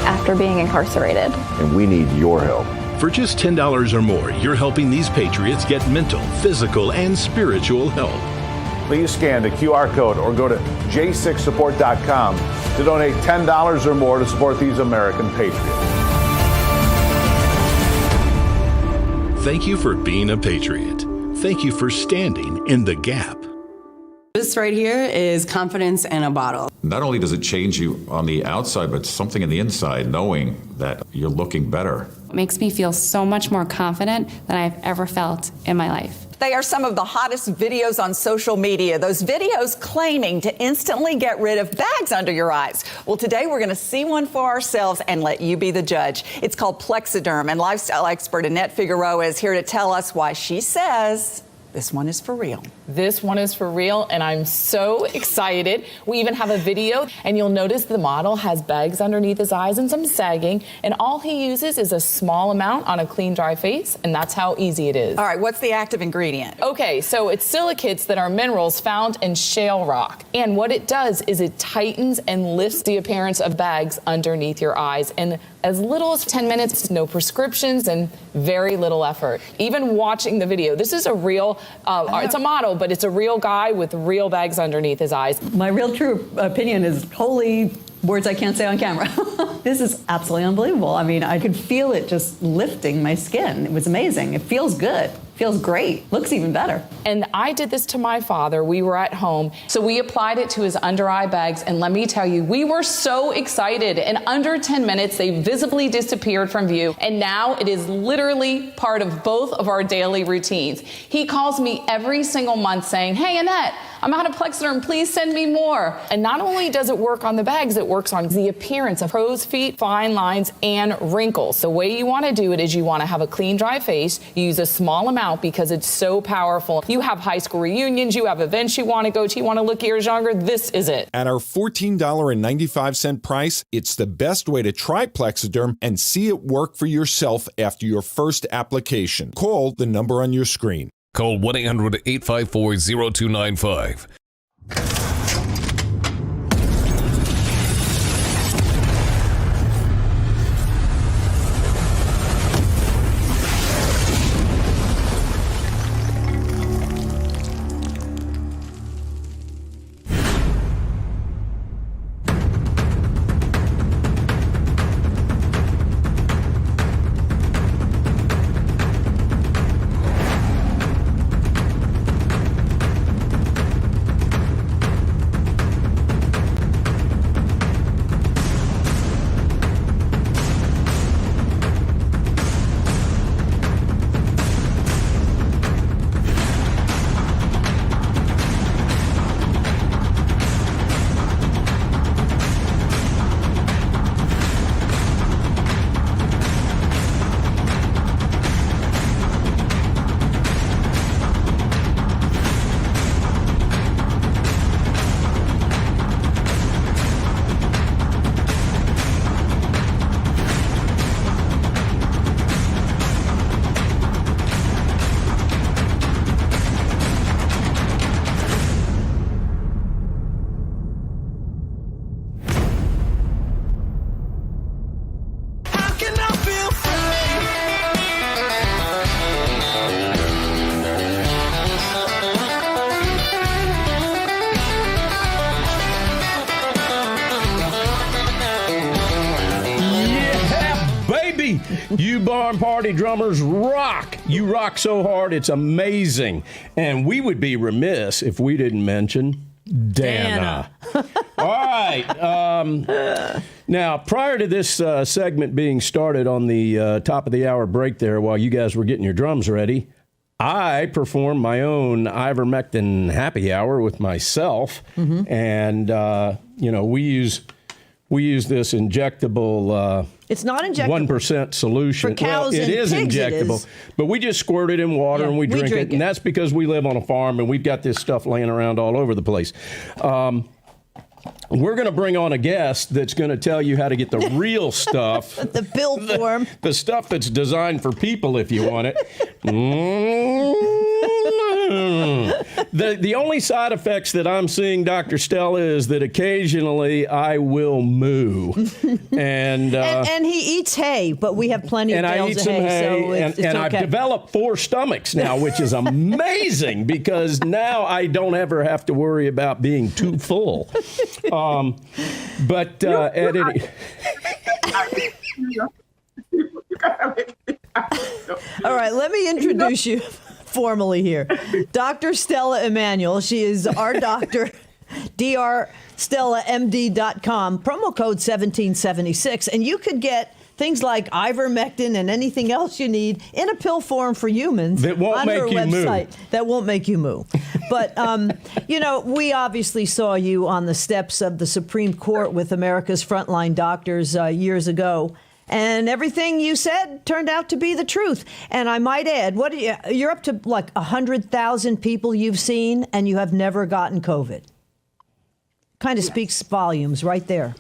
after being incarcerated. And we need your help. For just $10 or more, you're helping these patriots get mental, physical, and spiritual help. Please scan the QR code or go to j6support.com to donate $10 or more to support these American patriots. Thank you for being a patriot. Thank you for standing in the gap. This right here is confidence in a bottle. Not only does it change you on the outside, but something in the inside, knowing that you're looking better. It makes me feel so much more confident than I've ever felt in my life. They are some of the hottest videos on social media. Those videos claiming to instantly get rid of bags under your eyes. Well, today we're going to see one for ourselves and let you be the judge. It's called Plexiderm, and lifestyle expert Annette Figueroa is here to tell us why she says this one is for real. This one is for real, and I'm so excited. We even have a video, and you'll notice the model has bags underneath his eyes and some sagging, and all he uses is a small amount on a clean, dry face, and that's how easy it is. All right, what's the active ingredient? Okay, so it's silicates that are minerals found in shale rock, and what it does is it tightens and lifts the appearance of bags underneath your eyes, and as little as 10 minutes, no prescriptions, and very little effort. Even watching the video, this is a real, it's a model, but it's a real guy with real bags underneath his eyes. My real true opinion is holy words I can't say on camera. This is absolutely unbelievable. I mean, I could feel it just lifting my skin. It was amazing. It feels good. Feels great. Looks even better. And I did this to my father. We were at home. So we applied it to his under eye bags. And let me tell you, we were so excited. In under 10 minutes, they visibly disappeared from view. And now it is literally part of both of our daily routines. He calls me every single month saying, "Hey, Annette, I'm out of Plexiderm. Please send me more." And not only does it work on the bags, it works on the appearance of crow's feet, fine lines, and wrinkles. The way you want to do it is you want to have a clean, dry face. You use a small amount because it's so powerful. You have high school reunions, you have events you want to go to, you want to look years younger. This is it. At our $14.95 price, it's the best way to try Plexiderm and see it work for yourself after your first application. Call the number on your screen. Call 1-800-854-0295. You barn party drummers rock. You rock so hard, it's amazing. And we would be remiss if we didn't mention Dana. All right. Now, prior to this segment being started on the top of the hour break there, while you guys were getting your drums ready, I performed my own ivermectin happy hour with myself. And, we use this injectable... it's not injectable. 1% solution. For cows it and is pigs, injectable, it is. but we just squirt it in water and we drink it. And that's because we live on a farm and we've got this stuff laying around all over the place. We're going to bring on a guest that's going to tell you how to get the real stuff. The pill form. The stuff that's designed for people if you want it. The only side effects that I'm seeing, Dr. Stella, is that occasionally I will moo. And he eats hay, but we have plenty of bales of hay. I eat some hay, so it's and okay. I've developed 4 stomachs now, which is amazing because now I don't ever have to worry about being too full. At any... All right, let me introduce you formally here. Dr. Stella Emanuel. She is our doctor, drstellamd.com, promo code 1776. And you could get things like ivermectin and anything else you need in a pill form for humans that won't on make her you website. moo. That won't make you moo. But, we obviously saw you on the steps of the Supreme Court with America's frontline doctors years ago. And everything you said turned out to be the truth. And I might add, you're up to like 100,000 people you've seen, and you have never gotten COVID. Kind of speaks volumes right there.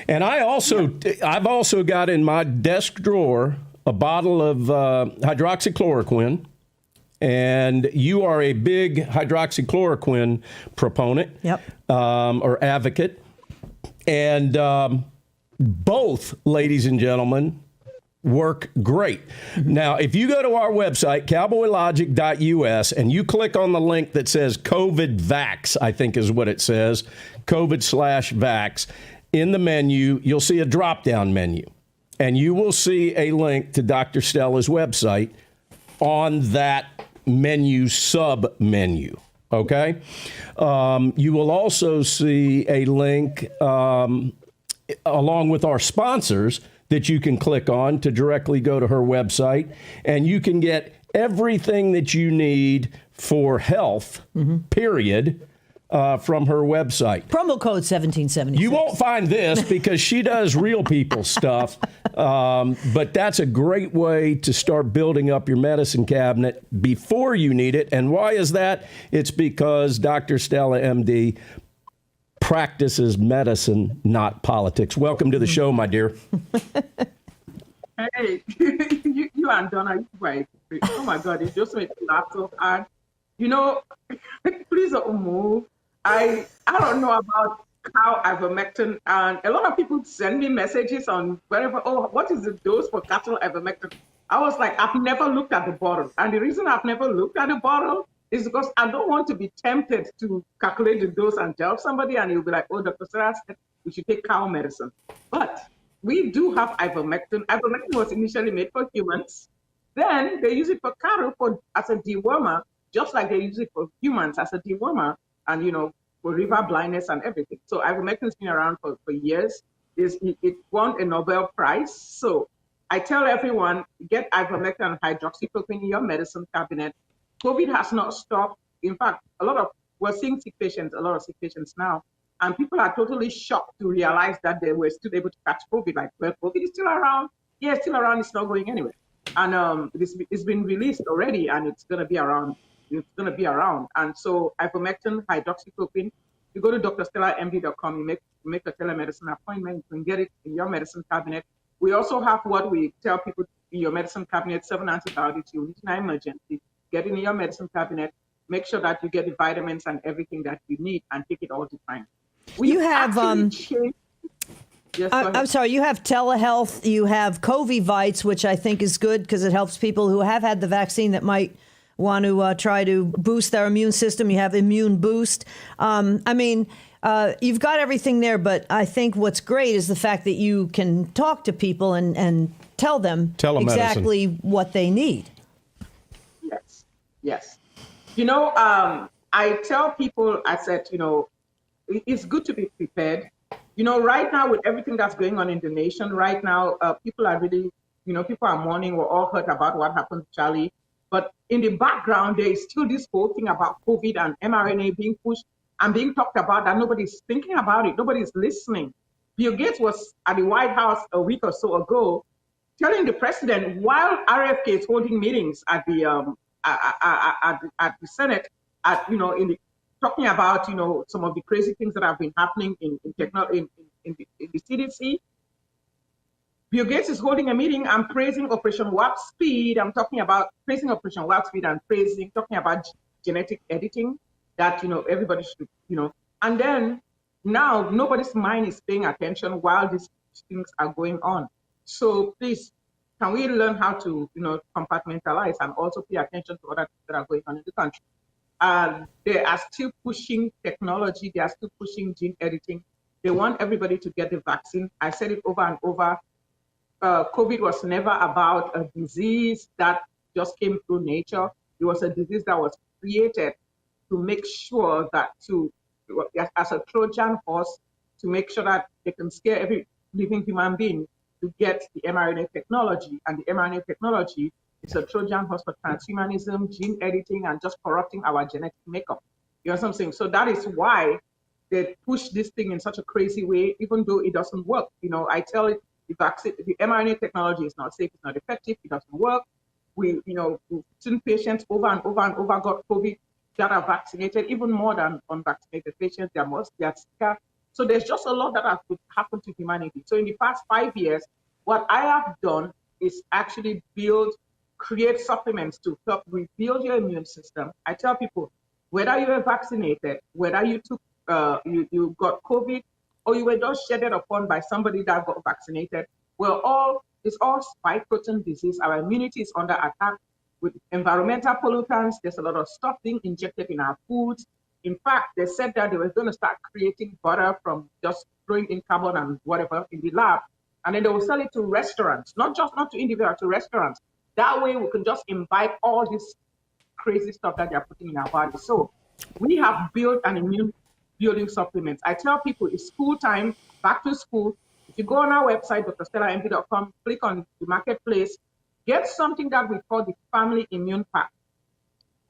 And I've also got in my desk drawer a bottle of hydroxychloroquine. And you are a big hydroxychloroquine proponent, or advocate. And both, ladies and gentlemen, work great. Now, if you go to our website, cowboylogic.us, and you click on the link that says COVID Vax, I think is what it says, COVID/Vax, in the menu, you'll see a drop-down menu. And you will see a link to Dr. Stella's website on that menu sub-menu. Okay? You will also see a link along with our sponsors that you can click on to directly go to her website, and you can get everything that you need for health, period, from her website. Promo code 1776. You won't find this because she does real people stuff, but that's a great way to start building up your medicine cabinet before you need it. And why is that? It's because Dr. Stella, MD, practices medicine, not politics. Welcome to the show, my dear. Hey, you and Donna, right? Oh my God, it just made me laugh so hard. Please don't move. I don't know about cow ivermectin, and a lot of people send me messages on wherever. Oh, what is the dose for cattle ivermectin? I was like, I've never looked at the bottle, and the reason I've never looked at the bottle is because I don't want to be tempted to calculate the dose and tell somebody, and you'll be like, oh, Dr. Sarah said we should take cow medicine. But we do have ivermectin. Ivermectin was initially made for humans. Then they use it for cattle as a dewormer, just like they use it for humans as a dewormer, and, for river blindness and everything. So ivermectin's been around for years. It won a Nobel Prize. So I tell everyone, get ivermectin and hydroxychloroquine in your medicine cabinet. COVID has not stopped. In fact, we're seeing a lot of sick patients now, and people are totally shocked to realize that they were still able to catch COVID. Like, well, COVID is still around. Yeah, it's still around. It's not going anywhere. And it's been released already, and it's going to be around. And so ivermectin, hydroxychloroquine, you go to drstellamd.com, you make a telemedicine appointment, you can get it in your medicine cabinet. We also have what we tell people in your medicine cabinet, 7 antibiotics you need in an emergency. Get it in your medicine cabinet. Make sure that you get the vitamins and everything that you need, and take it all the time. You have I'm sorry. You have telehealth. You have Covivites, which I think is good because it helps people who have had the vaccine that might want to try to boost their immune system. You have Immune Boost. You've got everything there, but I think what's great is the fact that you can talk to people and tell them exactly what they need. Yes. I tell people, I said, it's good to be prepared. You know, right now with everything that's going on in the nation, right now, people are really, people are mourning. We're all hurt about what happened to Charlie. But in the background, there is still this whole thing about COVID and mRNA being pushed and being talked about that nobody's thinking about it. Nobody's listening. Bill Gates was at the White House a week or so ago telling the president, while RFK is holding meetings at the Senate, talking about some of the crazy things that have been happening in the CDC. Bill Gates is holding a meeting and praising Operation Warp Speed. I'm talking about praising Operation Warp Speed and talking about genetic editing that everybody should and then now nobody's mind is paying attention while these things are going on. So please, can we learn how to compartmentalize and also pay attention to other things that are going on in the country? They are still pushing technology. They are still pushing gene editing. They want everybody to get the vaccine. I said it over and over. COVID was never about a disease that just came through nature. It was a disease that was created to make sure that as a Trojan horse, to make sure that they can scare every living human being to get the mRNA technology. And the mRNA technology is a Trojan horse for transhumanism, gene editing, and just corrupting our genetic makeup. You know what I'm saying? So that is why they push this thing in such a crazy way, even though it doesn't work. I tell it, the mRNA technology is not safe, it's not effective, it doesn't work. We've seen patients over and over and over got COVID that are vaccinated, even more than unvaccinated patients. They are sicker. So there's just a lot that has happened to humanity. So in the past 5 years, what I have done is actually create supplements to help rebuild your immune system. I tell people, whether you are vaccinated, whether you took you got COVID, or you were just shedded upon by somebody that got vaccinated, it's all spike protein disease. Our immunity is under attack with environmental pollutants. There's a lot of stuff being injected in our foods. In fact, they said that they were going to start creating butter from just throwing in carbon and whatever in the lab. And then they will sell it to restaurants, not to individuals, to restaurants. That way we can just imbibe all this crazy stuff that they're putting in our body. So we have built an immune building supplements. I tell people it's school time, back to school. If you go on our website, drstellamd.com, click on the marketplace, get something that we call the Family Immune Pack.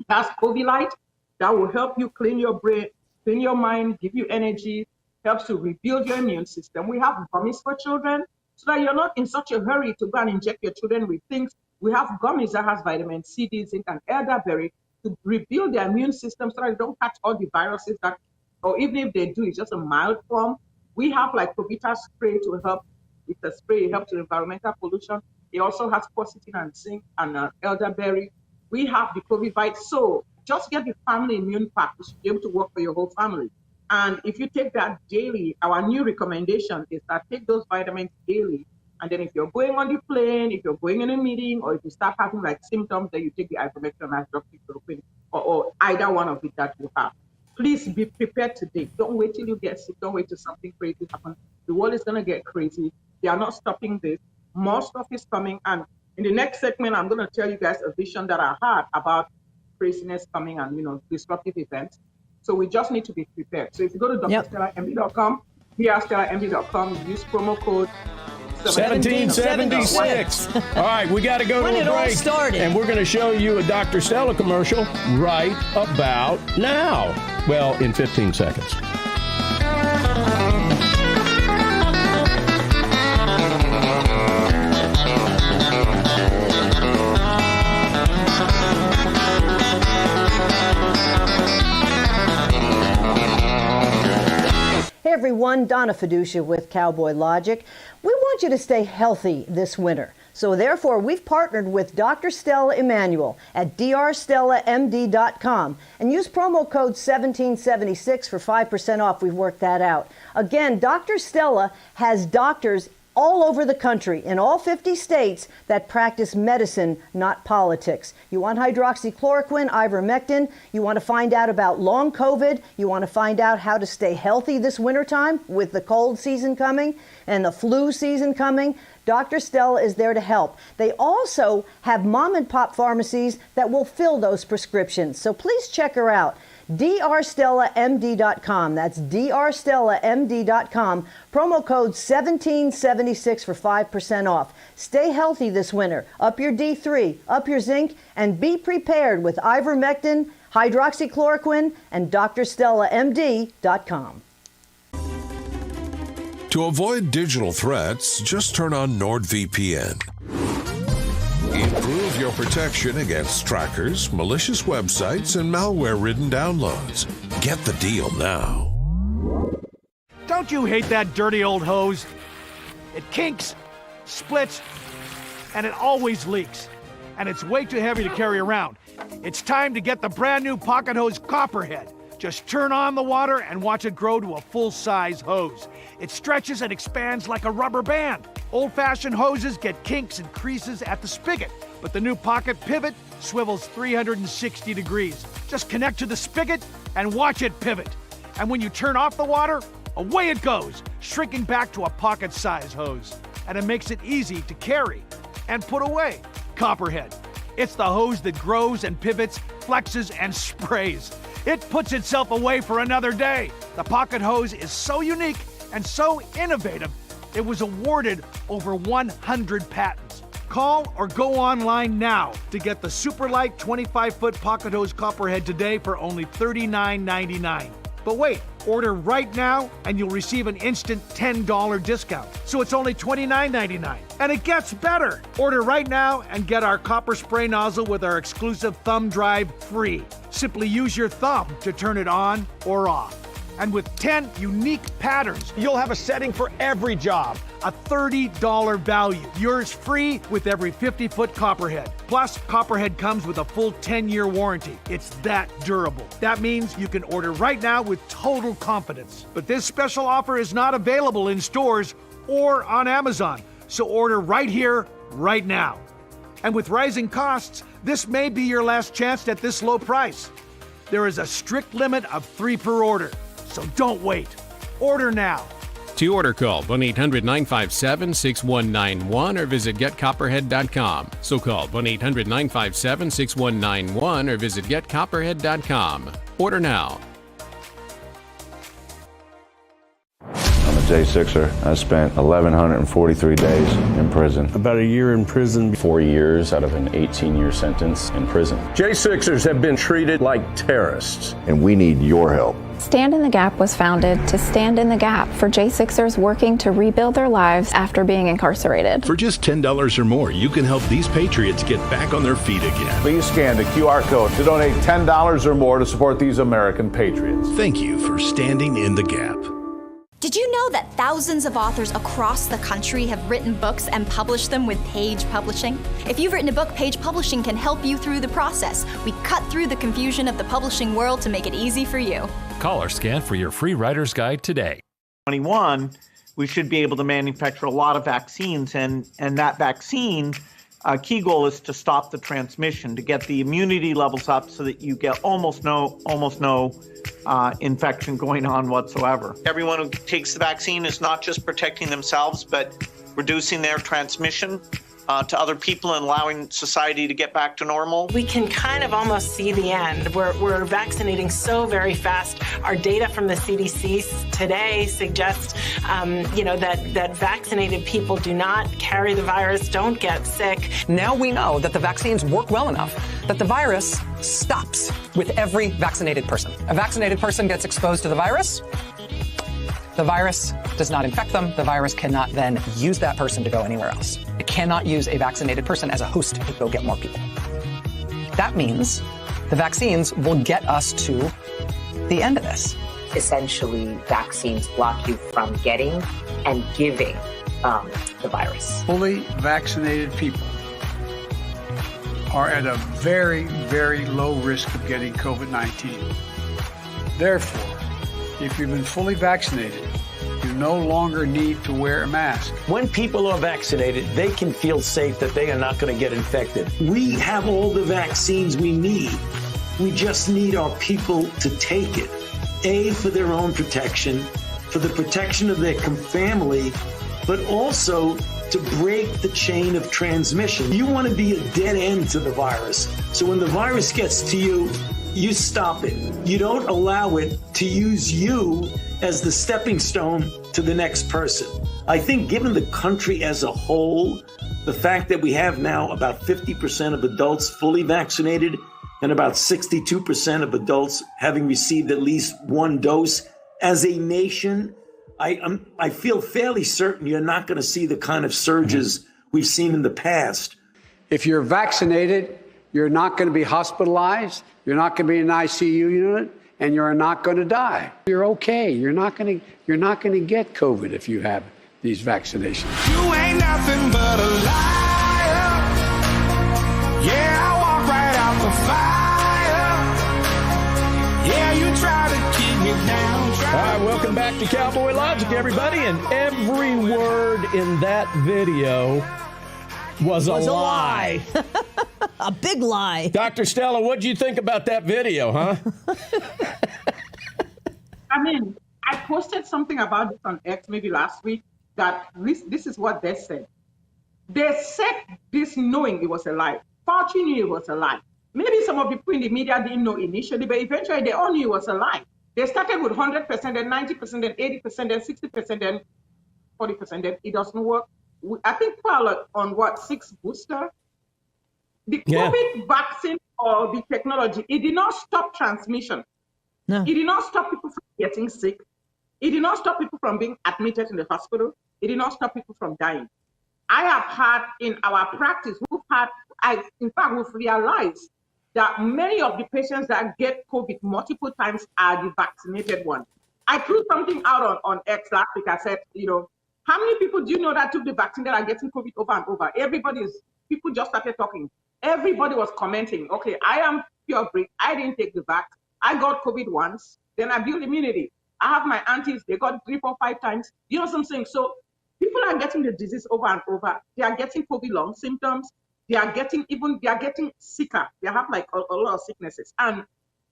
That's COVID-Lite. That will help you clean your brain, clean your mind, give you energy, helps to rebuild your immune system. We have gummies for children so that you're not in such a hurry to go and inject your children with things. We have gummies that has vitamin C, D, zinc, and elderberry to rebuild their immune system so that they don't catch all the viruses that, or even if they do, it's just a mild form. We have like Provita spray to help with the spray. It helps with environmental pollution. It also has quercetin and zinc and elderberry. We have the COVID-Vite. So just get the Family Immune Pack. You should be able to work for your whole family. And if you take that daily, our new recommendation is that take those vitamins daily. And then if you're going on the plane, if you're going in a meeting, or if you start having like symptoms, then you take the ivermectin and hydroxychloroquine, or either one of it that you have. Please be prepared today. Don't wait till you get sick. Don't wait till something crazy happens. The world is going to get crazy. They are not stopping this. More stuff is coming. And in the next segment, I'm going to tell you guys a vision that I had about craziness coming and, disruptive events. So we just need to be prepared. So if you go to drstellamd.com, drstellamd.com, use promo code 1776. All right, we got to go to a break. And we're going to show you a Dr. Stella commercial right about now. Well, in 15 seconds. Hey everyone, Donna Fiducia with Cowboy Logic. We want you to stay healthy this winter. So therefore, we've partnered with Dr. Stella Emanuel at drstellamd.com and use promo code 1776 for 5% off. We've worked that out. Again, Dr. Stella has doctors all over the country, in all 50 states, that practice medicine, not politics. You want hydroxychloroquine, ivermectin, you want to find out about long COVID, you want to find out how to stay healthy this wintertime with the cold season coming and the flu season coming. Dr. Stella is there to help. They also have mom and pop pharmacies that will fill those prescriptions. So please check her out. drstellamd.com. That's drstellamd.com. Promo code 1776 for 5% off. Stay healthy this winter. Up your D3, up your zinc, and be prepared with ivermectin, hydroxychloroquine, and drstellamd.com. To avoid digital threats, just turn on NordVPN. Improve your protection against trackers, malicious websites, and malware-ridden downloads. Get the deal now. Don't you hate that dirty old hose? It kinks, splits, and it always leaks. And it's way too heavy to carry around. It's time to get the brand new Pocket Hose Copperhead. Just turn on the water and watch it grow to a full-size hose. It stretches and expands like a rubber band. Old-fashioned hoses get kinks and creases at the spigot, but the new Pocket Pivot swivels 360 degrees. Just connect to the spigot and watch it pivot. And when you turn off the water, away it goes, shrinking back to a pocket-size hose. And it makes it easy to carry and put away. Copperhead. It's the hose that grows and pivots, flexes, and sprays. It puts itself away for another day. The Pocket Hose is so unique and so innovative, it was awarded over 100 patents. Call or go online now to get the super light 25-foot Pocket Hose Copperhead today for only $39.99. But wait, order right now and you'll receive an instant $10 discount. So it's only $29.99. And it gets better. Order right now and get our copper spray nozzle with our exclusive thumb drive free. Simply use your thumb to turn it on or off. And with 10 unique patterns, you'll have a setting for every job. A $30 value. Yours free with every 50-foot Copperhead. Plus, Copperhead comes with a full 10-year warranty. It's that durable. That means you can order right now with total confidence. But this special offer is not available in stores or on Amazon. So order right here, right now. And with rising costs, this may be your last chance at this low price. There is a strict limit of 3 per order. So don't wait. Order now. To order, call 1-800-957-6191 or visit getcopperhead.com. So call 1-800-957-6191 or visit getcopperhead.com. Order now. I'm a J6er. I spent 1,143 days in prison. About a year in prison. 4 years out of an 18-year sentence in prison. J6ers have been treated like terrorists. And we need your help. Stand in the Gap was founded to stand in the gap for J6ers working to rebuild their lives after being incarcerated. For just $10 or more, you can help these patriots get back on their feet again. Please scan the QR code to donate $10 or more to support these American patriots. Thank you for standing in the gap. Did you know that thousands of authors across the country have written books and published them with Page Publishing? If you've written a book, Page Publishing can help you through the process. We cut through the confusion of the publishing world to make it easy for you. Call or scan for your free writer's guide today. 21, we should be able to manufacture a lot of vaccines, and that vaccine key goal is to stop the transmission, to get the immunity levels up so that you get almost no infection going on whatsoever. Everyone who takes the vaccine is not just protecting themselves, but reducing their transmission to other people and allowing society to get back to normal. We can kind of almost see the end. We're vaccinating so very fast. Our data from the CDC today suggests, that vaccinated people do not carry the virus, don't get sick. Now we know that the vaccines work well enough that the virus stops with every vaccinated person. A vaccinated person gets exposed to the virus. The virus does not infect them. The virus cannot then use that person to go anywhere else. It cannot use a vaccinated person as a host to go get more people. That means the vaccines will get us to the end of this. Essentially, vaccines block you from getting and giving the virus. Fully vaccinated people are at a very, very low risk of getting COVID-19. Therefore, if you've been fully vaccinated, you no longer need to wear a mask. When people are vaccinated, they can feel safe that they are not going to get infected. We have all the vaccines we need. We just need our people to take it. A, for their own protection, for the protection of their family, but also to break the chain of transmission. You want to be a dead end to the virus. So when the virus gets to you, you stop it. You don't allow it to use you as the stepping stone to the next person. I think given the country as a whole, the fact that we have now about 50% of adults fully vaccinated and about 62% of adults having received at least one dose, as a nation, I feel fairly certain you're not going to see the kind of surges we've seen in the past. If you're vaccinated, you're not going to be hospitalized, you're not going to be in an ICU unit, and you're not going to die. You're okay. You're not going to get COVID if you have these vaccinations. You ain't nothing but a liar. Yeah, I walk right out the fire. Yeah, you try to keep me down. All right, welcome back to Cowboy Logic, everybody. And every word in that video was a lie. A big lie. Dr. Stella, what did you think about that video, huh? I mean, I posted something about this on X maybe last week, that this is what they said. They said this knowing it was a lie. Fauci knew it was a lie. Maybe some of the people in the media didn't know initially, but eventually they all knew it was a lie. They started with 100%, then 90%, then 80%, then 60%, then 40%, then it doesn't work. I think we're on what, 6 booster? The COVID vaccine or the technology, it did not stop transmission. No. It did not stop people from getting sick. It did not stop people from being admitted in the hospital. It did not stop people from dying. I have had in our practice, in fact, we've realized that many of the patients that get COVID multiple times are the vaccinated ones. I threw something out on X last week. I said, how many people do you know that took the vaccine that are getting COVID over and over? People just started talking. Everybody was commenting, okay, I am purebred. I didn't take the vaccine. I got COVID once, then I built immunity. I have my aunties, they got 3, 4, 5 times. You know what I'm saying? So people are getting the disease over and over. They are getting COVID long symptoms. They are getting sicker. They have like a lot of sicknesses. And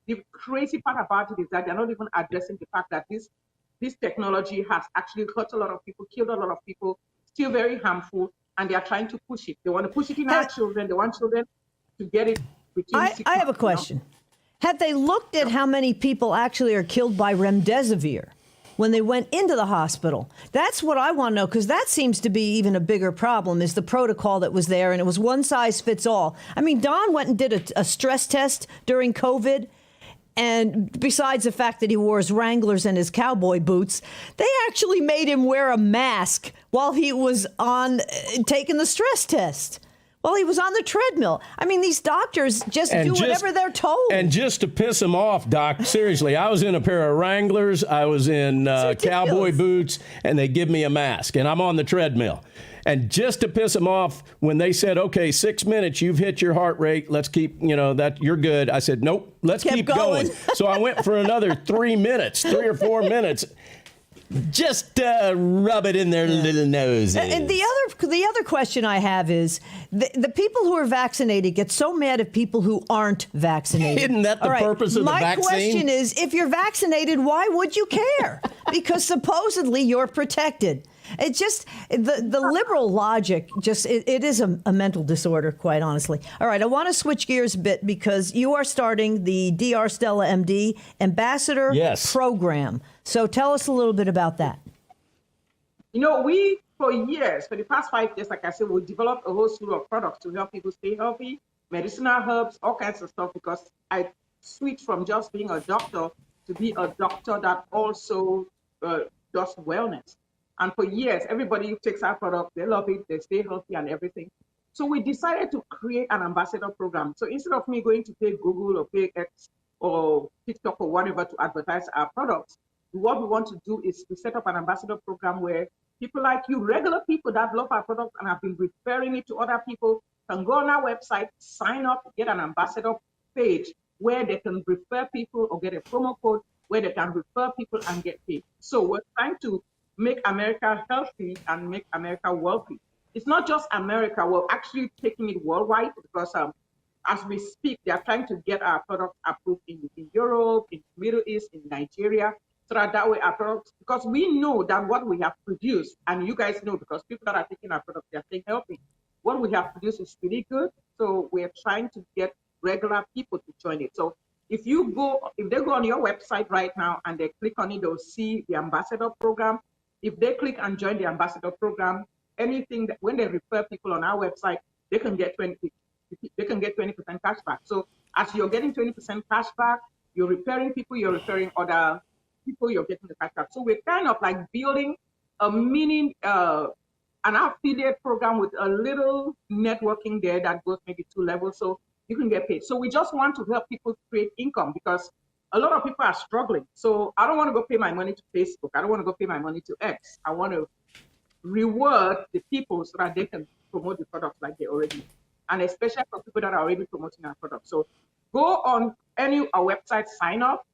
the crazy part about it is that they're not even addressing the fact that this technology has actually hurt a lot of people, killed a lot of people, still very harmful, and they are trying to push it. They want to push it in our children. They want children to get it. I have a question. Have they looked at how many people actually are killed by remdesivir when they went into the hospital? That's what I want to know, because that seems to be even a bigger problem, is the protocol that was there, and it was one size fits all. I mean, Don went and did a stress test during COVID, and besides the fact that he wore his Wranglers and his cowboy boots, they actually made him wear a mask while he was taking the stress test. Well, he was on the treadmill. I mean, these doctors just do whatever they're told. And just to piss him off, Doc, seriously, I was in a pair of Wranglers, I was in cowboy boots, and they give me a mask, and I'm on the treadmill. And just to piss him off, when they said, okay, 6 minutes, you've hit your heart rate, let's keep, that you're good. I said, nope, let's keep going. So I went for another 3 or 4 minutes. Just rub it in their little noses. And the other question I have is, the people who are vaccinated get so mad at people who aren't vaccinated. Isn't that the purpose of the vaccine? My question is, if you're vaccinated, why would you care? Because supposedly you're protected. It's just the liberal logic. It is a mental disorder, quite honestly. All right, I want to switch gears a bit because you are starting the Dr. Stella MD Ambassador Program. So tell us a little bit about that. We for years, for the past 5 years, like I said, we developed a whole slew of products to help people stay healthy, medicinal herbs, all kinds of stuff. Because I switched from just being a doctor to be a doctor that also does wellness. And for years, everybody who takes our product, they love it, they stay healthy and everything. So we decided to create an ambassador program. So instead of me going to pay Google or pay X or TikTok or whatever to advertise our products, what we want to do is to set up an ambassador program where people like you, regular people that love our product and have been referring it to other people, can go on our website, sign up, get an ambassador page where they can refer people or get a promo code where they can refer people and get paid. So we're trying to make America healthy and make America wealthy. It's not just America, we're actually taking it worldwide because as we speak, they are trying to get our products approved in Europe, in the Middle East, in Nigeria, so that way our products, because we know that what we have produced, and you guys know because people that are taking our products, they're staying healthy. What we have produced is really good, so we're trying to get regular people to join it. So if they go on your website right now and they click on it, they'll see the ambassador program. If they click and join the ambassador program, anything that when they refer people on our website, they can get 20% cash back. So as you're getting 20% cash back, you're referring people, you're referring other people, you're getting the cash back. So we're kind of like building a mini an affiliate program with a little networking there that goes maybe 2 levels, so you can get paid. So we just want to help people create income because a lot of people are struggling. So I don't want to go pay my money to Facebook. I don't want to go pay my money to X. I want to reward the people so that they can promote the products like they already do. And especially for people that are already promoting our products. So go on our website, sign up,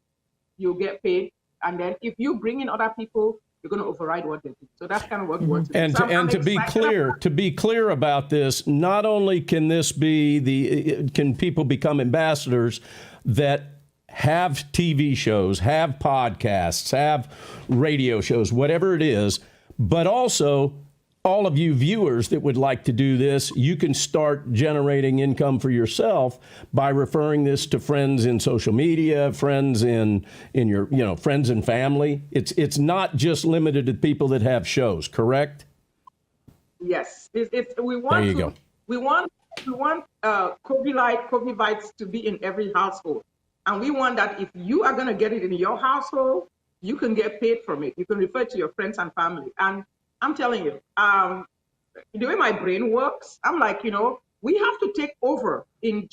you'll get paid. And then if you bring in other people, you're going to override what they do. So that's kind of what we want to do. And to be clear about this, not only can this be can people become ambassadors that have TV shows, have podcasts, have radio shows, whatever it is, but also all of you viewers that would like to do this, you can start generating income for yourself by referring this to friends in social media, friends in your friends and family. It's not just limited to people that have shows, correct? Yes, we want COVID Light, COVID Bites to be in every household, and we want that if you are going to get it in your household, you can get paid from it. You can refer to your friends and family. And I'm telling you, the way my brain works, I'm like, we have to take over in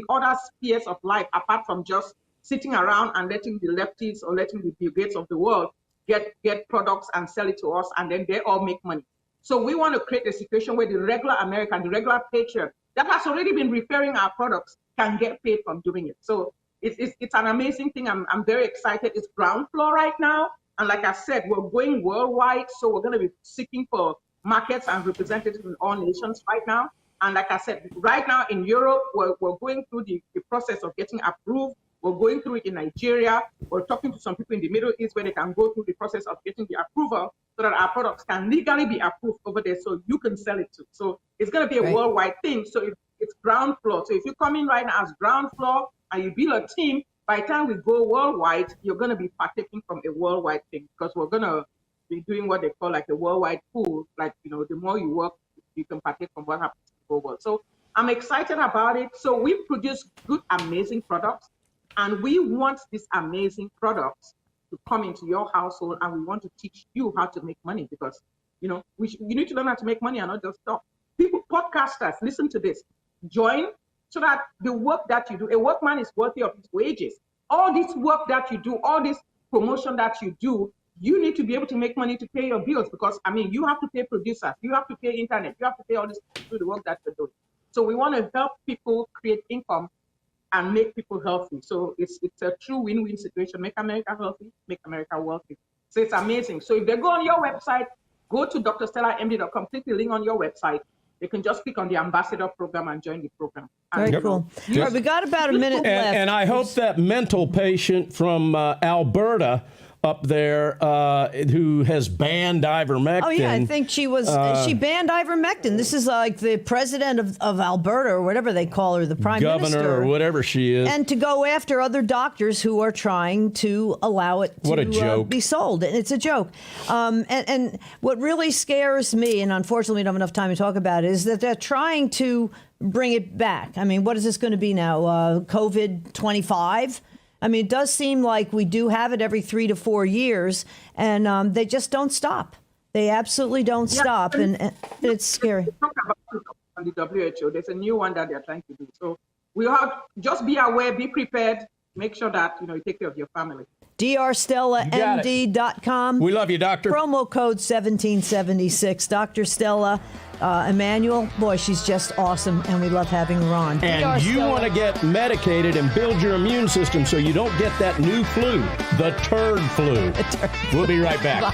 other spheres of life, apart from just sitting around and letting the lefties or letting the Bill Gates of the world get products and sell it to us, and then they all make money. So we want to create a situation where the regular American, the regular patriot that has already been referring our products can get paid from doing it. So it's an amazing thing. I'm very excited. It's ground floor right now. And like I said, we're going worldwide, so we're going to be seeking for markets and representatives in all nations right now. And like I said, right now in Europe, we're going through the process of getting approved. We're going through it in Nigeria. We're talking to some people in the Middle East where they can go through the process of getting the approval so that our products can legally be approved over there so you can sell it too. So it's going to be a worldwide thing. So it's ground floor. So if you come in right now as ground floor and you build a team, by the time we go worldwide, you're going to be partaking from a worldwide thing because we're going to be doing what they call like a worldwide pool. Like, the more you work, you can partake from what happens in the world. So I'm excited about it. So we produce good, amazing products, and we want these amazing products to come into your household, and we want to teach you how to make money because, you need to learn how to make money and not just talk. People, podcasters, listen to this. Join so that the work that you do, a workman is worthy of his wages. All this work that you do, all this promotion that you do, you need to be able to make money to pay your bills because, you have to pay producers, you have to pay internet, you have to pay all this to do the work that you're doing. So we want to help people create income and make people healthy. So it's a true win-win situation. Make America healthy, make America wealthy. So it's amazing. So if they go on your website, go to drstellamd.com, click the link on your website. They can just click on the ambassador program and join the program. Very cool. All right, we got about a minute left. And I hope that mental patient from Alberta up there who has banned ivermectin. Oh, yeah, I think she banned ivermectin. This is like the president of Alberta or whatever they call her, the prime minister. Governor or whatever she is. And to go after other doctors who are trying to allow it to be sold. And it's a joke. And what really scares me, and unfortunately we don't have enough time to talk about it, is that they're trying to bring it back. What is this going to be now? COVID 25? It does seem like we do have it every 3 to 4 years, and they just don't stop. They absolutely don't stop, and it's scary. On the WHO, there's a new one that they're trying to do. So we have just be aware, be prepared, make sure that you take care of your family. drstellamd.com. We love you, doctor. Promo code 1776. Dr. Stella Emanuel, boy, she's just awesome, and we love having her on. And you want to get medicated and build your immune system so you don't get that new flu, the turd flu. We'll be right back. Bye.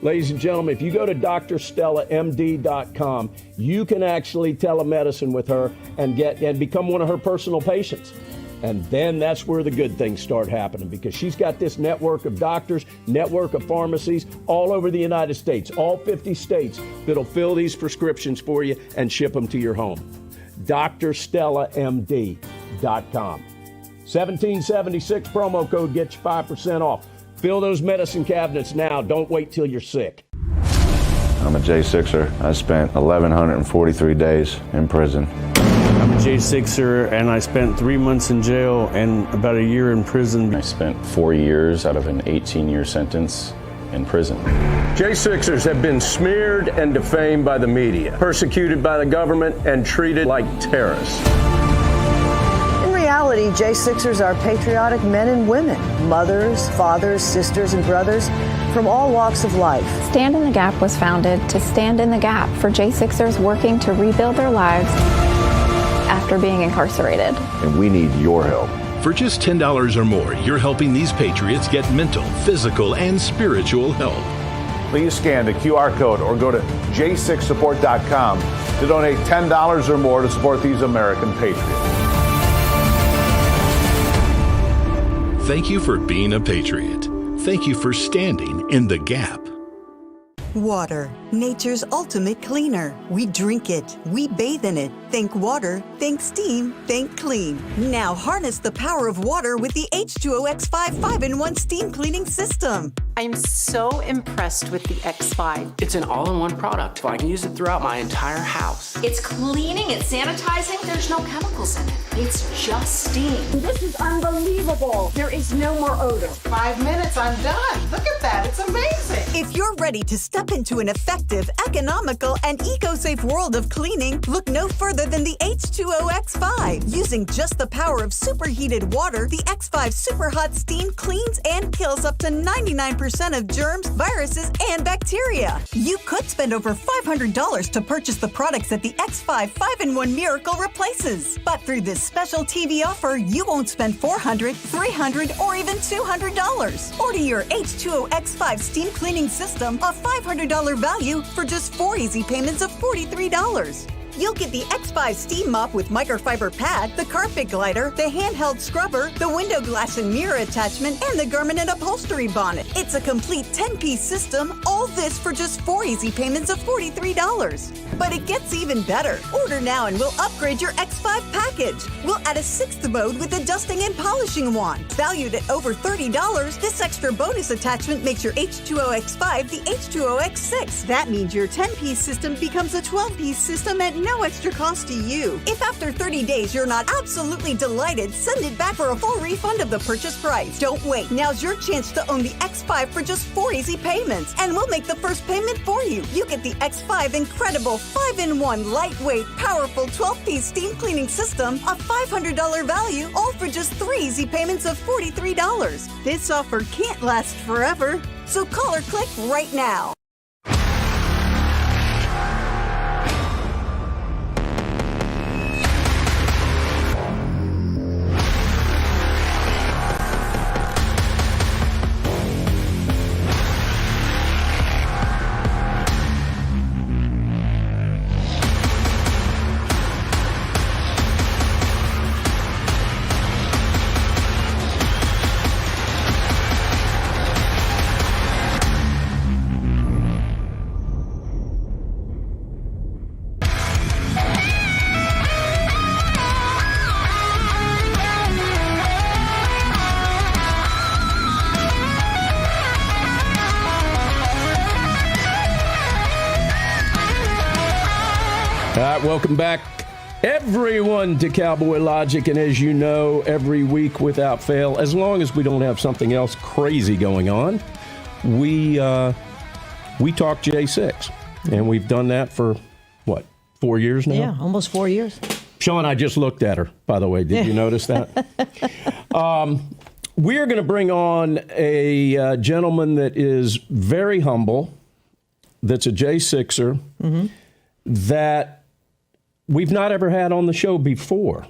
Ladies and gentlemen, if you go to drstellamd.com, you can actually telemedicine with her and become one of her personal patients. And then that's where the good things start happening, because she's got this network of doctors, network of pharmacies all over the United States, all 50 states, that'll fill these prescriptions for you and ship them to your home. DrStellaMD.com. 1776 promo code gets you 5% off. Fill those medicine cabinets now. Don't wait till you're sick. I'm a J6er. I spent 1,143 days in prison. I'm a J6er, and I spent 3 months in jail and about a year in prison. I spent 4 years out of an 18-year sentence in prison. J6ers have been smeared and defamed by the media, persecuted by the government, and treated like terrorists. In reality, J6ers are patriotic men and women, mothers, fathers, sisters, and brothers from all walks of life. Stand in the Gap was founded to stand in the gap for J6ers working to rebuild their lives after being incarcerated. And we need your help. For just $10 or more, you're helping these patriots get mental, physical, and spiritual help. Please scan the QR code or go to j6support.com to donate $10 or more to support these American patriots. Thank you for being a patriot. Thank you for standing in the gap. Water, nature's ultimate cleaner. We drink it, we bathe in it. Think water, think steam, think clean. Now harness the power of water with the H2O X5 5-in-1 steam cleaning system. I'm so impressed with the X5. It's an all-in-one product. I can use it throughout my entire house. It's cleaning, it's sanitizing. There's no chemicals in it. It's just steam. This is unbelievable. There is no more odor. 5 minutes, I'm done. Look at that, it's amazing. If you're ready to step into an effective, economical, and eco-safe world of cleaning, look no further than the H2O X5. Using just the power of superheated water, the X5 Super Hot Steam cleans and kills up to 99% of germs, viruses, and bacteria. You could spend over $500 to purchase the products that the X5 5-in-1 Miracle replaces. But through this special TV offer, you won't spend $400, $300, or even $200. Order your H2O X5 steam cleaning system, a $500 value, for just 4 easy payments of $43. You'll get the X5 steam mop with microfiber pad, the carpet glider, the handheld scrubber, the window glass and mirror attachment, and the garment and upholstery bonnet. It's a complete 10-piece system, all this for just 4 easy payments of $43. But it gets even better. Order now and we'll upgrade your X5 package. We'll add a 6th mode with a dusting and polishing wand. Valued at over $30, this extra bonus attachment makes your H2O X5 the H2O X6. That means your 10-piece system becomes a 12-piece system at no extra cost to you. If after 30 days you're not absolutely delighted, send it back for a full refund of the purchase price. Don't wait. Now's your chance to own the X5 for just 4 easy payments, and we'll make the first payment for you. You get the X5 incredible 5-in-1 lightweight, powerful 12-piece steam cleaning system, a $500 value, all for just 3 easy payments of $43. This offer can't last forever, so call or click right now. All right, welcome back, everyone, to Cowboy Logic. And as you know, every week without fail, as long as we don't have something else crazy going on, we talk J6. And we've done that for, 4 years now? Yeah, almost 4 years. Sean, I just looked at her, by the way. Did you notice that? We're going to bring on a gentleman that is very humble, that's a J6er, that we've not ever had on the show before,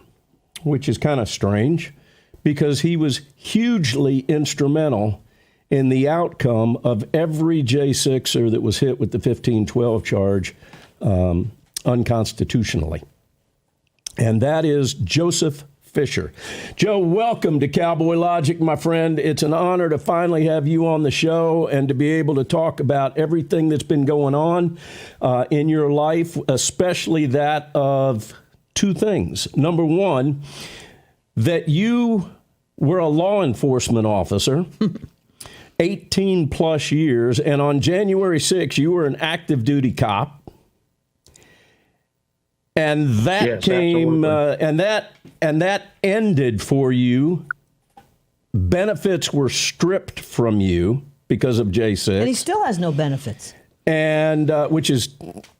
which is kind of strange because he was hugely instrumental in the outcome of every J6er that was hit with the 1512 charge unconstitutionally. And that is Joseph Fischer. Joe, welcome to Cowboy Logic, my friend. It's an honor to finally have you on the show and to be able to talk about everything that's been going on in your life, especially that of two things. Number one, that you were a law enforcement officer, 18 plus years, and on January 6th, you were an active duty cop. And that came, and that ended for you. Benefits were stripped from you because of J6. And he still has no benefits. And which is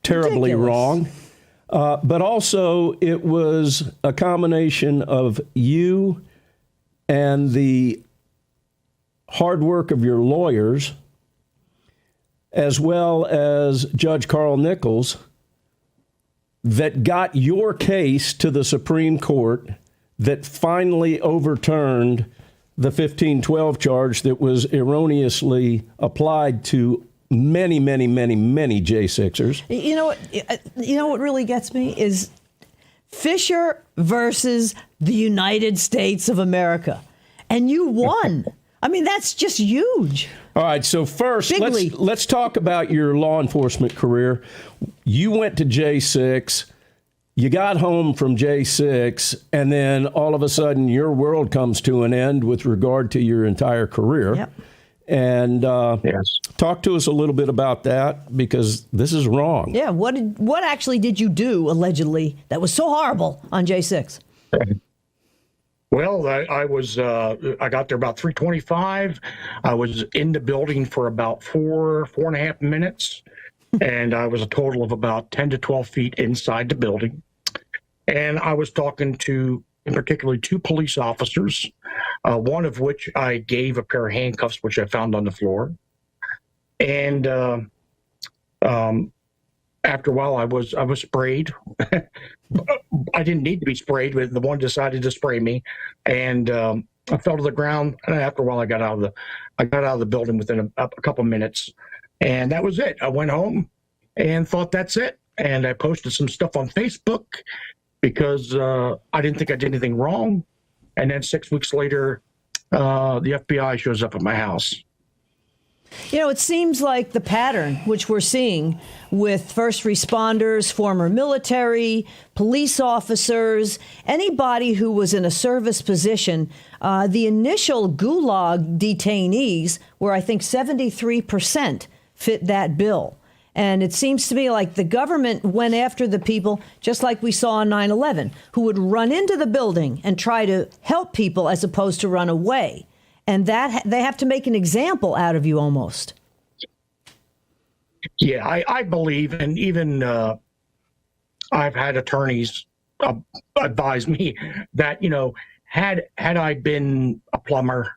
terribly wrong. But also, it was a combination of you and the hard work of your lawyers, as well as Judge Carl Nichols, that got your case to the Supreme Court that finally overturned the 1512 charge that was erroneously applied to many, many, many, many J6ers. You know what really gets me is Fischer versus the United States of America. And you won. I mean, that's just huge. All right, so first, let's talk about your law enforcement career. You went to J6, you got home from J6, and then all of a sudden your world comes to an end with regard to your entire career. Yep. And talk to us a little bit about that, because this is wrong. Yeah, what actually did you do, allegedly, that was so horrible on J6? Well, I got there about 3:25. I was in the building for about four and a half minutes, and I was a total of about 10 to 12 feet inside the building. And I was talking to, in particularly, two police officers, one of which I gave a pair of handcuffs, which I found on the floor. And after a while, I was sprayed. I didn't need to be sprayed, but the one decided to spray me, and I fell to the ground. And after a while, I got out of the building within a couple minutes, and that was it. I went home and thought that's it, and I posted some stuff on Facebook because I didn't think I did anything wrong. And then 6 weeks later, the FBI shows up at my house. You know, it seems like the pattern which we're seeing with first responders, former military, police officers, anybody who was in a service position, the initial Gulag detainees were, I think, 73% fit that bill. And it seems to me like the government went after the people, just like we saw on 9/11, who would run into the building and try to help people as opposed to run away. And that they have to make an example out of you almost. Yeah, I believe, and even I've had attorneys advise me that, you know, had I been a plumber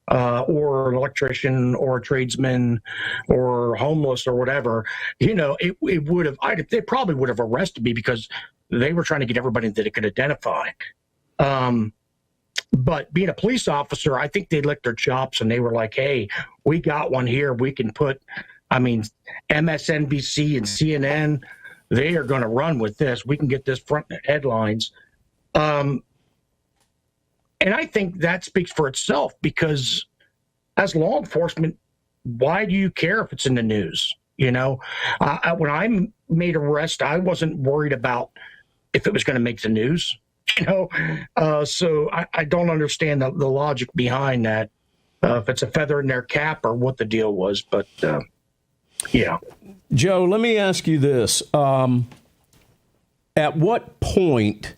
or an electrician or a tradesman or homeless or whatever, you know, it would have, they probably would have arrested me because they were trying to get everybody that they could identify. But being a police officer, I think they licked their chops and they were like, hey, we got one here. We can put, I mean, MSNBC and CNN, they are going to run with this. We can get this front headlines. And I think that speaks for itself, because as law enforcement, why do you care if it's in the news? You know, when I made an arrest, I wasn't worried about if it was going to make the news. You know, so I don't understand the logic behind that, if it's a feather in their cap or what the deal was. But, yeah. Joe, let me ask you this. At what point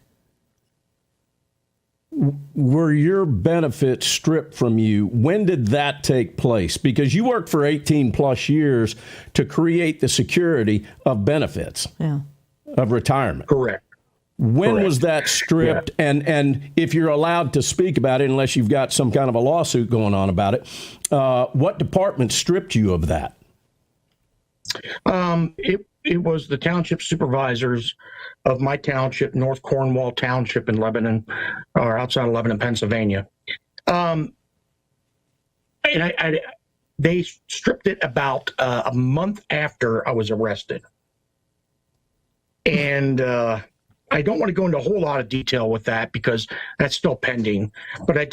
were your benefits stripped from you? When did that take place? Because you worked for 18 plus years to create the security of benefits, of retirement. Correct. When was that stripped? Yeah. And if you're allowed to speak about it, unless you've got some kind of a lawsuit going on about it, what department stripped you of that? It was the township supervisors of my township, North Cornwall Township in Lebanon, or outside of Lebanon, Pennsylvania. And they stripped it about a month after I was arrested. And I don't want to go into a whole lot of detail with that because that's still pending. But I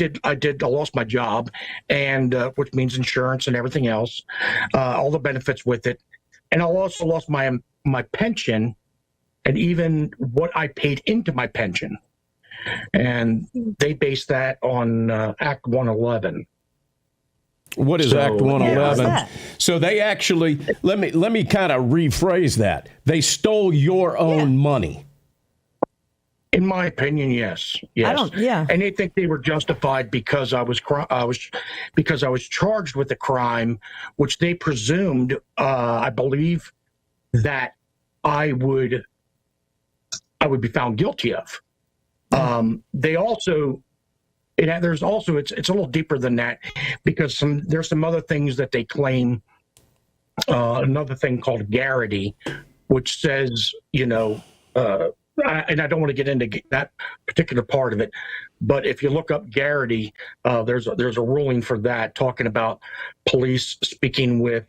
lost my job, and which means insurance and everything else, all the benefits with it, and I also lost my pension, and even what I paid into my pension, and they based that on Act 111. What is Act 111? Yeah, so they actually let me kind of rephrase that. They stole your own money. In my opinion, yes. And they think they were justified because I was charged with a crime, which they presumed, I believe, that I would be found guilty of. They also, it's a little deeper than that because there's some other things that they claim. Another thing called garrity, which says, and I don't want to get into that particular part of it, but if you look up garrity, there's a ruling for that talking about police speaking with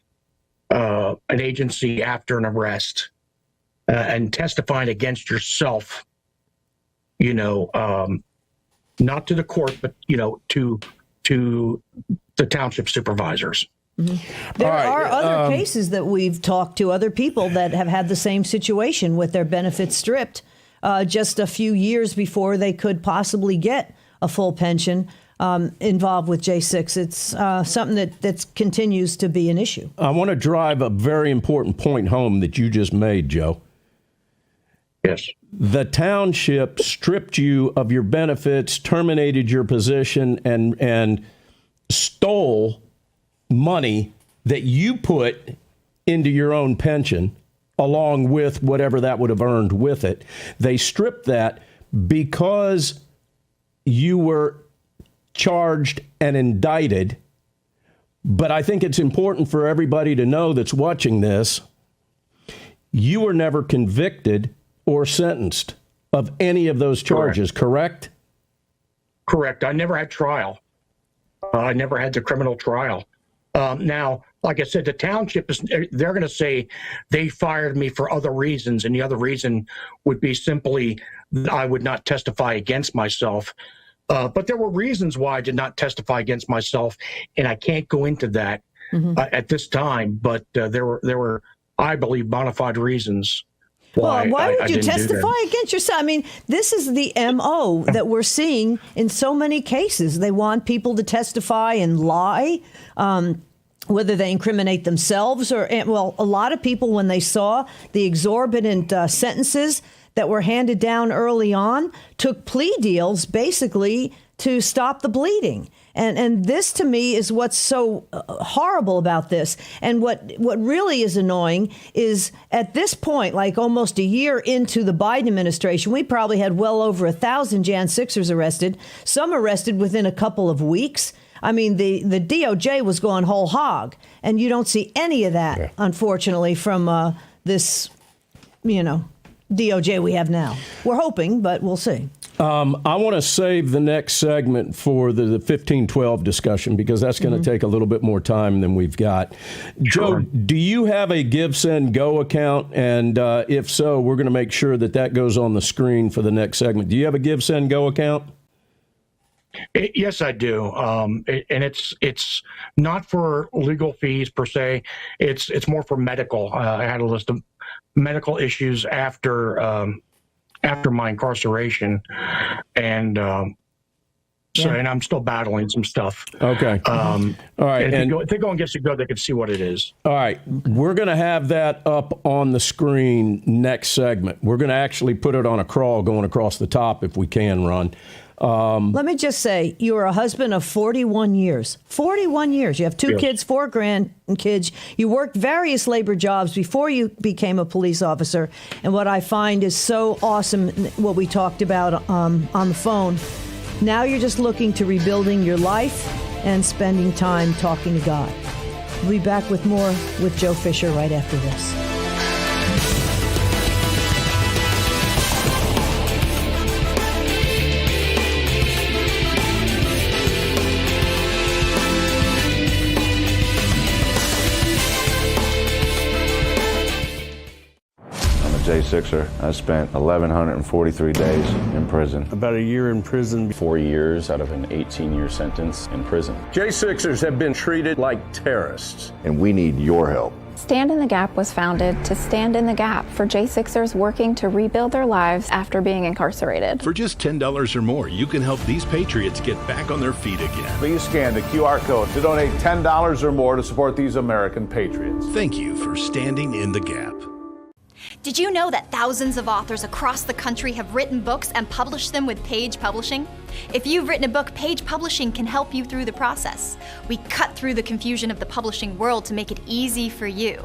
an agency after an arrest and testifying against yourself, not to the court, but to the township supervisors. Mm-hmm. There are other cases that we've talked to, other people that have had the same situation with their benefits stripped just a few years before they could possibly get a full pension involved with J6. It's something that continues to be an issue. I want to drive a very important point home that you just made, Joe. Yes. The township stripped you of your benefits, terminated your position, and stole money that you put into your own pension, along with whatever that would have earned with it. They stripped that because you were charged and indicted. But I think it's important for everybody to know that's watching this, you were never convicted or sentenced of any of those charges, correct? Correct. I never had trial. I never had the criminal trial. Now, like I said, the township they're going to say they fired me for other reasons. And the other reason would be simply that I would not testify against myself. But there were reasons why I did not testify against myself. And I can't go into that at this time. But there were, I believe, bona fide reasons. Why would you testify against yourself? I mean, this is the MO that we're seeing in so many cases. They want people to testify and lie, whether they incriminate themselves or, well, a lot of people, when they saw the exorbitant sentences that were handed down early on, took plea deals basically to stop the bleeding. And this, to me, is what's so horrible about this. And what really is annoying is at this point, like almost a year into the Biden administration, we probably had well over 1,000 Jan 6ers arrested, some arrested within a couple of weeks. I mean, the DOJ was going whole hog. And you don't see any of that, unfortunately, from this, DOJ we have now. We're hoping, but we'll see. I want to save the next segment for the 1512 discussion because that's going to take a little bit more time than we've got. Joe, do you have a Give, Send, Go account? And if so, we're going to make sure that goes on the screen for the next segment. Do you have a Give, Send, Go account? Yes, I do. And it's not for legal fees per se. It's more for medical. I had a list of medical issues after my incarceration, and and I'm still battling some stuff. Okay. All right. And if they go and get to go, they can see what it is. All right. We're going to have that up on the screen next segment. We're going to actually put it on a crawl going across the top if we can, Ron. Let me just say, you are a husband of 41 years. 41 years. You have two kids, 4 grandkids. You worked various labor jobs before you became a police officer. And what I find is so awesome, what we talked about on the phone. Now you're just looking to rebuilding your life and spending time talking to God. We'll be back with more with Joe Fischer right after this. J6er. I spent 1,143 days in prison. About a year in prison. 4 years out of an 18-year sentence in prison. J6ers have been treated like terrorists. And we need your help. Stand in the Gap was founded to stand in the gap for J6ers working to rebuild their lives after being incarcerated. For just $10 or more, you can help these patriots get back on their feet again. Please scan the QR code to donate $10 or more to support these American patriots. Thank you for standing in the gap. Did you know that thousands of authors across the country have written books and published them with Page Publishing? If you've written a book, Page Publishing can help you through the process. We cut through the confusion of the publishing world to make it easy for you.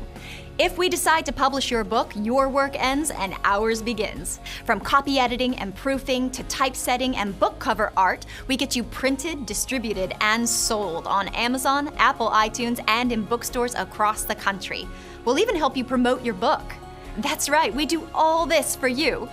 If we decide to publish your book, your work ends and ours begins. From copy editing and proofing to typesetting and book cover art, we get you printed, distributed, and sold on Amazon, Apple iTunes, and in bookstores across the country. We'll even help you promote your book. That's right, we do all this for you.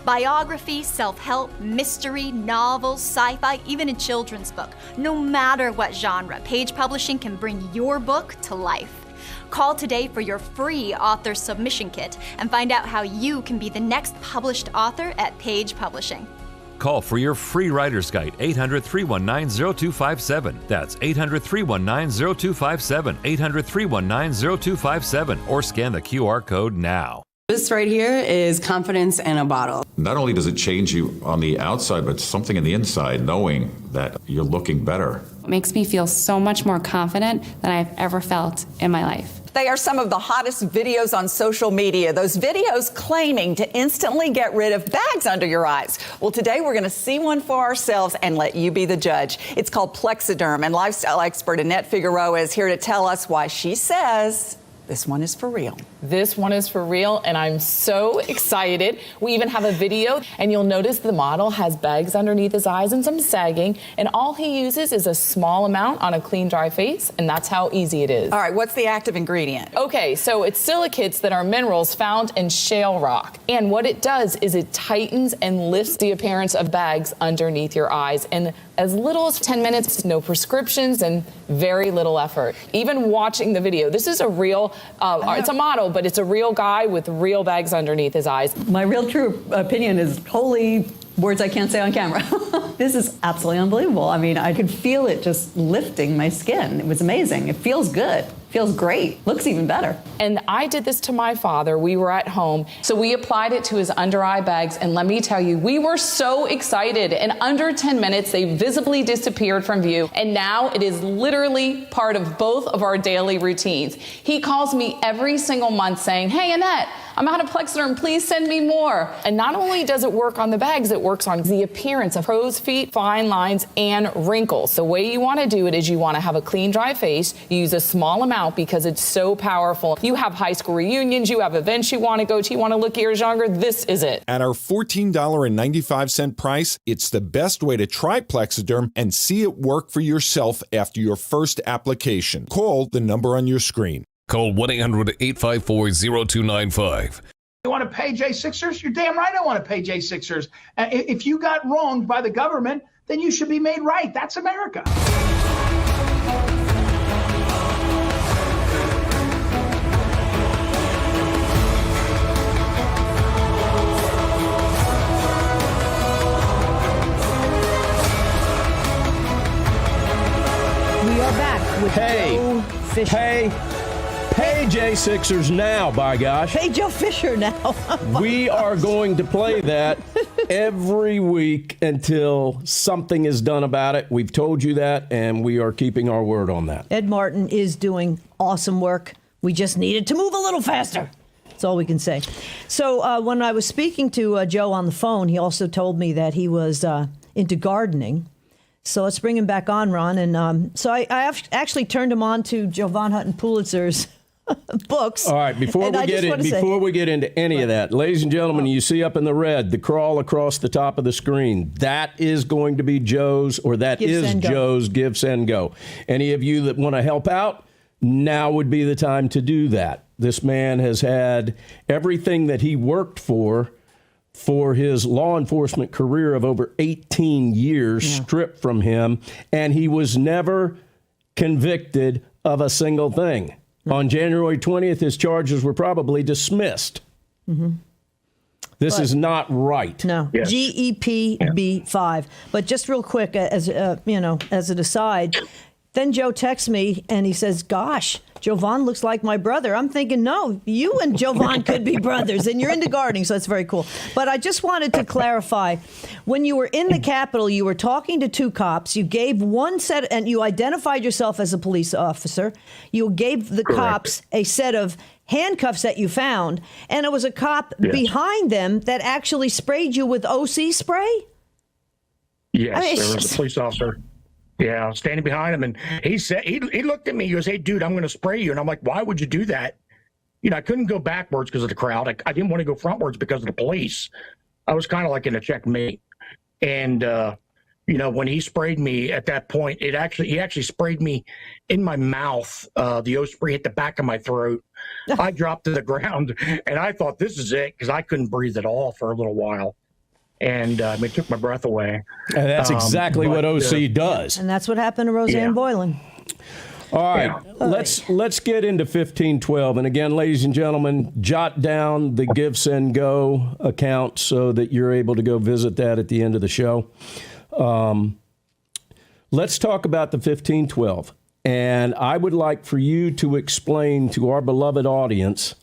Biography, self-help, mystery, novels, sci-fi, even a children's book. No matter what genre, Page Publishing can bring your book to life. Call today for your free author submission kit and find out how you can be the next published author at Page Publishing. Call for your free writer's guide, 800-319-0257. That's 800-319-0257, 800-319-0257, or scan the QR code now. This right here is confidence in a bottle. Not only does it change you on the outside, but something in the inside, knowing that you're looking better. It makes me feel so much more confident than I've ever felt in my life. They are some of the hottest videos on social media. Those videos claiming to instantly get rid of bags under your eyes. Well, today we're going to see one for ourselves and let you be the judge. It's called Plexiderm, and lifestyle expert Annette Figueroa is here to tell us why she says this one is for real. This one is for real, and I'm so excited. We even have a video, and you'll notice the model has bags underneath his eyes and some sagging, and all he uses is a small amount on a clean, dry face, and that's how easy it is. All right, what's the active ingredient? Okay, so it's silicates that are minerals found in shale rock, and what it does is it tightens and lifts the appearance of bags underneath your eyes, and as little as 10 minutes, no prescriptions, and very little effort. Even watching the video, this is a real, it's a model, but it's a real guy with real bags underneath his eyes. My real true opinion is holy words I can't say on camera. This is absolutely unbelievable. I mean, I could feel it just lifting my skin. It was amazing. It feels good. Feels great. Looks even better. And I did this to my father. We were at home. So we applied it to his under eye bags. And let me tell you, we were so excited. In under 10 minutes, they visibly disappeared from view. And now it is literally part of both of our daily routines. He calls me every single month saying, "Hey, Annette, I'm out of Plexiderm. Please send me more." And not only does it work on the bags, it works on the appearance of crow's feet, fine lines, and wrinkles. The way you want to do it is you want to have a clean, dry face. You use a small amount because it's so powerful. You have high school reunions, you have events you want to go to, you want to look years younger. This is it. At our $14.95 price, it's the best way to try Plexiderm and see it work for yourself after your first application. Call the number on your screen. Call 1-800-854-0295. You want to pay J6ers? You're damn right I want to pay J6ers. If you got wronged by the government, then you should be made right. That's America. We are back with Joe Fischer. Pay J6ers now, by gosh. Pay Joe Fischer now. We are going to play that every week until something is done about it. We've told you that, and we are keeping our word on that. Ed Martin is doing awesome work. We just needed to move a little faster. That's all we can say. So when I was speaking to Joe on the phone, he also told me that he was into gardening. So let's bring him back on, Ron. And so I actually turned him on to Joe Von Hutton Pulitzer's books. All right, before we get into any of that, ladies and gentlemen, you see up in the red, the crawl across the top of the screen. That is going to be Joe's, or that is Joe's Give, Send, Go. Any of you that want to help out, now would be the time to do that. This man has had everything that he worked for his law enforcement career of over 18 years stripped from him, and he was never convicted of a single thing. On January 20th, his charges were probably dismissed. Mm-hmm. This is not right. No, Yes. GEPB5. But just real quick, as as an aside, then Joe texts me and he says, "Gosh, Jovan looks like my brother." I'm thinking, no, you and Jovan could be brothers, and you're into gardening, so that's very cool. But I just wanted to clarify, when you were in the Capitol, you were talking to two cops. You gave one set, and you identified yourself as a police officer. You gave the cops a set of handcuffs that you found, and it was a cop behind them that actually sprayed you with OC spray? Yes, I mean, there was a police officer. Yeah, standing behind him, and he said he looked at me. He goes, "Hey, dude, I'm going to spray you." And I'm like, "Why would you do that?" I couldn't go backwards because of the crowd. I didn't want to go frontwards because of the police. I was kind of like in a checkmate. And when he sprayed me at that point, he actually sprayed me in my mouth. The O-spray hit the back of my throat. I dropped to the ground, and I thought, this is it, because I couldn't breathe at all for a little while. And it took my breath away. And that's exactly what OC does. And that's what happened to Roseanne Boylan. All right, let's get into 1512. And again, ladies and gentlemen, jot down the Give, Send, Go account so that you're able to go visit that at the end of the show. Let's talk about the 1512. And I would like for you to explain to our beloved audience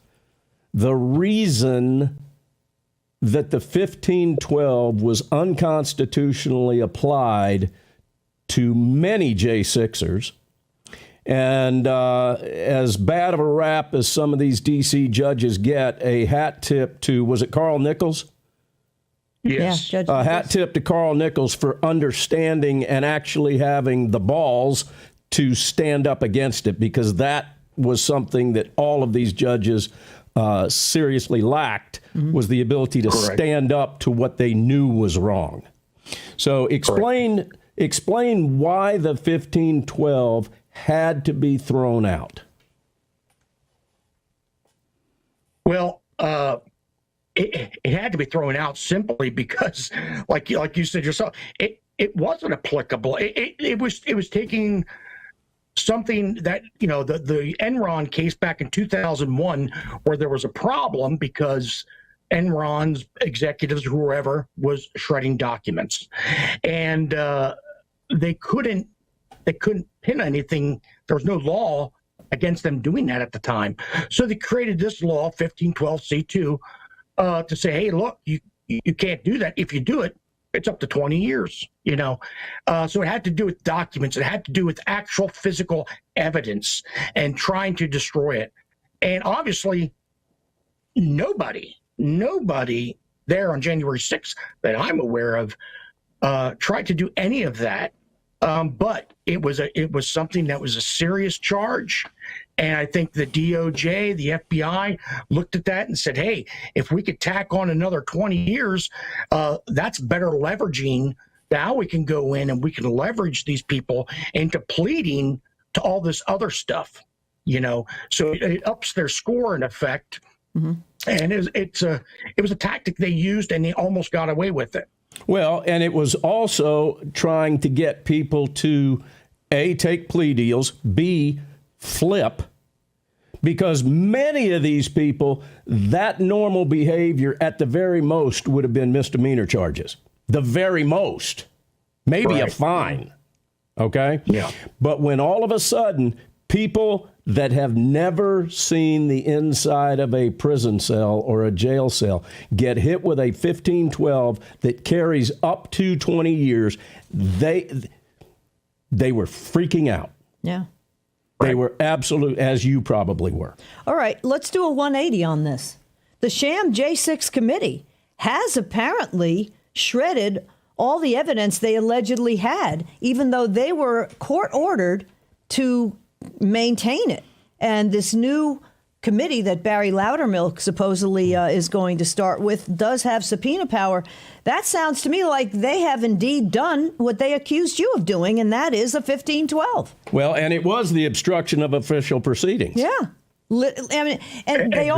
the reason that the 1512 was unconstitutionally applied to many J6ers. And as bad of a rap as some of these D.C. judges get, a hat tip to, was it Carl Nichols? Yes. Yeah, a hat tip to Carl Nichols for understanding and actually having the balls to stand up against it, because that was something that all of these judges seriously lacked, was the ability to stand up to what they knew was wrong. So explain why the 1512 had to be thrown out. Well, it had to be thrown out simply because, like you said yourself, it wasn't applicable. It was taking something that, the Enron case back in 2001, where there was a problem because Enron's executives, whoever, was shredding documents, and they couldn't pin anything. There was no law against them doing that at the time. So they created this law, 1512C2, to say, hey, look, you can't do that. If you do it, it's up to 20 years, So it had to do with documents. It had to do with actual physical evidence and trying to destroy it. And obviously, nobody there on January 6th that I'm aware of tried to do any of that. But it was something that was a serious charge. And I think the DOJ, the FBI looked at that and said, hey, if we could tack on another 20 years, that's better leveraging. Now we can go in and we can leverage these people into pleading to all this other stuff, So it ups their score in effect. Mm-hmm. And it was a tactic they used, and they almost got away with it. Well, and it was also trying to get people to, A, take plea deals, B, flip, because many of these people, that normal behavior at the very most would have been misdemeanor charges. The very most. Maybe a fine. Okay? Yeah. But when all of a sudden people that have never seen the inside of a prison cell or a jail cell get hit with a 1512 that carries up to 20 years, they were freaking out. Yeah. They were absolute, as you probably were. All right, let's do a 180 on this. The sham J6 committee has apparently shredded all the evidence they allegedly had, even though they were court-ordered to maintain it. And this new committee that Barry Loudermilk supposedly is going to start with does have subpoena power. That sounds to me like they have indeed done what they accused you of doing, and that is a 1512. Well, and it was the obstruction of official proceedings. Yeah. I mean, and they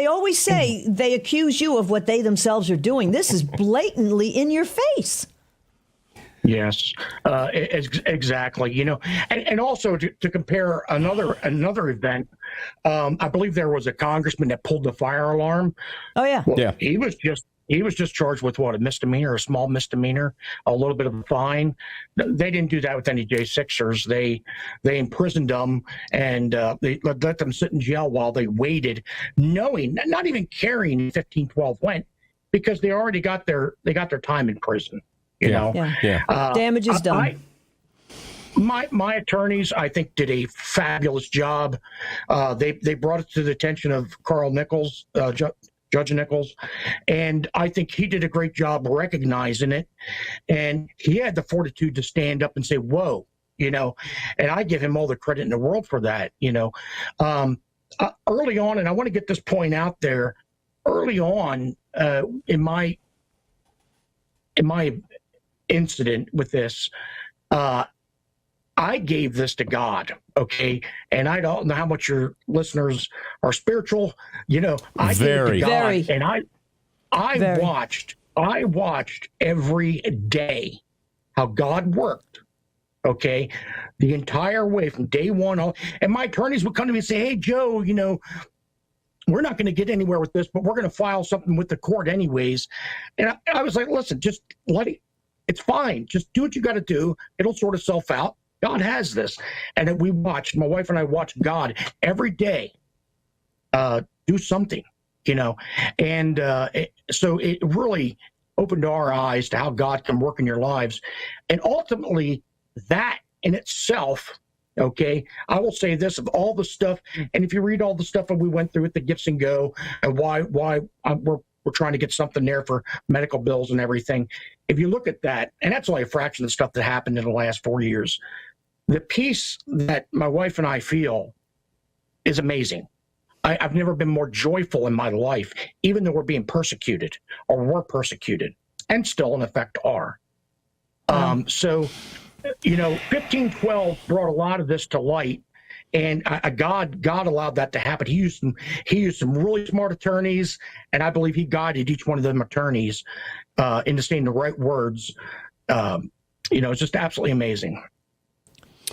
always say they accuse you of what they themselves are doing. This is blatantly in your face. Yes, exactly. And also to compare another event I believe there was a congressman that pulled the fire alarm. Oh yeah. Well, yeah. He was just charged with what, a misdemeanor, a small misdemeanor, a little bit of a fine. They didn't do that with any J6ers. They imprisoned them and they let them sit in jail while they waited, knowing, not even caring 1512 went, because they already got their time in prison. You know, damage is done. My attorneys, I think, did a fabulous job. They brought it to the attention of Carl Nichols, Judge Nichols, and I think he did a great job recognizing it. And he had the fortitude to stand up and say, "Whoa," you know. And I give him all the credit in the world for that. You know, early on, and I want to get this point out there. Early on, in my incident with this, I gave this to God, okay? And I don't know how much your listeners are spiritual. You know, I gave it to God, and I watched every day how God worked, okay? The entire way from day one. And my attorneys would come to me and say, "Hey, Joe, you know, we're not going to get anywhere with this, but we're going to file something with the court anyways." And I was like, "Listen, just let it. It's fine. Just do what you got to do. It'll sort itself out. God has this." And then my wife and I watched God every day do something, you know. And so it really opened our eyes to how God can work in your lives. And ultimately, that in itself, okay, I will say this, of all the stuff, and if you read all the stuff that we went through with the Gifts and Go and why we're trying to get something there for medical bills and everything, if you look at that, and that's only a fraction of the stuff that happened in the last 4 years, the peace that my wife and I feel is amazing. I've never been more joyful in my life, even though we're being persecuted or were persecuted and still in effect are. So, you know, 1512 brought a lot of this to light, and God allowed that to happen. He used some really smart attorneys, and I believe he guided each one of them attorneys into saying the right words. You know, it's just absolutely amazing.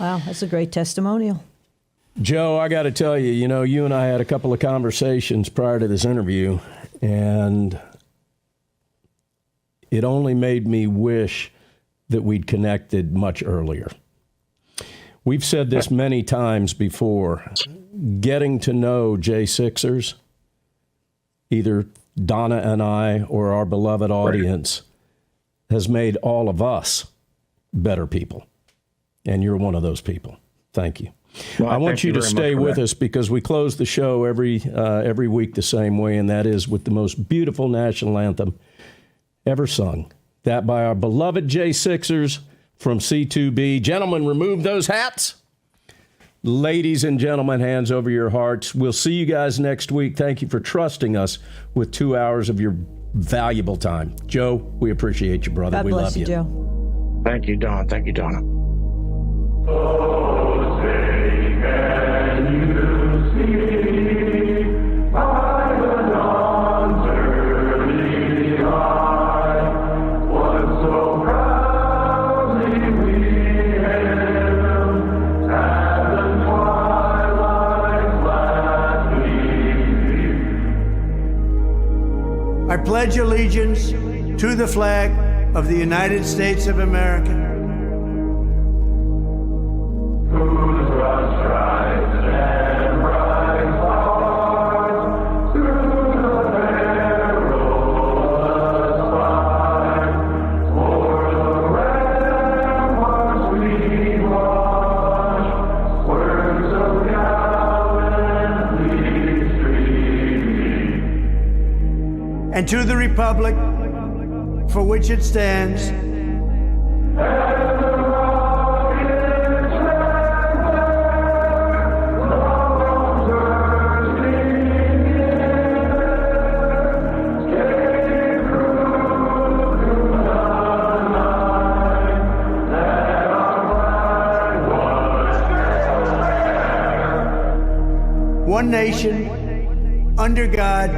Wow, that's a great testimonial. Joe, I got to tell you, you know, you and I had a couple of conversations prior to this interview, and it only made me wish that we'd connected much earlier. We've said this many times before. Getting to know J6ers, either Donna and I or our beloved audience, has made all of us better people. And you're one of those people. Thank you. Well, I want you to stay with us because we close the show every week the same way, and that is with the most beautiful national anthem ever sung. That by our beloved J6ers from C2B. Gentlemen, remove those hats. Ladies and gentlemen, hands over your hearts. We'll see you guys next week. Thank you for trusting us with 2 hours of your valuable time. Joe, we appreciate you, brother. We love you. God bless you, Joe. Thank you, Don. Thank you, Donna. I pledge allegiance to the flag of the United States of America. And to the republic for which it stands, one nation, under God,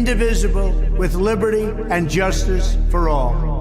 indivisible, with liberty and justice for all.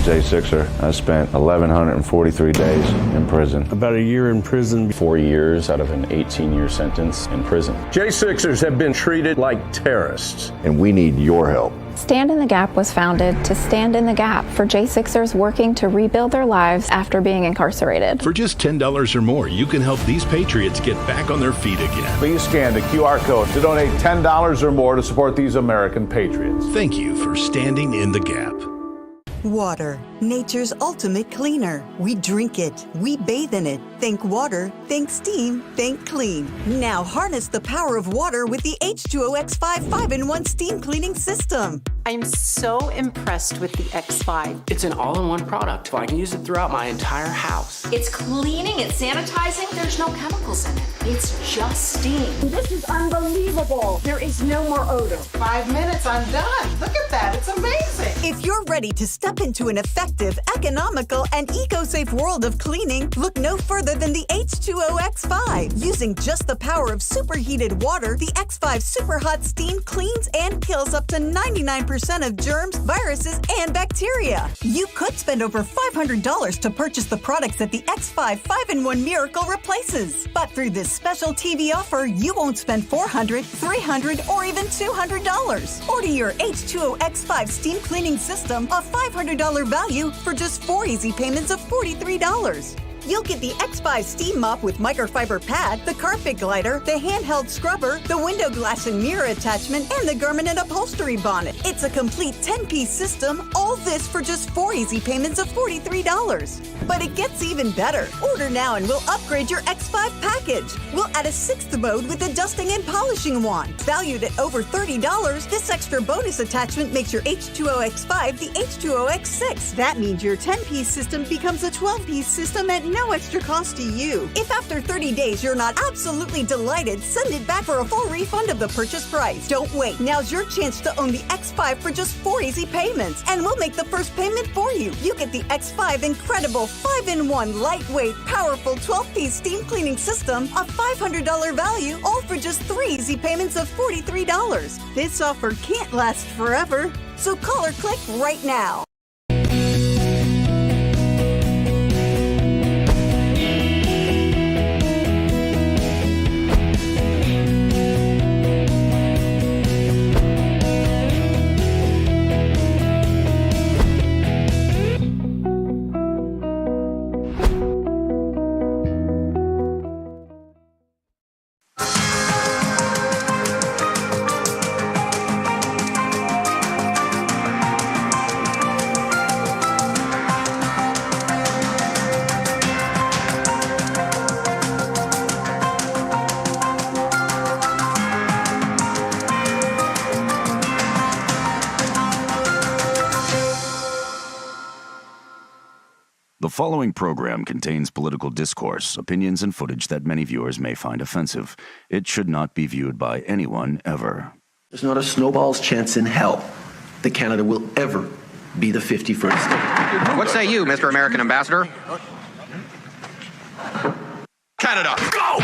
J6er. I spent 1,143 days in prison. About a year in prison. 4 years out of an 18-year sentence in prison. J6ers have been treated like terrorists. And we need your help. Stand in the Gap was founded to stand in the gap for J6ers working to rebuild their lives after being incarcerated. For just $10 or more, you can help these patriots get back on their feet again. Please scan the QR code to donate $10 or more to support these American patriots. Thank you for standing in the gap. Water, nature's ultimate cleaner. We drink it, we bathe in it. Think water, think steam, think clean. Now harness the power of water with the H2O X5 5-in-1 steam cleaning system. I'm so impressed with the X5. It's an all-in-one product. I can use it throughout my entire house. It's cleaning, it's sanitizing, there's no chemicals in it. It's just steam. This is unbelievable. There is no more odor. 5 minutes, I'm done. Look at that, it's amazing. If you're ready to step into an effective, economical, and eco-safe world of cleaning, look no further than the H2O X5. Using just the power of superheated water, the X5 Super Hot Steam cleans and kills up to 99% of germs, viruses, and bacteria. You could spend over $500 to purchase the products that the X5 5-in-1 Miracle replaces. But through this special TV offer, you won't spend $400, $300, or even $200. Order your H2O X5 steam cleaning system, a $500 value, for just 4 easy payments of $43. You'll get the X5 steam mop with microfiber pad, the carpet glider, the handheld scrubber, the window glass and mirror attachment, and the garment and upholstery bonnet. It's a complete 10-piece system, all this for just 4 easy payments of $43. But it gets even better. Order now and we'll upgrade your X5 package. We'll add a 6th mode with a dusting and polishing wand. Valued at over $30, this extra bonus attachment makes your H2O X5 the H2O X6. That means your 10-piece system becomes a 12-piece system at no extra cost to you. If after 30 days you're not absolutely delighted, send it back for a full refund of the purchase price. Don't wait. Now's your chance to own the X5 for just 4 easy payments, and we'll make the first payment for you. You get the X5 incredible 5-in-1 lightweight, powerful 12-piece steam cleaning system, a $500 value, all for just 3 easy payments of $43. This offer can't last forever, so call or click right now. The following program contains political discourse, opinions, and footage that many viewers may find offensive. It should not be viewed by anyone ever. There's not a snowball's chance in hell that Canada will ever be the 51st state. What say you, Mr. American Ambassador? Canada, go!